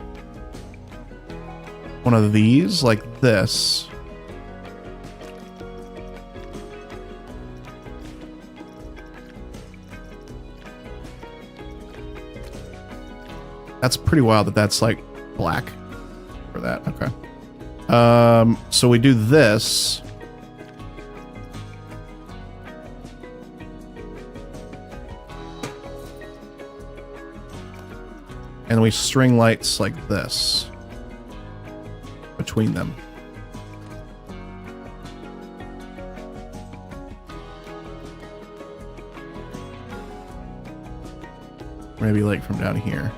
one of these like this? That's pretty wild that that's like black for that. Okay. So we do this. And we string lights like this between them. Maybe like from down here.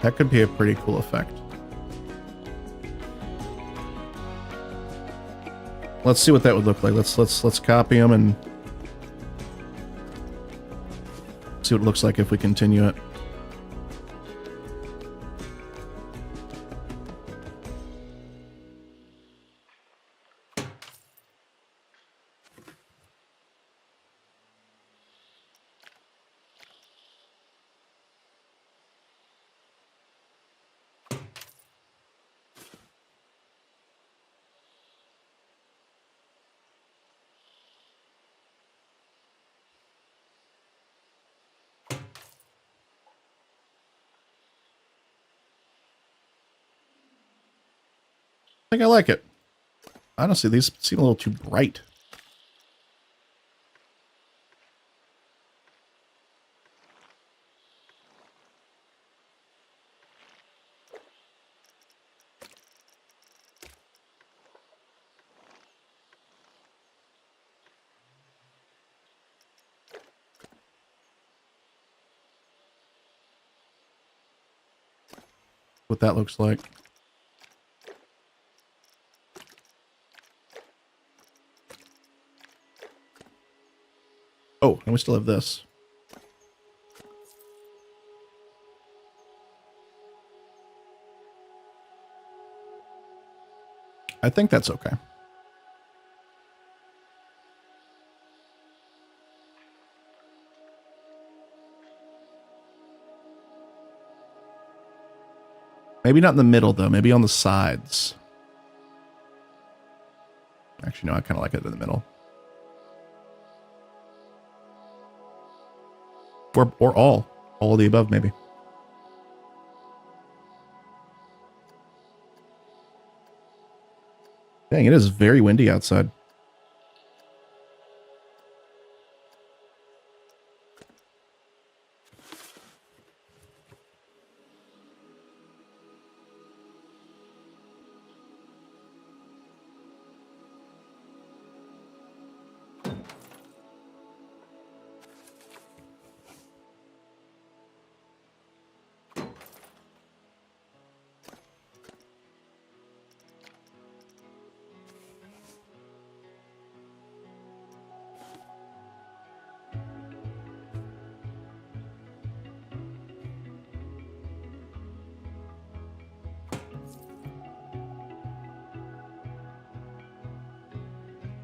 That could be a pretty cool effect. Let's see what that would look like. Let's copy them and see what it looks like if we continue it. I think I like it. Honestly, these seem a little too bright. What that looks like. Oh, and we still have this. I think that's okay. Maybe not in the middle, though. Maybe on the sides. Actually, no, I kind of like it in the middle. Or all of the above, maybe. Dang, it is very windy outside.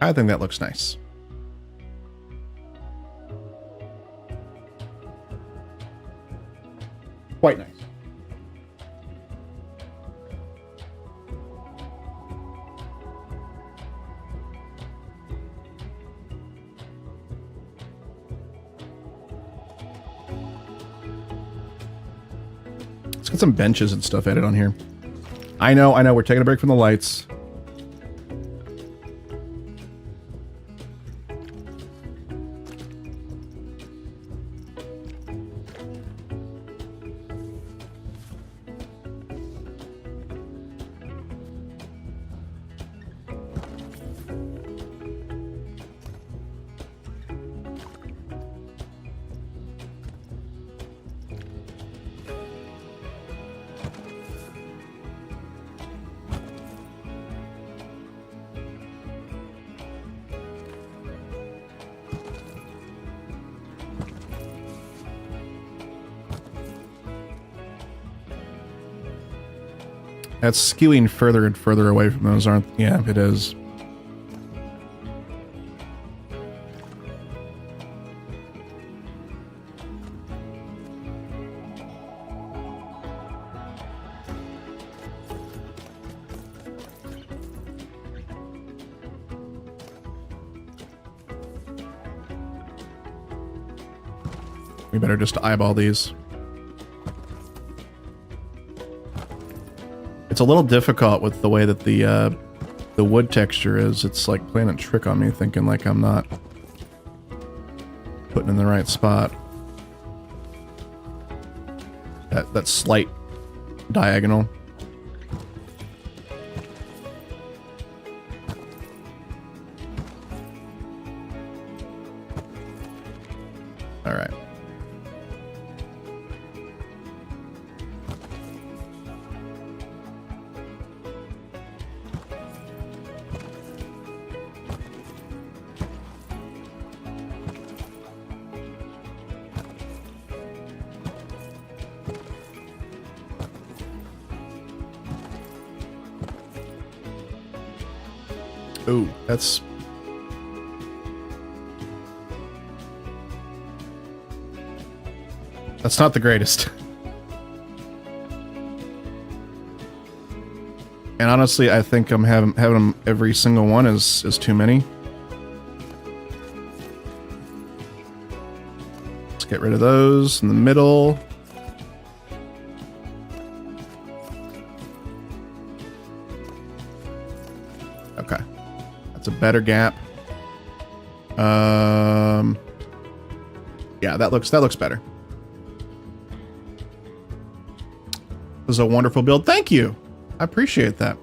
I think that looks nice. Quite nice. Let's get some benches and stuff added on here. I know, we're taking a break from the lights. That's skewing further and further away from those, aren't? Yeah, it is. We better just eyeball these. It's a little difficult with the way that the wood texture is. It's like playing a trick on me, thinking like I'm not putting in the right spot. That slight diagonal. All right. Ooh, that's... That's not the greatest. And honestly, I think I'm having them every single one is too many. Let's get rid of those in the middle. Okay. That's a better gap. Yeah, that looks better. This is a wonderful build. Thank you. I appreciate that.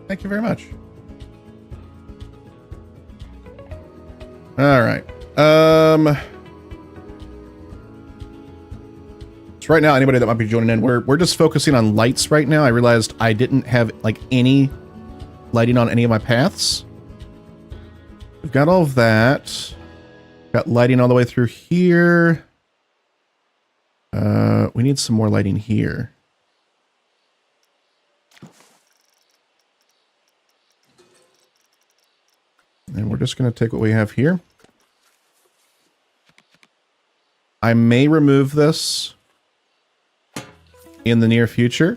Thank you very much. All right. So right now, anybody that might be joining in, we're just focusing on lights right now. I realized I didn't have like any lighting on any of my paths. We've got all of that. Got lighting all the way through here. We need some more lighting here. And we're just going to take what we have here. I may remove this in the near future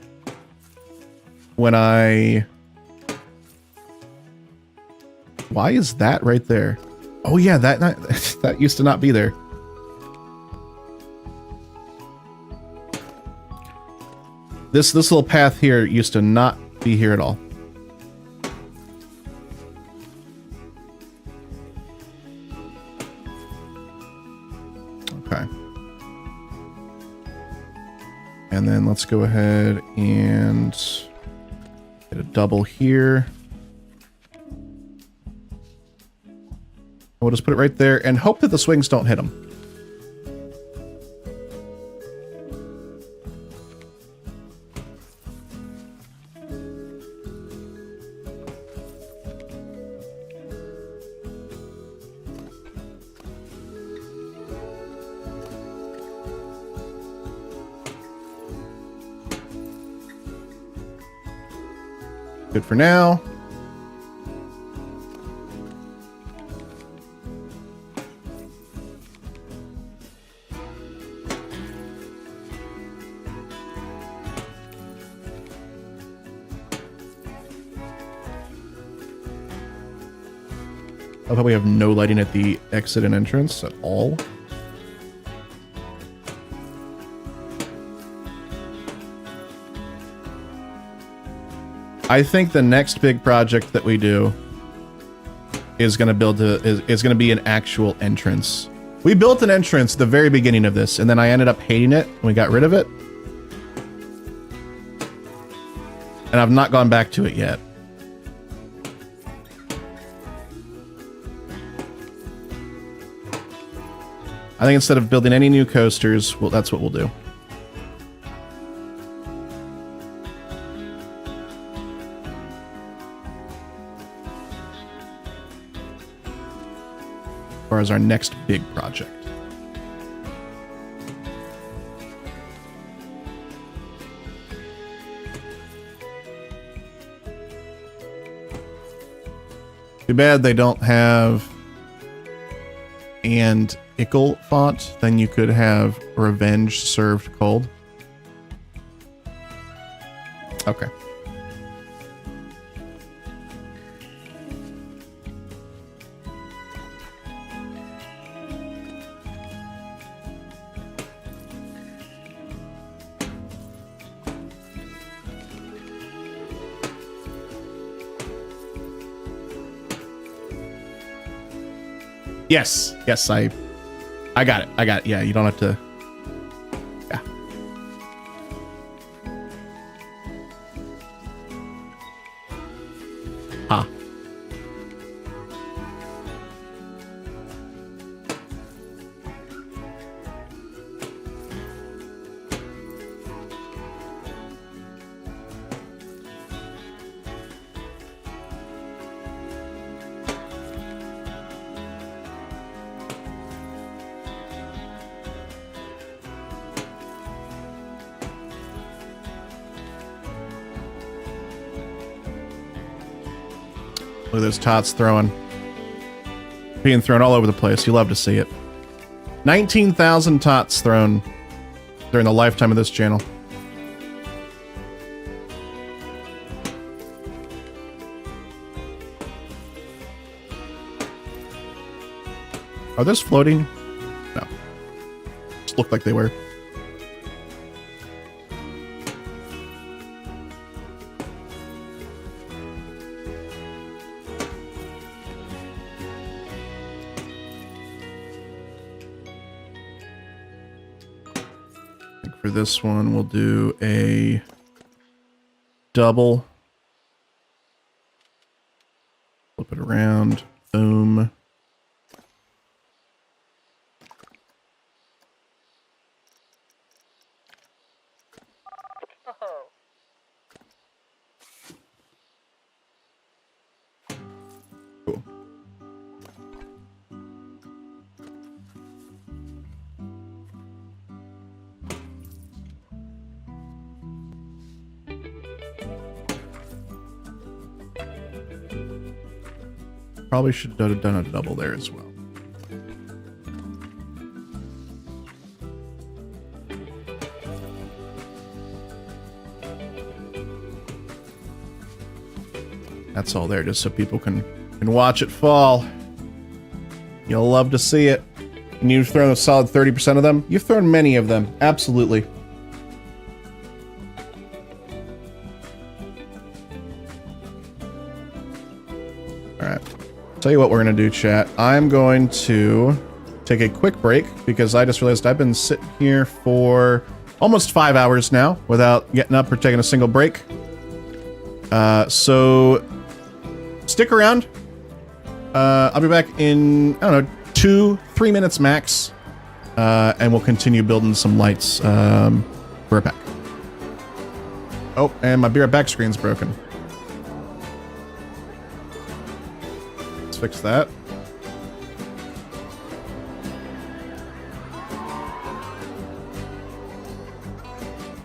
when I... Why is that right there? Oh yeah, that used to not be there. This little path here used to not be here at all. Okay. And then let's go ahead and get a double here. We'll just put it right there and hope that the swings don't hit them. Good for now. I thought we have no lighting at the exit and entrance at all. I think the next big project that we do is going to is going to be an actual entrance. We built an entrance at the very beginning of this, and then I ended up hating it, and we got rid of it. And I've not gone back to it yet. I think instead of building any new coasters, well, that's what we'll do. As far as our next big project. Too bad they don't have and Ickle font. Then you could have Revenge served cold. Okay. Yes, yes, I got it. I got it. Yeah, you don't have to. Yeah. Huh. Look at those tots being thrown all over the place. You love to see it. 19,000 tots thrown during the lifetime of this channel. Are those floating? No. Just looked like they were. For this one, we'll do a double. Flip it around. Boom. Cool. Probably should have done a double there as well. That's all there, just so people can watch it fall. You'll love to see it. And you've thrown a solid 30% of them. You've thrown many of them, absolutely. Tell you what we're going to do, chat. I'm going to take a quick break because I just realized I've been sitting here for almost 5 hours now without getting up or taking a single break. So stick around. I'll be back in, I don't know, 2-3 minutes max. And we'll continue building some lights. Be right back. Oh, and my Be Right Back screen's broken. Fix that.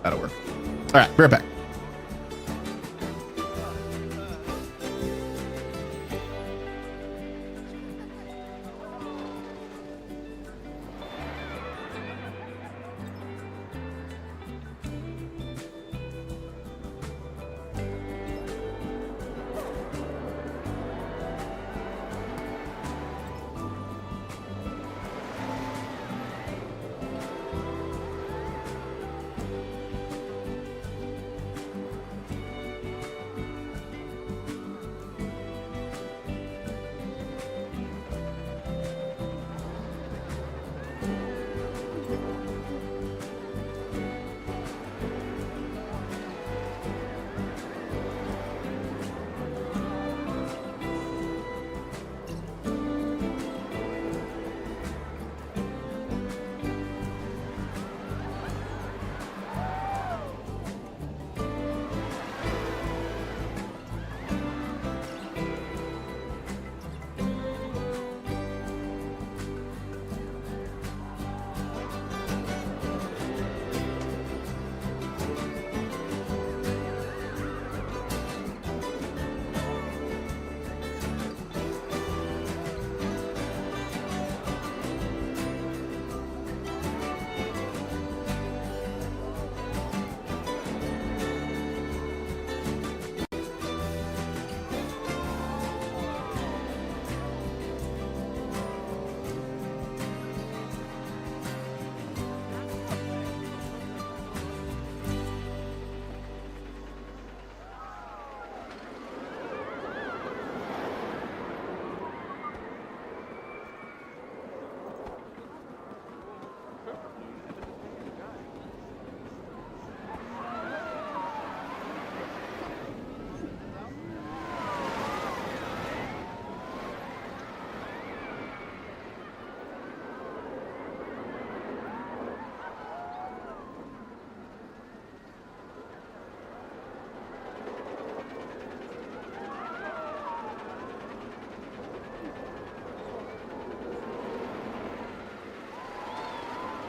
That'll work. All right, be right back.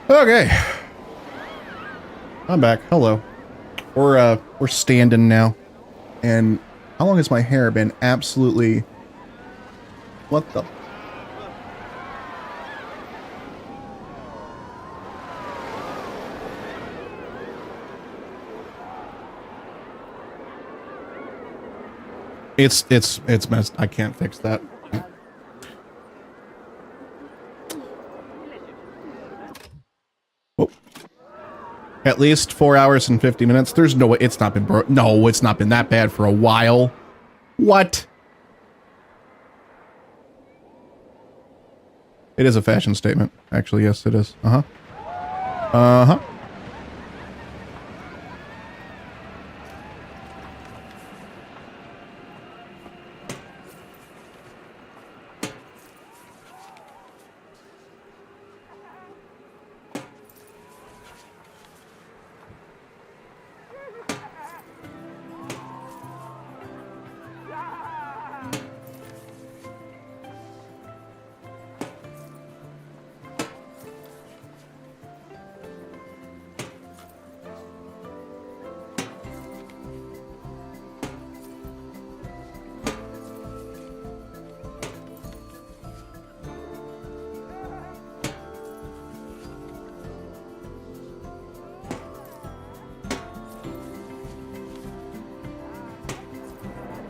Okay. I'm back. Hello. We're standing now. And how long has my hair been absolutely... What the... It's messed. I can't fix that. Whoa. At least 4 hours and 50 minutes. There's no way it's not been broke. No, it's not been that bad for a while. What? It is a fashion statement. Actually, yes, it is. Uh-huh. Uh-huh.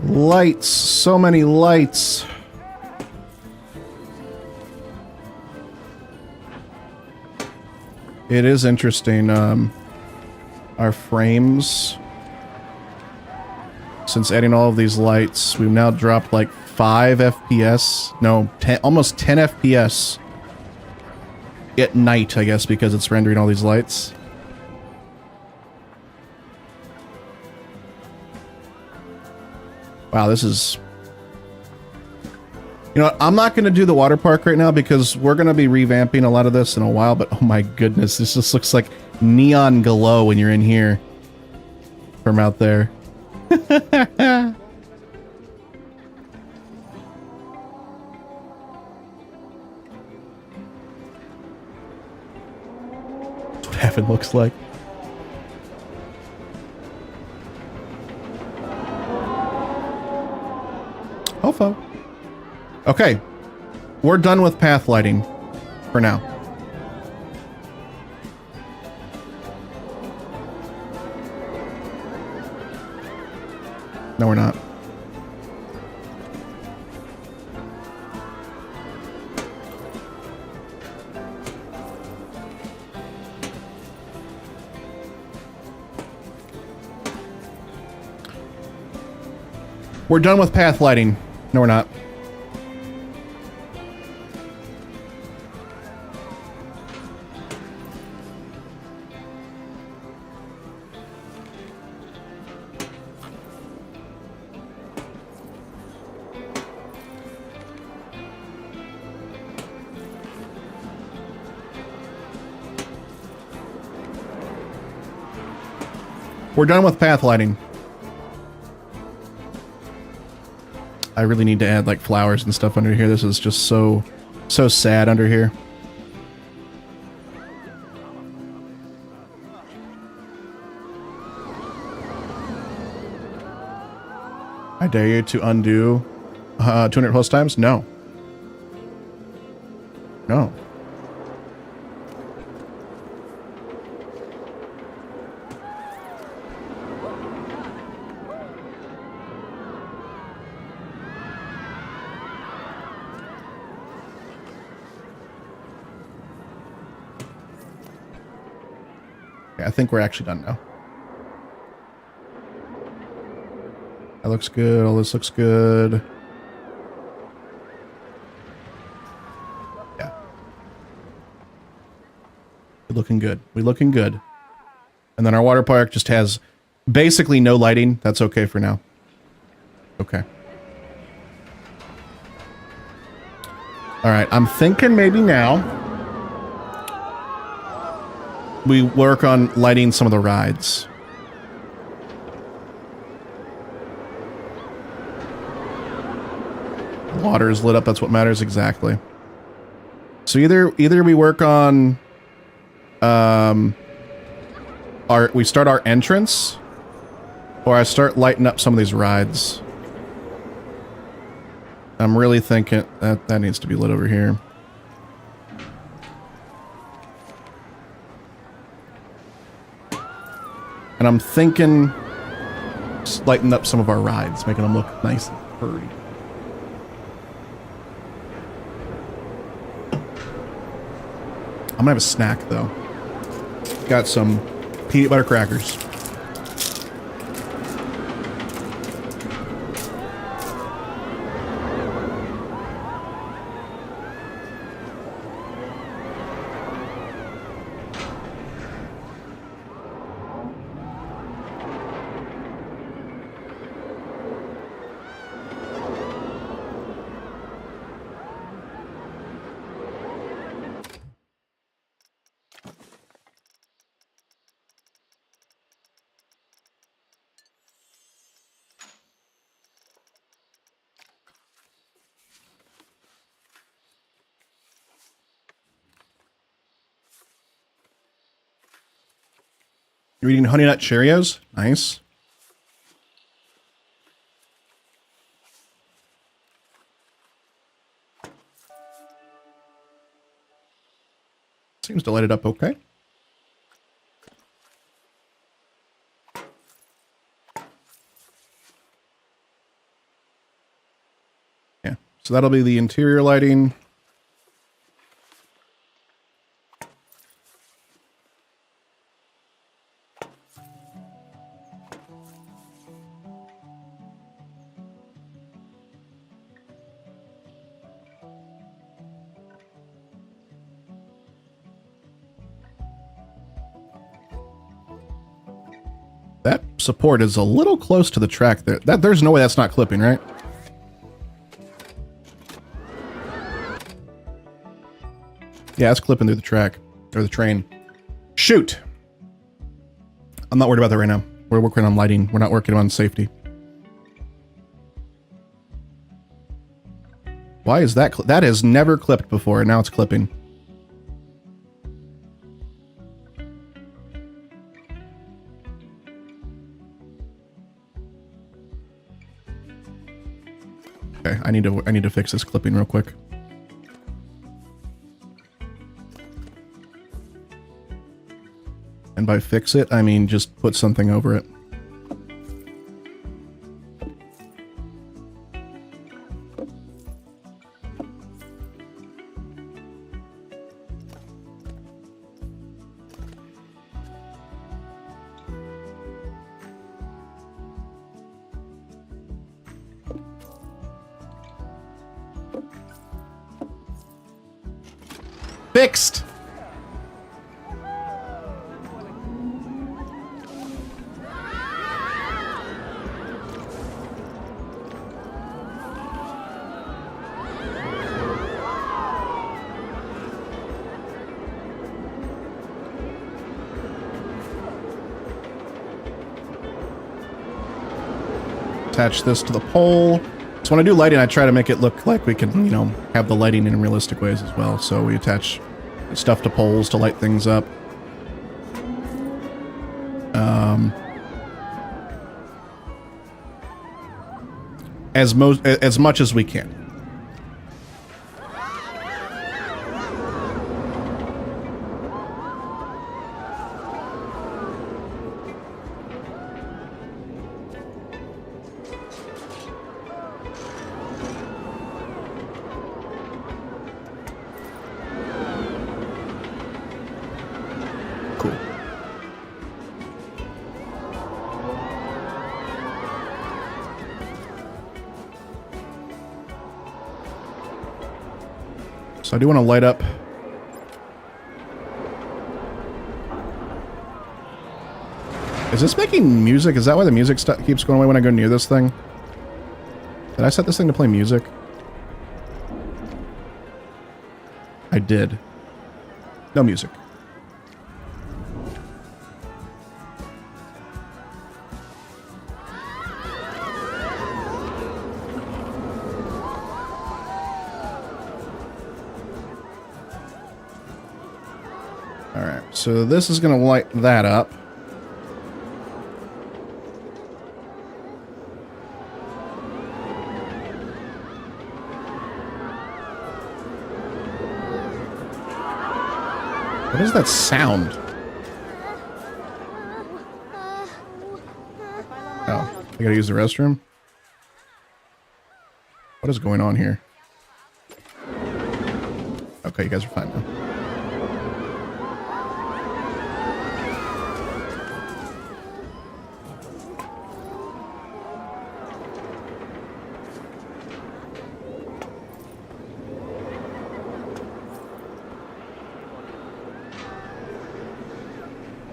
Lights, so many lights. It is interesting, our frames. Since adding all of these lights, we've now dropped like 5 FPS. No, 10, almost 10 FPS at night, I guess, because it's rendering all these lights. Wow, this is... You know what, I'm not going to do the water park right now because we're going to be revamping a lot of this in a while, but oh my goodness, this just looks like neon glow when you're in here from out there. That's what heaven looks like. Hofo. Okay. We're done with path lighting for now. No, we're not. We're done with path lighting. No, we're not. We're done with path lighting. I really need to add like flowers and stuff under here. This is just so sad under here. I dare you to undo 200 plus times? No. No. I think we're actually done now. That looks good. All this looks good. Yeah. We're looking good. We're looking good. And then our water park just has basically no lighting. That's okay for now. Okay. All right. I'm thinking maybe now we work on lighting some of the rides. Water is lit up, that's what matters exactly. So either we work on we start our entrance, or I start lighting up some of these rides. I'm really thinking that needs to be lit over here. And I'm thinking just lighten up some of our rides, making them look nice and pretty. I'm gonna have a snack though. Got some peanut butter crackers. You're eating Honey Nut Cheerios? Nice. Seems to light it up okay. Yeah, so that'll be the interior lighting. That support is a little close to the track there. There's no way that's not clipping, right? Yeah, it's clipping through the track. Or the train. Shoot! I'm not worried about that right now. We're working on lighting. We're not working on safety. Why is that? That has never clipped before, and now it's clipping. Okay, I need to fix this clipping real quick. And by fix it, I mean just put something over it. Fixed! Attach this to the pole. So when I do lighting, I try to make it look like we can, you know, have the lighting in realistic ways as well. So we attach stuff to poles to light things up. As much as we can. So I do want to light up. Is this making music? Is that why the music keeps going away when I go near this thing? Did I set this thing to play music? I did. No music. All right, so this is going to light that up. What is that sound? Oh, I gotta use the restroom? What is going on here? Okay, you guys are fine now.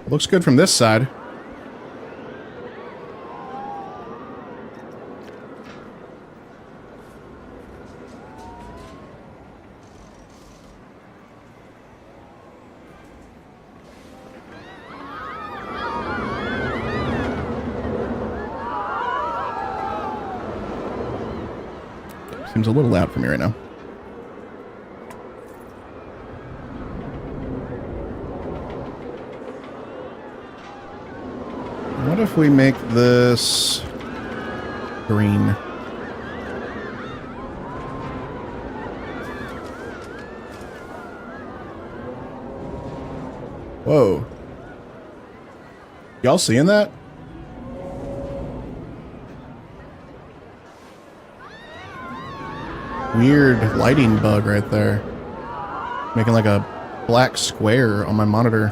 Looks good from this side. Seems a little loud for me right now. What if we make this green? Whoa. Y'all seeing that? Weird lighting bug right there. Making like a black square on my monitor.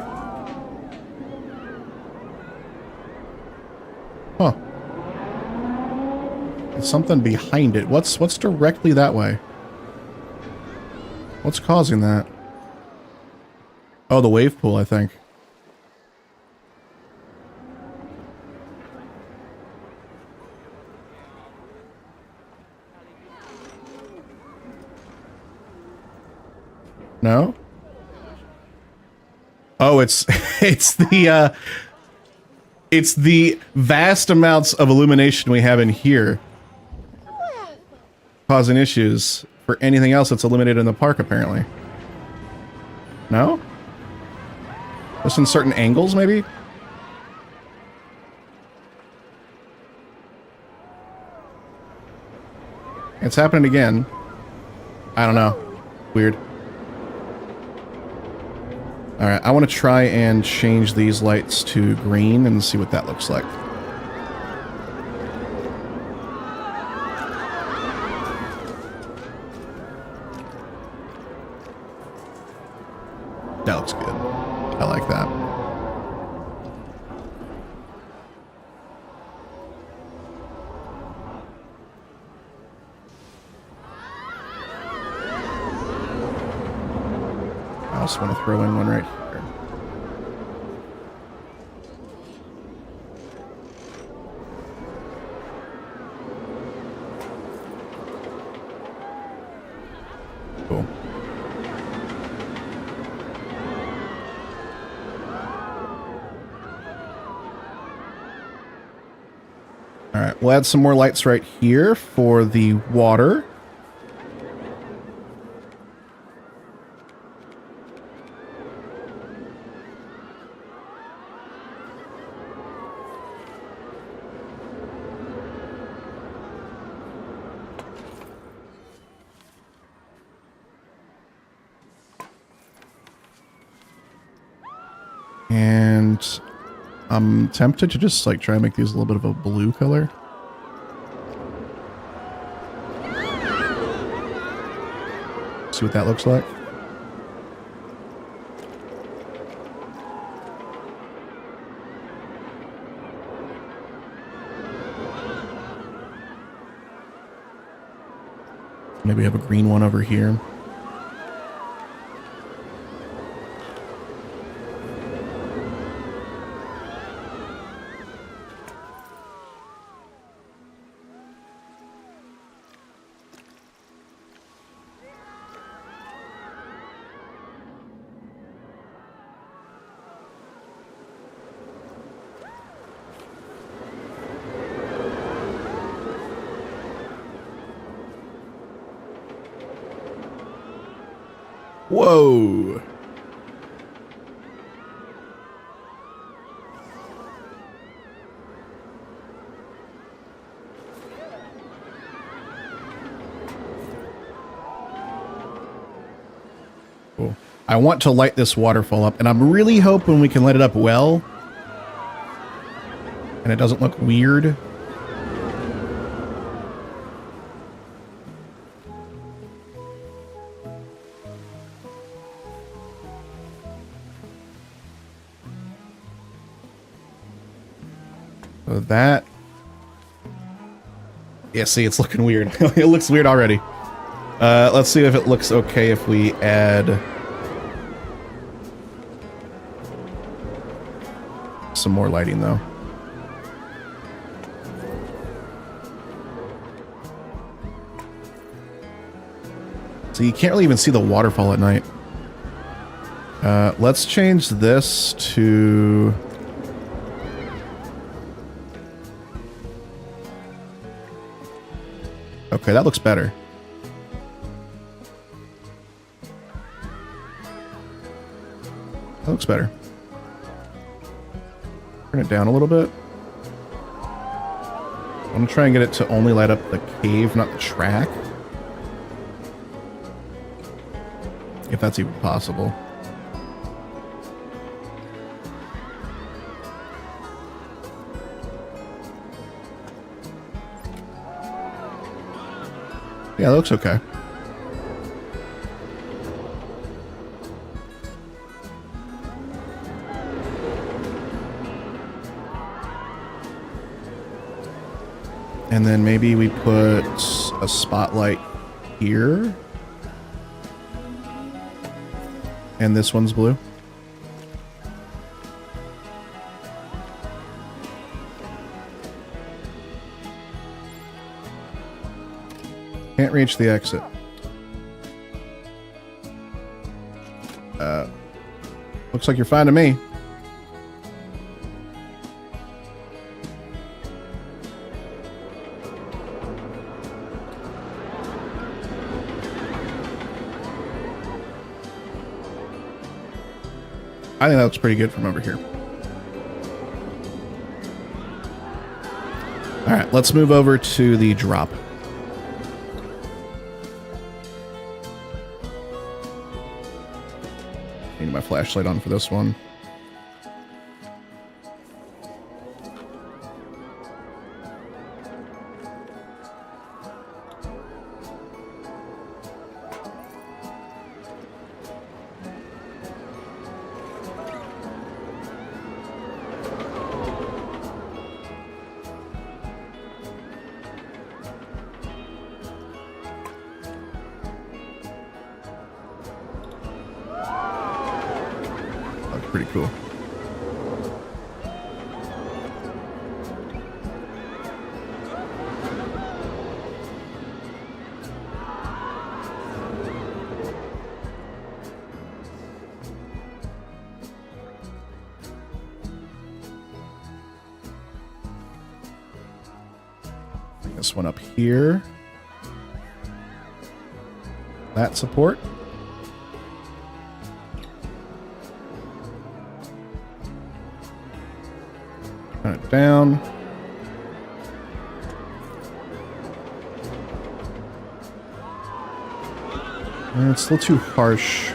Huh. There's something behind it. What's directly that way? What's causing that? Oh, the wave pool, I think. No? Oh, it's it's the vast amounts of illumination we have in here causing issues for anything else that's illuminated in the park, apparently. No? Just in certain angles, maybe? It's happening again. I don't know. Weird. Alright, I want to try and change these lights to green and see what that looks like. That looks good. I like that. I also want to throw in one right here. Cool. All right, we'll add some more lights right here for the water. And I'm tempted to just like try and make these a little bit of a blue color. See what that looks like. Maybe have a green one over here. Whoa. I want to light this waterfall up, and I'm really hoping we can light it up well. And it doesn't look weird. So that... Yeah, see, it's looking weird. It looks weird already. Let's see if it looks okay if we add... some more lighting, though. So you can't really even see the waterfall at night. Let's change this to... Okay, that looks better. That looks better. Turn it down a little bit. I'm gonna try and get it to only light up the cave, not the track. If that's even possible. Yeah, that looks okay. And then maybe we put a spotlight here. And this one's blue. Can't reach the exit. Looks like you're fine to me. I think that looks pretty good from over here. All right, let's move over to the drop. Need my flashlight on for this one. Pretty cool. Bring this one up here. That support. Turn it down. It's a little too harsh.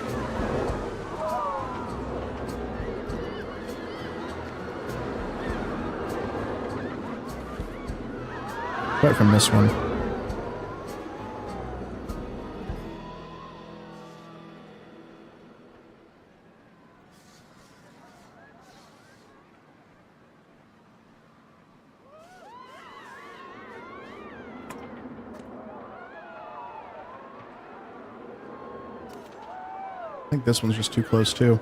Apart from this one. I think this one's just too close too.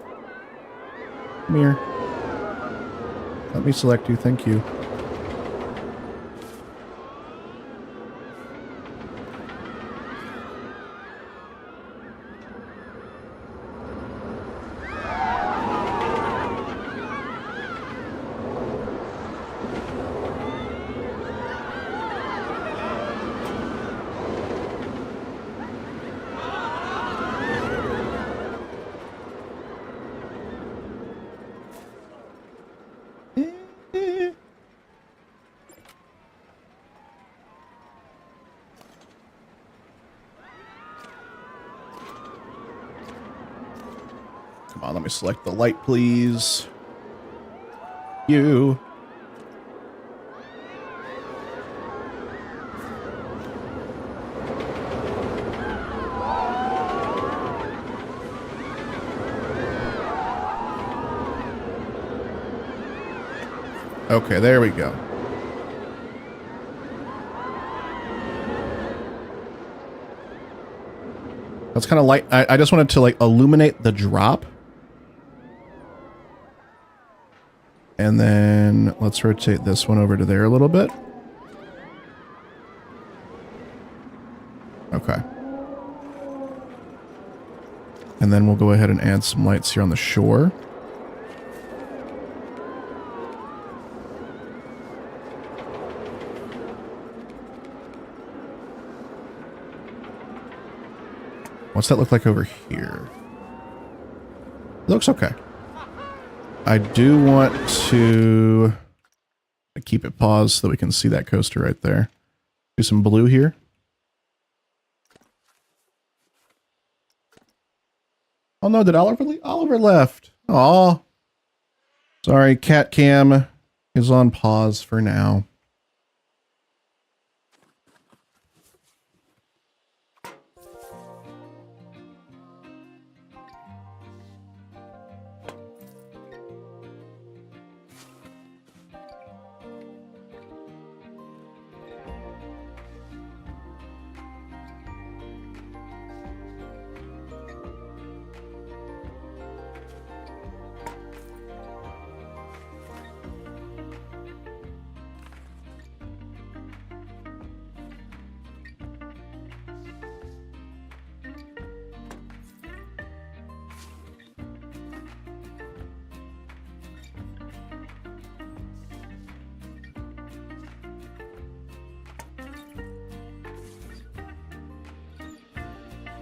Come here. Let me select you, thank you. let me select the light, please. You. Okay, there we go. That's kind of light. I just wanted to like illuminate the drop. And then let's rotate this one over to there a little bit. Okay. And then we'll go ahead and add some lights here on the shore. What's that look like over here? It looks okay. I do want to keep it paused so that we can see that coaster right there. Do some blue here. Oh no, did Oliver leave? Oliver left. Aw. Sorry, cat cam is on pause for now.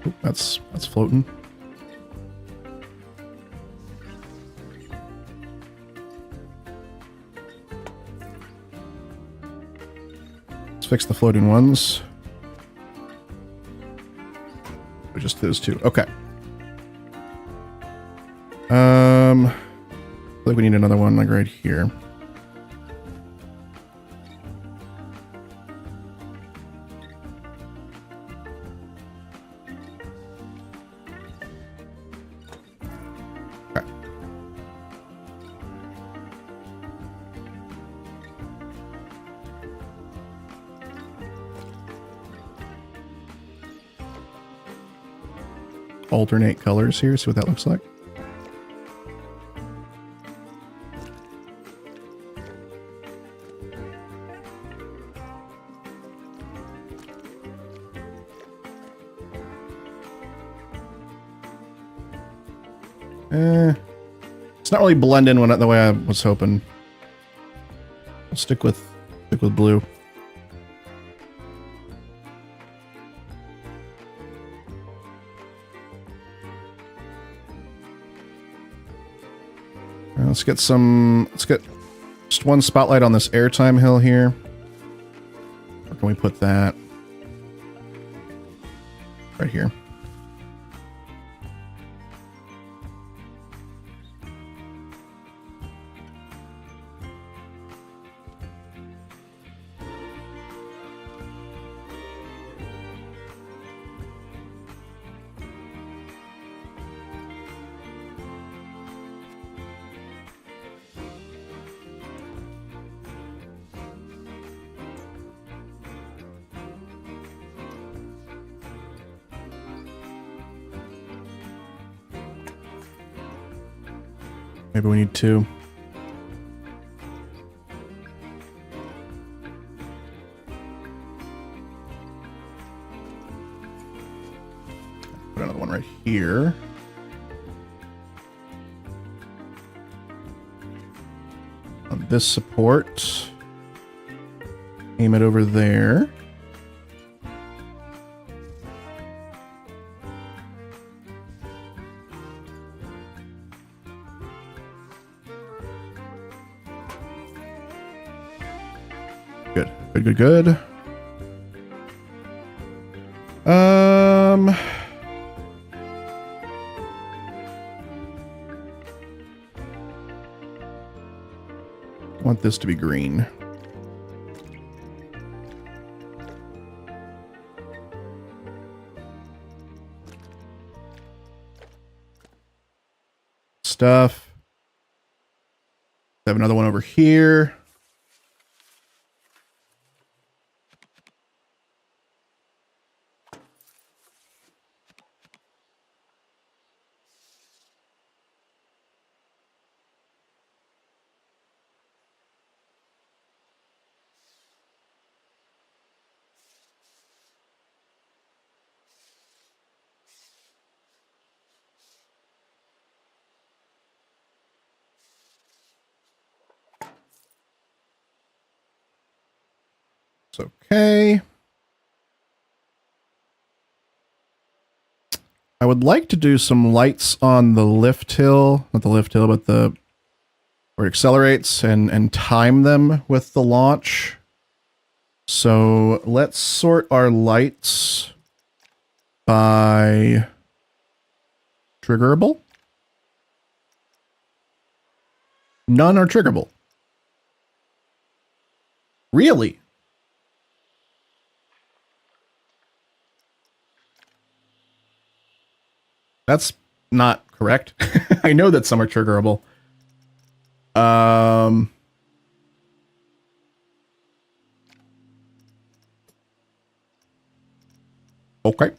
Oop, that's floating. Let's fix the floating ones. Or just those two. Okay. I feel like we need another one like right here. Alternate colors here, see what that looks like. It's not really blending the way I was hoping. I'll stick with blue. Let's get just one spotlight on this airtime hill here. Where can we put that? Right here. Maybe we need two. Put another one right here. On this support. Aim it over there. Good. I want this to be green. Stuff. Have another one over here. It's okay. I would like to do some lights on the lift hill, not the lift hill, but the where it accelerates and time them with the launch. So let's sort our lights by triggerable. None are triggerable. Really? That's not correct. I know that some are triggerable. Okay.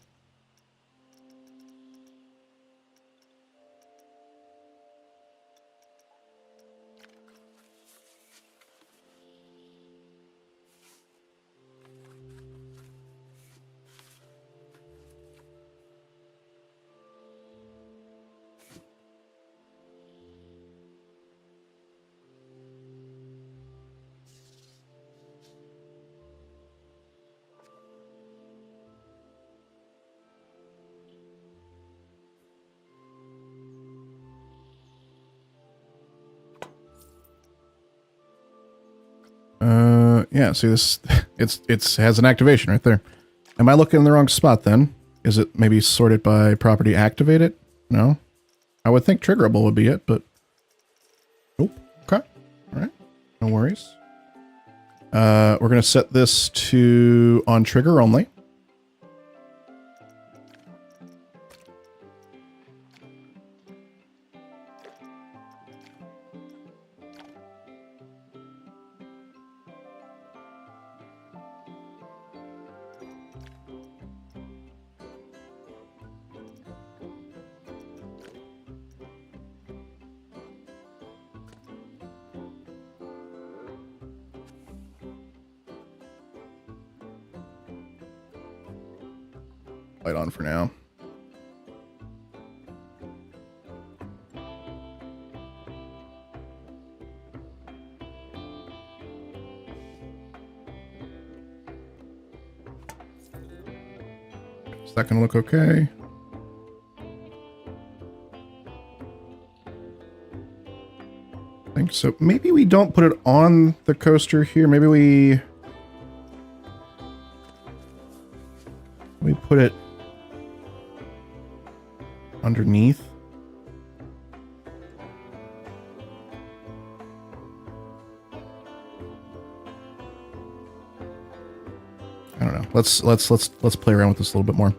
Yeah, see this, it's has an activation right there. Am I looking in the wrong spot then? Is it maybe sorted by property activated? No? I would think triggerable would be it, but nope. Okay. All right. No worries. We're going to set this to on trigger only. Light on for now. Is that gonna look okay? I think so. Maybe we don't put it on the coaster here. Maybe we put it underneath. I don't know. Let's play around with this a little bit more.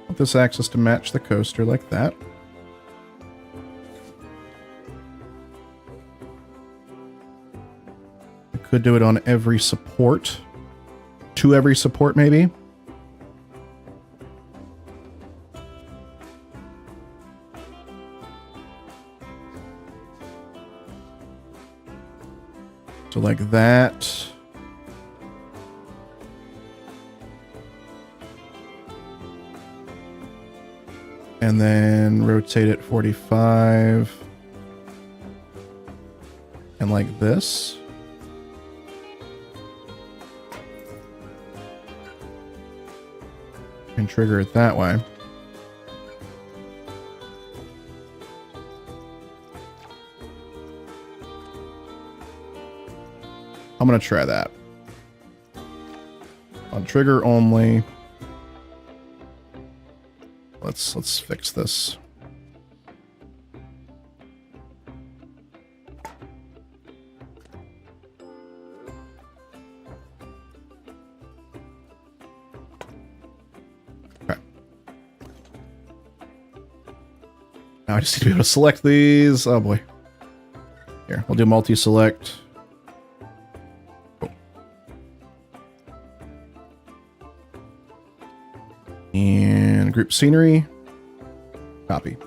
Want this axis to match the coaster like that. Could do it on every support. To every support, maybe. So like that. And then rotate it 45. And like this. And trigger it that way. I'm going to try that. On trigger only. let's fix this. Okay. Now I just need to be able to select these. Oh boy. Here, we'll do multi-select. Cool. And group scenery. Copy.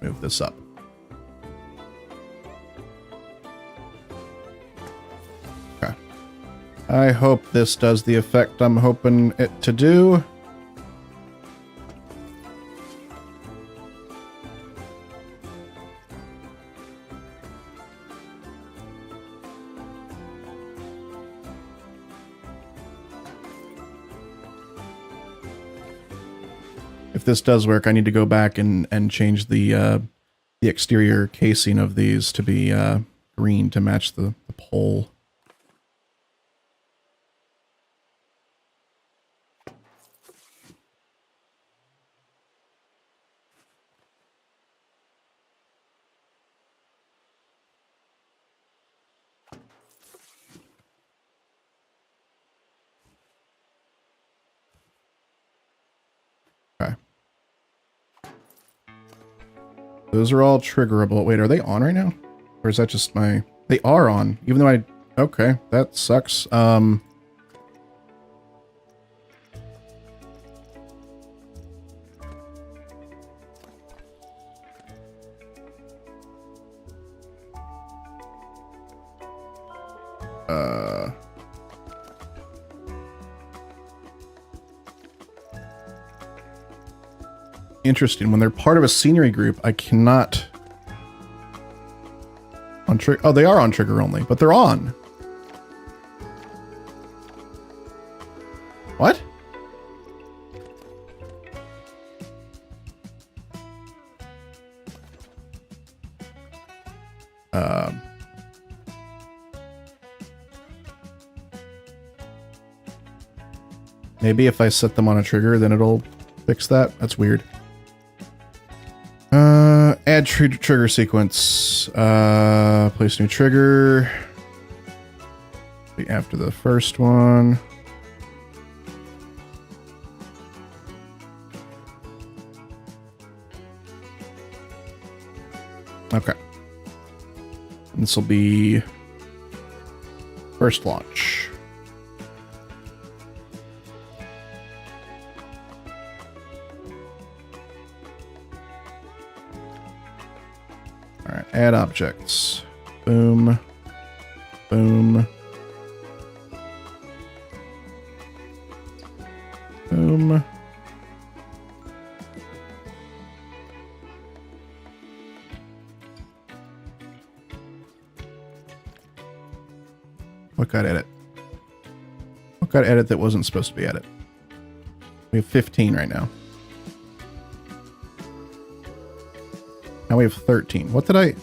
Move this up. Okay. I hope this does the effect I'm hoping it to do. If this does work, I need to go back and change the exterior casing of these to be green to match the pole. Okay. Those are all triggerable. Wait, are they on right now? Or is that just my... They are on, even though I... Okay, that sucks. Interesting. When they're part of a scenery group, I cannot... On trigger... Oh, they are on trigger only, but they're on. What? Maybe if I set them on a trigger, then it'll fix that. That's weird. Add trigger sequence. Place new trigger. Be after the first one. Okay. This will be first launch. All right, add objects. Boom. Boom. Boom. What got edit? What got edit that wasn't supposed to be edit? We have 15 right now. Now we have 13. What did I...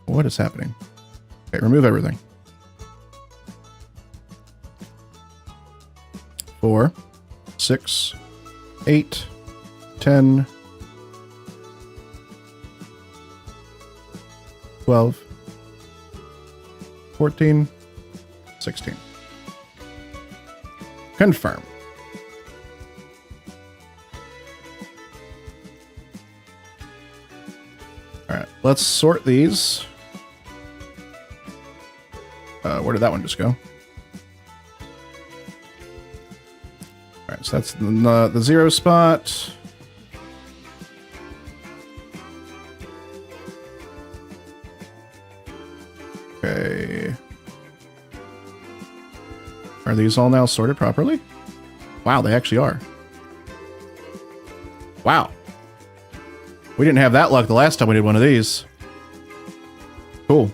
What is happening? Okay, remove everything. 4, 6, 8, 10, 12, 14, 16. Confirm. All right, let's sort these. Where did that one just go? All right, so that's the 0 spot. Okay. Are these all now sorted properly? Wow, they actually are. Wow. We didn't have that luck the last time we did one of these. Cool.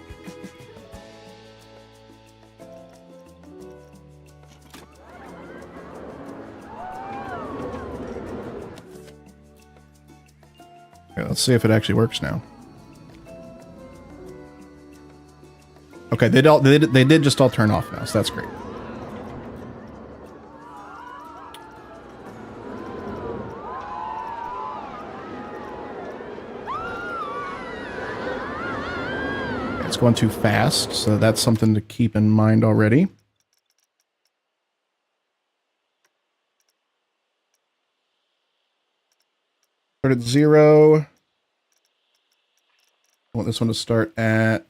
Okay, let's see if it actually works now. Okay, they did just all turn off now, so that's great. It's going too fast, so that's something to keep in mind already. Start at 0. I want this one to start at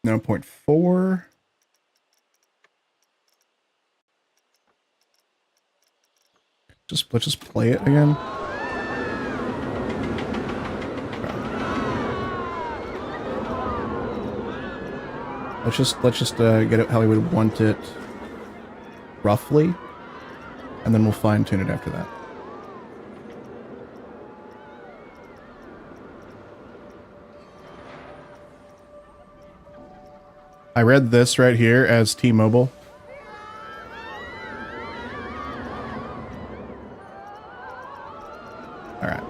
0.4. Let's just play it again. Let's just get it how we would want it roughly, and then we'll fine tune it after that. I read this right here as T-Mobile. All right.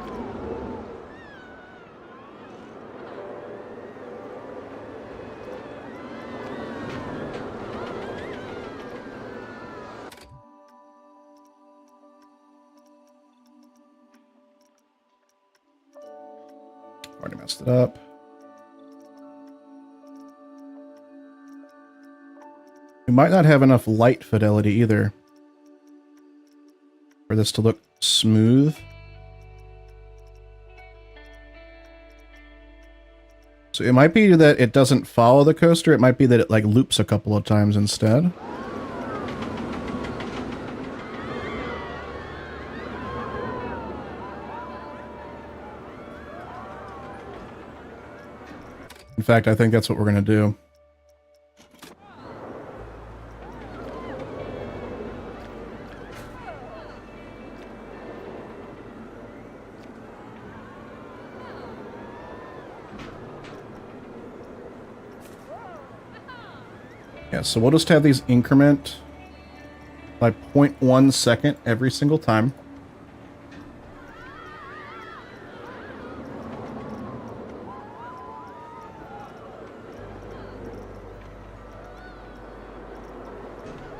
Already messed it up. We might not have enough light fidelity either for this to look smooth. So it might be that it doesn't follow the coaster. It might be that it like loops a couple of times instead. In fact, I think that's what we're going to do. Yeah, so we'll just have these increment by 0.1 second every single time.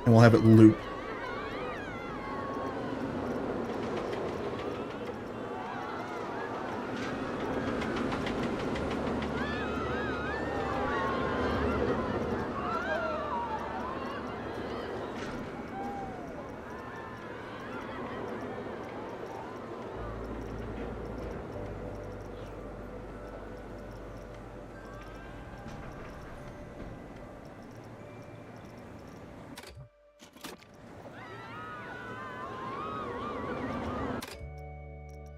And we'll have it loop.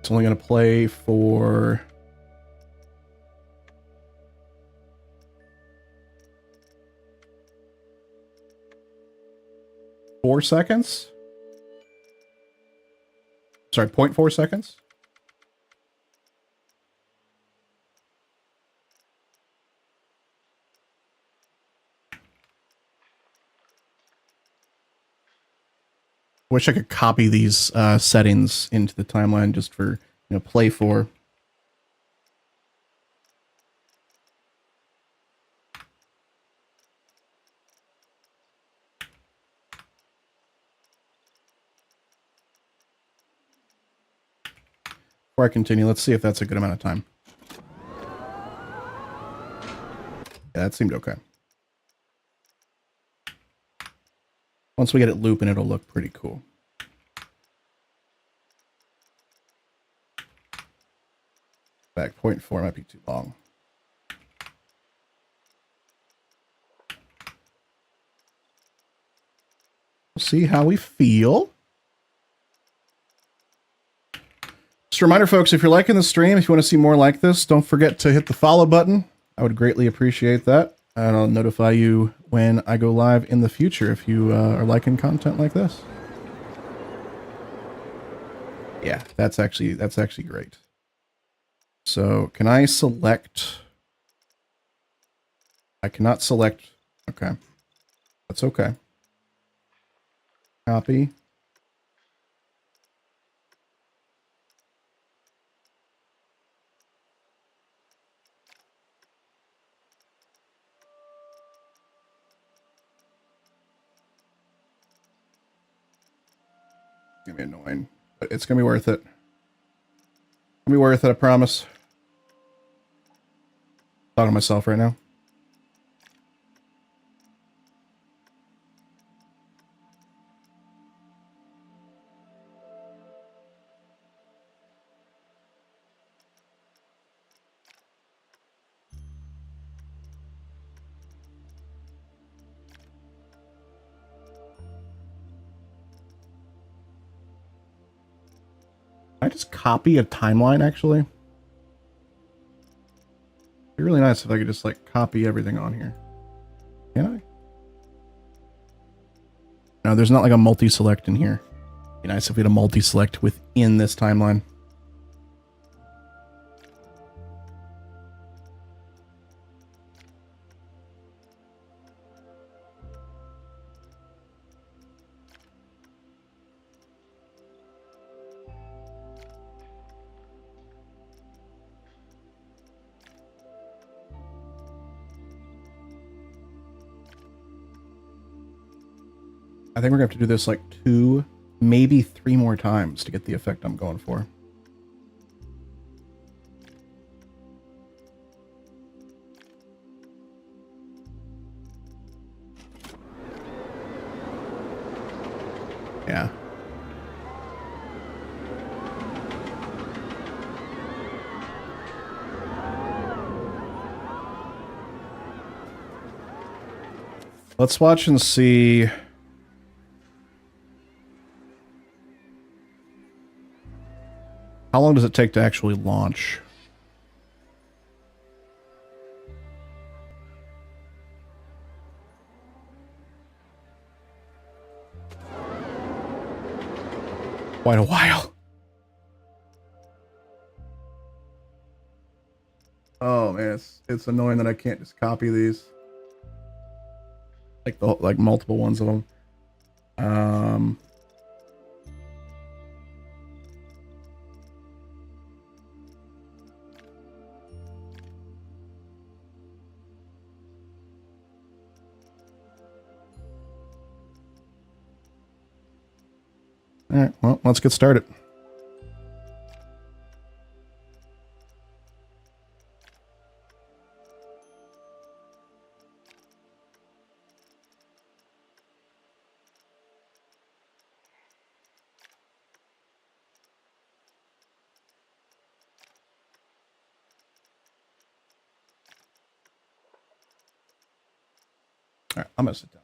It's only going to play for 4 seconds. Sorry, 0.4 seconds. Wish I could copy these settings into the timeline just for, play for. Before I continue, let's see if that's a good amount of time. Yeah, that seemed okay. Once we get it looping, it'll look pretty cool. Back 0.4 might be too long. We'll see how we feel. Just a reminder, folks, if you're liking the stream, if you want to see more like this, don't forget to hit the follow button. I would greatly appreciate that. And I'll notify you when I go live in the future if you are liking content like this. Yeah, that's actually great. So can I select? I cannot select. Okay. That's okay. Copy. gonna be annoying, but it's gonna be worth it. It's gonna be worth it, I promise. Talking to myself right now. Can I just copy a timeline, actually? It'd be really nice if I could just, like, copy everything on here. Can I? No, there's not, like, a multi-select in here. It'd be nice if we had a multi-select within this timeline. I think we're gonna have to do this like 2, maybe 3 more times to get the effect I'm going for. Yeah. Let's watch and see. How long does it take to actually launch? Quite a while. Oh man, it's annoying that I can't just copy these. Like multiple ones of them. All right, well, let's get started. All right, I'm gonna sit down.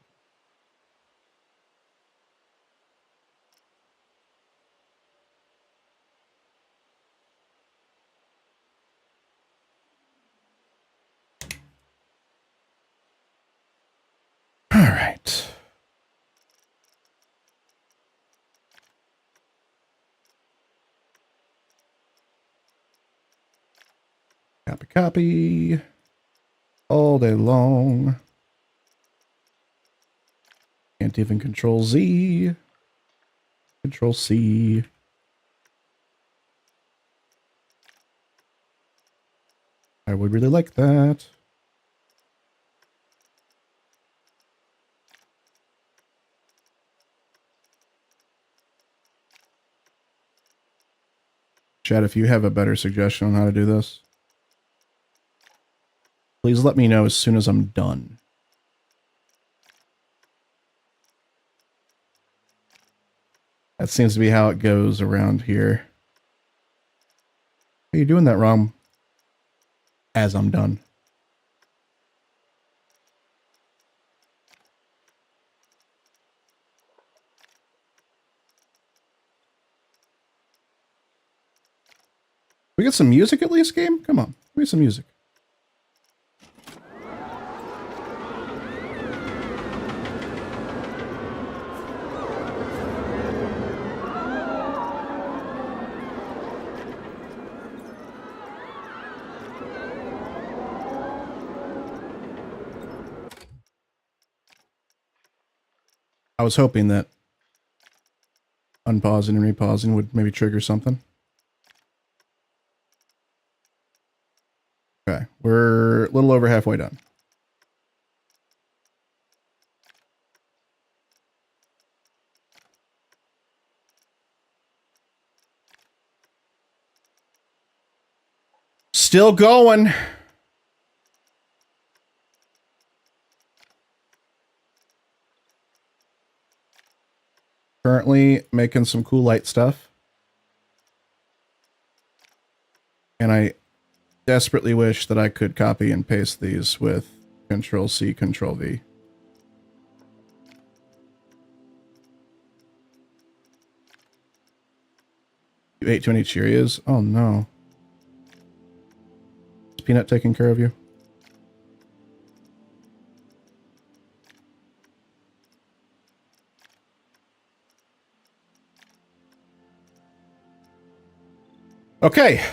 All right. Copy, copy. All day long. Can't even control Z. Control C. I would really like that. Chad, if you have a better suggestion on how to do this, please let me know as soon as I'm done. That seems to be how it goes around here. Hey, you're doing that wrong. As I'm done. We get some music at least, game? Come on, give me some music. I was hoping that unpausing and repausing would maybe trigger something. Okay, we're a little over halfway done. Still going. Currently making some cool light stuff. And I desperately wish that I could copy and paste these with Control C, Control V. You ate too many Cheerios? Oh no. Is Peanut taking care of you? Okay.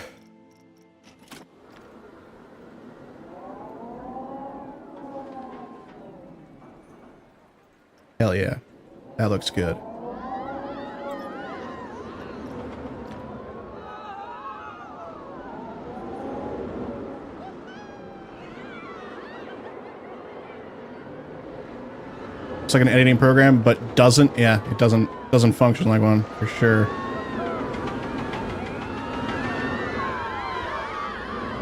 Hell yeah. That looks good. It's like an editing program, but doesn't, yeah, it doesn't function like one, for sure.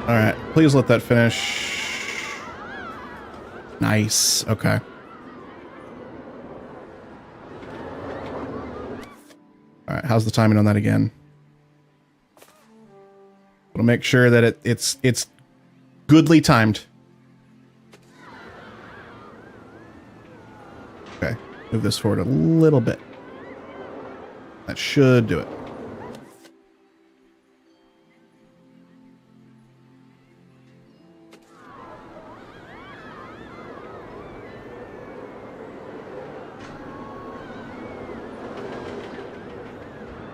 Alright, please let that finish. Nice, okay. Alright, how's the timing on that again? We'll make sure that it's goodly timed. Okay, move this forward a little bit. That should do it.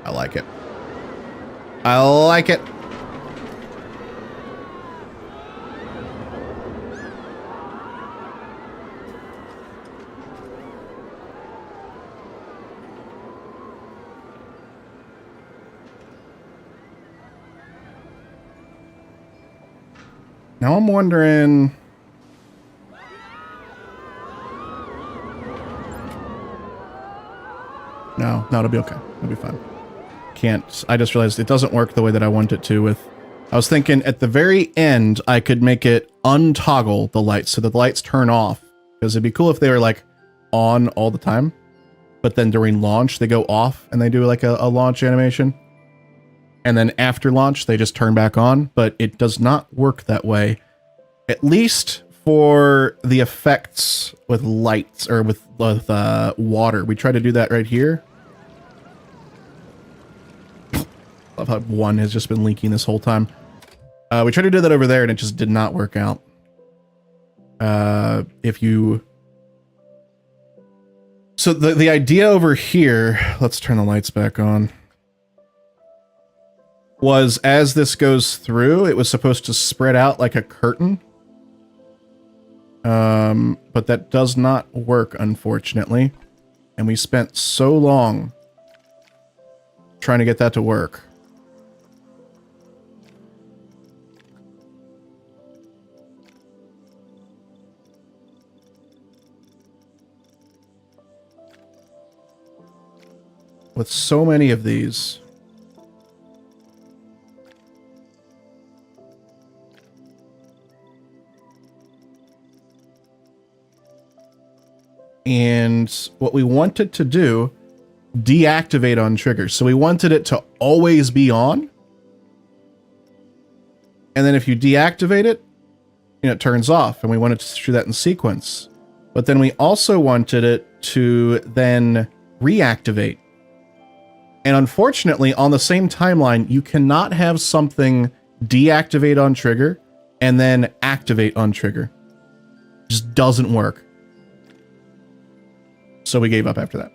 I like it. I like it. Now I'm wondering... No, it'll be okay. It'll be fine. Can't. I just realized it doesn't work the way that I want it to with... I was thinking at the very end, I could make it untoggle the lights so that the lights turn off. Because it'd be cool if they were like on all the time. But then during launch, they go off and they do like a launch animation. And then after launch, they just turn back on. But it does not work that way. At least for the effects with lights or with water. We try to do that right here. Love how one has just been leaking this whole time. We tried to do that over there and it just did not work out. If you... So the idea over here, let's turn the lights back on, was as this goes through, it was supposed to spread out like a curtain. But that does not work, unfortunately. And we spent so long trying to get that to work. With so many of these. And what we wanted to do, deactivate on triggers. So we wanted it to always be on. And then if you deactivate it, you know, it turns off, and we wanted to do that in sequence. But then we also wanted it to then reactivate. And unfortunately, on the same timeline, you cannot have something deactivate on trigger and then activate on trigger. It just doesn't work. So we gave up after that.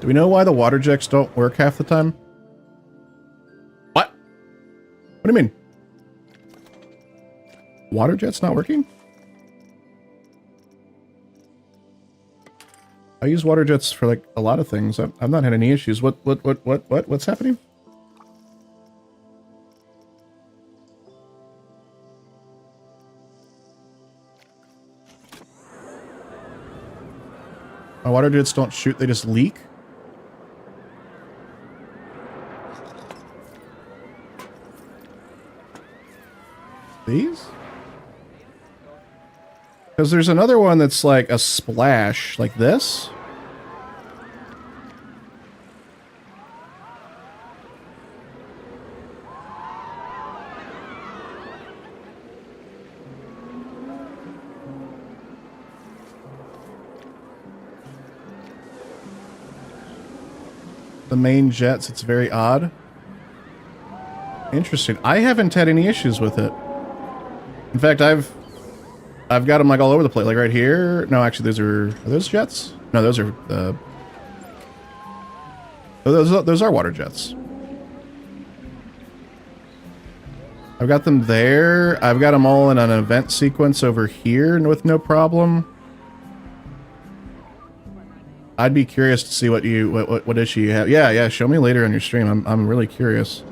Do we know why the water jets don't work half the time? What? What do you mean? Water jet's not working? I use water jets for like a lot of things. I've not had any issues. What's happening? My water jets don't shoot, they just leak. These? Because there's another one that's like a splash, like this. The main jets, it's very odd. Interesting. I haven't had any issues with it. In fact, I've got them like all over the place, like right here. No, actually, are those jets? No, those are the. Those are water jets. I've got them there. I've got them all in an event sequence over here with no problem. I'd be curious to see what issue you have. Yeah, show me later on your stream. I'm really curious.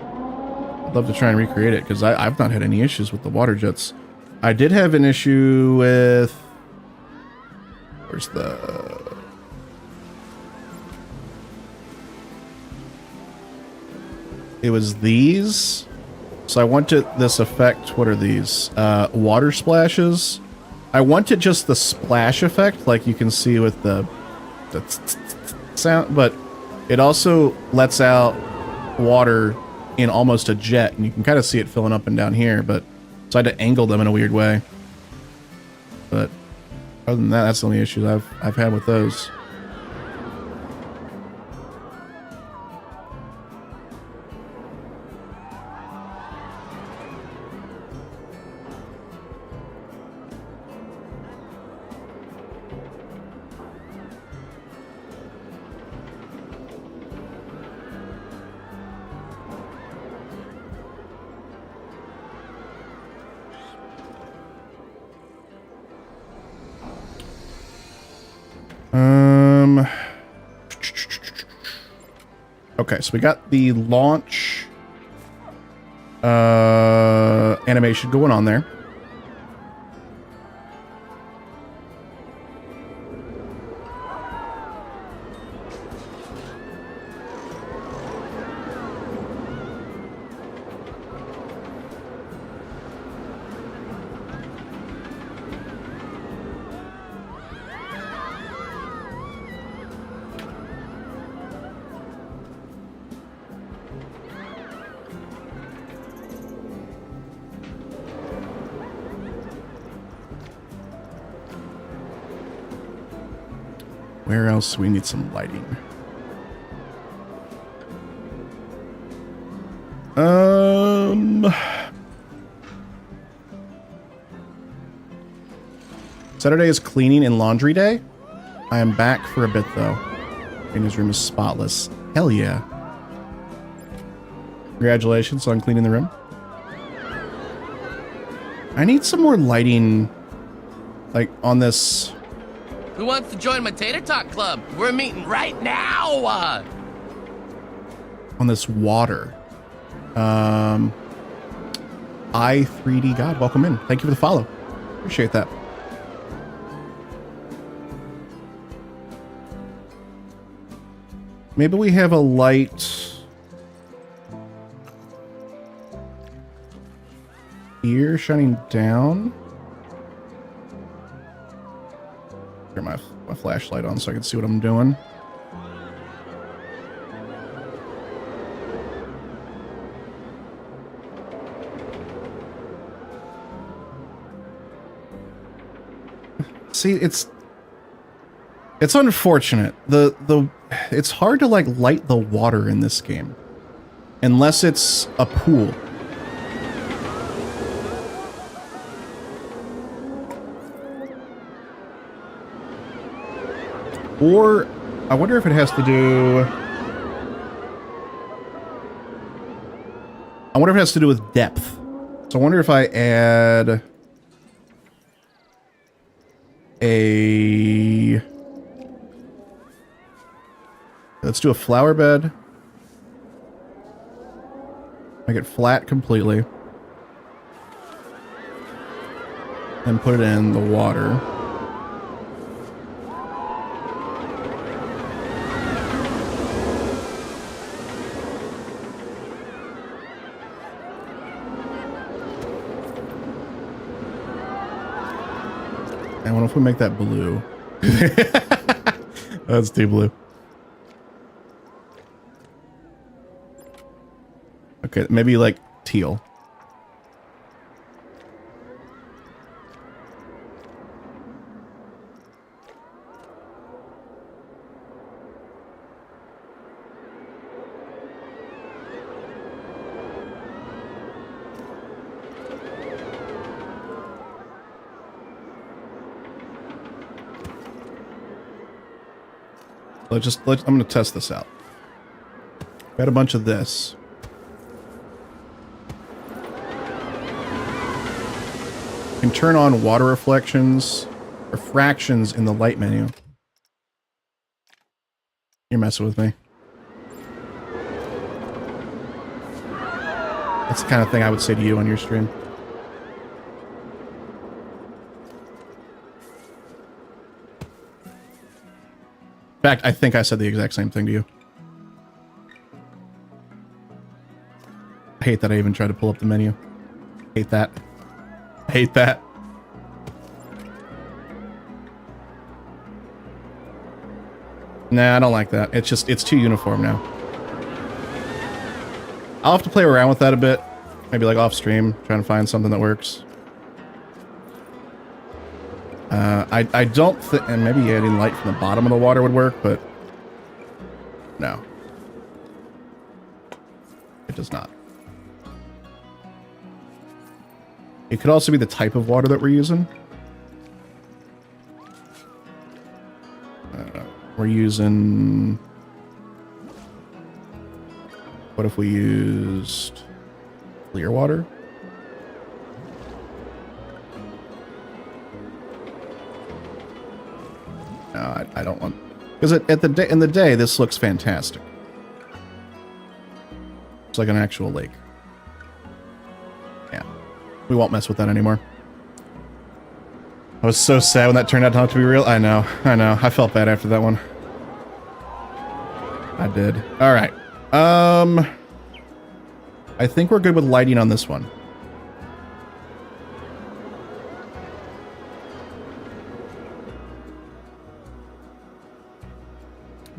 I'd love to try and recreate it because I've not had any issues with the water jets. I did have an issue with... Where's the... It was these. So I wanted this effect. What are these? Water splashes. I wanted just the splash effect, like you can see with the sound, but it also lets out water in almost a jet, and you can kind of see it filling up and down here, but so I had to angle them in a weird way. But other than that, that's the only issues I've had with those. Okay, so we got the launch animation going on there. Where else we need some lighting? Saturday is cleaning and laundry day. I am back for a bit though. And his room is spotless. Hell yeah. Congratulations on cleaning the room. I need some more lighting, like on this. Who wants to join my Tater Tot Club? We're meeting right now! On this water. I3D God, welcome in. Thank you for the follow. Appreciate that. Maybe we have a light here shining down. Turn my flashlight on so I can see what I'm doing. See, it's unfortunate. It's hard to like light the water in this game unless it's a pool. Or I wonder if it has to do... I wonder if it has to do with depth. So I wonder if I add a... Let's do a flower bed. Make it flat completely. And put it in the water. wonder if we make that blue. That's too blue. Okay, maybe like teal. I'm gonna test this out. Got a bunch of this. Can turn on water refractions in the light menu. You're messing with me. That's the kind of thing I would say to you on your stream. In fact, I think I said the exact same thing to you. I hate that I even tried to pull up the menu. Hate that. Hate that. Nah, I don't like that. It's too uniform now. I'll have to play around with that a bit. Maybe like off stream, trying to find something that works. I don't think, and maybe adding light from the bottom of the water would work, but no. It does not. It could also be the type of water that we're using. We're using... What if we used clear water? No, I don't want... Because in the day, this looks fantastic. It's like an actual lake. Yeah. We won't mess with that anymore. I was so sad when that turned out not to be real. I know. I felt bad after that one. I did. Alright. I think we're good with lighting on this one.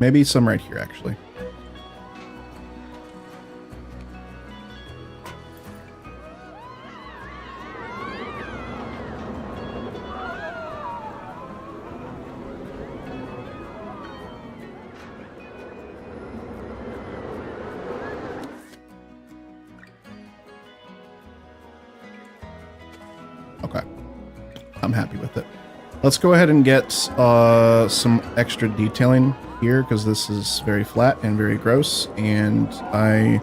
Maybe some right here, actually. Okay. I'm happy with it. Let's go ahead and get some extra detailing here, because this is very flat and very gross, and I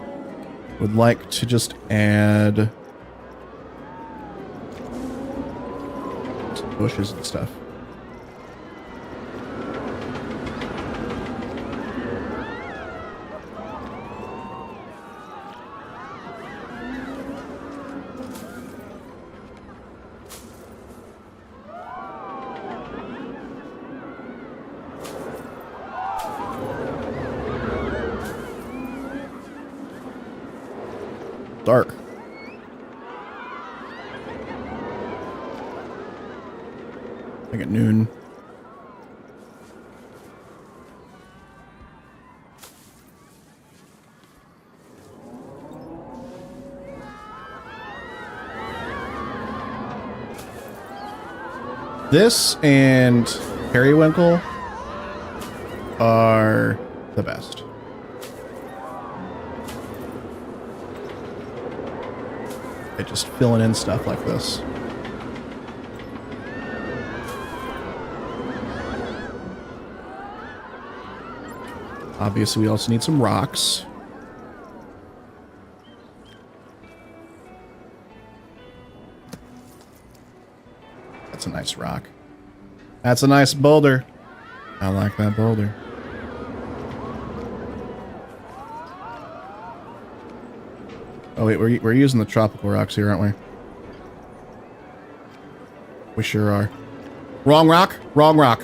would like to just add some bushes and stuff. Dark. Like at noon. This and periwinkle are the best. Just filling in stuff like this. Obviously, we also need some rocks. That's a nice rock. That's a nice boulder. I like that boulder. Oh wait, we're using the tropical rocks here, aren't we? We sure are. Wrong rock? Wrong rock.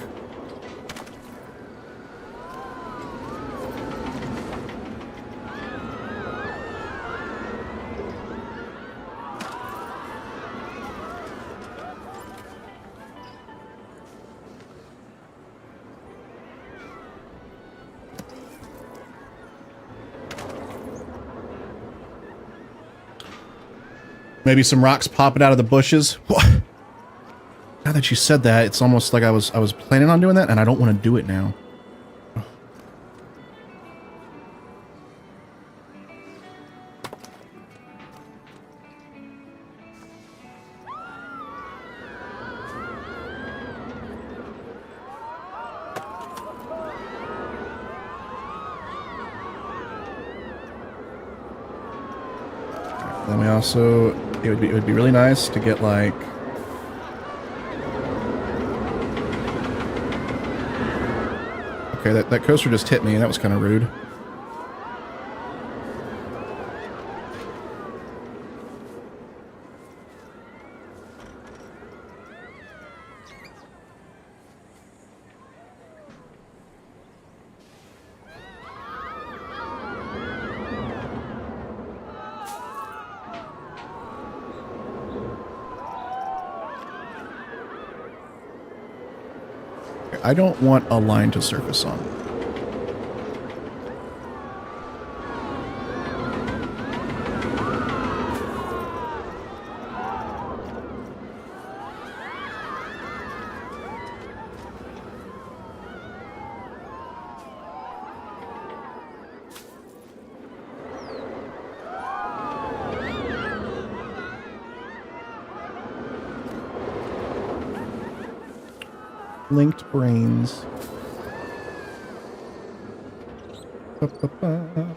Maybe some rocks popping out of the bushes. Now that you said that, it's almost like I was planning on doing that, and I don't want to do it now. Then we also, it would be really nice to get like, okay, that coaster just hit me and that was kind of rude. I don't want a line to surface on. Linked brains. Ba-ba-ba.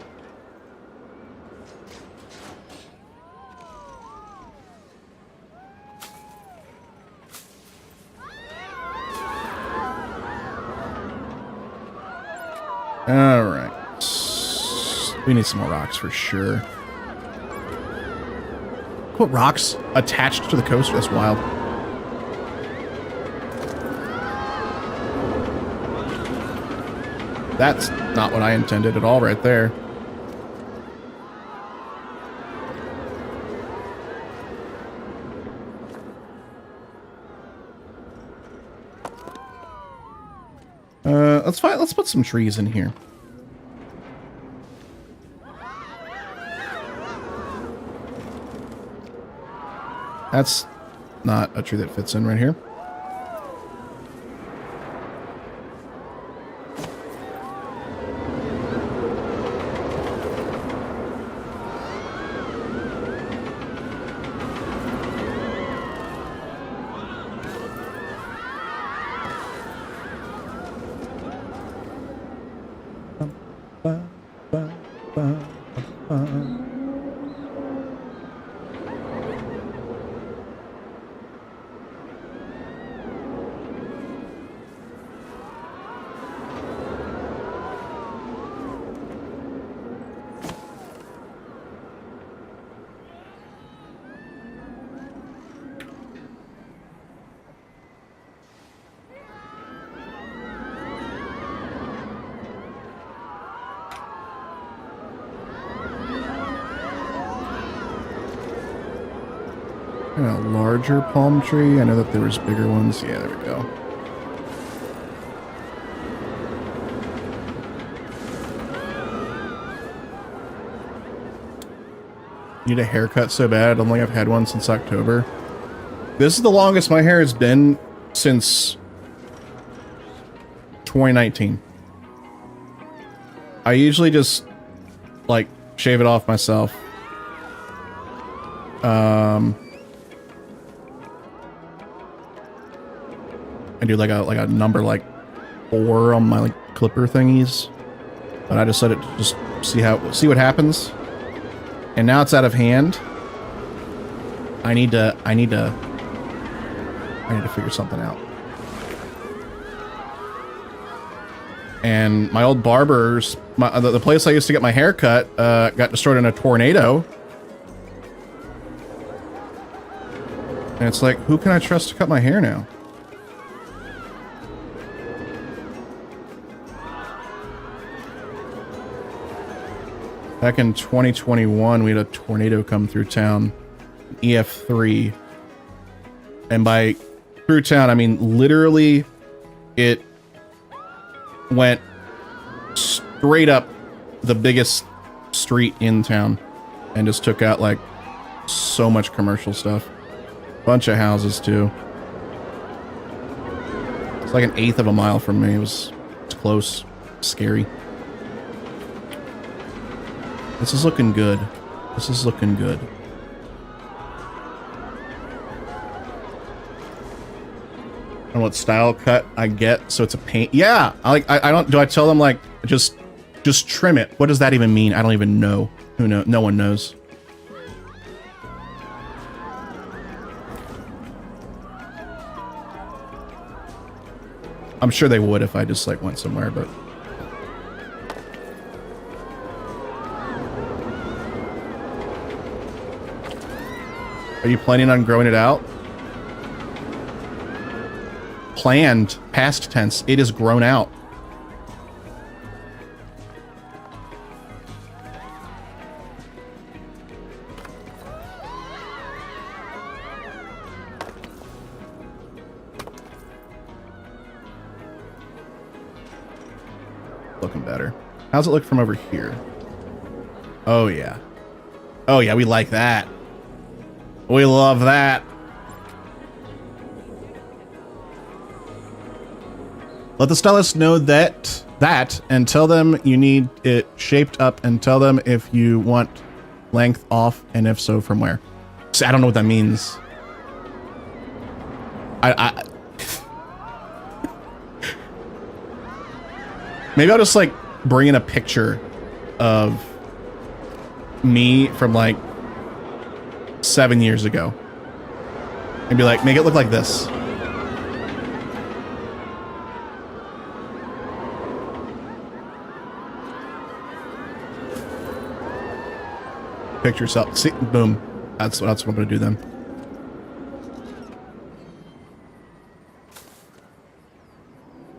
All right. We need some more rocks for sure. Put rocks attached to the coaster? That's wild. That's not what I intended at all right there. Let's put some trees in here. That's not a tree that fits in right here. And a larger palm tree. I know that there was bigger ones. Yeah, there we go. Need a haircut so bad. I don't think I've had one since October. This is the longest my hair has been since 2019. I usually just like shave it off myself. I do like a number like 4 on my like clipper thingies, but I just let it just see what happens. And now it's out of hand. I need to figure something out. And my old barber's, the place I used to get my hair cut, got destroyed in a tornado. And it's like, who can I trust to cut my hair now? Back in 2021, we had a tornado come through town, EF3. And by through town, I mean literally it went straight up the biggest street in town and just took out like So much commercial stuff. Bunch of houses too. It's like 1/8 of a mile from me. It's close. Scary. This is looking good. This is looking good. And what style cut I get, so it's a paint. Yeah, I don't. Do I tell them like just trim it? What does that even mean? I don't even know. Who knows? No one knows. I'm sure they would if I just like went somewhere, but. Are you planning on growing it out? Planned, past tense. It is grown out. Looking better. How's it look from over here? Oh yeah. Oh yeah, we like that. We love that. Let the stylist know that and tell them you need it shaped up and tell them if you want length off and if so from where. See, I don't know what that means. I maybe I'll just like bring in a picture of me from like 7 years ago and be like, make it look like this. Picture yourself. See, boom. That's what I'm gonna do then.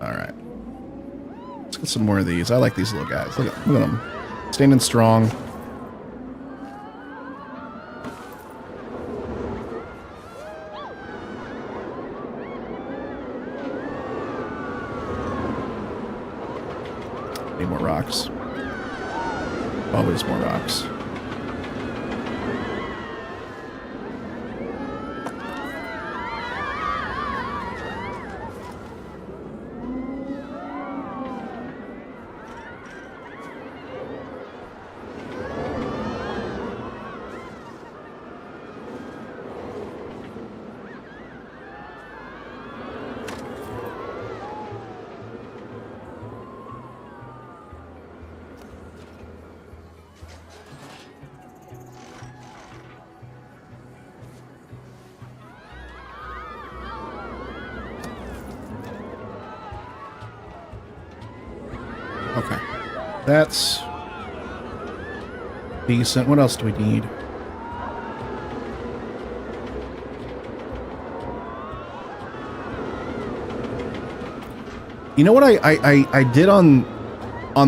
All right. Let's get some more of these. I like these little guys. Look at them. Standing strong. Need more rocks. Always more rocks. Okay. That's decent. What else do we need? You know what I did on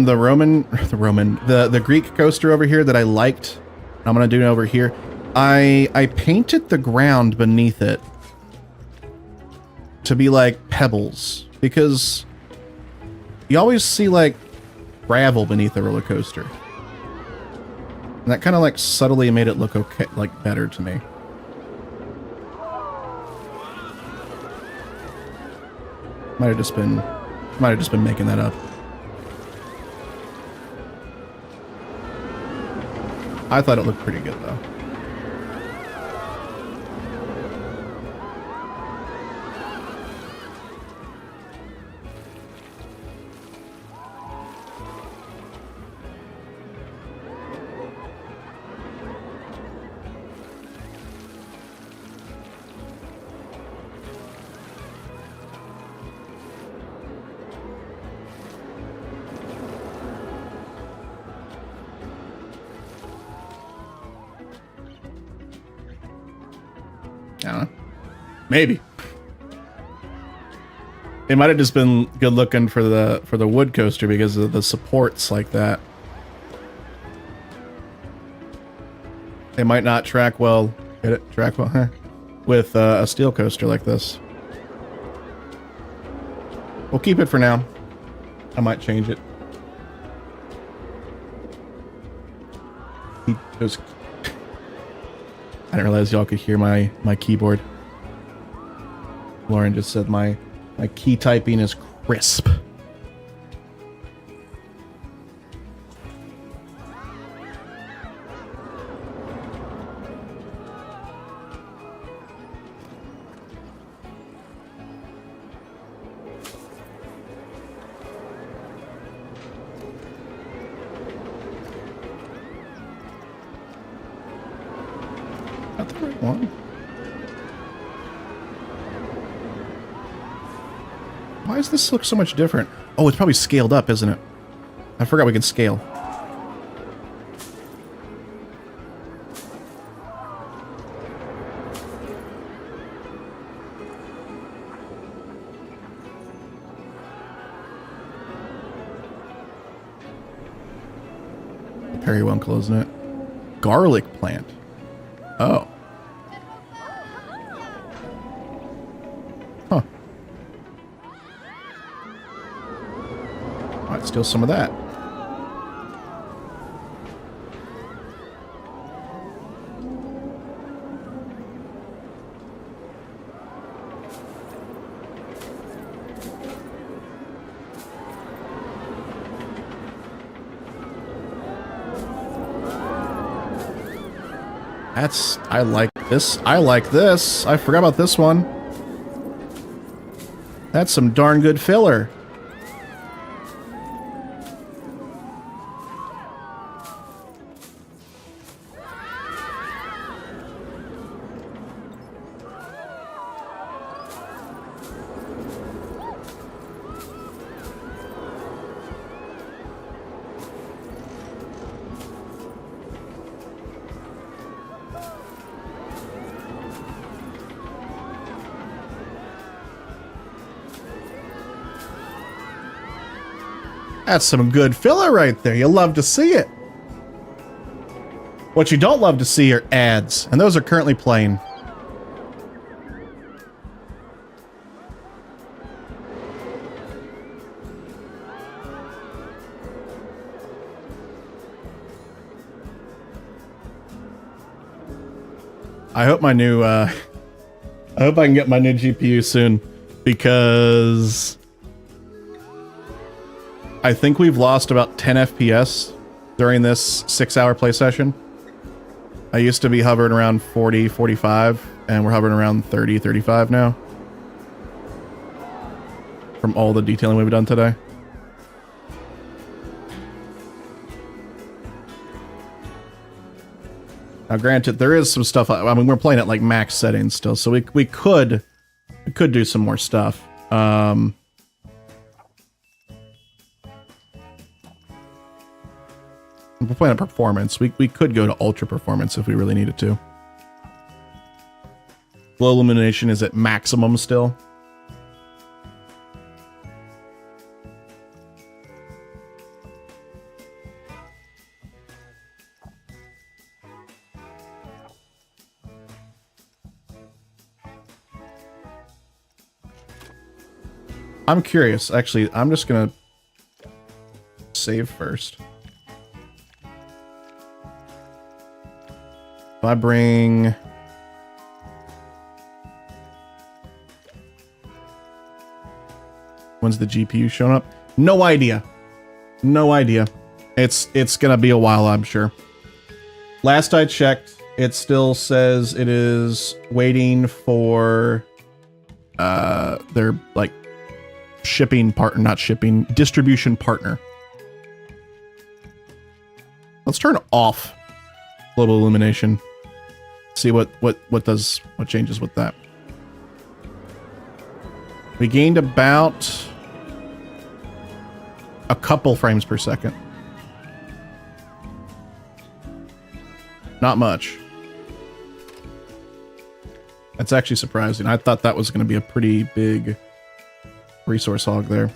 the Greek coaster over here that I liked? I'm gonna do it over here. I painted the ground beneath it to be like pebbles, because you always see like gravel beneath a roller coaster. And that kind of like subtly made it look okay, like better to me. Might have just been making that up. I thought it looked pretty good though. I don't know. Maybe. It might have just been good looking for the wood coaster because of the supports like that. They might not track well. Get it? Track well, huh? With a steel coaster like this. We'll keep it for now. I might change it. I didn't realize y'all could hear my keyboard. Lauren just said my key typing is crisp. Not the right one. Why does this look so much different? Oh, it's probably scaled up, isn't it? I forgot we can scale. Periwinkle, isn't it? Garlic plant. Oh. Huh. Might steal some of that. I like this. I like this. I forgot about this one. That's some darn good filler. That's some good filler right there. You love to see it. What you don't love to see are ads, and those are currently playing. I hope my new I hope I can get my new GPU soon, because I think we've lost about 10 FPS during this 6-hour play session. I used to be hovering around 40, 45, and we're hovering around 30, 35 now. From all the detailing we've done today. Now granted, there is some stuff, I mean, we're playing at like max settings still, so we could do some more stuff. We're playing at performance. We could go to ultra performance if we really needed to. Glow illumination is at maximum still. I'm curious. Actually, I'm just gonna save first. If I bring... When's the GPU showing up? No idea. No idea. It's gonna be a while, I'm sure. Last I checked, it still says it is waiting for their like shipping partner, not shipping, distribution partner. Let's turn off global illumination. See what changes with that. We gained about a couple frames per second. Not much. That's actually surprising. I thought that was going to be a pretty big resource hog there.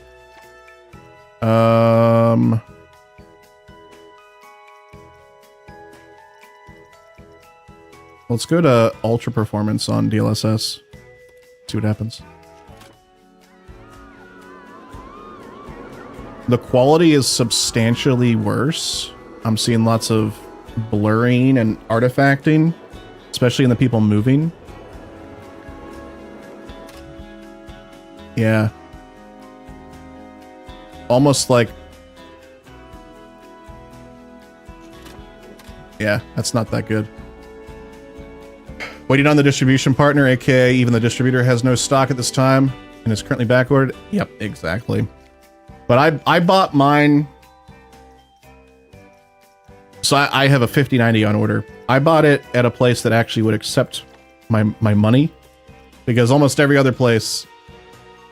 Let's go to ultra performance on DLSS. See what happens. The quality is substantially worse. I'm seeing lots of blurring and artifacting. especially in the people moving. Yeah. Almost like... Yeah, that's not that good. Waiting on the distribution partner, aka even the distributor has no stock at this time and is currently backordered. Yep, exactly. But I bought mine. So I have a 5090 on order. I bought it at a place that actually would accept my money, because almost every other place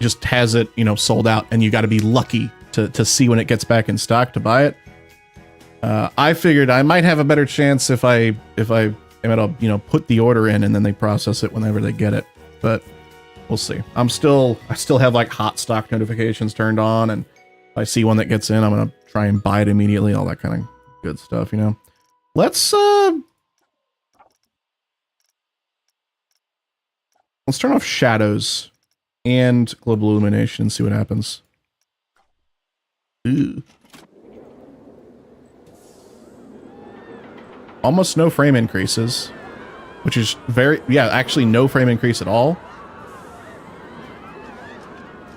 just has it, you know, sold out, and you got to be lucky to see when it gets back in stock to buy it. I figured I might have a better chance if I am able to, you know, put the order in and then they process it whenever they get it. But we'll see. I still have like hot stock notifications turned on, and if I see one that gets in, I'm gonna try and buy it immediately. All that kind of good stuff, you know. Let's turn off shadows and global illumination and see what happens. Ooh. Almost no frame increases, which is actually no frame increase at all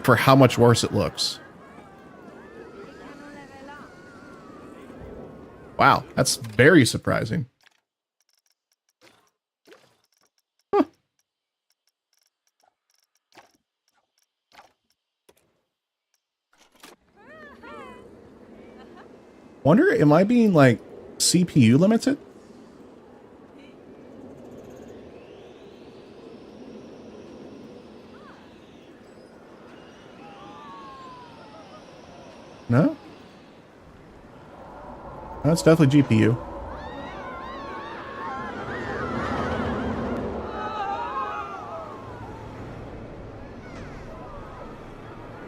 for how much worse it looks. Wow, that's very surprising. Huh. Wonder, am I being like CPU limited? No? That's definitely GPU.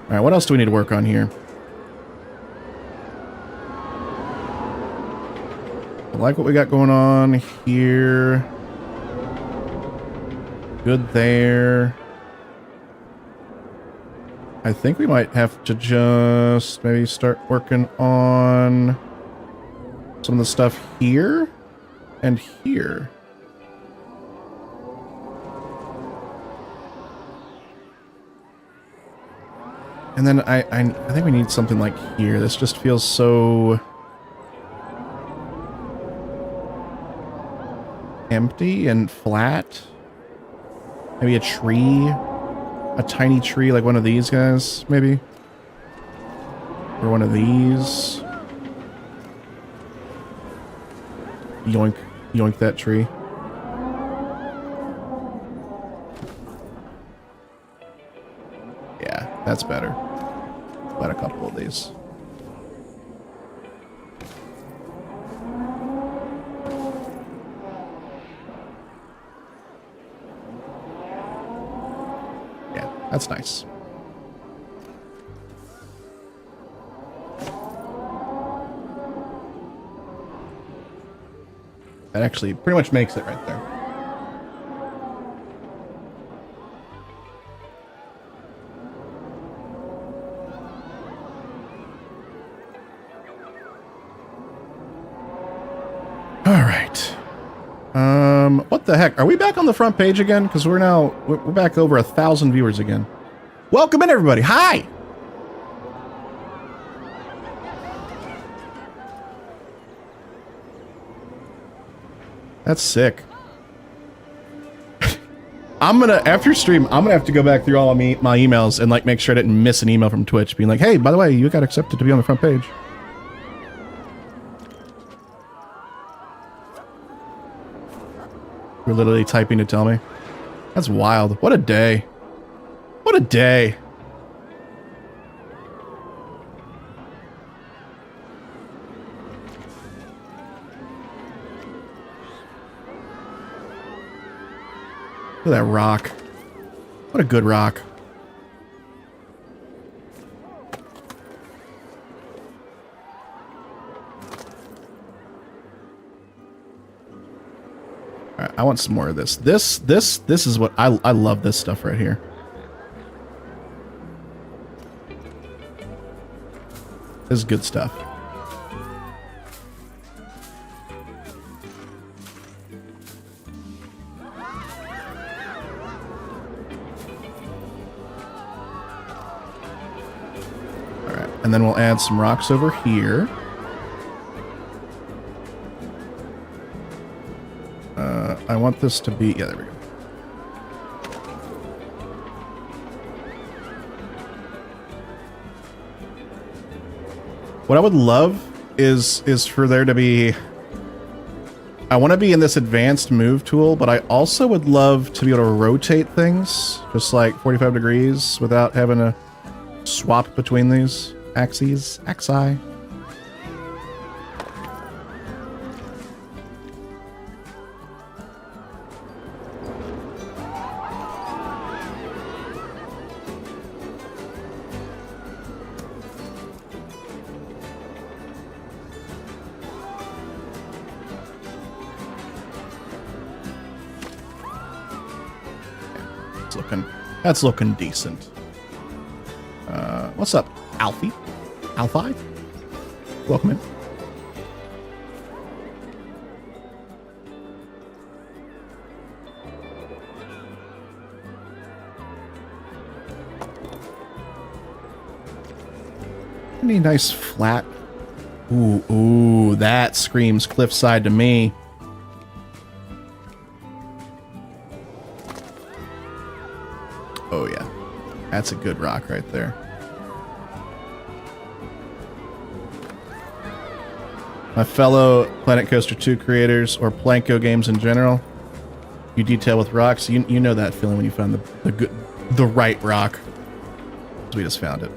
Alright, what else do we need to work on here? I like what we got going on here. Good there. I think we might have to just maybe start working on some of the stuff here and here. And then I think we need something like here. This just feels so empty and flat. Maybe a tree. A tiny tree like one of these guys, maybe? Or one of these. Yoink. Yoink that tree. Yeah, that's better. About a couple of these. That's nice. That actually pretty much makes it right there. All right. What the heck? Are we back on the front page again? Because we're back over 1,000 viewers again. Welcome in, everybody. Hi. That's sick. After stream, I'm gonna have to go back through all of my emails and like make sure I didn't miss an email from Twitch being like, hey, by the way, you got accepted to be on the front page. You're literally typing to tell me. That's wild. What a day. What a day. Look at that rock. What a good rock. All right, I want some more of this. This is what I love this stuff right here. This is good stuff. And then we'll add some rocks over here. I want this to be... Yeah, there we go. What I would love is for there to be... I want to be in this advanced move tool, but I also would love to be able to rotate things just like 45 degrees without having to swap between these axes. Axi. That's looking decent. What's up, Alfie? Alfie? Welcome in. Any nice flat? Ooh, that screams cliffside to me. Oh yeah, that's a good rock right there. My fellow Planet Coaster 2 creators, or Planko games in general, you detail with rocks. You know that feeling when you found the right rock. We just found it.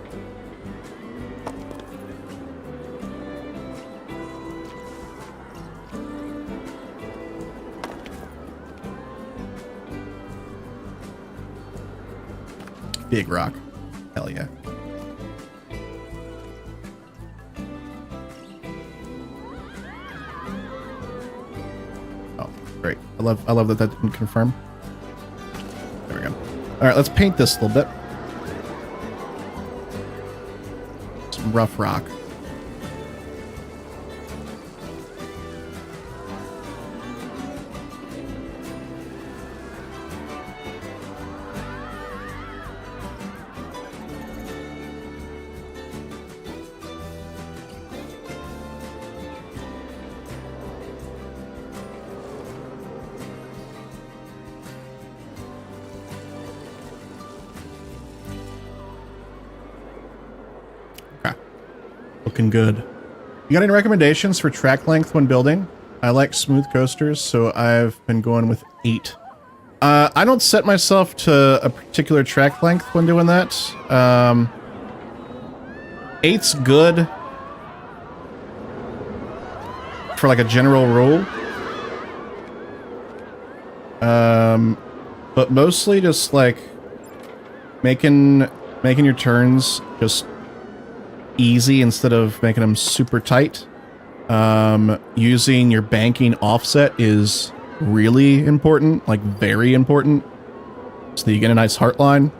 Big rock. Hell yeah. Oh, great. I love that didn't confirm. There we go. Alright, let's paint this a little bit. Some rough rock. Looking good. You got any recommendations for track length when building? I like smooth coasters, so I've been going with 8. I don't set myself to a particular track length when doing that. 8's good for like a general rule. But mostly just like making your turns just easy instead of making them super tight. Using your banking offset is really important, like very important, so that you get a nice heart line.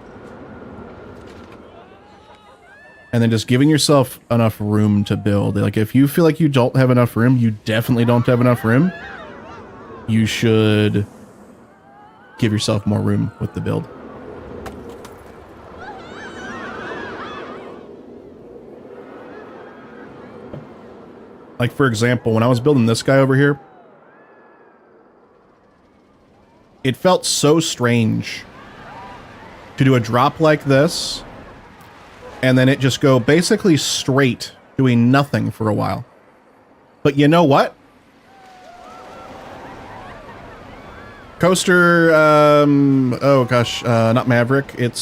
And then just giving yourself enough room to build. Like if you feel like you don't have enough room, you definitely don't have enough room. You should give yourself more room with the build. Like, for example, when I was building this guy over here, it felt so strange to do a drop like this, and then it just go basically straight, doing nothing for a while. But you know what? Coaster, oh gosh, not Maverick, it's,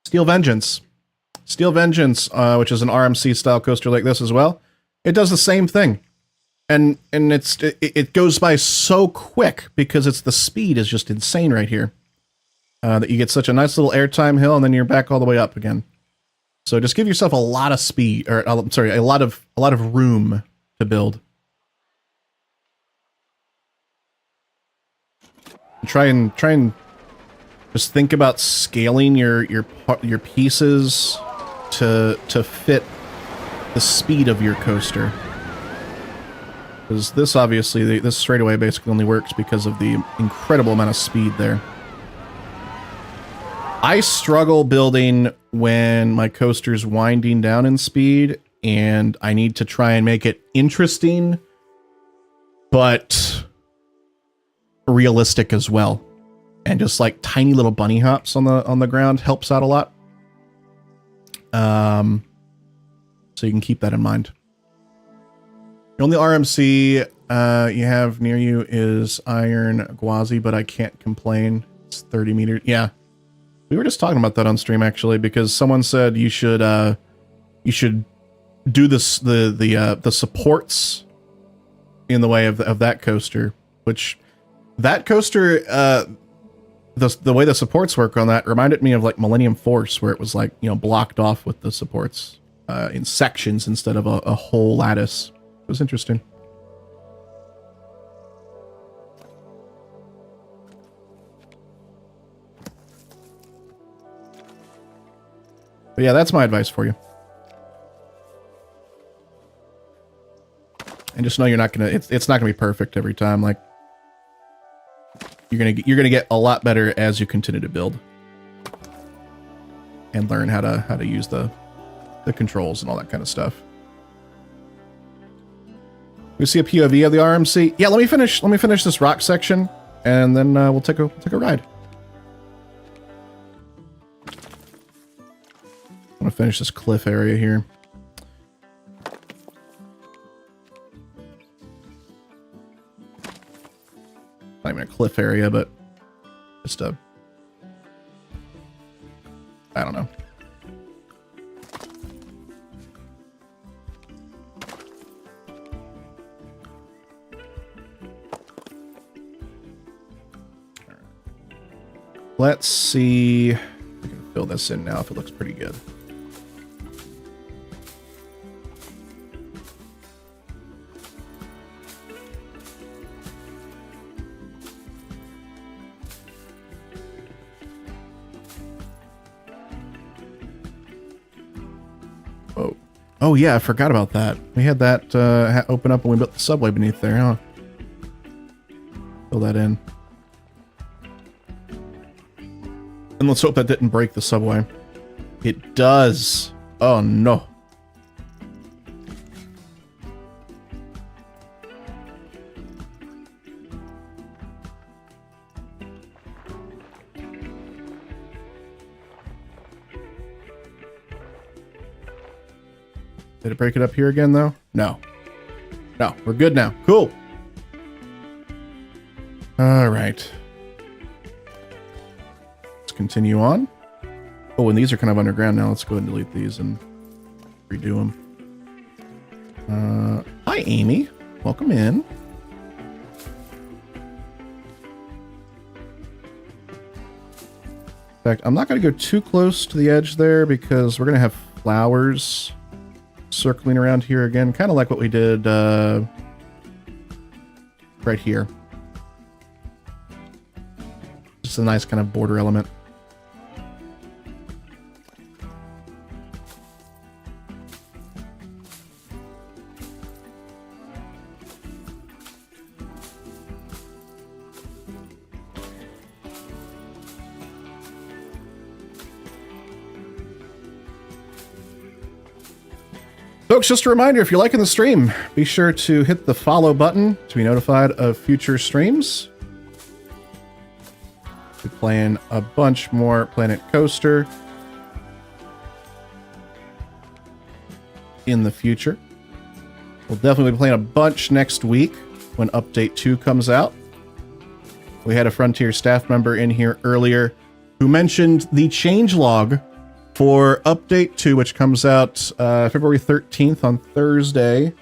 Steel Vengeance. Steel Vengeance, which is an RMC style coaster like this as well, it does the same thing, and it goes by so quick because the speed is just insane right here. That you get such a nice little airtime hill, and then you're back all the way up again. So just give yourself a lot of speed, or I'm sorry, a lot of room to build. Try and just think about scaling your pieces to fit the speed of your coaster, because this obviously this straightaway basically only works because of the incredible amount of speed there. I struggle building when my coaster's winding down in speed and I need to try and make it interesting, but realistic as well. And just like tiny little bunny hops on the ground helps out a lot. So you can keep that in mind. The only RMC you have near you is Iron Gwazi, but I can't complain. It's 30 meters. Yeah. We were just talking about that on stream actually, because someone said you should do this the supports in the way of that coaster, which that coaster the way the supports work on that reminded me of like Millennium Force, where it was like, you know, blocked off with the supports in sections instead of a whole lattice. It was interesting. But yeah, that's my advice for you. And just know you're not gonna. It's not gonna be perfect every time. Like you're gonna get a lot better as you continue to build and learn how to use the controls and all that kind of stuff. We see a POV of the RMC. Yeah, let me finish this rock section, and then we'll take a ride. I'm gonna finish this cliff area here. Not even a cliff area, but just a, I don't know. All right. Let's see. I can fill this in now if it looks pretty good. Oh yeah, I forgot about that. We had that open up when we built the subway beneath there, huh? Fill that in. And let's hope that didn't break the subway. It does. Oh no. Did it break it up here again, though? No. No, we're good now. Cool. All right. Let's continue on. Oh, and these are kind of underground now. Let's go ahead and delete these and redo them. Hi, Amy. Welcome in. In fact, I'm not going to go too close to the edge there because we're going to have flowers circling around here again, kind of like what we did right here. Just a nice kind of border element. Folks, just a reminder, if you're liking the stream, be sure to hit the follow button to be notified of future streams. We're playing a bunch more Planet Coaster in the future. We'll definitely be playing a bunch next week when Update 2 comes out. We had a Frontier staff member in here earlier who mentioned the changelog for Update 2, which comes out February 13th on Thursday,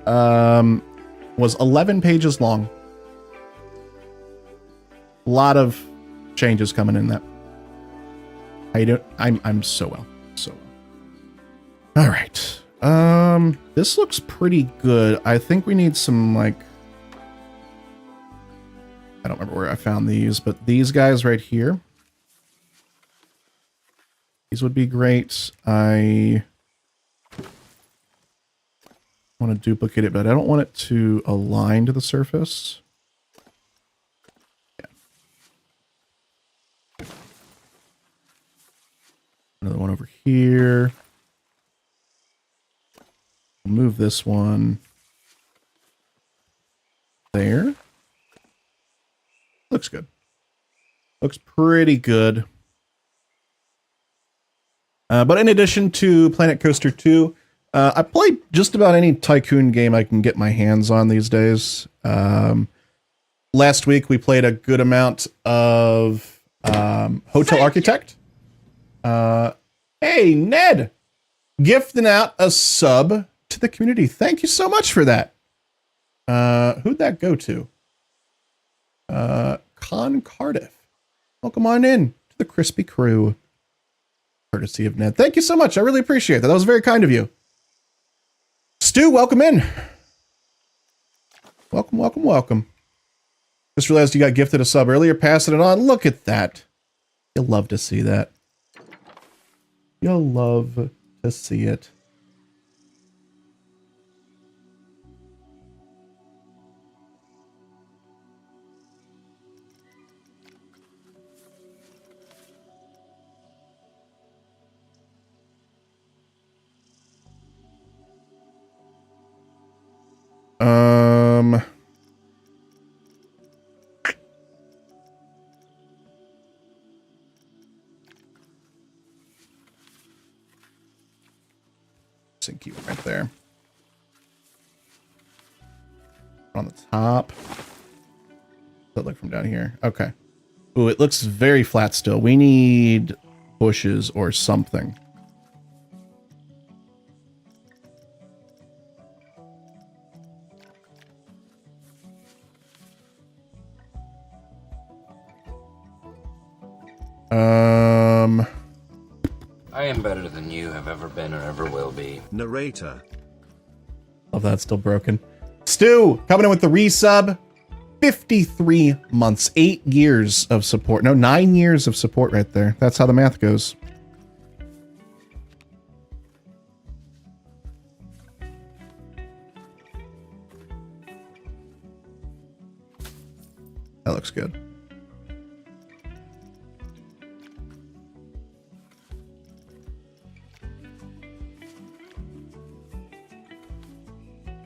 was 11 pages long. A lot of changes coming in that. How you doing? I'm so well. So well. All right. This looks pretty good. I think we need some, like, I don't remember where I found these, but these guys right here. These would be great. I want to duplicate it, but I don't want it to align to the surface. Yeah. Another one over here. We'll move this one there. Looks good. Looks pretty good. But in addition to Planet Coaster 2, I play just about any tycoon game I can get my hands on these days. Last week we played a good amount of Hotel Architect. Hey, Ned! Gifting out a sub to the community. Thank you so much for that. Who'd that go to? Con Cardiff. Welcome on in to the Crispy Crew. Courtesy of Ned. Thank you so much. I really appreciate that. That was very kind of you. Stu, welcome in. Welcome, welcome, welcome. Just realized you got gifted a sub earlier, passing it on. Look at that. You'll love to see that. You'll love to see it. Sync you right there. On the top. Does it look from down here? Okay. Ooh, it looks very flat still. We need bushes or something. I am better than you have ever been or ever will be. Narrator. Love that, still broken. Stu, coming in with the resub. 53 months, 8 years of support. No, 9 years of support right there. That's how the math goes. That looks good.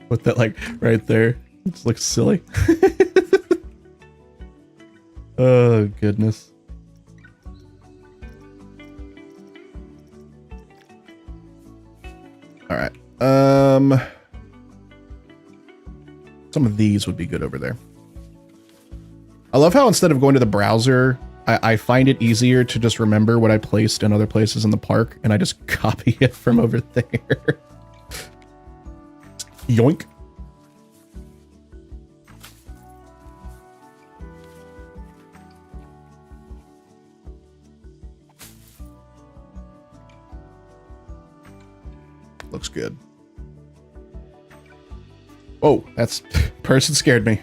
Put that like right there. It just looks silly. Oh goodness. All right. Some of these would be good over there. I love how instead of going to the browser, I find it easier to just remember what I placed in other places in the park, and I just copy it from over there. Yoink. Looks good. Oh, that's person scared me.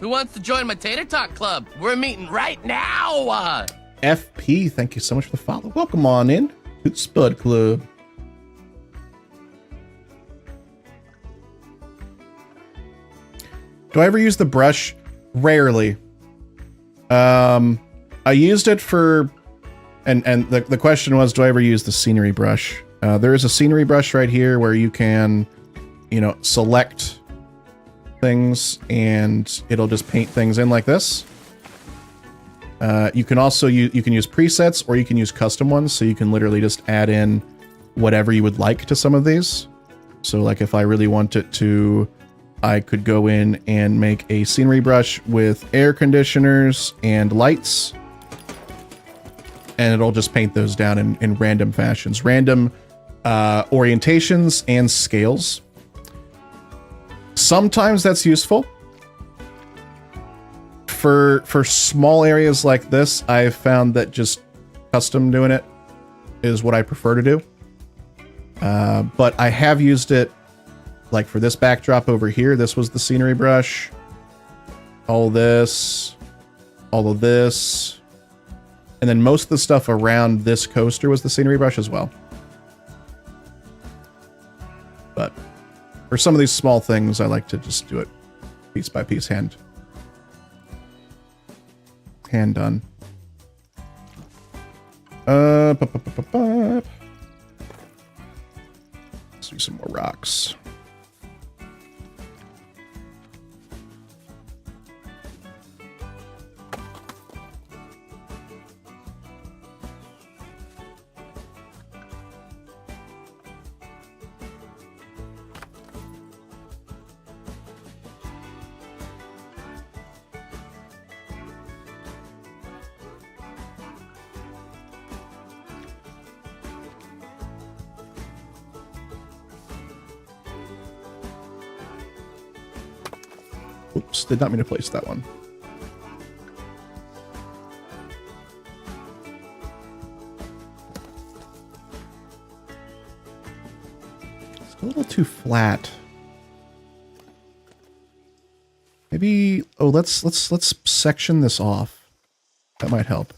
Who wants to join my Tater Talk Club? We're meeting right now! FP, thank you so much for the follow. Welcome on in to the Spud Club. Do I ever use the brush? Rarely. I used it for, and the question was, do I ever use the scenery brush? There is a scenery brush right here where you can, you know, select things and it'll just paint things in like this. You can also you can use presets or you can use custom ones, so you can literally just add in whatever you would like to some of these. So like if I really want it to, I could go in and make a scenery brush with air conditioners and lights, and it'll just paint those down in random fashions, random orientations and scales. Sometimes that's useful. For small areas like this, I've found that just custom doing it is what I prefer to do. But I have used it, like for this backdrop over here, this was the scenery brush. All this, all of this. And then most of the stuff around this coaster was the scenery brush as well. But for some of these small things, I like to just do it piece by piece, hand Handgun. Let's do some more rocks. Oops, did not mean to place that one. It's a little too flat. Maybe, oh, let's section this off. That might help.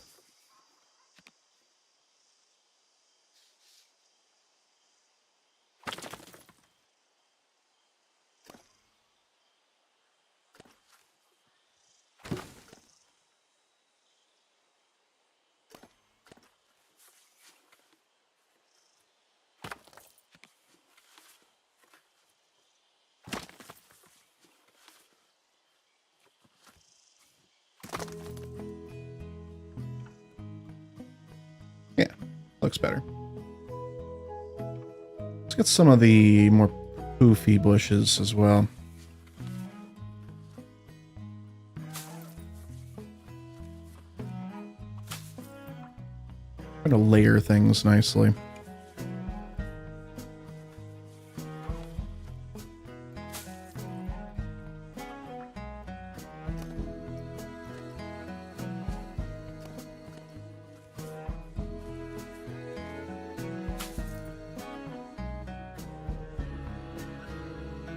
Yeah, looks better. Let's get some of the more poofy bushes as well. Try to layer things nicely.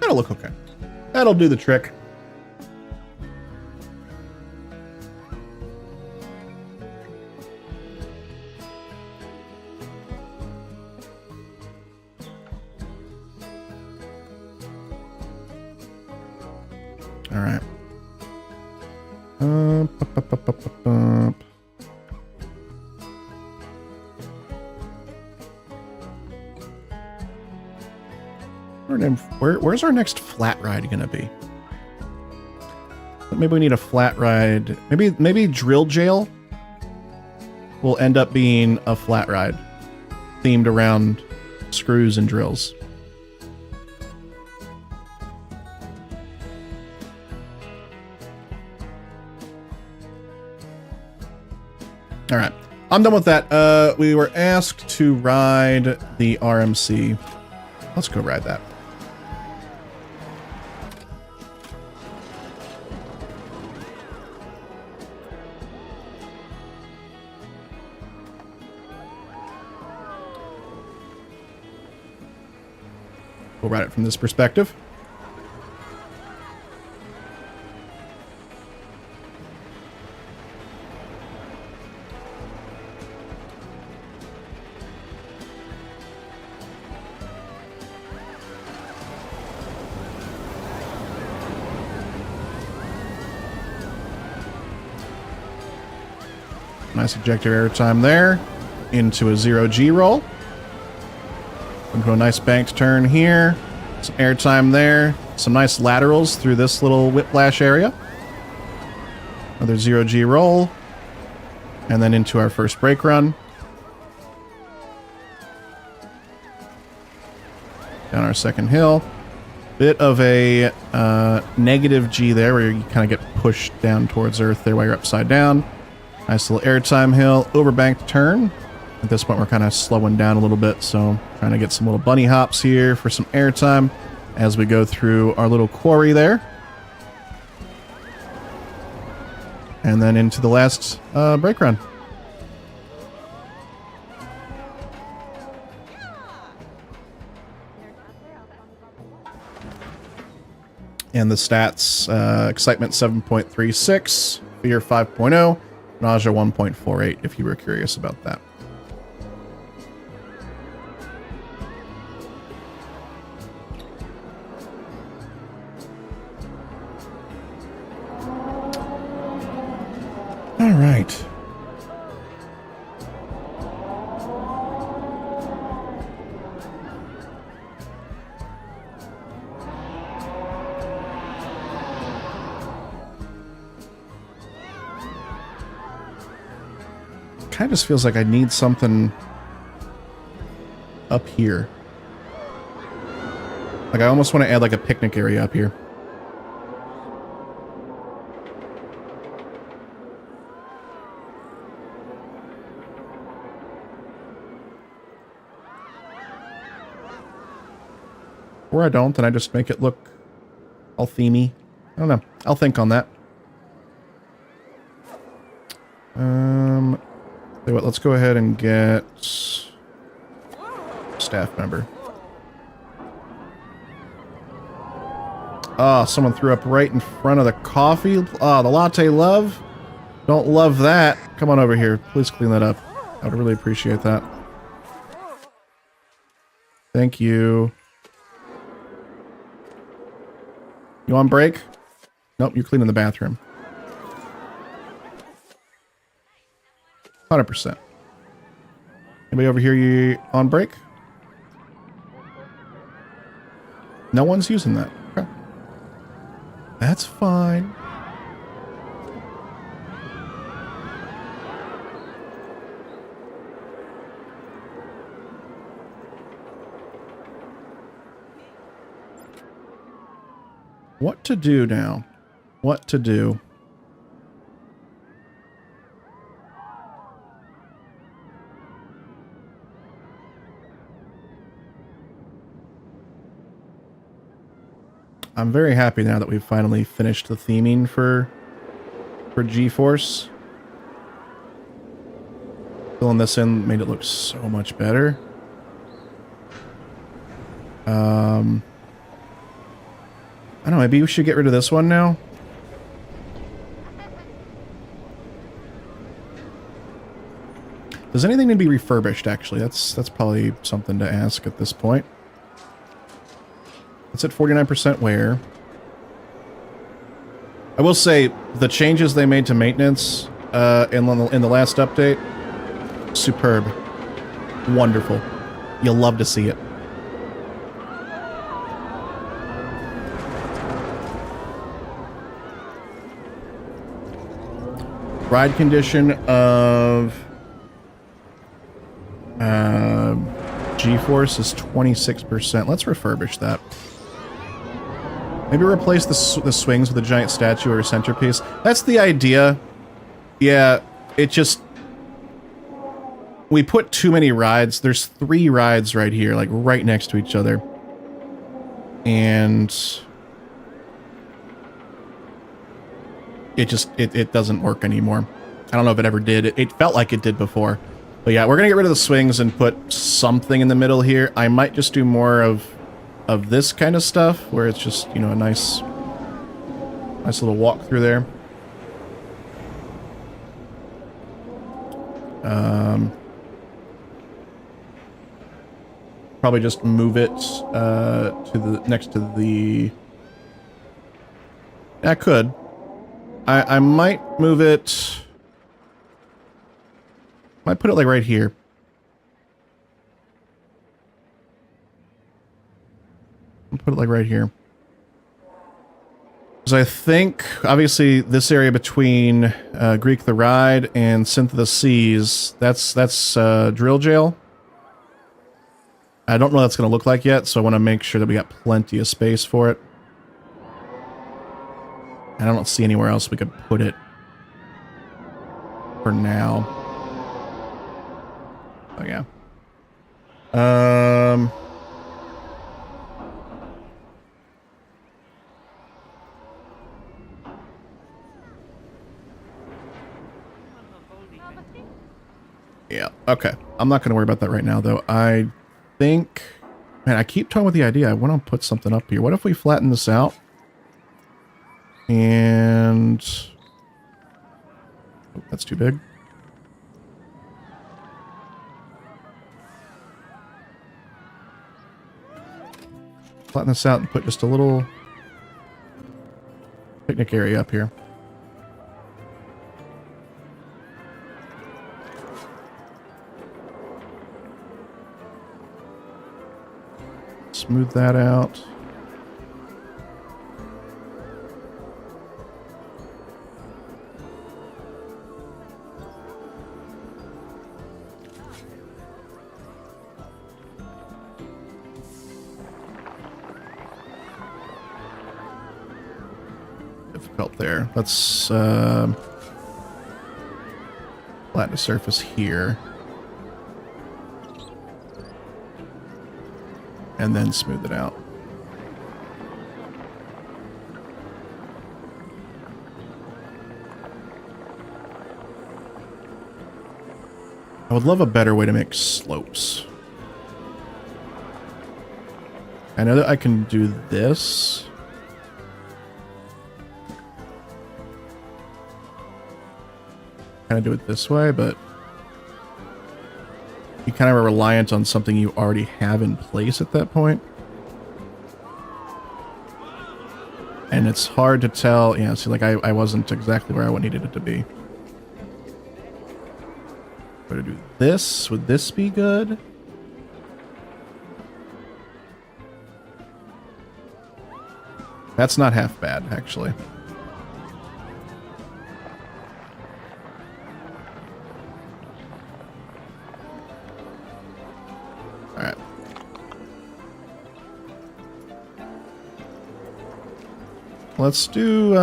That'll look okay. That'll do the trick. All right. Where's our next flat ride gonna be? Maybe we need a flat ride. Maybe Drill Jail will end up being a flat ride themed around screws and drills. All right, I'm done with that. We were asked to ride the RMC. Let's go ride that. We'll ride it from this perspective. Nice ejector airtime there. Into a 0G roll. Into a nice banked turn here. Some airtime there. Some nice laterals through this little whiplash area. Another 0G roll. And then into our first brake run. Down our second hill. Bit of a negative G there where you kind of get pushed down towards Earth there while you're upside down. Nice little airtime hill, overbanked turn. At this point, we're kind of slowing down a little bit, so trying to get some little bunny hops here for some airtime as we go through our little quarry there. And then into the last brake run. And the stats, excitement 7.36, fear 5.0, nausea 1.48, if you were curious about that. All right. Kind of just feels like I need something up here. Like I almost want to add like a picnic area up here. Or I don't, and I just make it look all themey. I don't know. I'll think on that. Tell you what, let's go ahead and get staff member. Ah, someone threw up right in front of the coffee. Ah, the latte love. Don't love that. Come on over here. Please clean that up. I would really appreciate that. Thank you. You on break? Nope, you're cleaning the bathroom. 100%. Anybody over here you on break? No one's using that. Okay. That's fine. What to do now? What to do? I'm very happy now that we've finally finished the theming for GeForce. Filling this in made it look so much better. I don't know, maybe we should get rid of this one now. Does anything need to be refurbished, actually? That's probably something to ask at this point. It's at 49% wear. I will say, the changes they made to maintenance in the last update, superb. Wonderful. You'll love to see it. Ride condition of GeForce is 26%. Let's refurbish that. Maybe replace the swings with a giant statue or a centerpiece. That's the idea. Yeah, it just... We put too many rides. There's 3 rides right here, like right next to each other. And... It doesn't work anymore. I don't know if it ever did. It felt like it did before. But yeah, we're going to get rid of the swings and put something in the middle here. I might just do more of this kind of stuff, where it's just, you know, a nice little walk through there. Probably just move it to the next to the... I could. I might move it... Might put it like right here. Put it like right here. Because I think, obviously, this area between Greek the Ride and Synth of the Seas, that's drill jail. I don't know what that's going to look like yet, so I want to make sure that we got plenty of space for it. I don't see anywhere else we could put it for now. Oh, yeah. Yeah, okay. I'm not going to worry about that right now, though. I think... Man, I keep toying with the idea. I want to put something up here. What if we flatten this out? And... Oh, that's too big. Flatten this out and put just a little picnic area up here. Smooth that out. Difficult there. Let's flatten the surface here. And then smooth it out. I would love a better way to make slopes. I know that I can do this. Kind of do it this way, but you kind of are reliant on something you already have in place at that point. And it's hard to tell. Yeah, see, like I wasn't exactly where I needed it to be. Better do this. Would this be good? That's not half bad, actually. Alright. Let's do,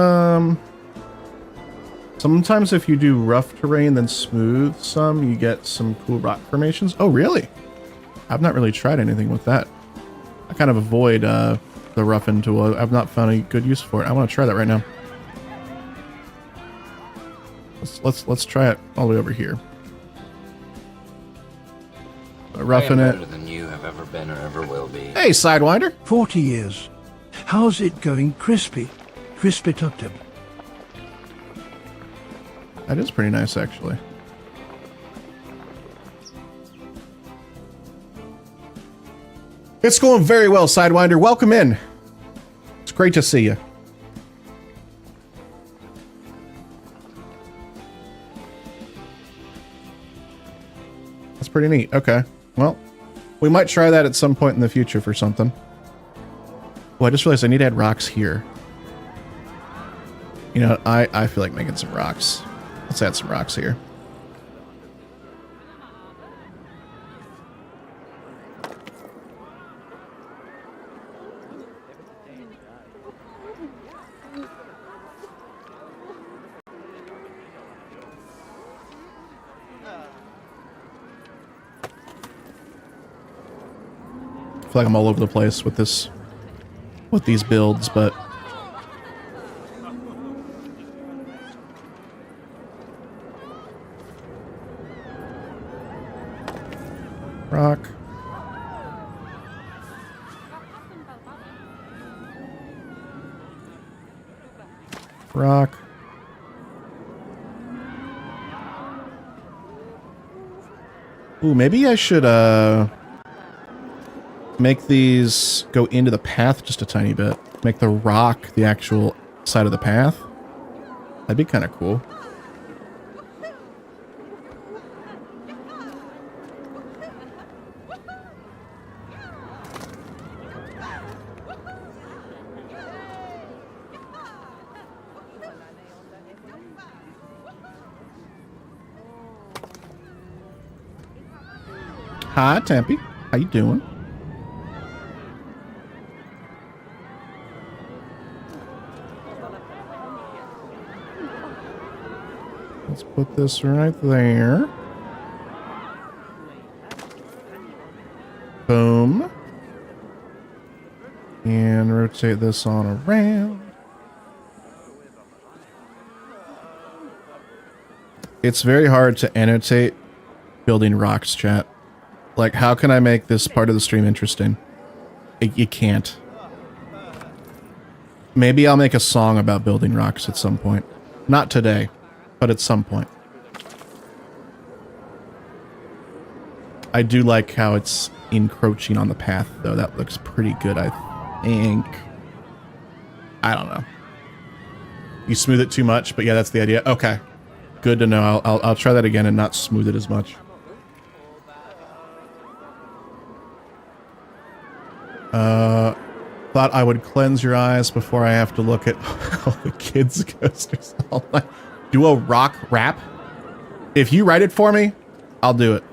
sometimes if you do rough terrain, then smooth some, you get some cool rock formations. Oh, really? I've not really tried anything with that. I kind of avoid, the roughen tool. I've not found a good use for it. I want to try that right now. Let's try it all the way over here. Roughen it. Better than you have ever been or ever will be. Hey, Sidewinder. 40 years. How's it going, Crispy? Crispy Tuptim. That is pretty nice, actually. It's going very well, Sidewinder. Welcome in. It's great to see you. That's pretty neat. Okay. Well, we might try that at some point in the future for something. Oh, I just realized I need to add rocks here. You know, I feel like making some rocks. Let's add some rocks here. I feel like I'm all over the place with this, with these builds, but rock. Rock. Ooh, maybe I should make these go into the path just a tiny bit. Make the rock the actual side of the path. That'd be kind of cool. Hi, Tempe. How you doing? Let's put this right there. Boom. And rotate this on around. It's very hard to annotate building rocks, chat. Like, how can I make this part of the stream interesting? You can't. Maybe I'll make a song about building rocks at some point. Not today, but at some point. I do like how it's encroaching on the path, though. That looks pretty good, I think. I don't know. You smooth it too much, but yeah, that's the idea. Okay. Good to know. I'll try that again and not smooth it as much. Thought I would cleanse your eyes before I have to look at all the kids' coasters all night. Do a rock rap? If you write it for me, I'll do it.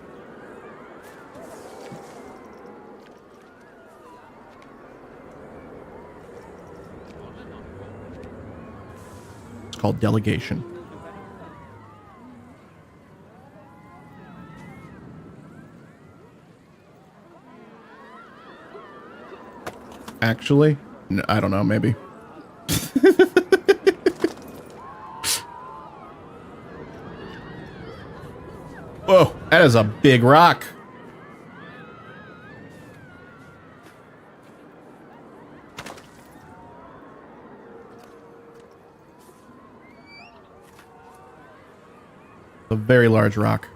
It's called delegation. Actually, no, I don't know, maybe. Whoa, that is a big rock. A very large rock.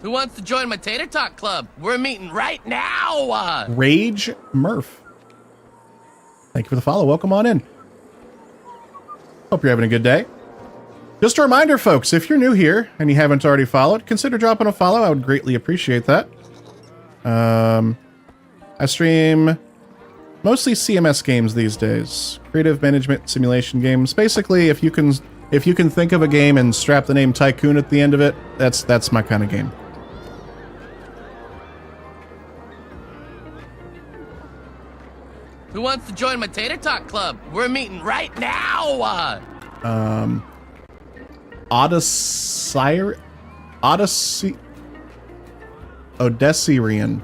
Who wants to join my Tater Talk Club? We're meeting right now! Rage Murph. Thank you for the follow. Welcome on in. Hope you're having a good day. Just a reminder, folks, if you're new here and you haven't already followed, consider dropping a follow. I would greatly appreciate that. I stream mostly CMS games these days. Creative management simulation games. Basically, if you can think of a game and strap the name Tycoon at the end of it, that's my kind of game. Who wants to join my Tater Talk Club? We're meeting right now! Odessirian.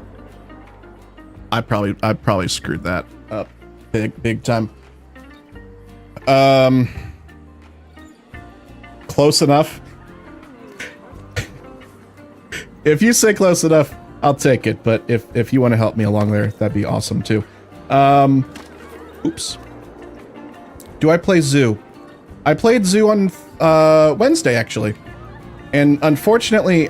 I probably screwed that up big time. Close enough. If you say close enough, I'll take it, but if you want to help me along there, that'd be awesome too. Oops. Do I play Zoo? I played Zoo on Wednesday, actually. And unfortunately,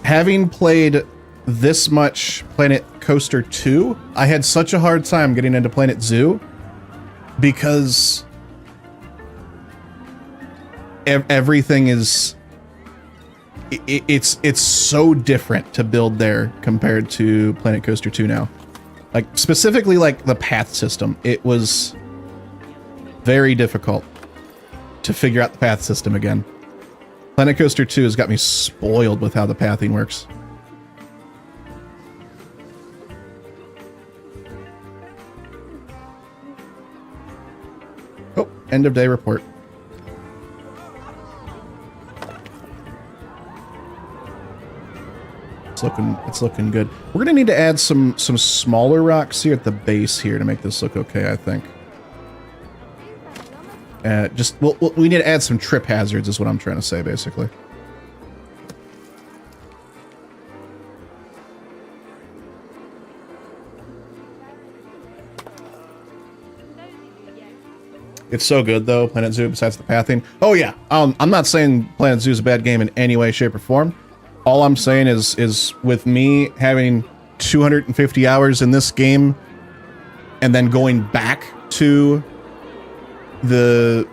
having played this much Planet Coaster 2, I had such a hard time getting into Planet Zoo because everything is... It's so different to build there compared to Planet Coaster 2 now. Like, specifically, like, the path system. It was very difficult to figure out the path system again. Planet Coaster 2 has got me spoiled with how the pathing works. Oh, end of day report. It's looking good. We're gonna need to add some smaller rocks here at the base here to make this look okay, I think. We need to add some trip hazards is what I'm trying to say, basically. It's so good though, Planet Zoo, besides the pathing. Oh yeah, I'm not saying Planet Zoo is a bad game in any way, shape, or form. All I'm saying is with me having 250 hours in this game and then going back to the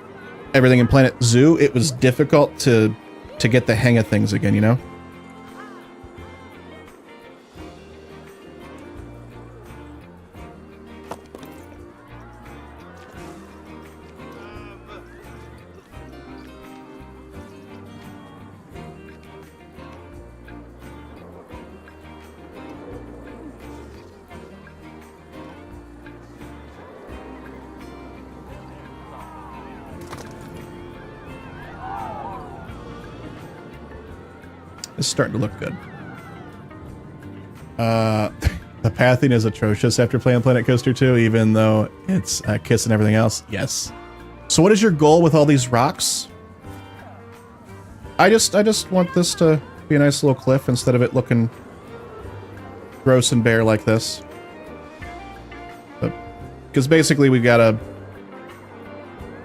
everything in Planet Zoo, it was difficult to get the hang of things again, you know? It's starting to look good. The pathing is atrocious after playing Planet Coaster 2, even though it's Kiss and everything else. Yes. So what is your goal with all these rocks? I just want this to be a nice little cliff instead of it looking gross and bare like this. Because basically we've got a,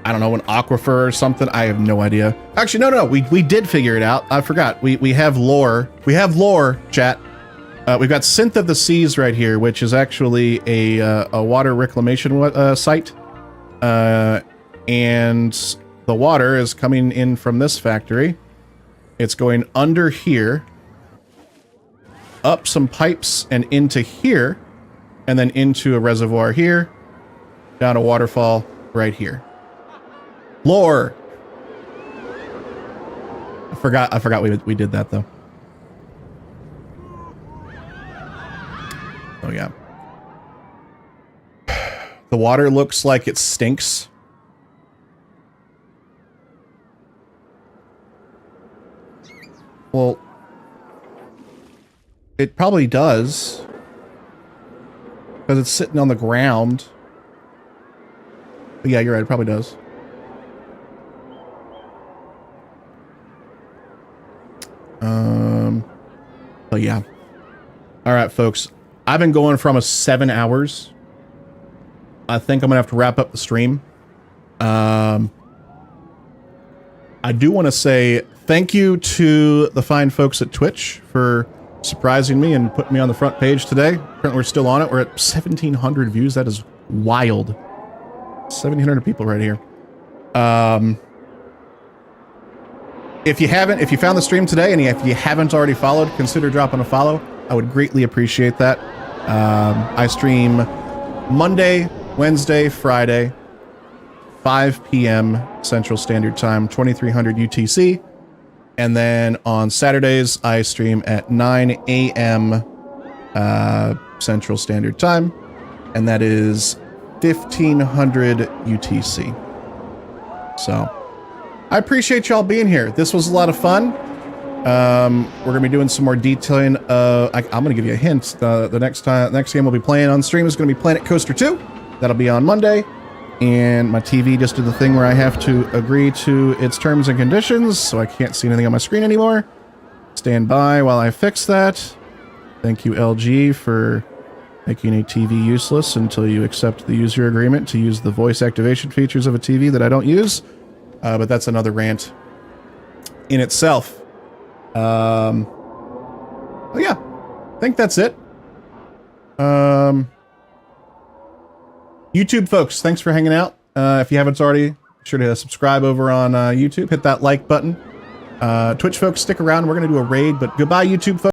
I don't know, an aquifer or something. I have no idea. Actually, no. We did figure it out. I forgot. We have lore. We have lore, chat. We've got Synth of the Seas right here, which is actually a water reclamation site. And the water is coming in from this factory. It's going under here, up some pipes and into here, and then into a reservoir here, down a waterfall right here. Lore. I forgot we did that though. Oh yeah. The water looks like it stinks. Well, it probably does. Because it's sitting on the ground. But yeah, you're right, it probably does. But yeah. Alright, folks. I've been going for almost 7 hours. I think I'm gonna have to wrap up the stream. I do want to say thank you to the fine folks at Twitch for surprising me and putting me on the front page today. Apparently we're still on it. We're at 1,700 views. That is wild. 1,700 people right here. If you found the stream today and if you haven't already followed, consider dropping a follow. I would greatly appreciate that. I stream Monday, Wednesday, Friday, 5 p.m. Central Standard Time, 2300 UTC. And then on Saturdays, I stream at 9 a.m. Central Standard Time. And that is 1500 UTC. So, I appreciate y'all being here. This was a lot of fun. We're going to be doing some more detailing. I'm going to give you a hint. The next game we'll be playing on stream is going to be Planet Coaster 2. That'll be on Monday. And my TV just did the thing where I have to agree to its terms and conditions, so I can't see anything on my screen anymore. Stand by while I fix that. Thank you, LG, for making a TV useless until you accept the user agreement to use the voice activation features of a TV that I don't use. But that's another rant in itself. Yeah, I think that's it. YouTube folks, thanks for hanging out. If you haven't already, be sure to subscribe over on YouTube. Hit that like button. Twitch folks, stick around. We're going to do a raid, but goodbye, YouTube folks.